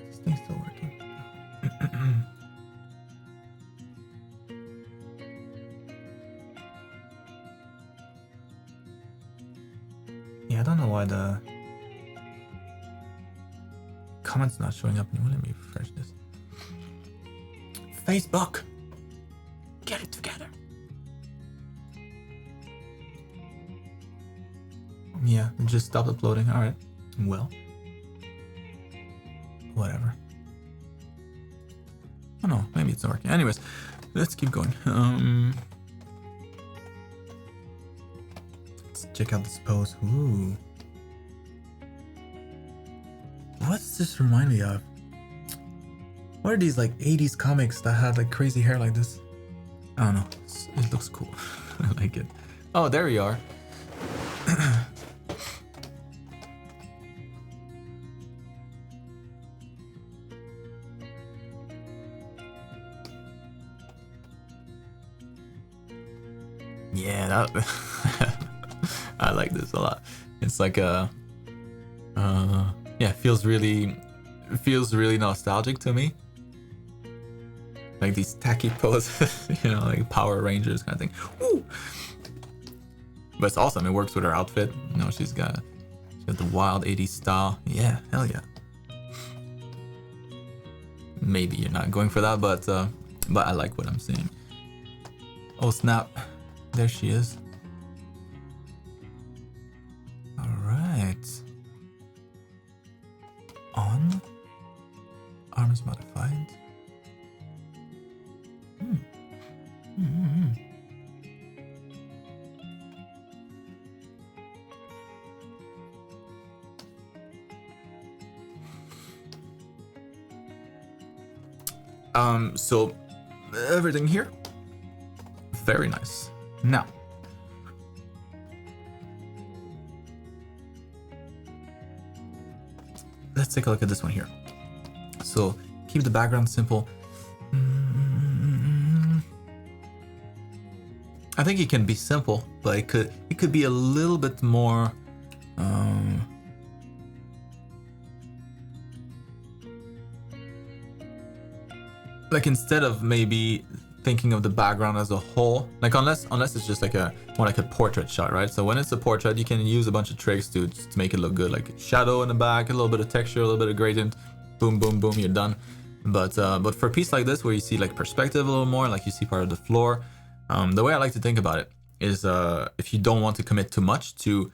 [SPEAKER 1] This thing's still working. Yeah, I don't know why the comments not showing up anymore. Let me refresh this. Facebook, get it together. Yeah, it just stopped uploading. All right, well, whatever. Oh no, maybe it's not working. Anyways, let's keep going. Let's check out this pose. Ooh, what does this remind me of? What are these like 80s comics that had like crazy hair like this? I don't know. It looks cool. I like it. Oh, there we are. Yeah, that I like this a lot. It's like a yeah, it feels really nostalgic to me. Like these tacky poses, you know, like Power Rangers kind of thing. Woo! But it's awesome. It works with her outfit. You know, she's got the wild 80s style. Yeah, hell yeah. Maybe you're not going for that, but I like what I'm seeing. Oh snap. There she is. Alright. On. Arms modified. So everything here, very nice. Now, let's take a look at this one here. So keep the background simple. I think it can be simple, but it could be a little bit more like instead of maybe thinking of the background as a whole, like unless it's just like more like a portrait shot, right? So when it's a portrait, you can use a bunch of tricks to make it look good, like shadow in the back, a little bit of texture, a little bit of gradient, boom, boom, boom, you're done. But for a piece like this where you see like perspective a little more, like you see part of the floor, the way I like to think about it is if you don't want to commit too much to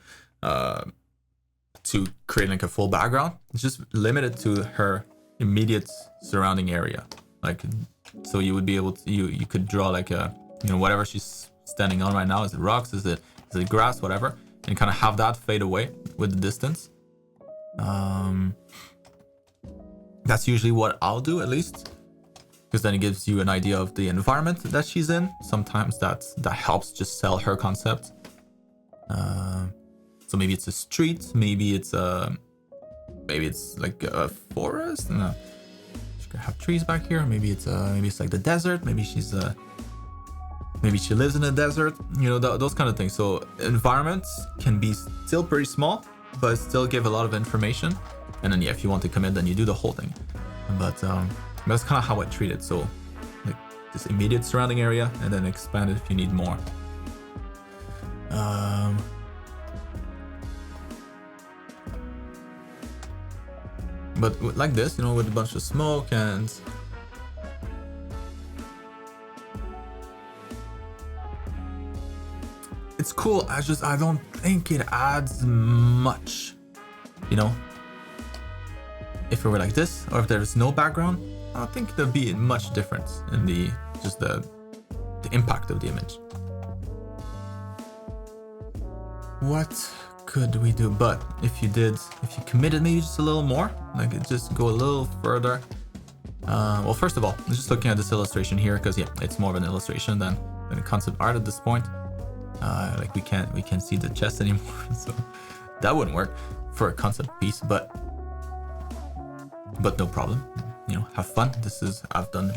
[SPEAKER 1] create like a full background, just limit it to her immediate surrounding area. Like, so you would be able to, you could draw like a, you know, whatever she's standing on right now. Is it rocks? Is it grass? Whatever. And kind of have that fade away with the distance. That's usually what I'll do, at least, because then it gives you an idea of the environment that she's in. Sometimes that helps just sell her concept. So maybe it's a street. Maybe it's like a forest. No. Have trees back here. Maybe it's like the desert. Maybe she lives in a desert. You know, those kind of things. So environments can be still pretty small, but still give a lot of information. And then yeah, if you want to commit, then you do the whole thing. But that's kind of how I treat it. So like this immediate surrounding area, and then expand it if you need more. But like this, you know, with a bunch of smoke and it's cool. I don't think it adds much, you know. If it were like this, or if there's no background, I don't think there'd be much difference in the impact of the image. What could we do? But if you committed maybe just a little more, like just go a little further. Well, first of all, I'm just looking at this illustration here because yeah, it's more of an illustration than concept art at this point. Like we can't see the chest anymore, so that wouldn't work for a concept piece. But no problem. You know, have fun. I've done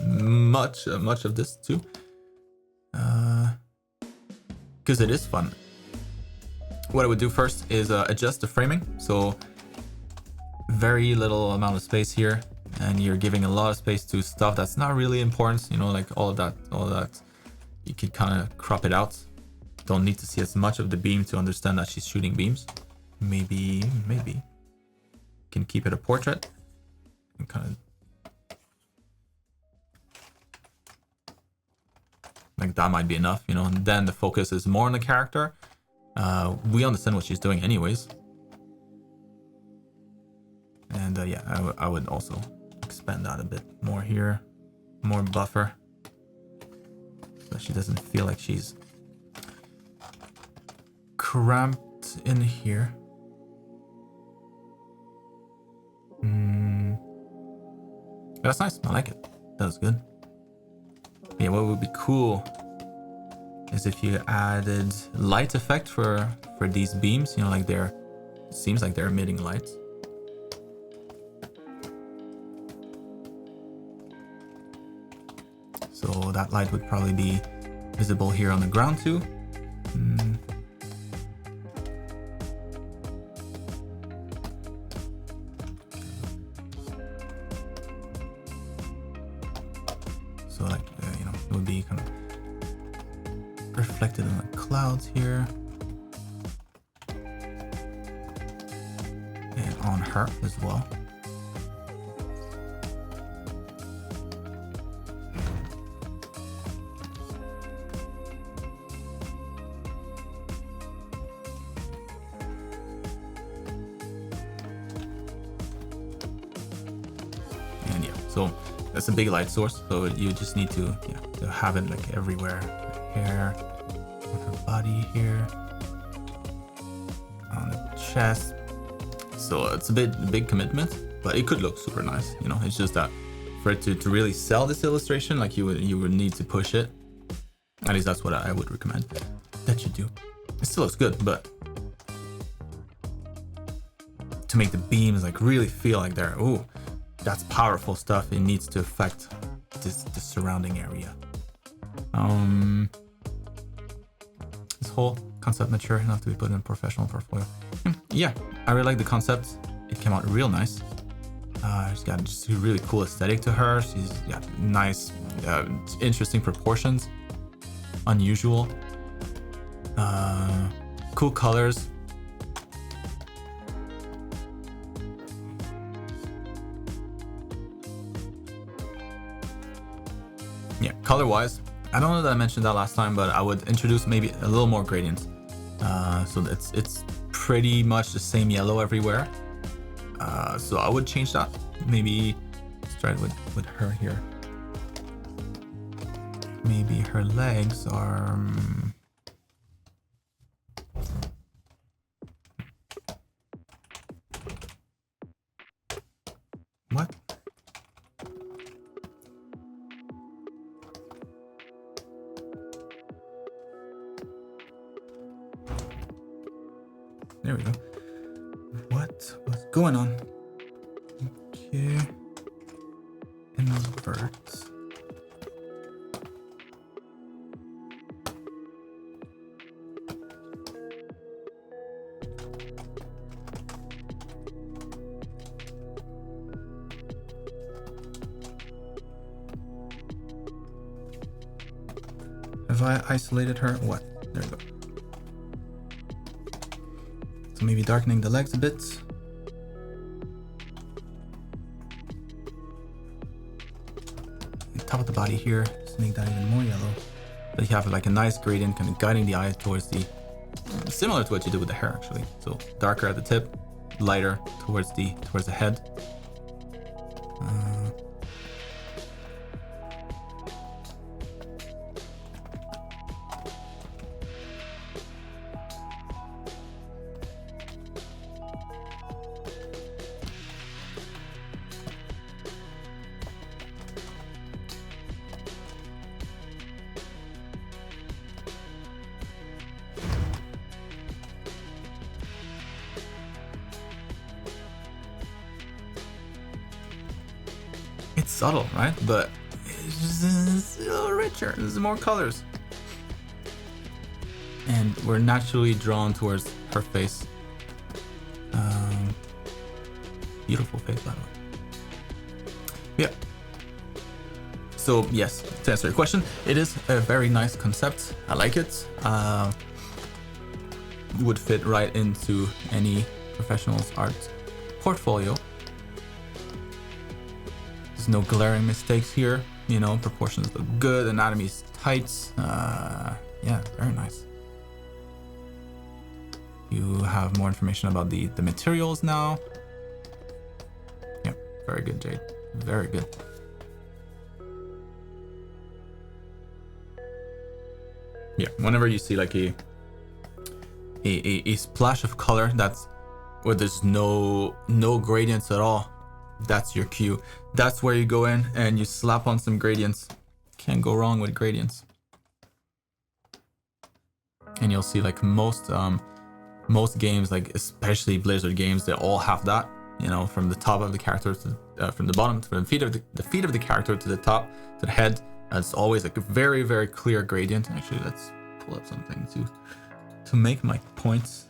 [SPEAKER 1] much of this too, because it is fun. What I would do first is adjust the framing. So very little amount of space here, and you're giving a lot of space to stuff that's not really important. You know, like all of that. You could kind of crop it out. Don't need to see as much of the beam to understand that she's shooting beams. Maybe can keep it a portrait and kind of like that might be enough, you know. And then the focus is more on the character. We understand what she's doing anyways. And yeah, I would also expand that a bit more here, more buffer, so she doesn't feel like she's cramped in here. That's nice. I like it. That's good. Yeah, what would be cool is if you added light effect for these beams. You know, like it seems like they're emitting light. So that light would probably be visible here on the ground too. So like, you know, it would be kind of reflected in the clouds here. And on her as well. So that's a big light source. So you just need to have it like everywhere. Hair, on her body here, on the chest. So it's a big commitment, but it could look super nice. You know, it's just that for it to really sell this illustration, like you would need to push it. At least that's what I would recommend that you do. It still looks good, but to make the beams like really feel like they're, ooh, that's powerful stuff. It needs to affect the surrounding area. This whole concept mature enough to be put in a professional portfolio. Yeah, I really like the concept. It came out real nice. She's got just a really cool aesthetic to her. She's got nice, interesting proportions. Unusual. Cool colors. Yeah, color-wise, I don't know that I mentioned that last time, but I would introduce maybe a little more gradient. So it's pretty much the same yellow everywhere. So I would change that. Maybe start with her here. Maybe her legs are... What? There we go. What's going on? Okay. Invert. Have I isolated her? What? There we go. So maybe darkening the legs a bit. And top of the body here, just make that even more yellow. But you have like a nice gradient kind of guiding the eye towards the, similar to what you did with the hair actually. So darker at the tip, lighter towards the head. It's subtle, right? But it's a little richer. There's more colors. And we're naturally drawn towards her face. Beautiful face, by the way. Yeah. So, yes, to answer your question, it is a very nice concept. I like it. Would fit right into any professional's art portfolio. There's no glaring mistakes here. You know, proportions look good, anatomy's tight. Yeah, very nice. You have more information about the materials now. Yeah, very good, Jade. Very good. Yeah, whenever you see like a splash of color that's where there's no gradients at all, that's your cue. That's where you go in and you slap on some gradients. Can't go wrong with gradients. And you'll see like most games, like especially Blizzard games, they all have that. You know, from the top of the character to from the bottom, from the feet of the character to the top to the head. It's always like a very, very clear gradient. Actually, let's pull up something to make my points.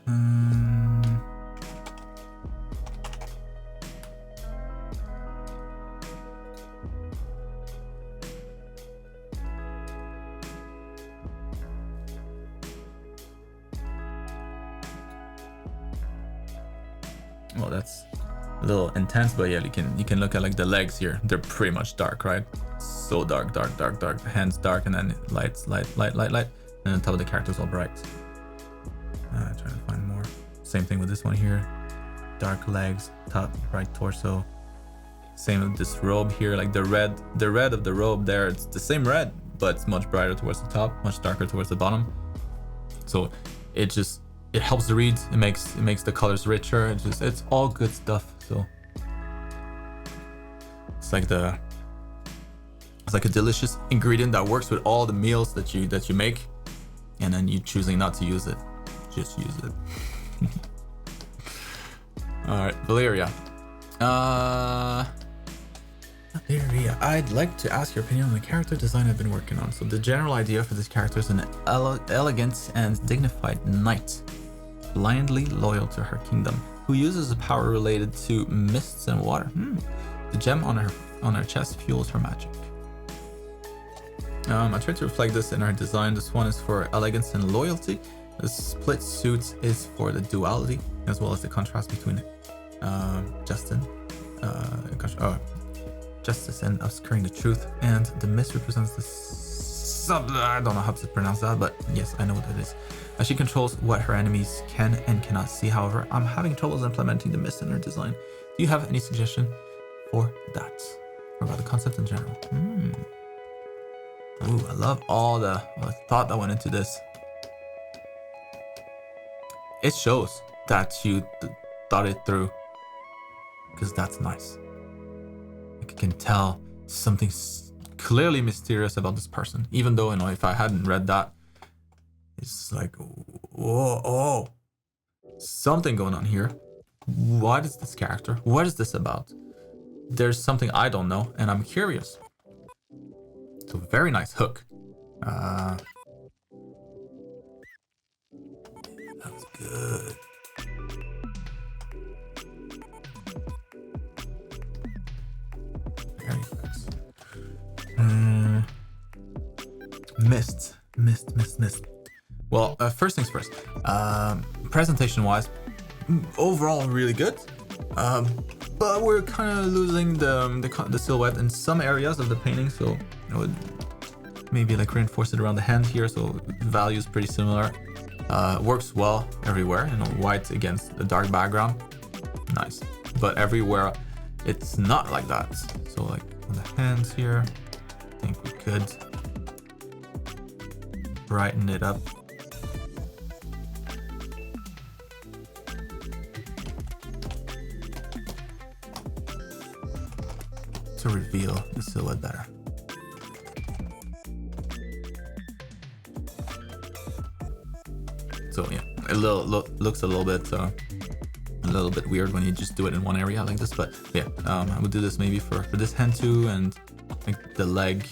[SPEAKER 1] Well, that's a little intense, but yeah, you can look at like the legs here. They're pretty much dark, right? So dark. Hands dark, and then light. And the top of the character is all bright. Trying to find more. Same thing with this one here. Dark legs, top, bright torso. Same with this robe here, like the red of the robe there. It's the same red, but it's much brighter towards the top, much darker towards the bottom. So it helps the read. It makes the colors richer. It's all good stuff. So it's like a delicious ingredient that works with all the meals that you make, and then you choosing not to use it. Just use it. All right, Valeria. Valeria, I'd like to ask your opinion on the character design I've been working on. So the general idea for this character is an elegant and dignified knight, blindly loyal to her kingdom, who uses a power related to mists and water. The gem on her chest fuels her magic. I tried to reflect this in her design. This one is for elegance and loyalty. The split suit is for the duality, as well as the contrast between justice and obscuring the truth. And the mist represents the I don't know how to pronounce that, but yes, I know what that is. As she controls what her enemies can and cannot see. However, I'm having troubles implementing the mist in her design. Do you have any suggestion for that, or about the concept in general? Ooh, I love all the thought that went into this. It shows that you thought it through, because that's nice. I can tell something clearly mysterious about this person, even though, you know, if I hadn't read that, it's like, whoa, something going on here. What is this character? What is this about? There's something I don't know, and I'm curious. So very nice hook. That was good. Very nice. Mist. Well, first things first. Presentation-wise, overall really good. But we're kind of losing the silhouette in some areas of the painting, so I would maybe like reinforce it around the hand here, so the value is pretty similar. Works well everywhere, you know, white against the dark background, nice. But everywhere it's not like that. So like on the hands here, I think we could brighten it up. To reveal the silhouette better. So yeah, it looks a little bit weird when you just do it in one area like this, but yeah, I would do this maybe for this hand too, and like the leg,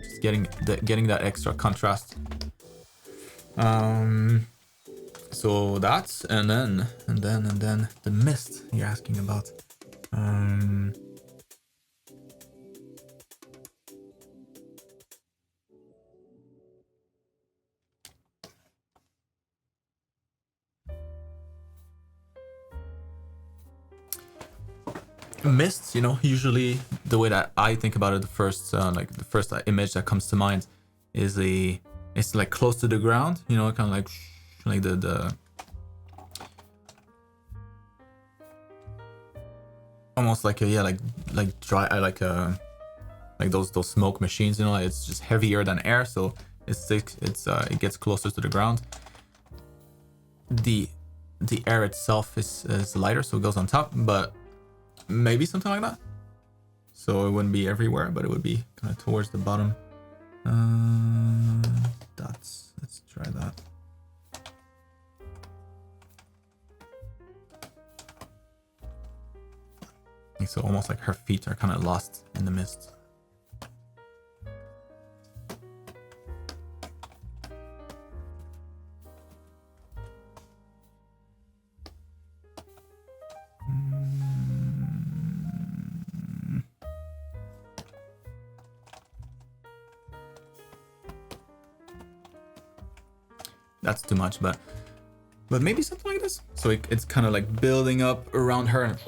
[SPEAKER 1] just getting that extra contrast. So that's and then the mist you're asking about. Mists, you know, usually the way that I think about it, the first image that comes to mind is it's like close to the ground, you know, kind of like the almost like like dry, like those smoke machines, you know, it's just heavier than air, so it gets closer to the ground. The air itself is lighter, so it goes on top, but maybe something like that. So it wouldn't be everywhere, but it would be kind of towards the bottom. Dots. Let's try that. So almost like her feet are kind of lost in the mist. That's too much, but maybe something like this. So it's kind of like building up around her and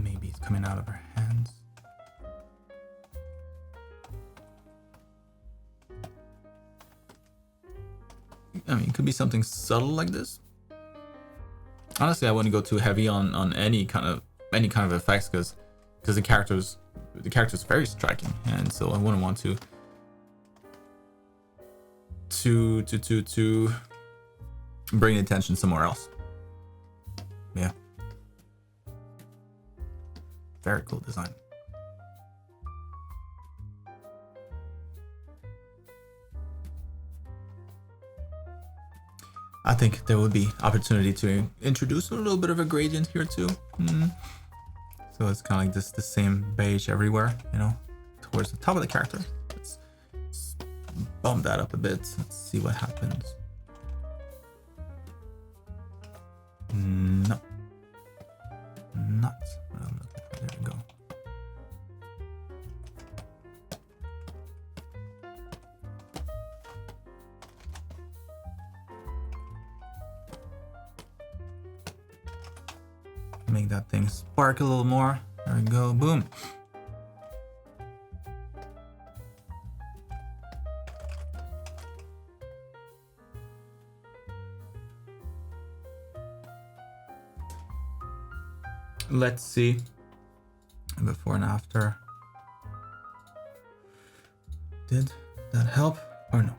[SPEAKER 1] maybe it's coming out of her hands. I mean, it could be something subtle like this. Honestly, I wouldn't go too heavy on any kind of effects because the character's very striking, and so I wouldn't want to bring attention somewhere else. Yeah, very cool design. I think there would be opportunity to introduce a little bit of a gradient here too. So it's kind of like the same beige everywhere, you know, towards the top of the character. Let's bump that up a bit. Let's see what happens. No. Not what I'm looking for. There we go. Make that thing spark a little more. There we go. Boom. Let's see. Before and after. Did that help or no?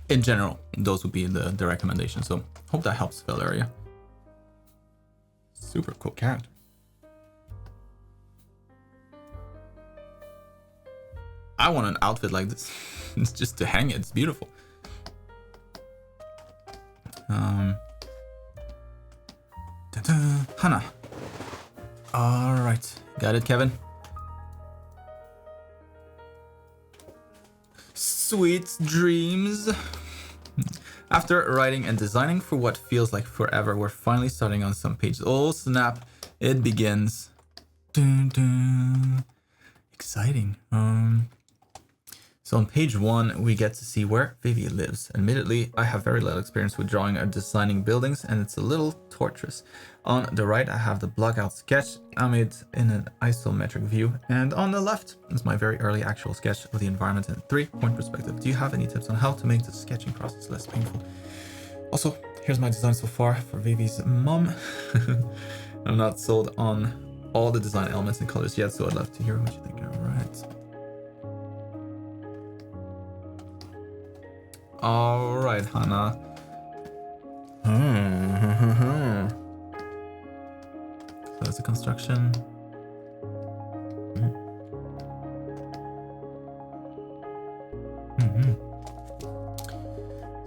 [SPEAKER 1] In general, those would be the recommendations. So hope that helps, Valeria. Super cool character. I want an outfit like this. It's just to hang it. It's beautiful. Hannah. All right, got it, Kevin. Sweet dreams. After writing and designing for what feels like forever, we're finally starting on some pages. Oh snap, it begins. Dun, dun. Exciting. So on page 1, we get to see where Vivi lives. Admittedly, I have very little experience with drawing or designing buildings, and it's a little torturous. On the right, I have the block-out sketch I made in an isometric view, and on the left is my very early actual sketch of the environment in a 3-point perspective. Do you have any tips on how to make the sketching process less painful? Also, here's my design so far for Vivi's mom. I'm not sold on all the design elements and colors yet, so I'd love to hear what you think. All right, Hannah. So that's a construction.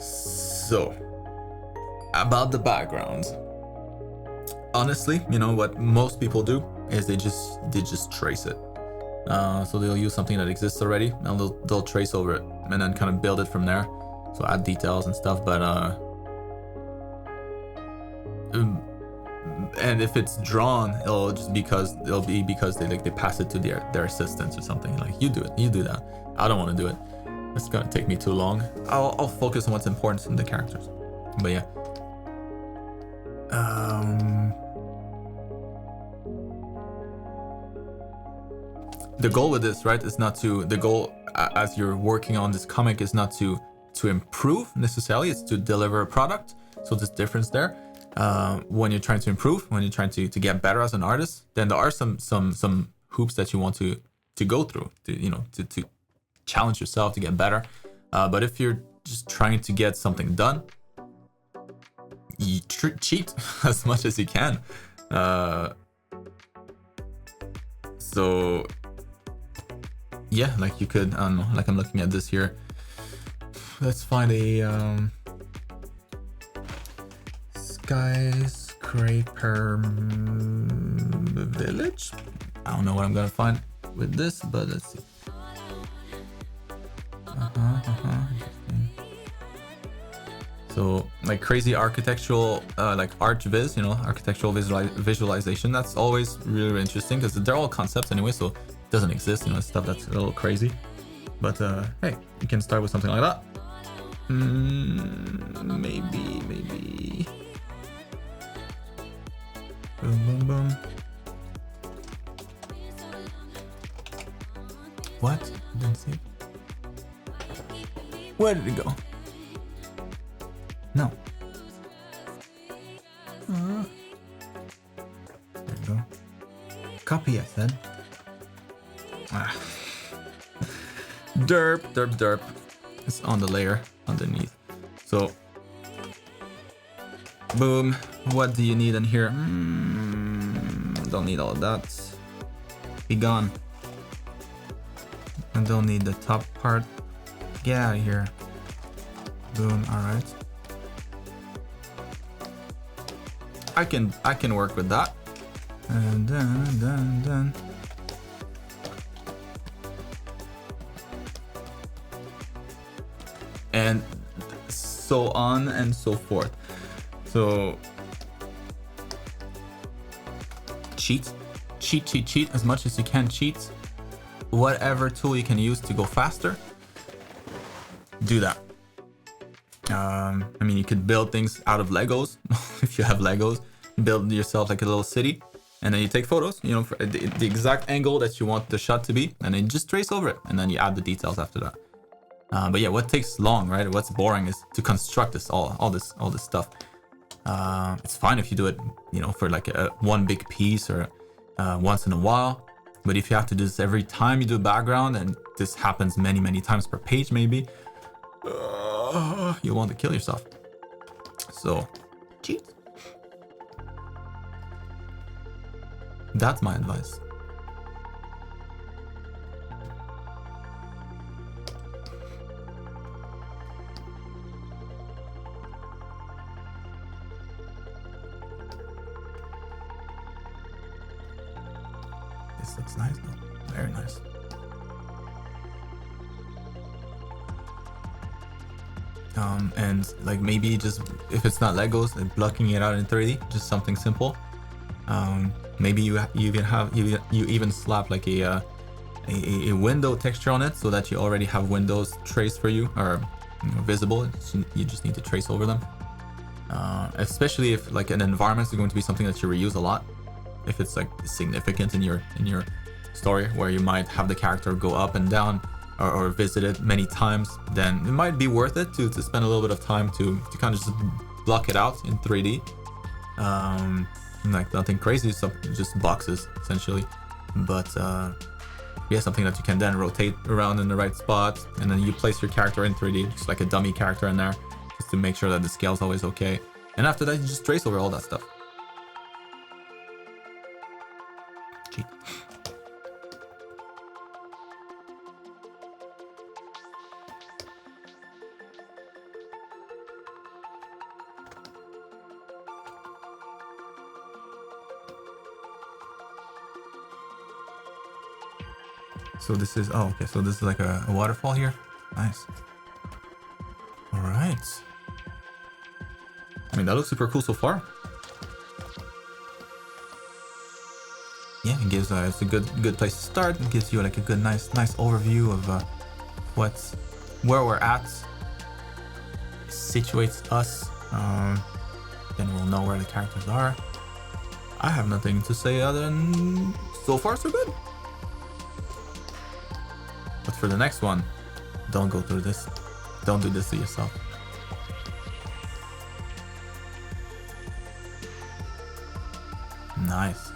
[SPEAKER 1] So, about the background. Honestly, you know what most people do is they just trace it. So they'll use something that exists already, and they'll trace over it, and then kind of build it from there. So add details and stuff, but and if it's drawn, it'll be because they pass it to their assistants or something. Like, you do it, you do that. I don't want to do it. It's gonna take me too long. I'll focus on what's important in the characters. But yeah. the goal with this, right, is not to, the goal as you're working on this comic is not to improve necessarily, it's to deliver a product. So there's difference there. When you're trying to improve, when you're trying to get better as an artist, then there are some hoops that you want to go through, to challenge yourself to get better. But if you're just trying to get something done, you cheat as much as you can. So yeah, like you could, I don't know, like I'm looking at this here. Let's find a skyscraper village. I don't know what I'm gonna find with this, but let's see. So like crazy architectural, like ArchViz, architectural visualization. That's always really, really interesting because they're all concepts anyway, so it doesn't exist, stuff that's a little crazy. But hey, you can start with something like that. Maybe. Boom, boom, boom. What? I didn't see it. Where did it go? No. There you go. Copy, I said. Derp. It's on the layer underneath. So, boom. What do you need in here? Don't need all of that. Be gone. I don't need the top part. Get out of here. Boom. All right. I can work with that. And done. And so on and so forth. So cheat as much as you can. Cheat whatever tool you can use to go faster. Do that. I mean, you could build things out of Legos. If you have Legos, build yourself like a little city, and then you take photos, for the exact angle that you want the shot to be, and then just trace over it, and then you add the details after that. But yeah, what takes long, right? What's boring is to construct this all this stuff. It's fine if you do it, for like one big piece or once in a while. But if you have to do this every time you do a background, and this happens many times per page, maybe, you'll want to kill yourself. So, cheat. That's my advice. This looks nice though. Very nice. And like maybe just if it's not Legos, like blocking it out in 3D, just something simple. Maybe you even slap like a window texture on it so that you already have windows traced for you or visible. You just need to trace over them. Especially if like an environment is going to be something that you reuse a lot. If it's like significant in your story where you might have the character go up and down or visit it many times, then it might be worth it to spend a little bit of time to kind of just block it out in 3D. Like nothing crazy, just boxes essentially. But yeah, something that you can then rotate around in the right spot, and then you place your character in 3D, just like a dummy character in there, just to make sure that the scale's always okay. And after that, you just trace over all that stuff. Cheat. So this is, oh, okay, so this is like a waterfall here. Nice. All right. I mean, that looks super cool so far. Yeah, it gives, it's a good place to start. It gives you like a good, nice overview of where we're at. It situates us. Then we'll know where the characters are. I have nothing to say other than so far so good. But for the next one, don't go through this. Don't do this to yourself. Nice.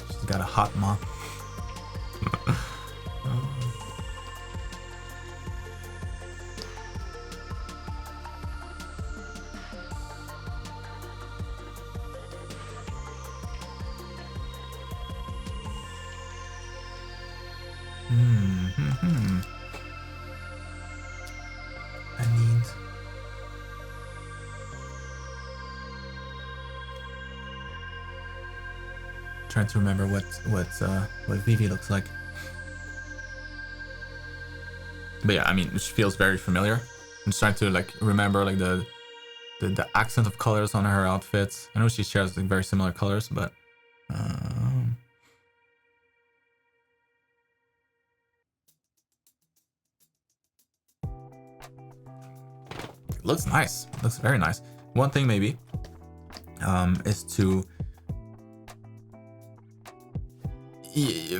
[SPEAKER 1] She's got a hot mom. Trying to remember what Vivi looks like. But yeah, I mean, she feels very familiar. I'm just trying to like remember like the accent of colors on her outfits. I know she shares like very similar colors, but it looks nice. Looks very nice. One thing maybe is to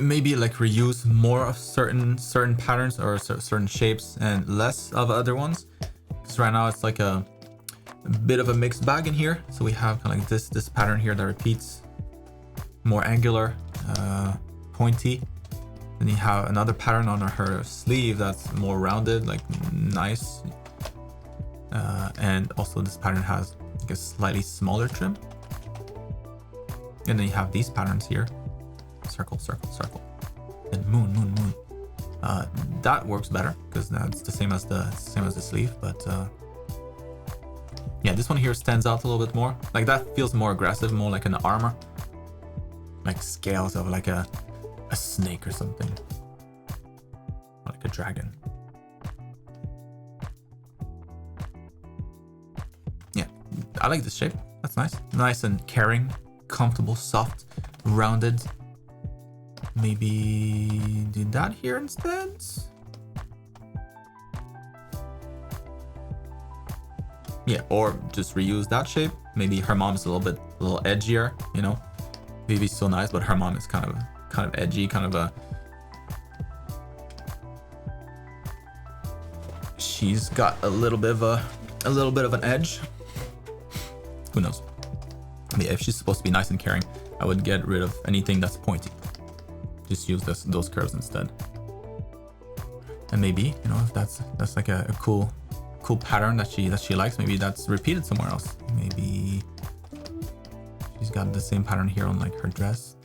[SPEAKER 1] maybe like reuse more of certain patterns or certain shapes and less of other ones, because right now it's like a bit of a mixed bag in here. So we have kind of like this pattern here that repeats, more angular, pointy. Then you have another pattern on her sleeve that's more rounded, like nice, and also this pattern has like a slightly smaller trim. And then you have these patterns here. Circle, circle, circle, and moon, moon, moon. That works better because that's the same as the sleeve. But yeah, this one here stands out a little bit more. Like that feels more aggressive, more like an armor, like scales of like a snake or something, or like a dragon. Yeah, I like this shape. That's nice, nice and caring, comfortable, soft, rounded. Maybe do that here instead. Yeah, or just reuse that shape. Maybe her mom's a little edgier, you know. Vivi's so nice, but her mom is kind of edgy, kind of a. She's got a little bit of an edge. Who knows? But yeah, if she's supposed to be nice and caring, I would get rid of anything that's pointy. Just use those curves instead. And maybe, you know, if that's like a cool pattern that she likes, maybe that's repeated somewhere else. Maybe she's got the same pattern here on like her dress.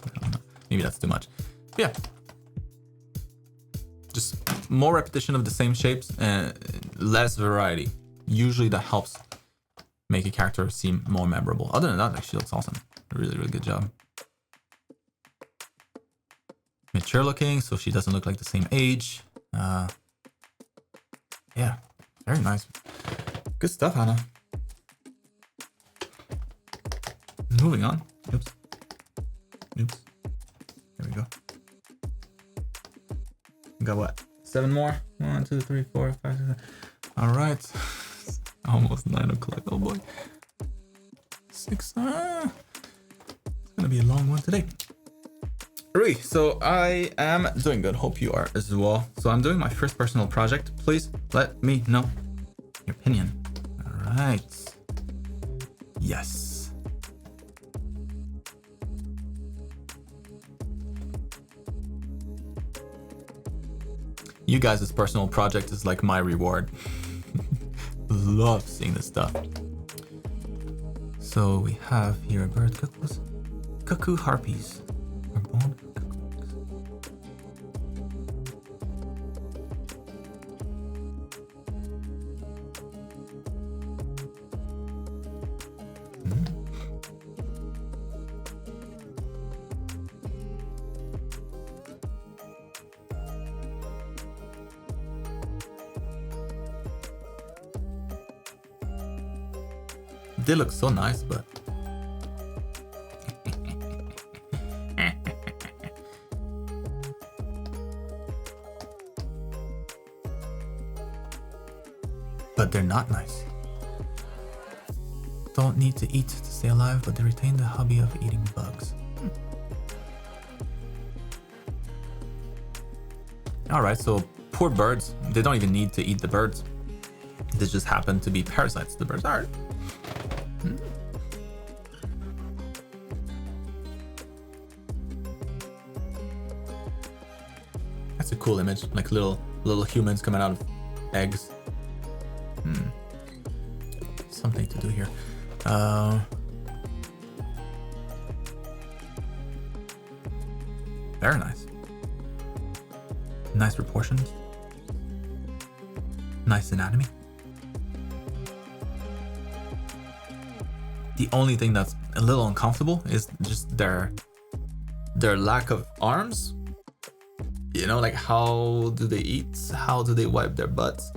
[SPEAKER 1] I don't know. Maybe that's too much. But yeah. Just more repetition of the same shapes and less variety. Usually that helps make a character seem more memorable. Other than that, like, she looks awesome. Really, really good job. Mature looking, so she doesn't look like the same age. Yeah, very nice. Good stuff, Hannah. Moving on. Oops. There we go. We got what? 7 more? 1, 2, 3, 4, 5, 6, 7. All right. Almost 9 o'clock. Oh boy. 6. It's gonna be a long one today. Alright, so I am doing good. Hope you are as well. So I'm doing my first personal project. Please let me know your opinion. All right. Yes. You guys' personal project is like my reward. Love seeing this stuff. So we have here bird cuckoos, cuckoo harpies. Are born cuckoos. They look so nice, but they're not nice. Don't need to eat to stay alive, but they retain the hobby of eating bugs. All right, so poor birds. They don't even need to eat the birds. They just happen to be parasites. The birds. All right. That's a cool image, like little humans coming out of eggs. Something to do here. Very nice. Nice proportions. Nice anatomy. The only thing that's a little uncomfortable is just their lack of arms. You know, like how do they eat? How do they wipe their butts?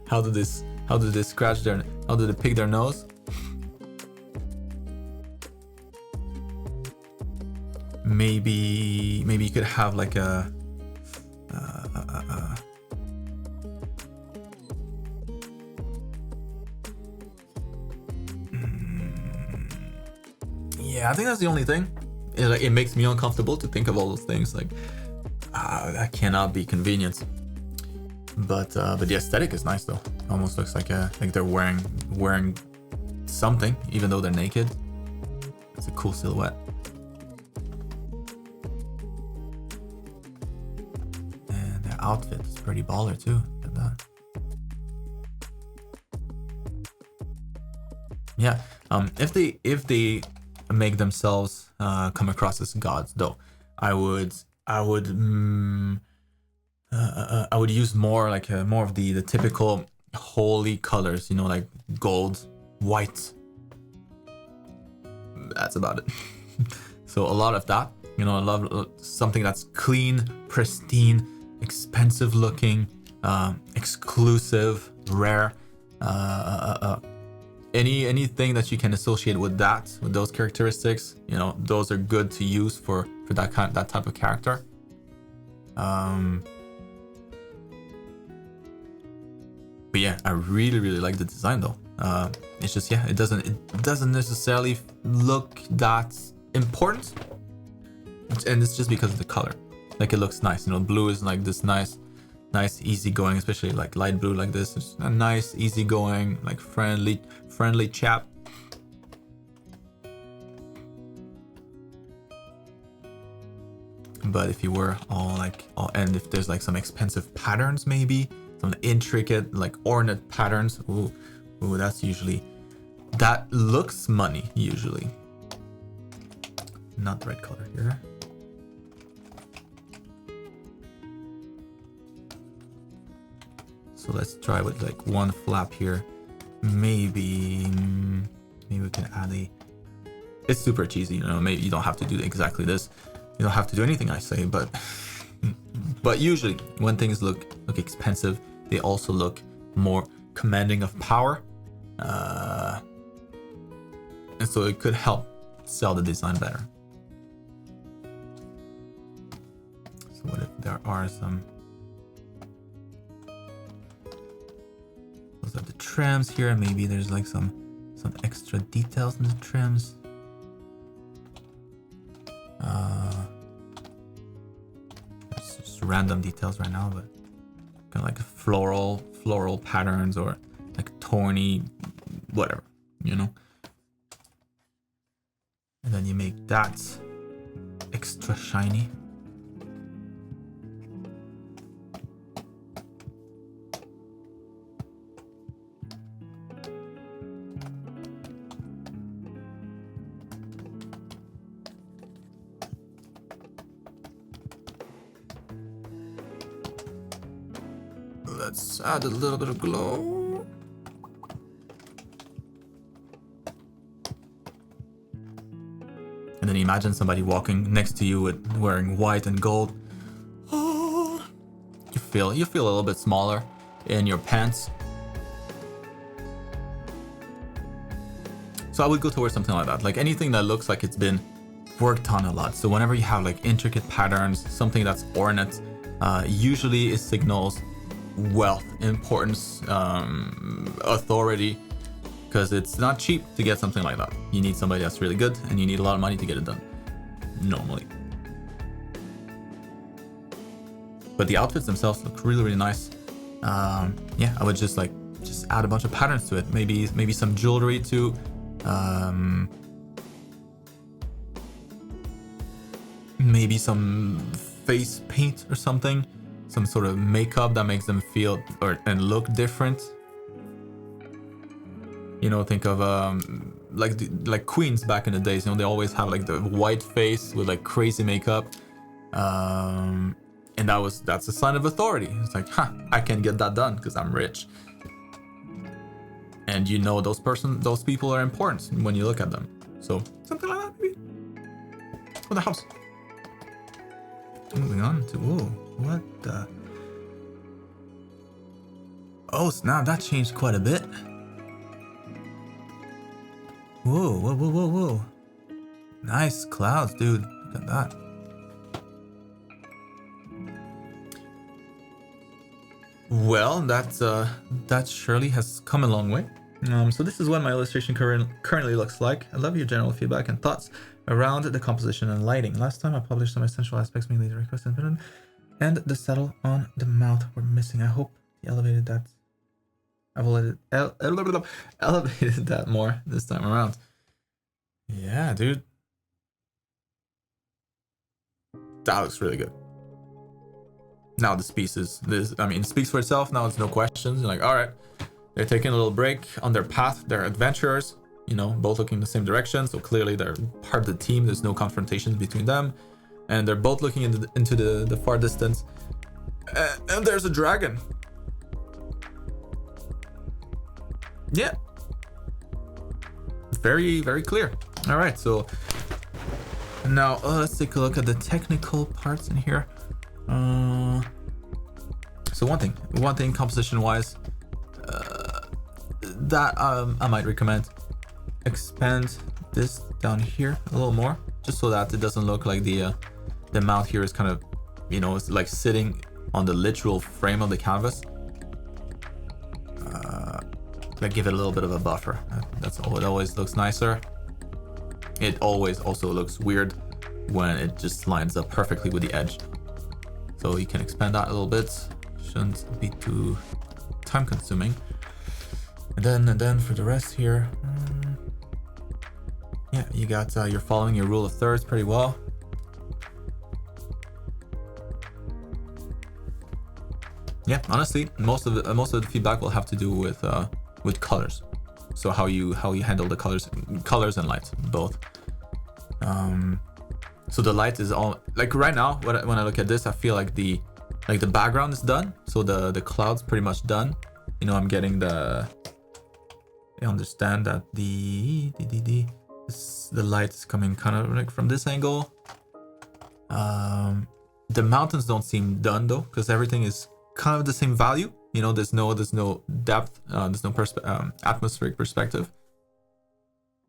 [SPEAKER 1] How do they scratch their? How do they pick their nose? Maybe you could have like a yeah, I think that's the only thing. It makes me uncomfortable to think of all those things. Like that cannot be convenient. But the aesthetic is nice though. Almost looks like they're wearing something, even though they're naked. It's a cool silhouette. And their outfit is pretty baller too. Look at that. Yeah. If they make themselves come across as gods, though, I would use more like more of the typical holy colors, you know, like gold, white. That's about it. So a lot of that, you know, I love something that's clean, pristine, expensive looking, exclusive, rare. Anything that you can associate with those characteristics, you know, those are good to use for that type of character. But yeah, I really like the design though. It's just, yeah, it doesn't necessarily look that important, and it's just because of the color. Like it looks nice, you know. Blue is like this nice easygoing, especially like light blue like this. It's a nice easygoing, like friendly chap. But if you were and if there's like some expensive patterns, maybe some intricate like ornate patterns, ooh, that looks money usually. Not the right color here. So let's try with like one flap here. Maybe we can add it's super cheesy, you know. Maybe you don't have to do exactly this. You don't have to do anything I say, but usually when things look expensive, they also look more commanding of power. And so it could help sell the design better. So what if there are some... Those are the trims here. Maybe there's like some extra details in the trims. It's just random details right now, but kind of like floral patterns or like thorny, whatever, you know. And then you make that extra shiny. Let's add a little bit of glow. And then imagine somebody walking next to you wearing white and gold. Oh, you feel a little bit smaller in your pants. So I would go towards something like that, like anything that looks like it's been worked on a lot. So whenever you have like intricate patterns, something that's ornate, usually it signals wealth, importance, authority, because it's not cheap to get something like that. You need somebody that's really good, and you need a lot of money to get it done, normally. but the outfits themselves look really, really nice. Yeah, I would just add a bunch of patterns to it. Maybe some jewelry too. Maybe some face paint or something. Some sort of makeup that makes them feel and look different. You know, think of like queens back in the days. You know, they always have like the white face with like crazy makeup. And that's a sign of authority. It's like, I can get that done because I'm rich. And you know those people are important when you look at them. So something like that maybe. For the house. Moving on to what the snap, that changed quite a bit. Whoa. Nice clouds, dude. Look at that. Well, that surely has come a long way. So this is what my illustration currently looks like. I love your general feedback and thoughts around the composition and lighting. Last time I published some essential aspects, mainly the request and the settle on the mouth were missing. I hope you elevated that. I've elevated that more this time around. Yeah, dude. That looks really good. Now it speaks for itself. Now it's no questions. You're like, all right, they're taking a little break on their path. They're adventurers, you know, both looking in the same direction. So clearly they're part of the team. There's no confrontations between them. And they're both looking into the far distance. And there's a dragon. Yeah. Very, very clear. All right, so now let's take a look at the technical parts in here. So one thing composition wise, that I might recommend, expand this down here a little more, just so that it doesn't look like the mouth here is kind of, you know, it's like sitting on the literal frame of the canvas. Like give it a little bit of a buffer. That's all. It always looks nicer. It always also looks weird when it just lines up perfectly with the edge. So you can expand that a little bit. Shouldn't be too time consuming. And then for the rest here, yeah, you got you're following your rule of thirds pretty well. Yeah, honestly, most of the feedback will have to do with colors. So how you handle the colors and lights both. So the light is all like right now. When I look at this, I feel like the background is done. So the cloud's pretty much done. You know, I'm getting I understand that the light is coming kind of like from this angle. The mountains don't seem done though, because everything is kind of the same value. You know, there's no depth, there's no atmospheric perspective.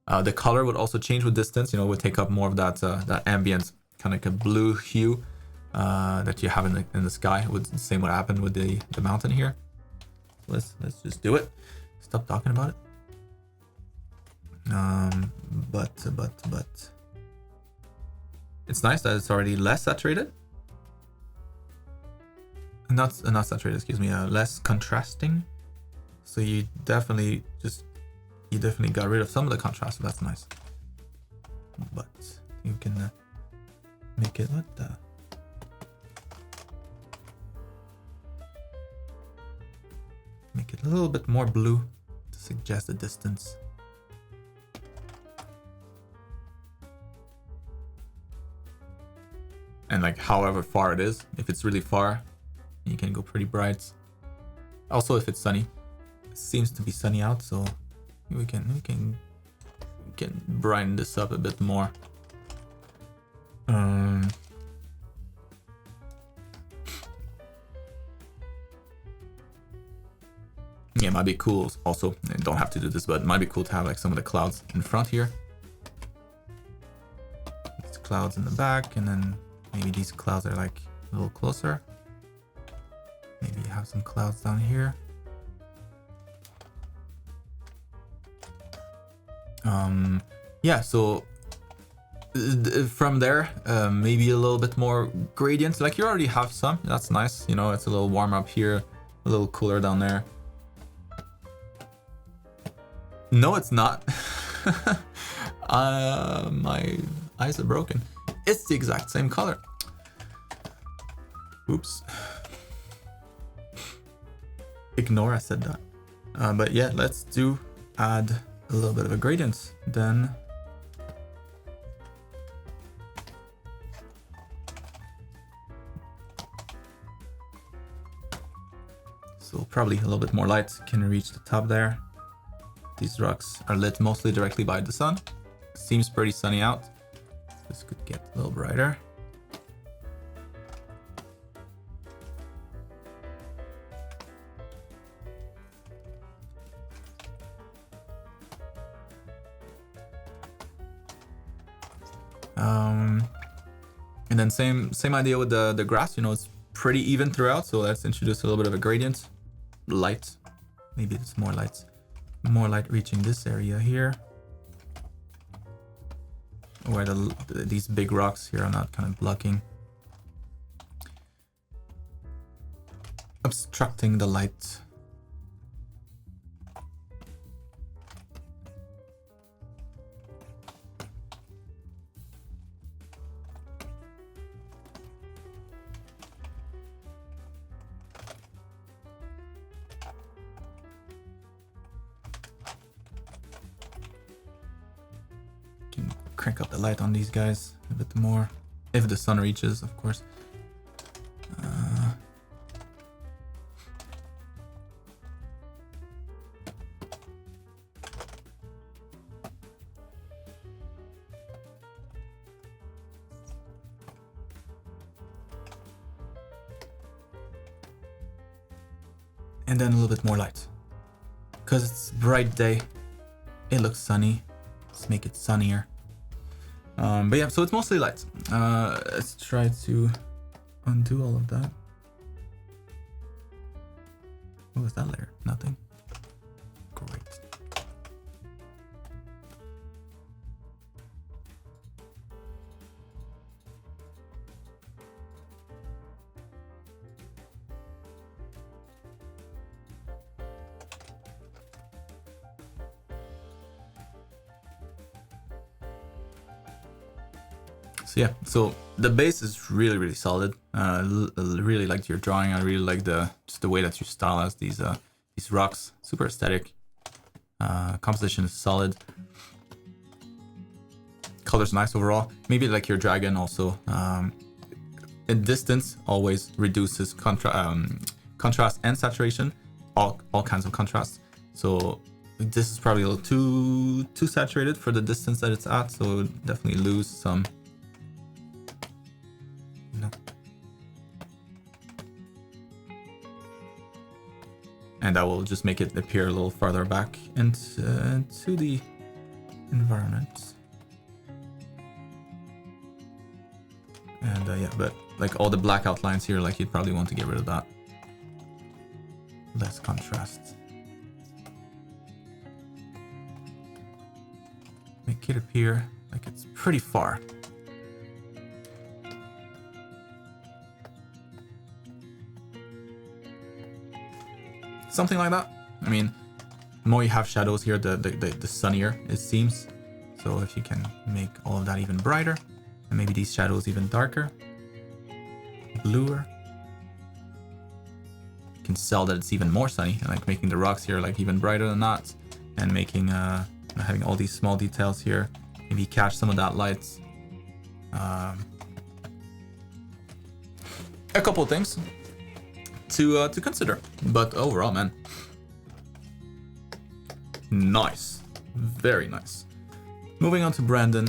[SPEAKER 1] The color would also change with distance. You know, would take up more of that ambient kind of like a blue hue that you have in the sky. Would same what happened with the mountain here. Let's just do it. Stop talking about it. But it's nice that it's already less saturated. Not saturated, excuse me, less contrasting. So you definitely got rid of some of the contrast, so that's nice. But you can make it make it a little bit more blue to suggest the distance. And like however far it is, if it's really far, you can go pretty bright. Also, if it's sunny, it seems to be sunny out, so we can brighten this up a bit more. Yeah, it might be cool. Also, you don't have to do this, but it might be cool to have like some of the clouds in front here. These clouds in the back, and then maybe these clouds are like a little closer. Maybe you have some clouds down here. Yeah, so from there, maybe a little bit more gradient. Like you already have some, that's nice. You know, it's a little warmer up here, a little cooler down there. No, it's not. My eyes are broken. It's the exact same color. Oops. Ignore I said that. But yeah, let's add a little bit of a gradient then. So probably a little bit more light can reach the top there. These rocks are lit mostly directly by the sun. Seems pretty sunny out. This could get a little brighter. And then same idea with the grass. You know, it's pretty even throughout. So let's introduce a little bit of a gradient. Light. Maybe it's more light. More light reaching this area here. Where these big rocks here are not kind of blocking. Obstructing the light. Crank up the light on these guys a bit more, if the sun reaches, of course. And then a little bit more light. Because it's a bright day, it looks sunny. Let's make it sunnier. But yeah, so it's mostly light. Let's try to undo all of that. What was that layer? Nothing. Great. So yeah, so the base is really solid. I really liked your drawing. I really like just the way that you stylize these rocks. Super aesthetic. Composition is solid. Color's nice overall. Maybe like your dragon also. In distance always reduces contrast and saturation. All kinds of contrast. So this is probably a little too saturated for the distance that it's at. So definitely lose some. And that will just make it appear a little farther back into the environment. And yeah, but like all the black outlines here, like you'd probably want to get rid of that. Less contrast. Make it appear like it's pretty far. Something like that. I mean, the more you have shadows here, the sunnier it seems. So if you can make all of that even brighter, and maybe these shadows even darker, bluer, you can sell that it's even more sunny, and like making the rocks here like even brighter than that, and making having all these small details here. Maybe catch some of that light. A couple of things to consider, but overall, man, nice, very nice. Moving on to Brandon.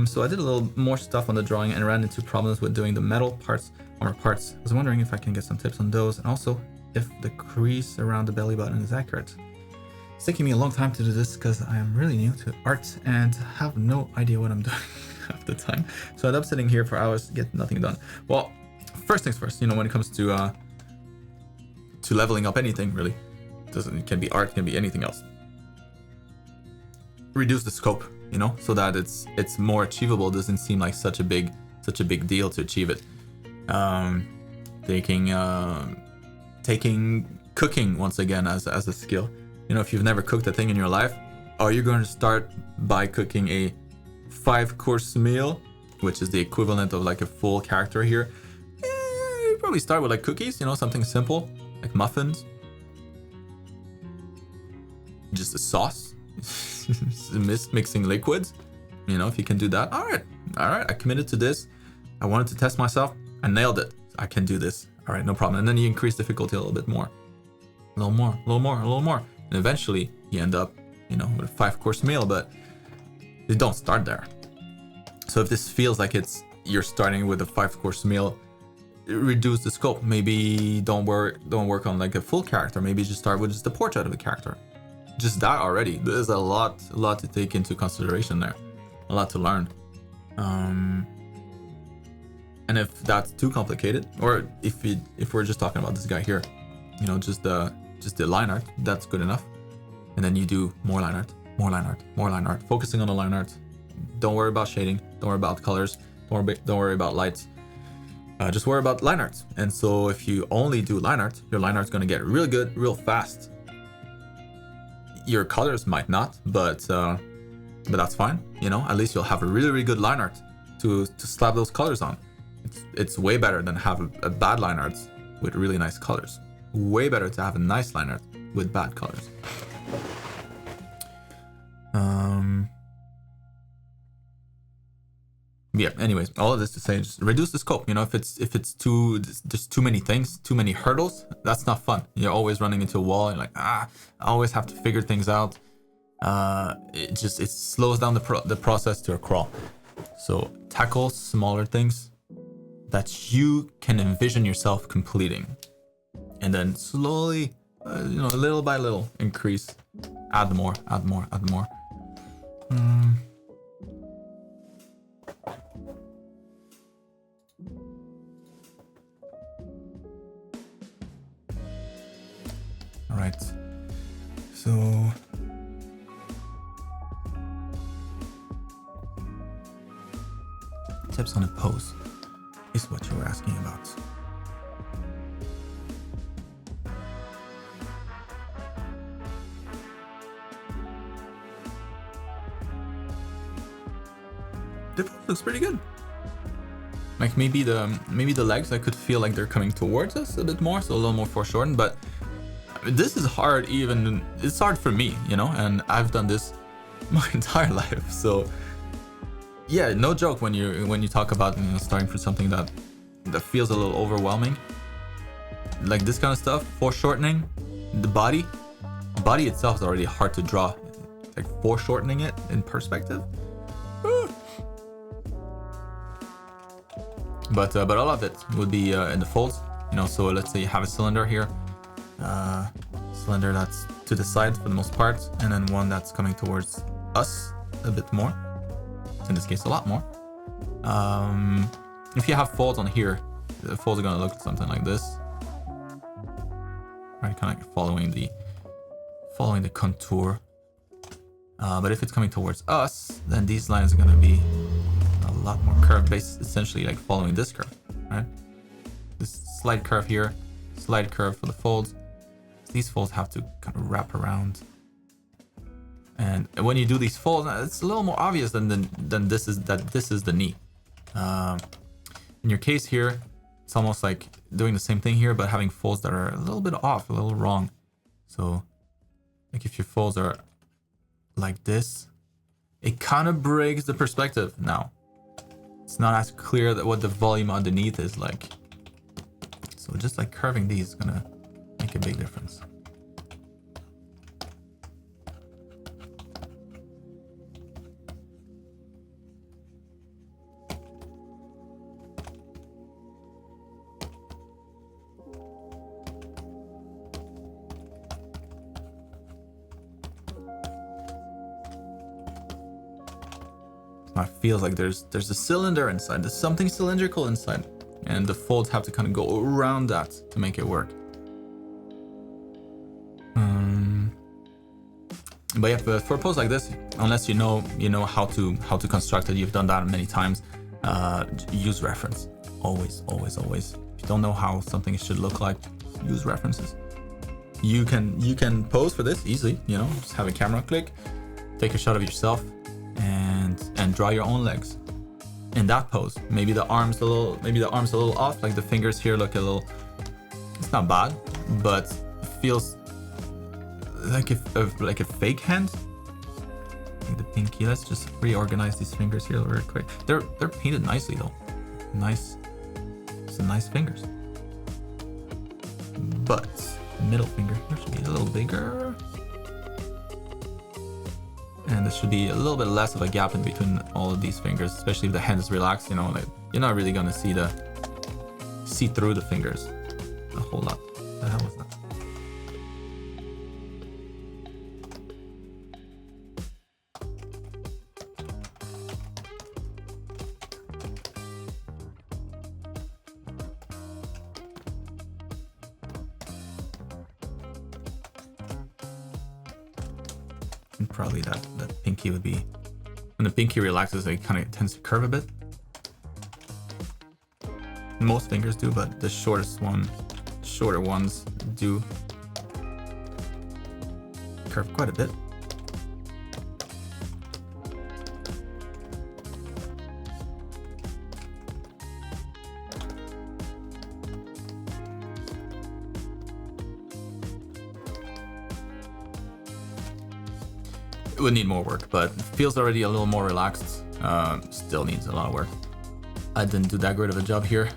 [SPEAKER 1] So I did a little more stuff on the drawing and ran into problems with doing the metal parts, armor parts. I was wondering if I can get some tips on those, and also if the crease around the belly button is accurate. It's taking me a long time to do this because I am really new to art and have no idea what I'm doing half the time. So I end up sitting here for hours to get nothing done. Well, first things first, you know, when it comes to leveling up anything, really, it can be art, can be anything else. reduce the scope, you know, so that it's more achievable. It doesn't seem like such a big deal to achieve it. Taking cooking once again as a skill. You know, if you've never cooked a thing in your life, are you going to start by cooking a 5-course meal, which is the equivalent of like a full character here? You probably start with like cookies, you know, something simple like muffins, just a sauce, mixing liquids. You know, if you can do that, all right, I committed to this. I wanted to test myself. I nailed it. I can do this. All right, no problem. And then you increase difficulty a little bit more, a little more, and eventually you end up, you know, with a 5-course meal. But you don't start there. So if this feels like you're starting with a 5-course meal, reduce the scope. Maybe don't work on like a full character. Maybe just start with just the portrait of a character. Just that already. There's a lot to take into consideration there. A lot to learn. And if that's too complicated, or if we're just talking about this guy here, you know, just the line art, that's good enough. And then you do more line art, focusing on the line art. Don't worry about shading. Don't worry about colors. Don't worry about lights. Just worry about line art. And so if you only do line art, your line art's gonna get real good, real fast. Your colors might not, but that's fine. You know, at least you'll have a really good line art to slap those colors on. It's way better than have a bad line art with really nice colors. Way better to have a nice line art with bad colors. Yeah, anyways, all of this to say, just reduce the scope. You know, if it's there's too many things, too many hurdles, that's not fun. You're always running into a wall. You're like, I always have to figure things out. It slows down the process to a crawl. So tackle smaller things that you can envision yourself completing, and then slowly, you know, little by little, increase, add more. All right, so tips on a pose is what you were asking about. The pose looks pretty good. Like maybe the legs, I could feel like they're coming towards us a bit more, so a little more foreshortened. But this is hard. It's hard for me, you know, and I've done this my entire life. So yeah, no joke when you talk about, you know, starting for something that feels a little overwhelming, like this kind of stuff. Foreshortening the body itself is already hard to draw. Like foreshortening it in perspective. But a lot of it would be in the folds, you know. So let's say you have a cylinder here, cylinder that's to the side for the most part, and then one that's coming towards us a bit more. In this case, a lot more. If you have folds on here, the folds are gonna look something like this, right? Kind of like following the contour. But if it's coming towards us, then these lines are gonna be a lot more curved, essentially like following this curve, right? This slight curve here, slight curve for the folds. These folds have to kind of wrap around. And when you do these folds, it's a little more obvious than this is the knee. In your case here, it's almost like doing the same thing here, but having folds that are a little bit off, a little wrong. So like if your folds are like this, it kind of breaks the perspective now. It's not as clear that what the volume underneath is like. So just like curving these is gonna make a big difference. It feels like there's a cylinder inside, there's something cylindrical inside, and the folds have to kind of go around that to make it work. But yeah, for a pose like this, unless you know how to construct it, you've done that many times. Use reference. Always. If you don't know how something should look like, use references. You can pose for this easily. Just have a camera, click, take a shot of yourself, and draw your own legs in that pose. Maybe the arms a little off, like the fingers here look a little. It's not bad, but it feels like a fake hand. Like the pinky. Let's just reorganize these fingers here real quick. They're painted nicely though. Nice. Some nice fingers. But middle finger here should be a little bigger. And there should be a little bit less of a gap in between all of these fingers, especially if the hand is relaxed. Like you're not really gonna see through the fingers a whole lot. What the hell was that? And probably that pinky would be, when the pinky relaxes, it kind of tends to curve a bit. Most fingers do, but the shorter ones do curve quite a bit. It would need more work, but it feels already a little more relaxed. Still needs a lot of work. I didn't do that great of a job here.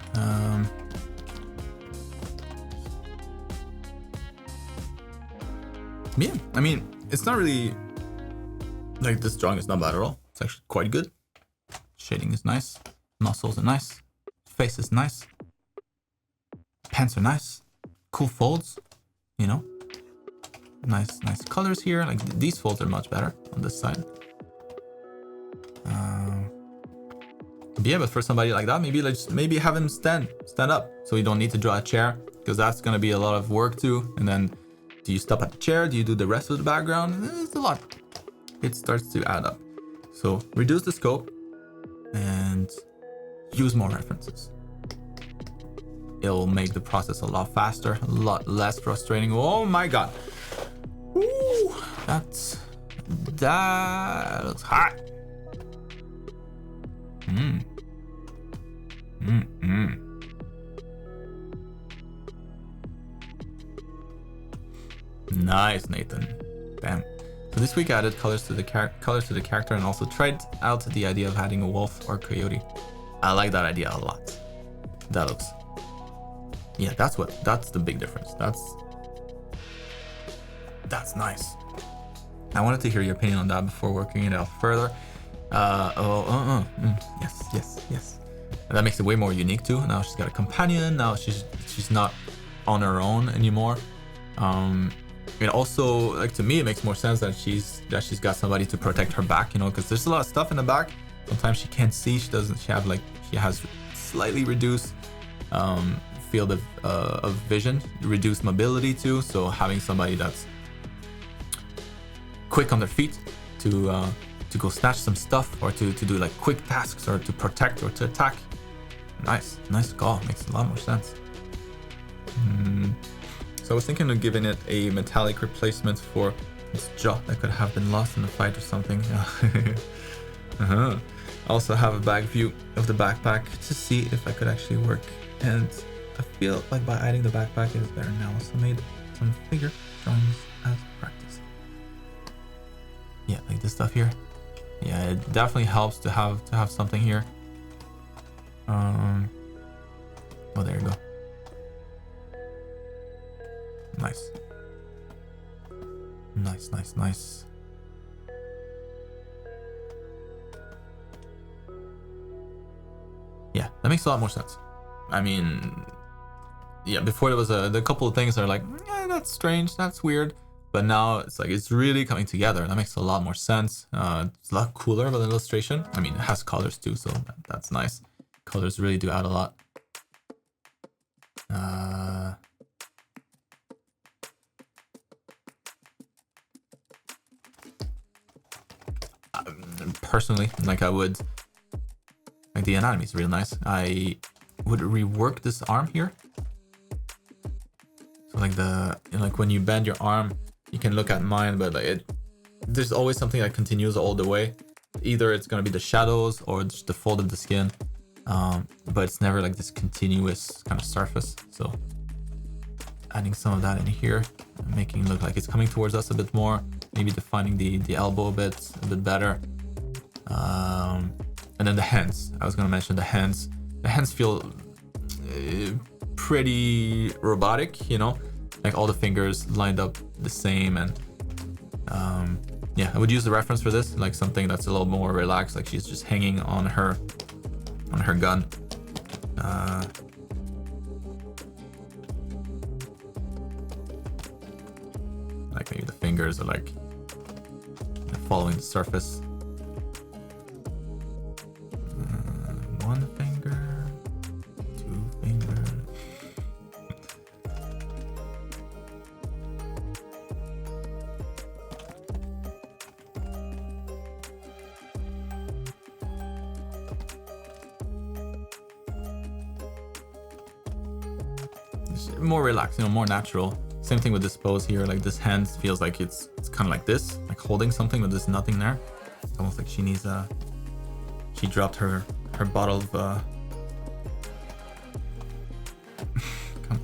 [SPEAKER 1] Yeah, I mean, it's not really like this drawing is not bad at all. It's actually quite good. Shading is nice. Muscles are nice. Face is nice. Pants are nice. Cool folds, Nice colors here. Like these folds are much better on this side. Yeah, but for somebody like that, maybe have him stand up, so you don't need to draw a chair, because that's gonna be a lot of work too. And then, do you stop at the chair? Do you do the rest of the background? It's a lot. It starts to add up. So reduce the scope and use more references. It'll make the process a lot faster, a lot less frustrating. Oh my god. Ooh, that looks hot. Nice, Nathan. Bam. So this week I added colors to the character and also tried out the idea of adding a wolf or coyote. I like that idea a lot. That looks. Yeah, that's the big difference. That's nice. I wanted to hear your opinion on that before working it out further. Yes. And that makes it way more unique too. Now she's got a companion. Now she's not on her own anymore. And also, like, to me, it makes more sense that she's got somebody to protect her back. Because there's a lot of stuff in the back. Sometimes she can't see. She has slightly reduced field of vision, reduced mobility too. So having somebody that's quick on their feet to go snatch some stuff, or to do like quick tasks, or to protect or to attack. Nice call. Makes a lot more sense. So I was thinking of giving it a metallic replacement for its jaw that could have been lost in a fight or something. I also have a back view of the backpack to see if I could actually work, and I feel like by adding the backpack it is better now. So I made some figure drawings as practice. Yeah, like this stuff here. Yeah, it definitely helps to have something here. Oh, there you go. Nice. Yeah, that makes a lot more sense. I mean, yeah, before there was a couple of things that are like, yeah, that's strange, that's weird. But now it's like, it's really coming together. That makes a lot more sense. It's a lot cooler of an illustration. I mean, it has colors too, so that's nice. Colors really do add a lot. personally, like I would, like the anatomy is real nice. I would rework this arm here. So like like when you bend your arm, you can look at mine, but like there's always something that continues all the way. Either it's gonna be the shadows or just the fold of the skin, but it's never like this continuous kind of surface. So adding some of that in here, making it look like it's coming towards us a bit more, maybe defining the elbow a bit better. And then the hands. I was gonna mention the hands. The hands feel pretty robotic, you know, like all the fingers lined up the same. And yeah, I would use the reference for this, like something that's a little more relaxed, like she's just hanging on her gun. Like maybe the fingers are like following the surface. One finger, two fingers. Just more relaxed, you know, more natural. Same thing with this pose here, like this hand feels like it's kind of like this, like holding something, but there's nothing there. It's almost like she needs she dropped her bottle of come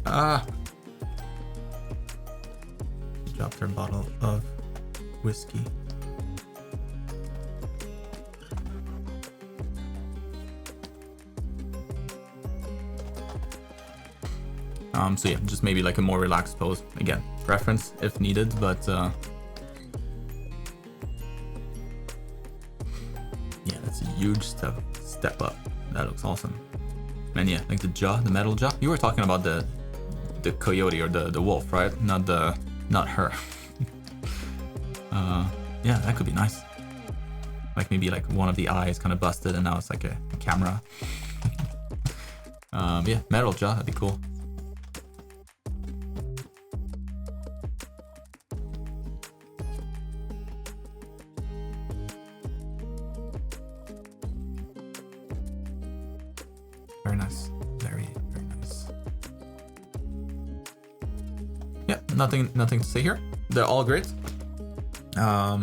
[SPEAKER 1] on. She dropped her bottle of whiskey. So yeah, just maybe like a more relaxed pose. Again, reference if needed, but yeah, that's a huge step up. That looks awesome. And yeah, like the jaw, the metal jaw. You were talking about the coyote or the wolf, right? Not her. Yeah, that could be nice. Like maybe like one of the eyes kind of busted and now it's like a camera. Yeah, metal jaw, that'd be cool. Very nice. Very, very nice. Yeah, nothing to say here. They're all great. Yeah,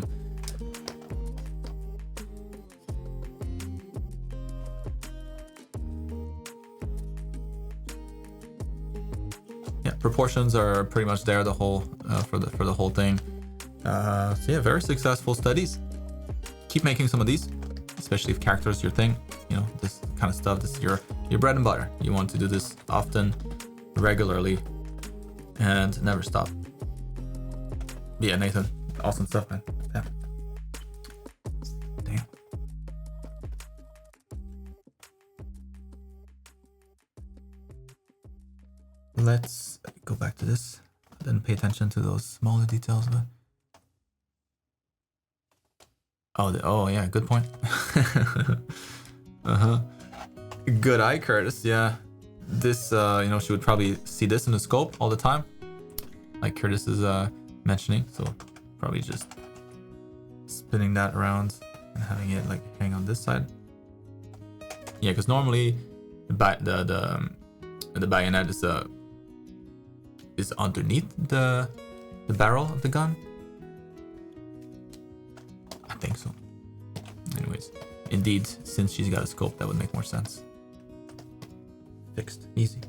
[SPEAKER 1] proportions are pretty much there the whole for the whole thing. So yeah, very successful studies. Keep making some of these, especially if characters your thing. You know, this kind of stuff. This is your bread and butter. You want to do this often, regularly, and never stop. Yeah, Nathan, awesome stuff, man. Yeah. Damn. Let's go back to this. Didn't pay attention to those smaller details, but oh yeah, good point. Good eye, Curtis. Yeah, this you know, she would probably see this in the scope all the time, like Curtis is mentioning. So probably just spinning that around and having it like hang on this side. Yeah, because normally the bayonet is underneath the barrel of the gun. I think so. Anyways, indeed, since she's got a scope, that would make more sense. Fixed. Easy.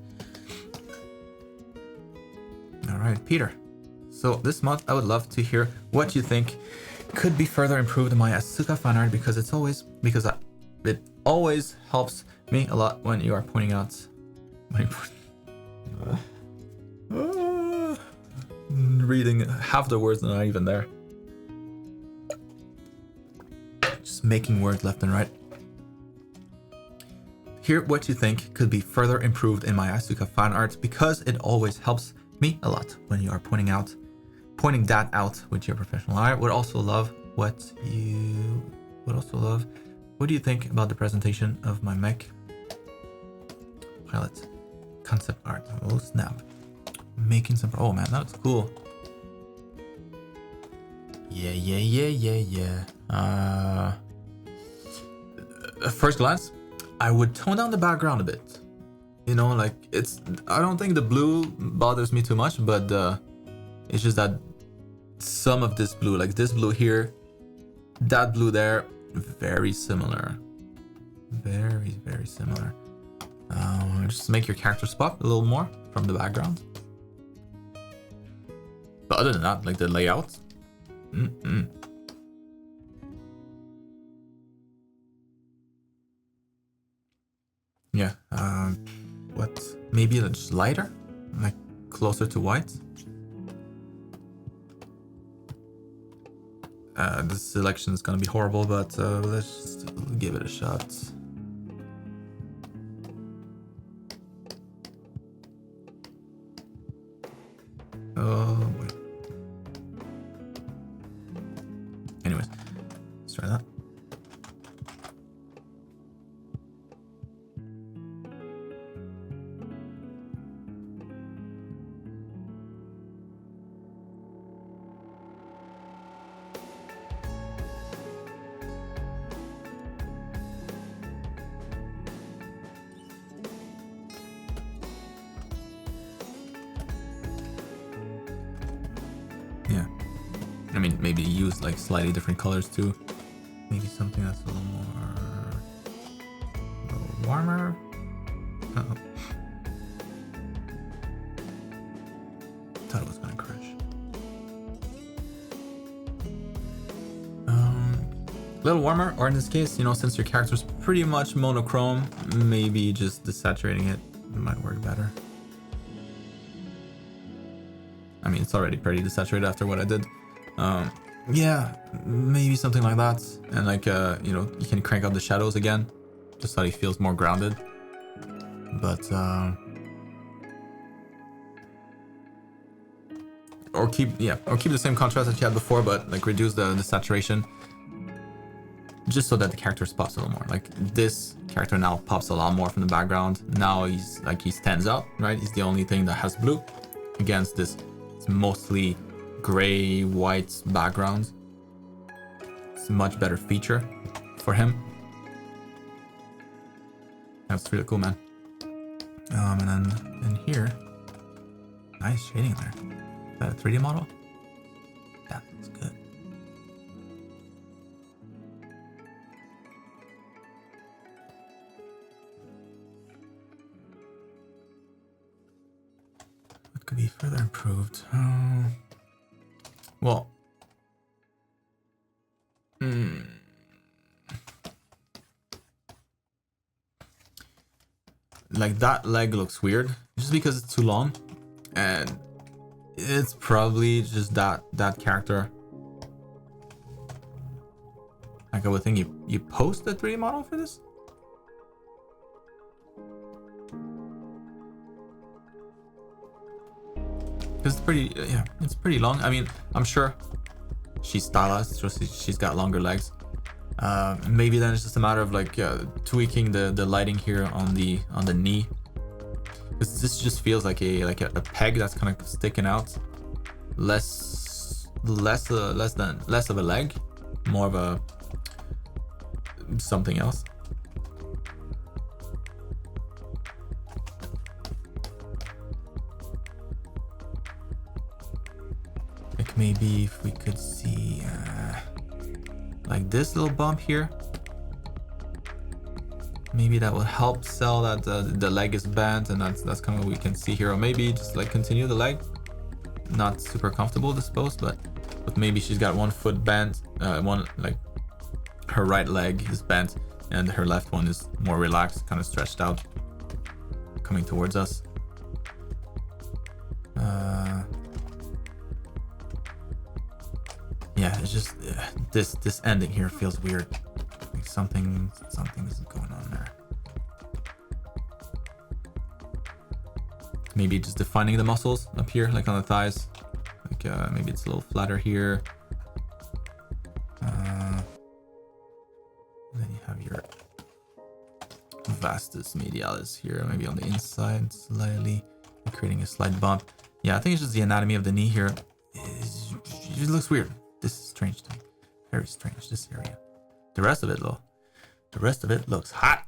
[SPEAKER 1] All right, Peter. So this month, I would love to hear what you think could be further improved in my Asuka fan art, because it always helps me a lot when you are pointing out. Reading half the words that are not even there. Just making words left and right. Hear what you think could be further improved in my Asuka fan art, because it always helps me a lot when you are pointing that out with your professional eye. Would also love what do you think about the presentation of my mech pilot concept art? Oh snap. Making some, oh man, that's cool. Yeah. At first glance, I would tone down the background a bit. You know, like I don't think the blue bothers me too much, but it's just that some of this blue, like this blue here, that blue there, very similar. Very similar. Just make your characters pop a little more from the background. But other than that, like the layout, yeah. What? Maybe just lighter, like closer to white. This selection is gonna be horrible, but let's just give it a shot. Oh wait. Anyways, let's try that. Yeah, I mean, maybe use like slightly different colors too. Maybe something that's a little warmer. Uh-oh. Thought it was gonna crash. A little warmer, or in this case, you know, since your character's pretty much monochrome, maybe just desaturating it might work better. I mean, it's already pretty desaturated after what I did. Yeah, maybe something like that. And like, you know, you can crank up the shadows again, just so he feels more grounded. But, or keep the same contrast that you had before, but like reduce the saturation, just so that the character pops a little more. Like this character now pops a lot more from the background. Now he stands out, right? He's the only thing that has blue against this mostly gray white background. It's a much better feature for him. That's really cool, man. And then in here, nice shading there. Is that a 3D model? That looks good. What could be further improved? Well, like that leg looks weird just because it's too long, and it's probably just that character. Like I would think you post a 3D model for this. It's pretty, yeah, it's pretty long. I mean, I'm sure she's stylized, so she's got longer legs. Maybe then it's just a matter of like tweaking the lighting here on the knee. Because this just feels like a peg that's kind of sticking out. Less of a leg, more of a something else. Like maybe if we could see like this little bump here, maybe that will help sell that the leg is bent, and that's kind of what we can see here. Or maybe just like continue the leg. Not super comfortable, I suppose, but maybe she's got one foot bent, one, like her right leg is bent and her left one is more relaxed, kind of stretched out, coming towards us. Yeah, it's just this ending here feels weird. Like something isn't going on there. Maybe just defining the muscles up here, like on the thighs. Like maybe it's a little flatter here. Then you have your vastus medialis here, maybe on the inside slightly, creating a slight bump. Yeah, I think it's just the anatomy of the knee here. It just looks weird. This is strange to me. Very strange, this area. The rest of it, though. The rest of it looks hot.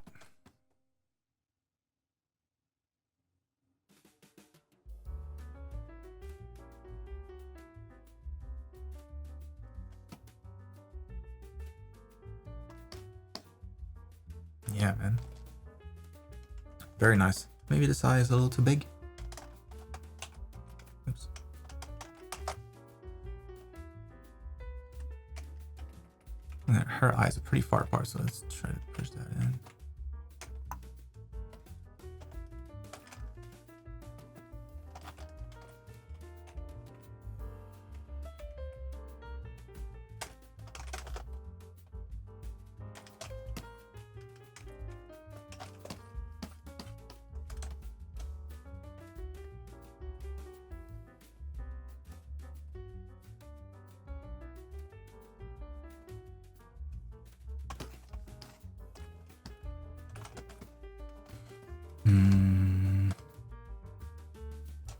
[SPEAKER 1] Yeah, man. Very nice. Maybe this eye is a little too big. Oops. Her eyes are pretty far apart, so let's try to push that in.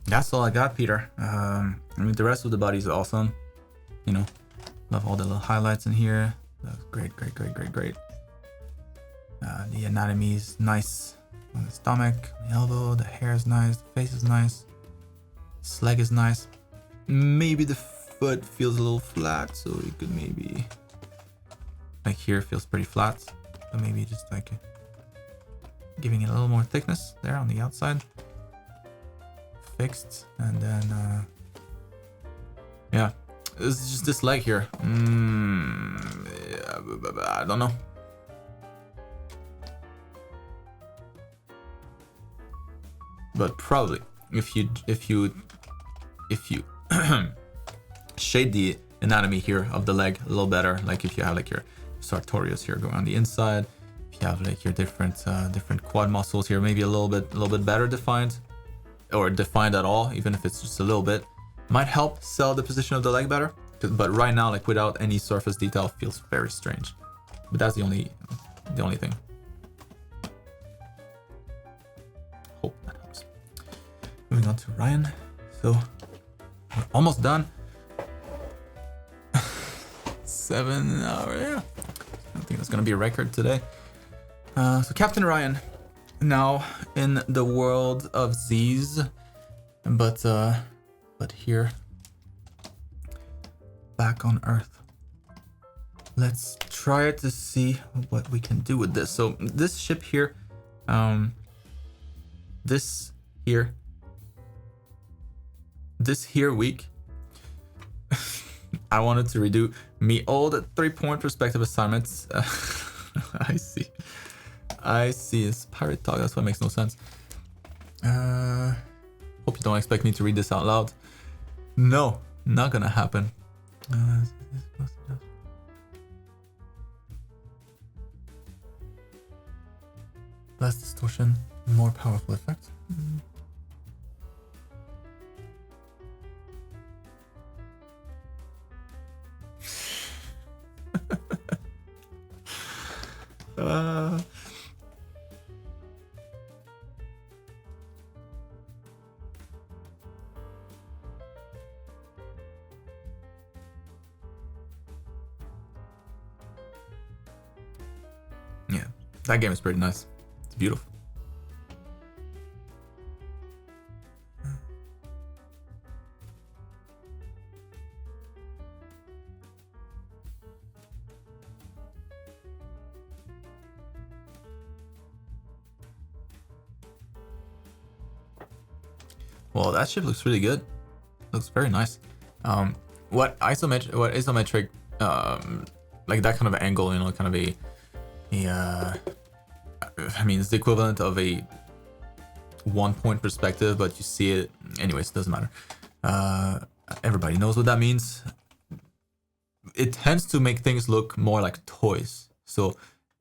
[SPEAKER 1] That's all I got, Peter. I mean, the rest of the body is awesome. You know, love all the little highlights in here. That's great. The anatomy is nice on the stomach, the elbow, the hair is nice, the face is nice, this leg is nice. Maybe the foot feels a little flat, so you could maybe, like here feels pretty flat, so maybe just like giving it a little more thickness there on the outside. Fixed, and then yeah, it's just this leg here. I don't know. But probably if you shade the anatomy here of the leg a little better, like if you have like your sartorius here going on the inside, if you have like your different quad muscles here, maybe a little bit better defined, or defined at all, even if it's just a little bit, might help sell the position of the leg better. But right now, like without any surface detail, feels very strange. But that's the only thing. Hope that helps. Moving on to Ryan. So we're almost done. 7 hours. Yeah, I think that's gonna be a record today. So Captain Ryan. Now in the world of Z's, but here, back on Earth. Let's try to see what we can do with this. So this ship here, this here week, I wanted to redo me all the 3-point perspective assignments. I see. It's pirate talk. That's why it makes no sense. Hope you don't expect me to read this out loud. No, not gonna happen. Less distortion, more powerful effect. Yeah, that game is pretty nice. It's beautiful. Well, that ship looks really good. Looks very nice. What isometric, like that kind of angle, you know, kind of I mean, it's the equivalent of a 1-point perspective, but you see it, anyways, it doesn't matter. Everybody knows what that means. It tends to make things look more like toys. So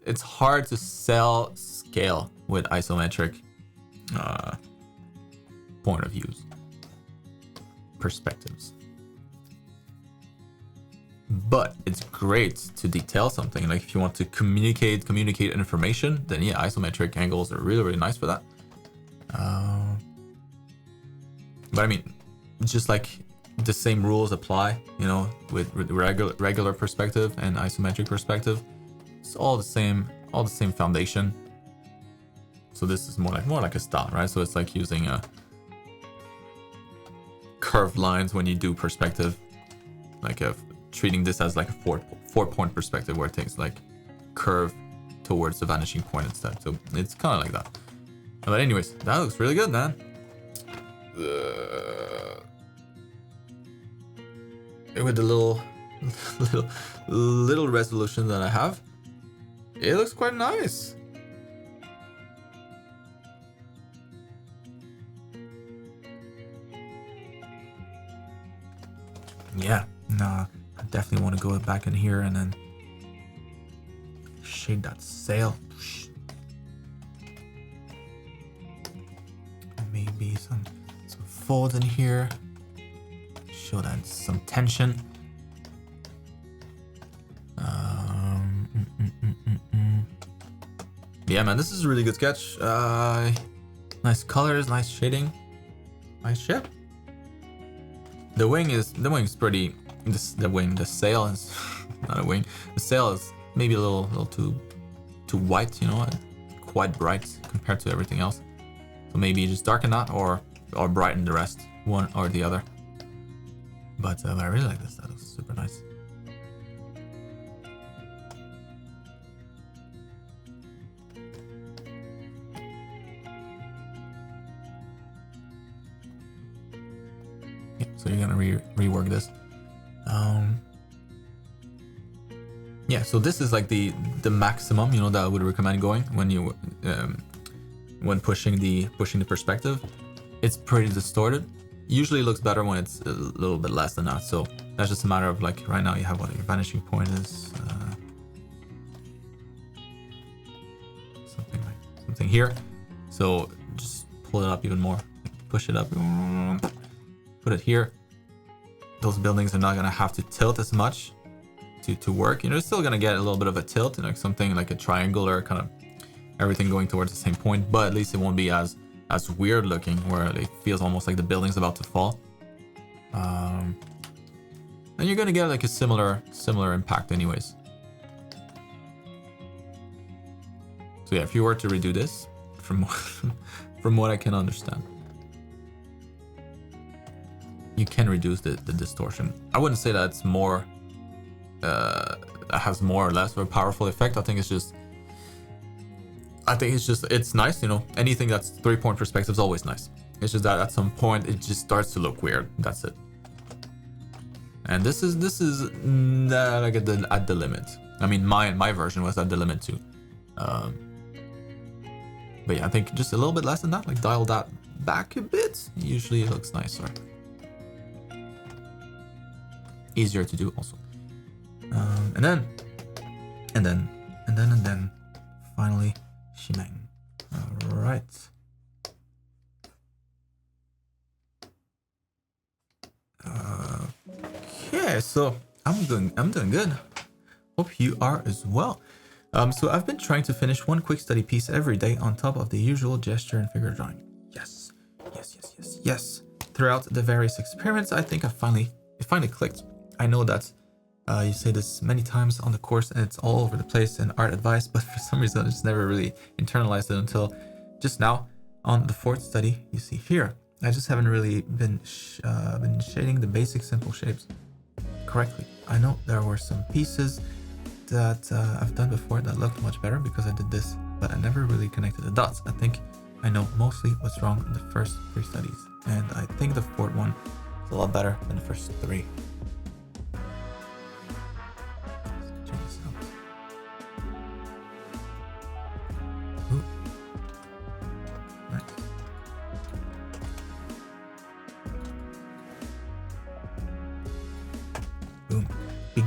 [SPEAKER 1] it's hard to sell scale with isometric point of views, perspectives. But it's great to detail something. Like if you want to communicate information, then yeah, isometric angles are really, really nice for that. But I mean, just like the same rules apply, you know, with regular perspective and isometric perspective. It's all the same foundation. So this is more like a style, right? So it's like using curved lines when you do perspective, like treating this as like a four-point perspective where things like curve towards the vanishing point instead. So it's kind of like that. But anyways, that looks really good, man. With the little resolution that I have, it looks quite nice. Yeah, nah, I definitely want to go back in here and then shade that sail. Maybe some folds in here. Show that some tension. Yeah, man, this is a really good sketch. Nice colors, nice shading, nice ship. The wing is pretty. The sail is not a wing. The sail is maybe a little too white, you know, quite bright compared to everything else. So maybe just darken that or brighten the rest, one or the other. But I really like this. That looks super nice. Yeah, so you're gonna rework this. Yeah, so this is like the maximum, you know, that I would recommend going when you when pushing the perspective. It's pretty distorted. Usually it looks better when it's a little bit less than that. So that's just a matter of like right now you have what your vanishing point is. Something here. So just pull it up even more. Push it up. Put it here. Those buildings are not gonna have to tilt as much to work. You know, it's still gonna get a little bit of a tilt, you know, like something like a triangular kind of everything going towards the same point, but at least it won't be as weird looking where it feels almost like the building's about to fall. And you're gonna get like a similar impact anyways. So yeah, if you were to redo this, from what I can understand, you can reduce the distortion. I wouldn't say that it's more has more or less of a powerful effect. I think it's just it's nice, you know. Anything that's 3-point perspective is always nice. It's just that at some point it just starts to look weird. That's it. And this is like at the limit. I mean, my version was at the limit too. But yeah, I think just a little bit less than that, like dial that back a bit. Usually it looks nicer. Easier to do also. And then finally, shimeng. All right. Okay, so I'm doing good. Hope you are as well. So I've been trying to finish one quick study piece every day on top of the usual gesture and figure drawing. Yes. Throughout the various experiments, I think it finally clicked. I know that you say this many times on the course and it's all over the place in art advice, but for some reason I just never really internalized it until just now on the 4th study you see here. I just haven't really been shading the basic simple shapes correctly. I know there were some pieces that I've done before that looked much better because I did this, but I never really connected the dots. I think I know mostly what's wrong in the first 3 studies, and I think the 4th one is a lot better than the first 3.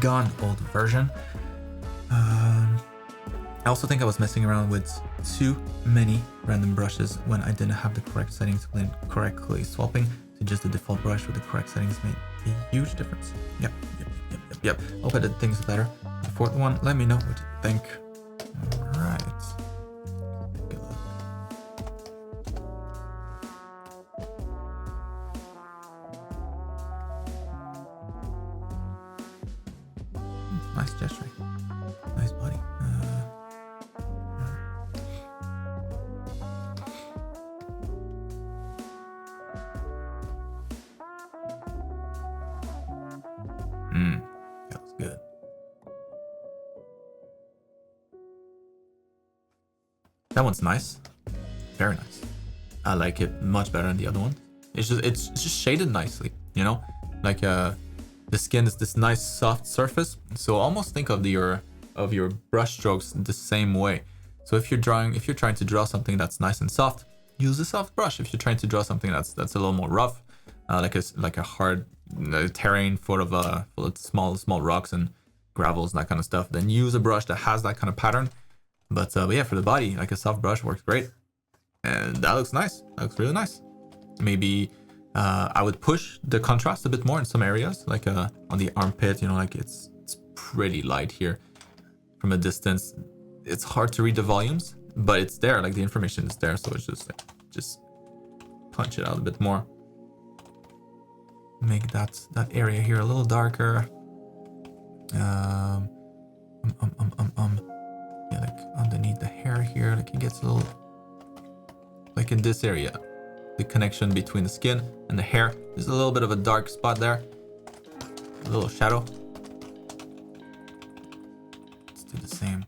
[SPEAKER 1] Gone old version. I also think I was messing around with too many random brushes when I didn't have the correct settings when correctly swapping to just the default brush with the correct settings made a huge difference. Yep. Hope I did things better. The 4th one, let me know what you think. Alright. Good luck. That was good. That one's nice. Very nice. I like it much better than the other one. It's just shaded nicely, you know? Like the skin is this nice soft surface. So almost think of your brush strokes the same way. So if you're trying to draw something that's nice and soft, use a soft brush. If you're trying to draw something that's a little more rough, like a hard terrain full of small rocks and gravels and that kind of stuff, then use a brush that has that kind of pattern. But yeah, for the body, like a soft brush works great. And that looks nice. That looks really nice. Maybe I would push the contrast a bit more in some areas, like on the armpit, you know, like it's pretty light here from a distance. It's hard to read the volumes, but it's there, like the information is there. So it's just punch it out a bit more. Make that area here a little darker. Yeah, like underneath the hair here, like it gets a little, like in this area, the connection between the skin and the hair. There's a little bit of a dark spot there, a little shadow. Let's do the same.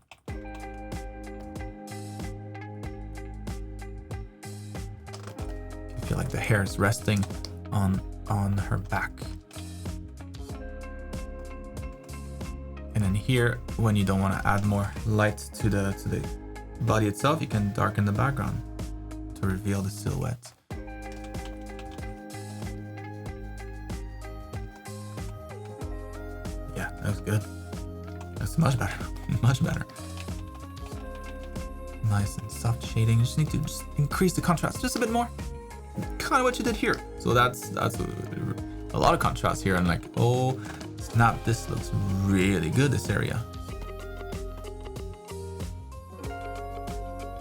[SPEAKER 1] I feel like the hair is resting on her back. And then here, when you don't want to add more light to the body itself, you can darken the background to reveal the silhouette. Yeah, that was good. That's much better. Much better. Nice and soft shading. You just need to just increase the contrast just a bit more. Kind of what you did here. So that's a lot of contrast here. And like, oh snap, this looks really good, this area.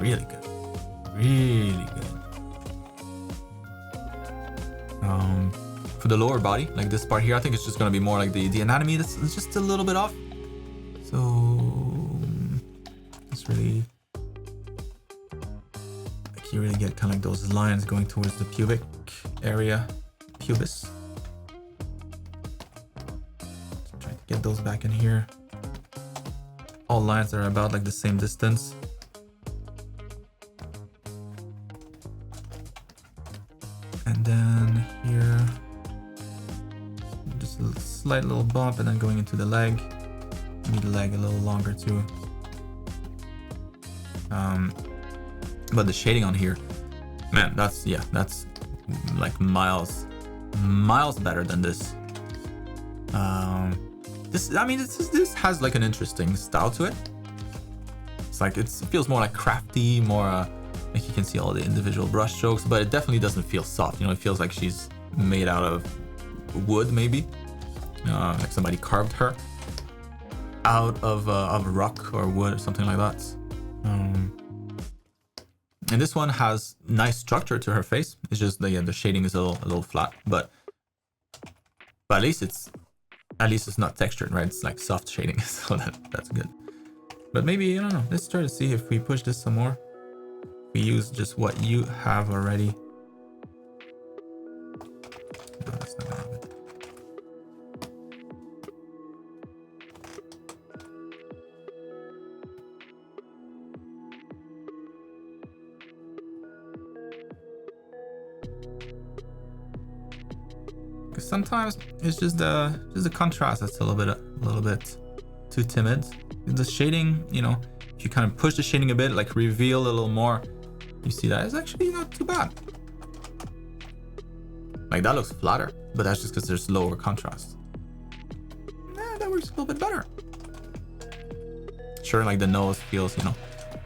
[SPEAKER 1] Really good. Really good. For the lower body, like this part here, I think it's just gonna be more like the anatomy that's just a little bit off. So it's really, like you really get kind of like those lines going towards the pubic area, pubis. Try to get those back in here. All lines are about like the same distance. And then here, just a slight little bump, and then going into the leg. Need the leg a little longer too. But the shading on here, man, that's like miles better than this. This has like an interesting style to it. It's like it feels more like crafty, more like you can see all the individual brush strokes, but it definitely doesn't feel soft. You know, it feels like she's made out of wood, maybe, like somebody carved her out of rock or wood or something like that. And this one has nice structure to her face. It's just the shading is a little flat, but at least it's not textured, right? It's like soft shading, so that's good. But maybe, I don't know. Let's try to see if we push this some more. We use just what you have already. No, that's not gonna happen. Because sometimes it's just the contrast that's a little bit too timid. The shading, you know, if you kind of push the shading a bit, like reveal a little more, you see that it's actually not too bad. Like that looks flatter, but that's just because there's lower contrast. That works a little bit better. Sure, like the nose feels, you know,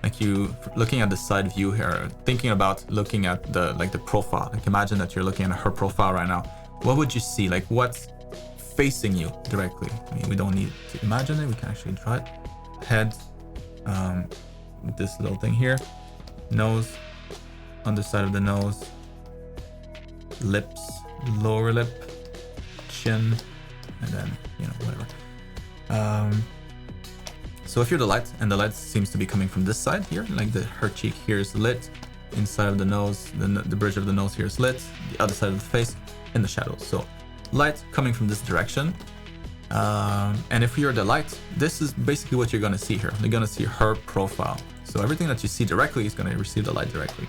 [SPEAKER 1] like you looking at the side view here, thinking about looking at the profile. Like imagine that you're looking at her profile right now. What would you see? Like what's facing you directly? I mean, we don't need to imagine it. We can actually draw it. Head, this little thing here, nose, underside of the nose, lips, lower lip, chin, and then, you know, whatever. So if you're the light, and the light seems to be coming from this side here, like her cheek here is lit, inside of the nose, the bridge of the nose here is lit, the other side of the face in the shadows. So light coming from this direction, And if you're the light, this is basically what you're gonna see here. You're gonna see her profile. So everything that you see directly is gonna receive the light directly.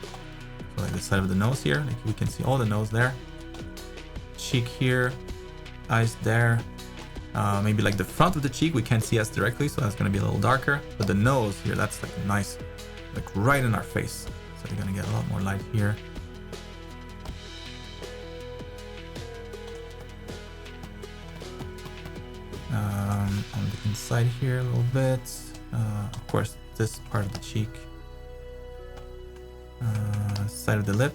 [SPEAKER 1] So like the side of the nose here, like we can see all the nose there. Cheek here, eyes there. Maybe like the front of the cheek we can't see as directly, so that's gonna be a little darker. But the nose here, that's like nice, like right in our face. So you're gonna get a lot more light here. On the inside here a little bit. Of course, this part of the cheek. Side of the lip.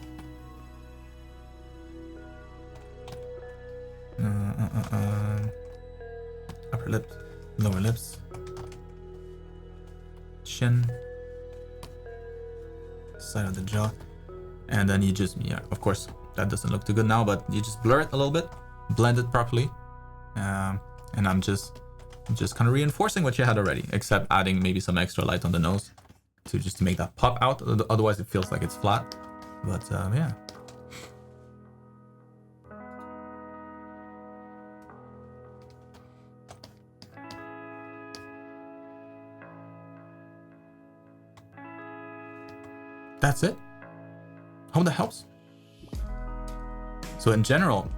[SPEAKER 1] Upper lip, lower lips. Chin. Side of the jaw. And then you just, yeah, of course, that doesn't look too good now, but you just blur it a little bit, blend it properly. And I'm just kind of reinforcing what you had already, except adding maybe some extra light on the nose to make that pop out. Otherwise it feels like it's flat. But yeah. That's it. Hope that helps. So in general,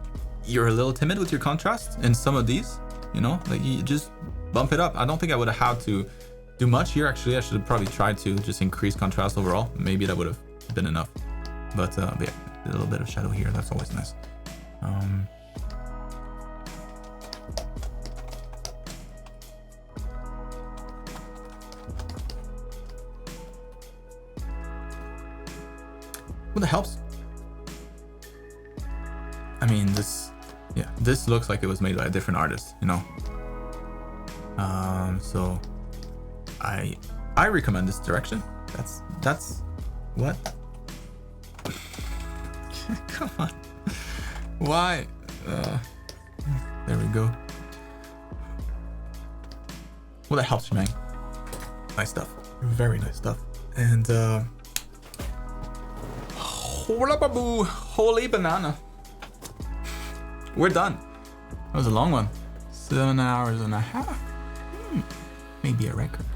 [SPEAKER 1] you're a little timid with your contrast in some of these, you know, like you just bump it up. I don't think I would have had to do much here. Actually, I should have probably tried to just increase contrast overall. Maybe that would have been enough. But yeah, a little bit of shadow here. That's always nice. Well, that helps. I mean, this looks like it was made by a different artist, you know. So I recommend this direction. That's what? Come on. Why? There we go. Well, that helps, man. Nice stuff. Very nice stuff. And holy banana. We're done. That was a long one. 7 hours and a half. Maybe a record.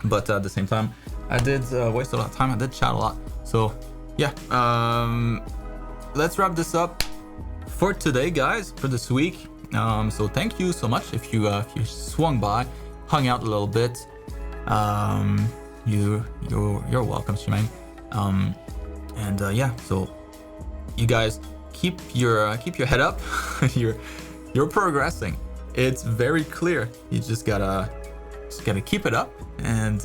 [SPEAKER 1] But at the same time, I did waste a lot of time. I did chat a lot. So yeah, let's wrap this up for today, guys, for this week. So thank you so much if you swung by, hung out a little bit. You're welcome, Shimang. And yeah, so you guys keep your head up. you're progressing. It's very clear. You just gotta keep it up and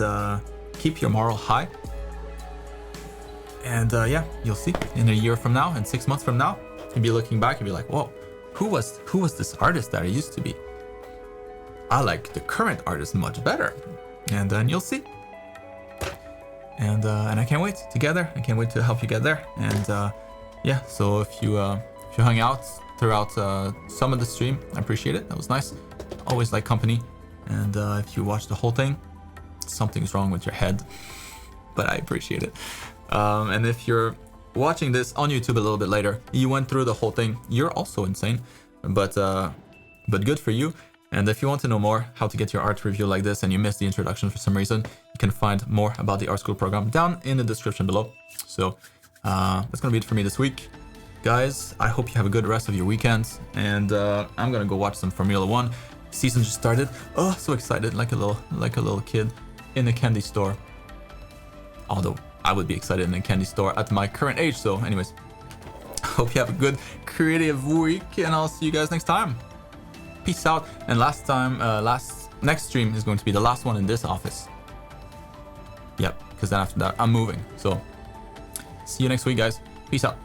[SPEAKER 1] keep your moral high. And yeah, you'll see in a year from now and 6 months from now, you'll be looking back and be like, whoa, who was this artist that I used to be? I like the current artist much better. And then you'll see. And I can't wait together. I can't wait to help you get there. And yeah, so if you hung out throughout some of the stream, I appreciate it. That was nice. Always like company. And if you watch the whole thing, something's wrong with your head, but I appreciate it. And if you're watching this on YouTube a little bit later, you went through the whole thing, you're also insane, but good for you. And if you want to know more how to get your art review like this and you missed the introduction for some reason, you can find more about the art school program down in the description below. So that's gonna be it for me this week. Guys, I hope you have a good rest of your weekend, and I'm gonna go watch some Formula 1. Season just started. Oh, so excited, like a little kid in a candy store. Although I would be excited in a candy store at my current age. So anyways, hope you have a good creative week, and I'll see you guys next time. Peace out. And next stream is going to be the last one in this office. Yep, because then after that I'm moving. So see you next week, guys. Peace out.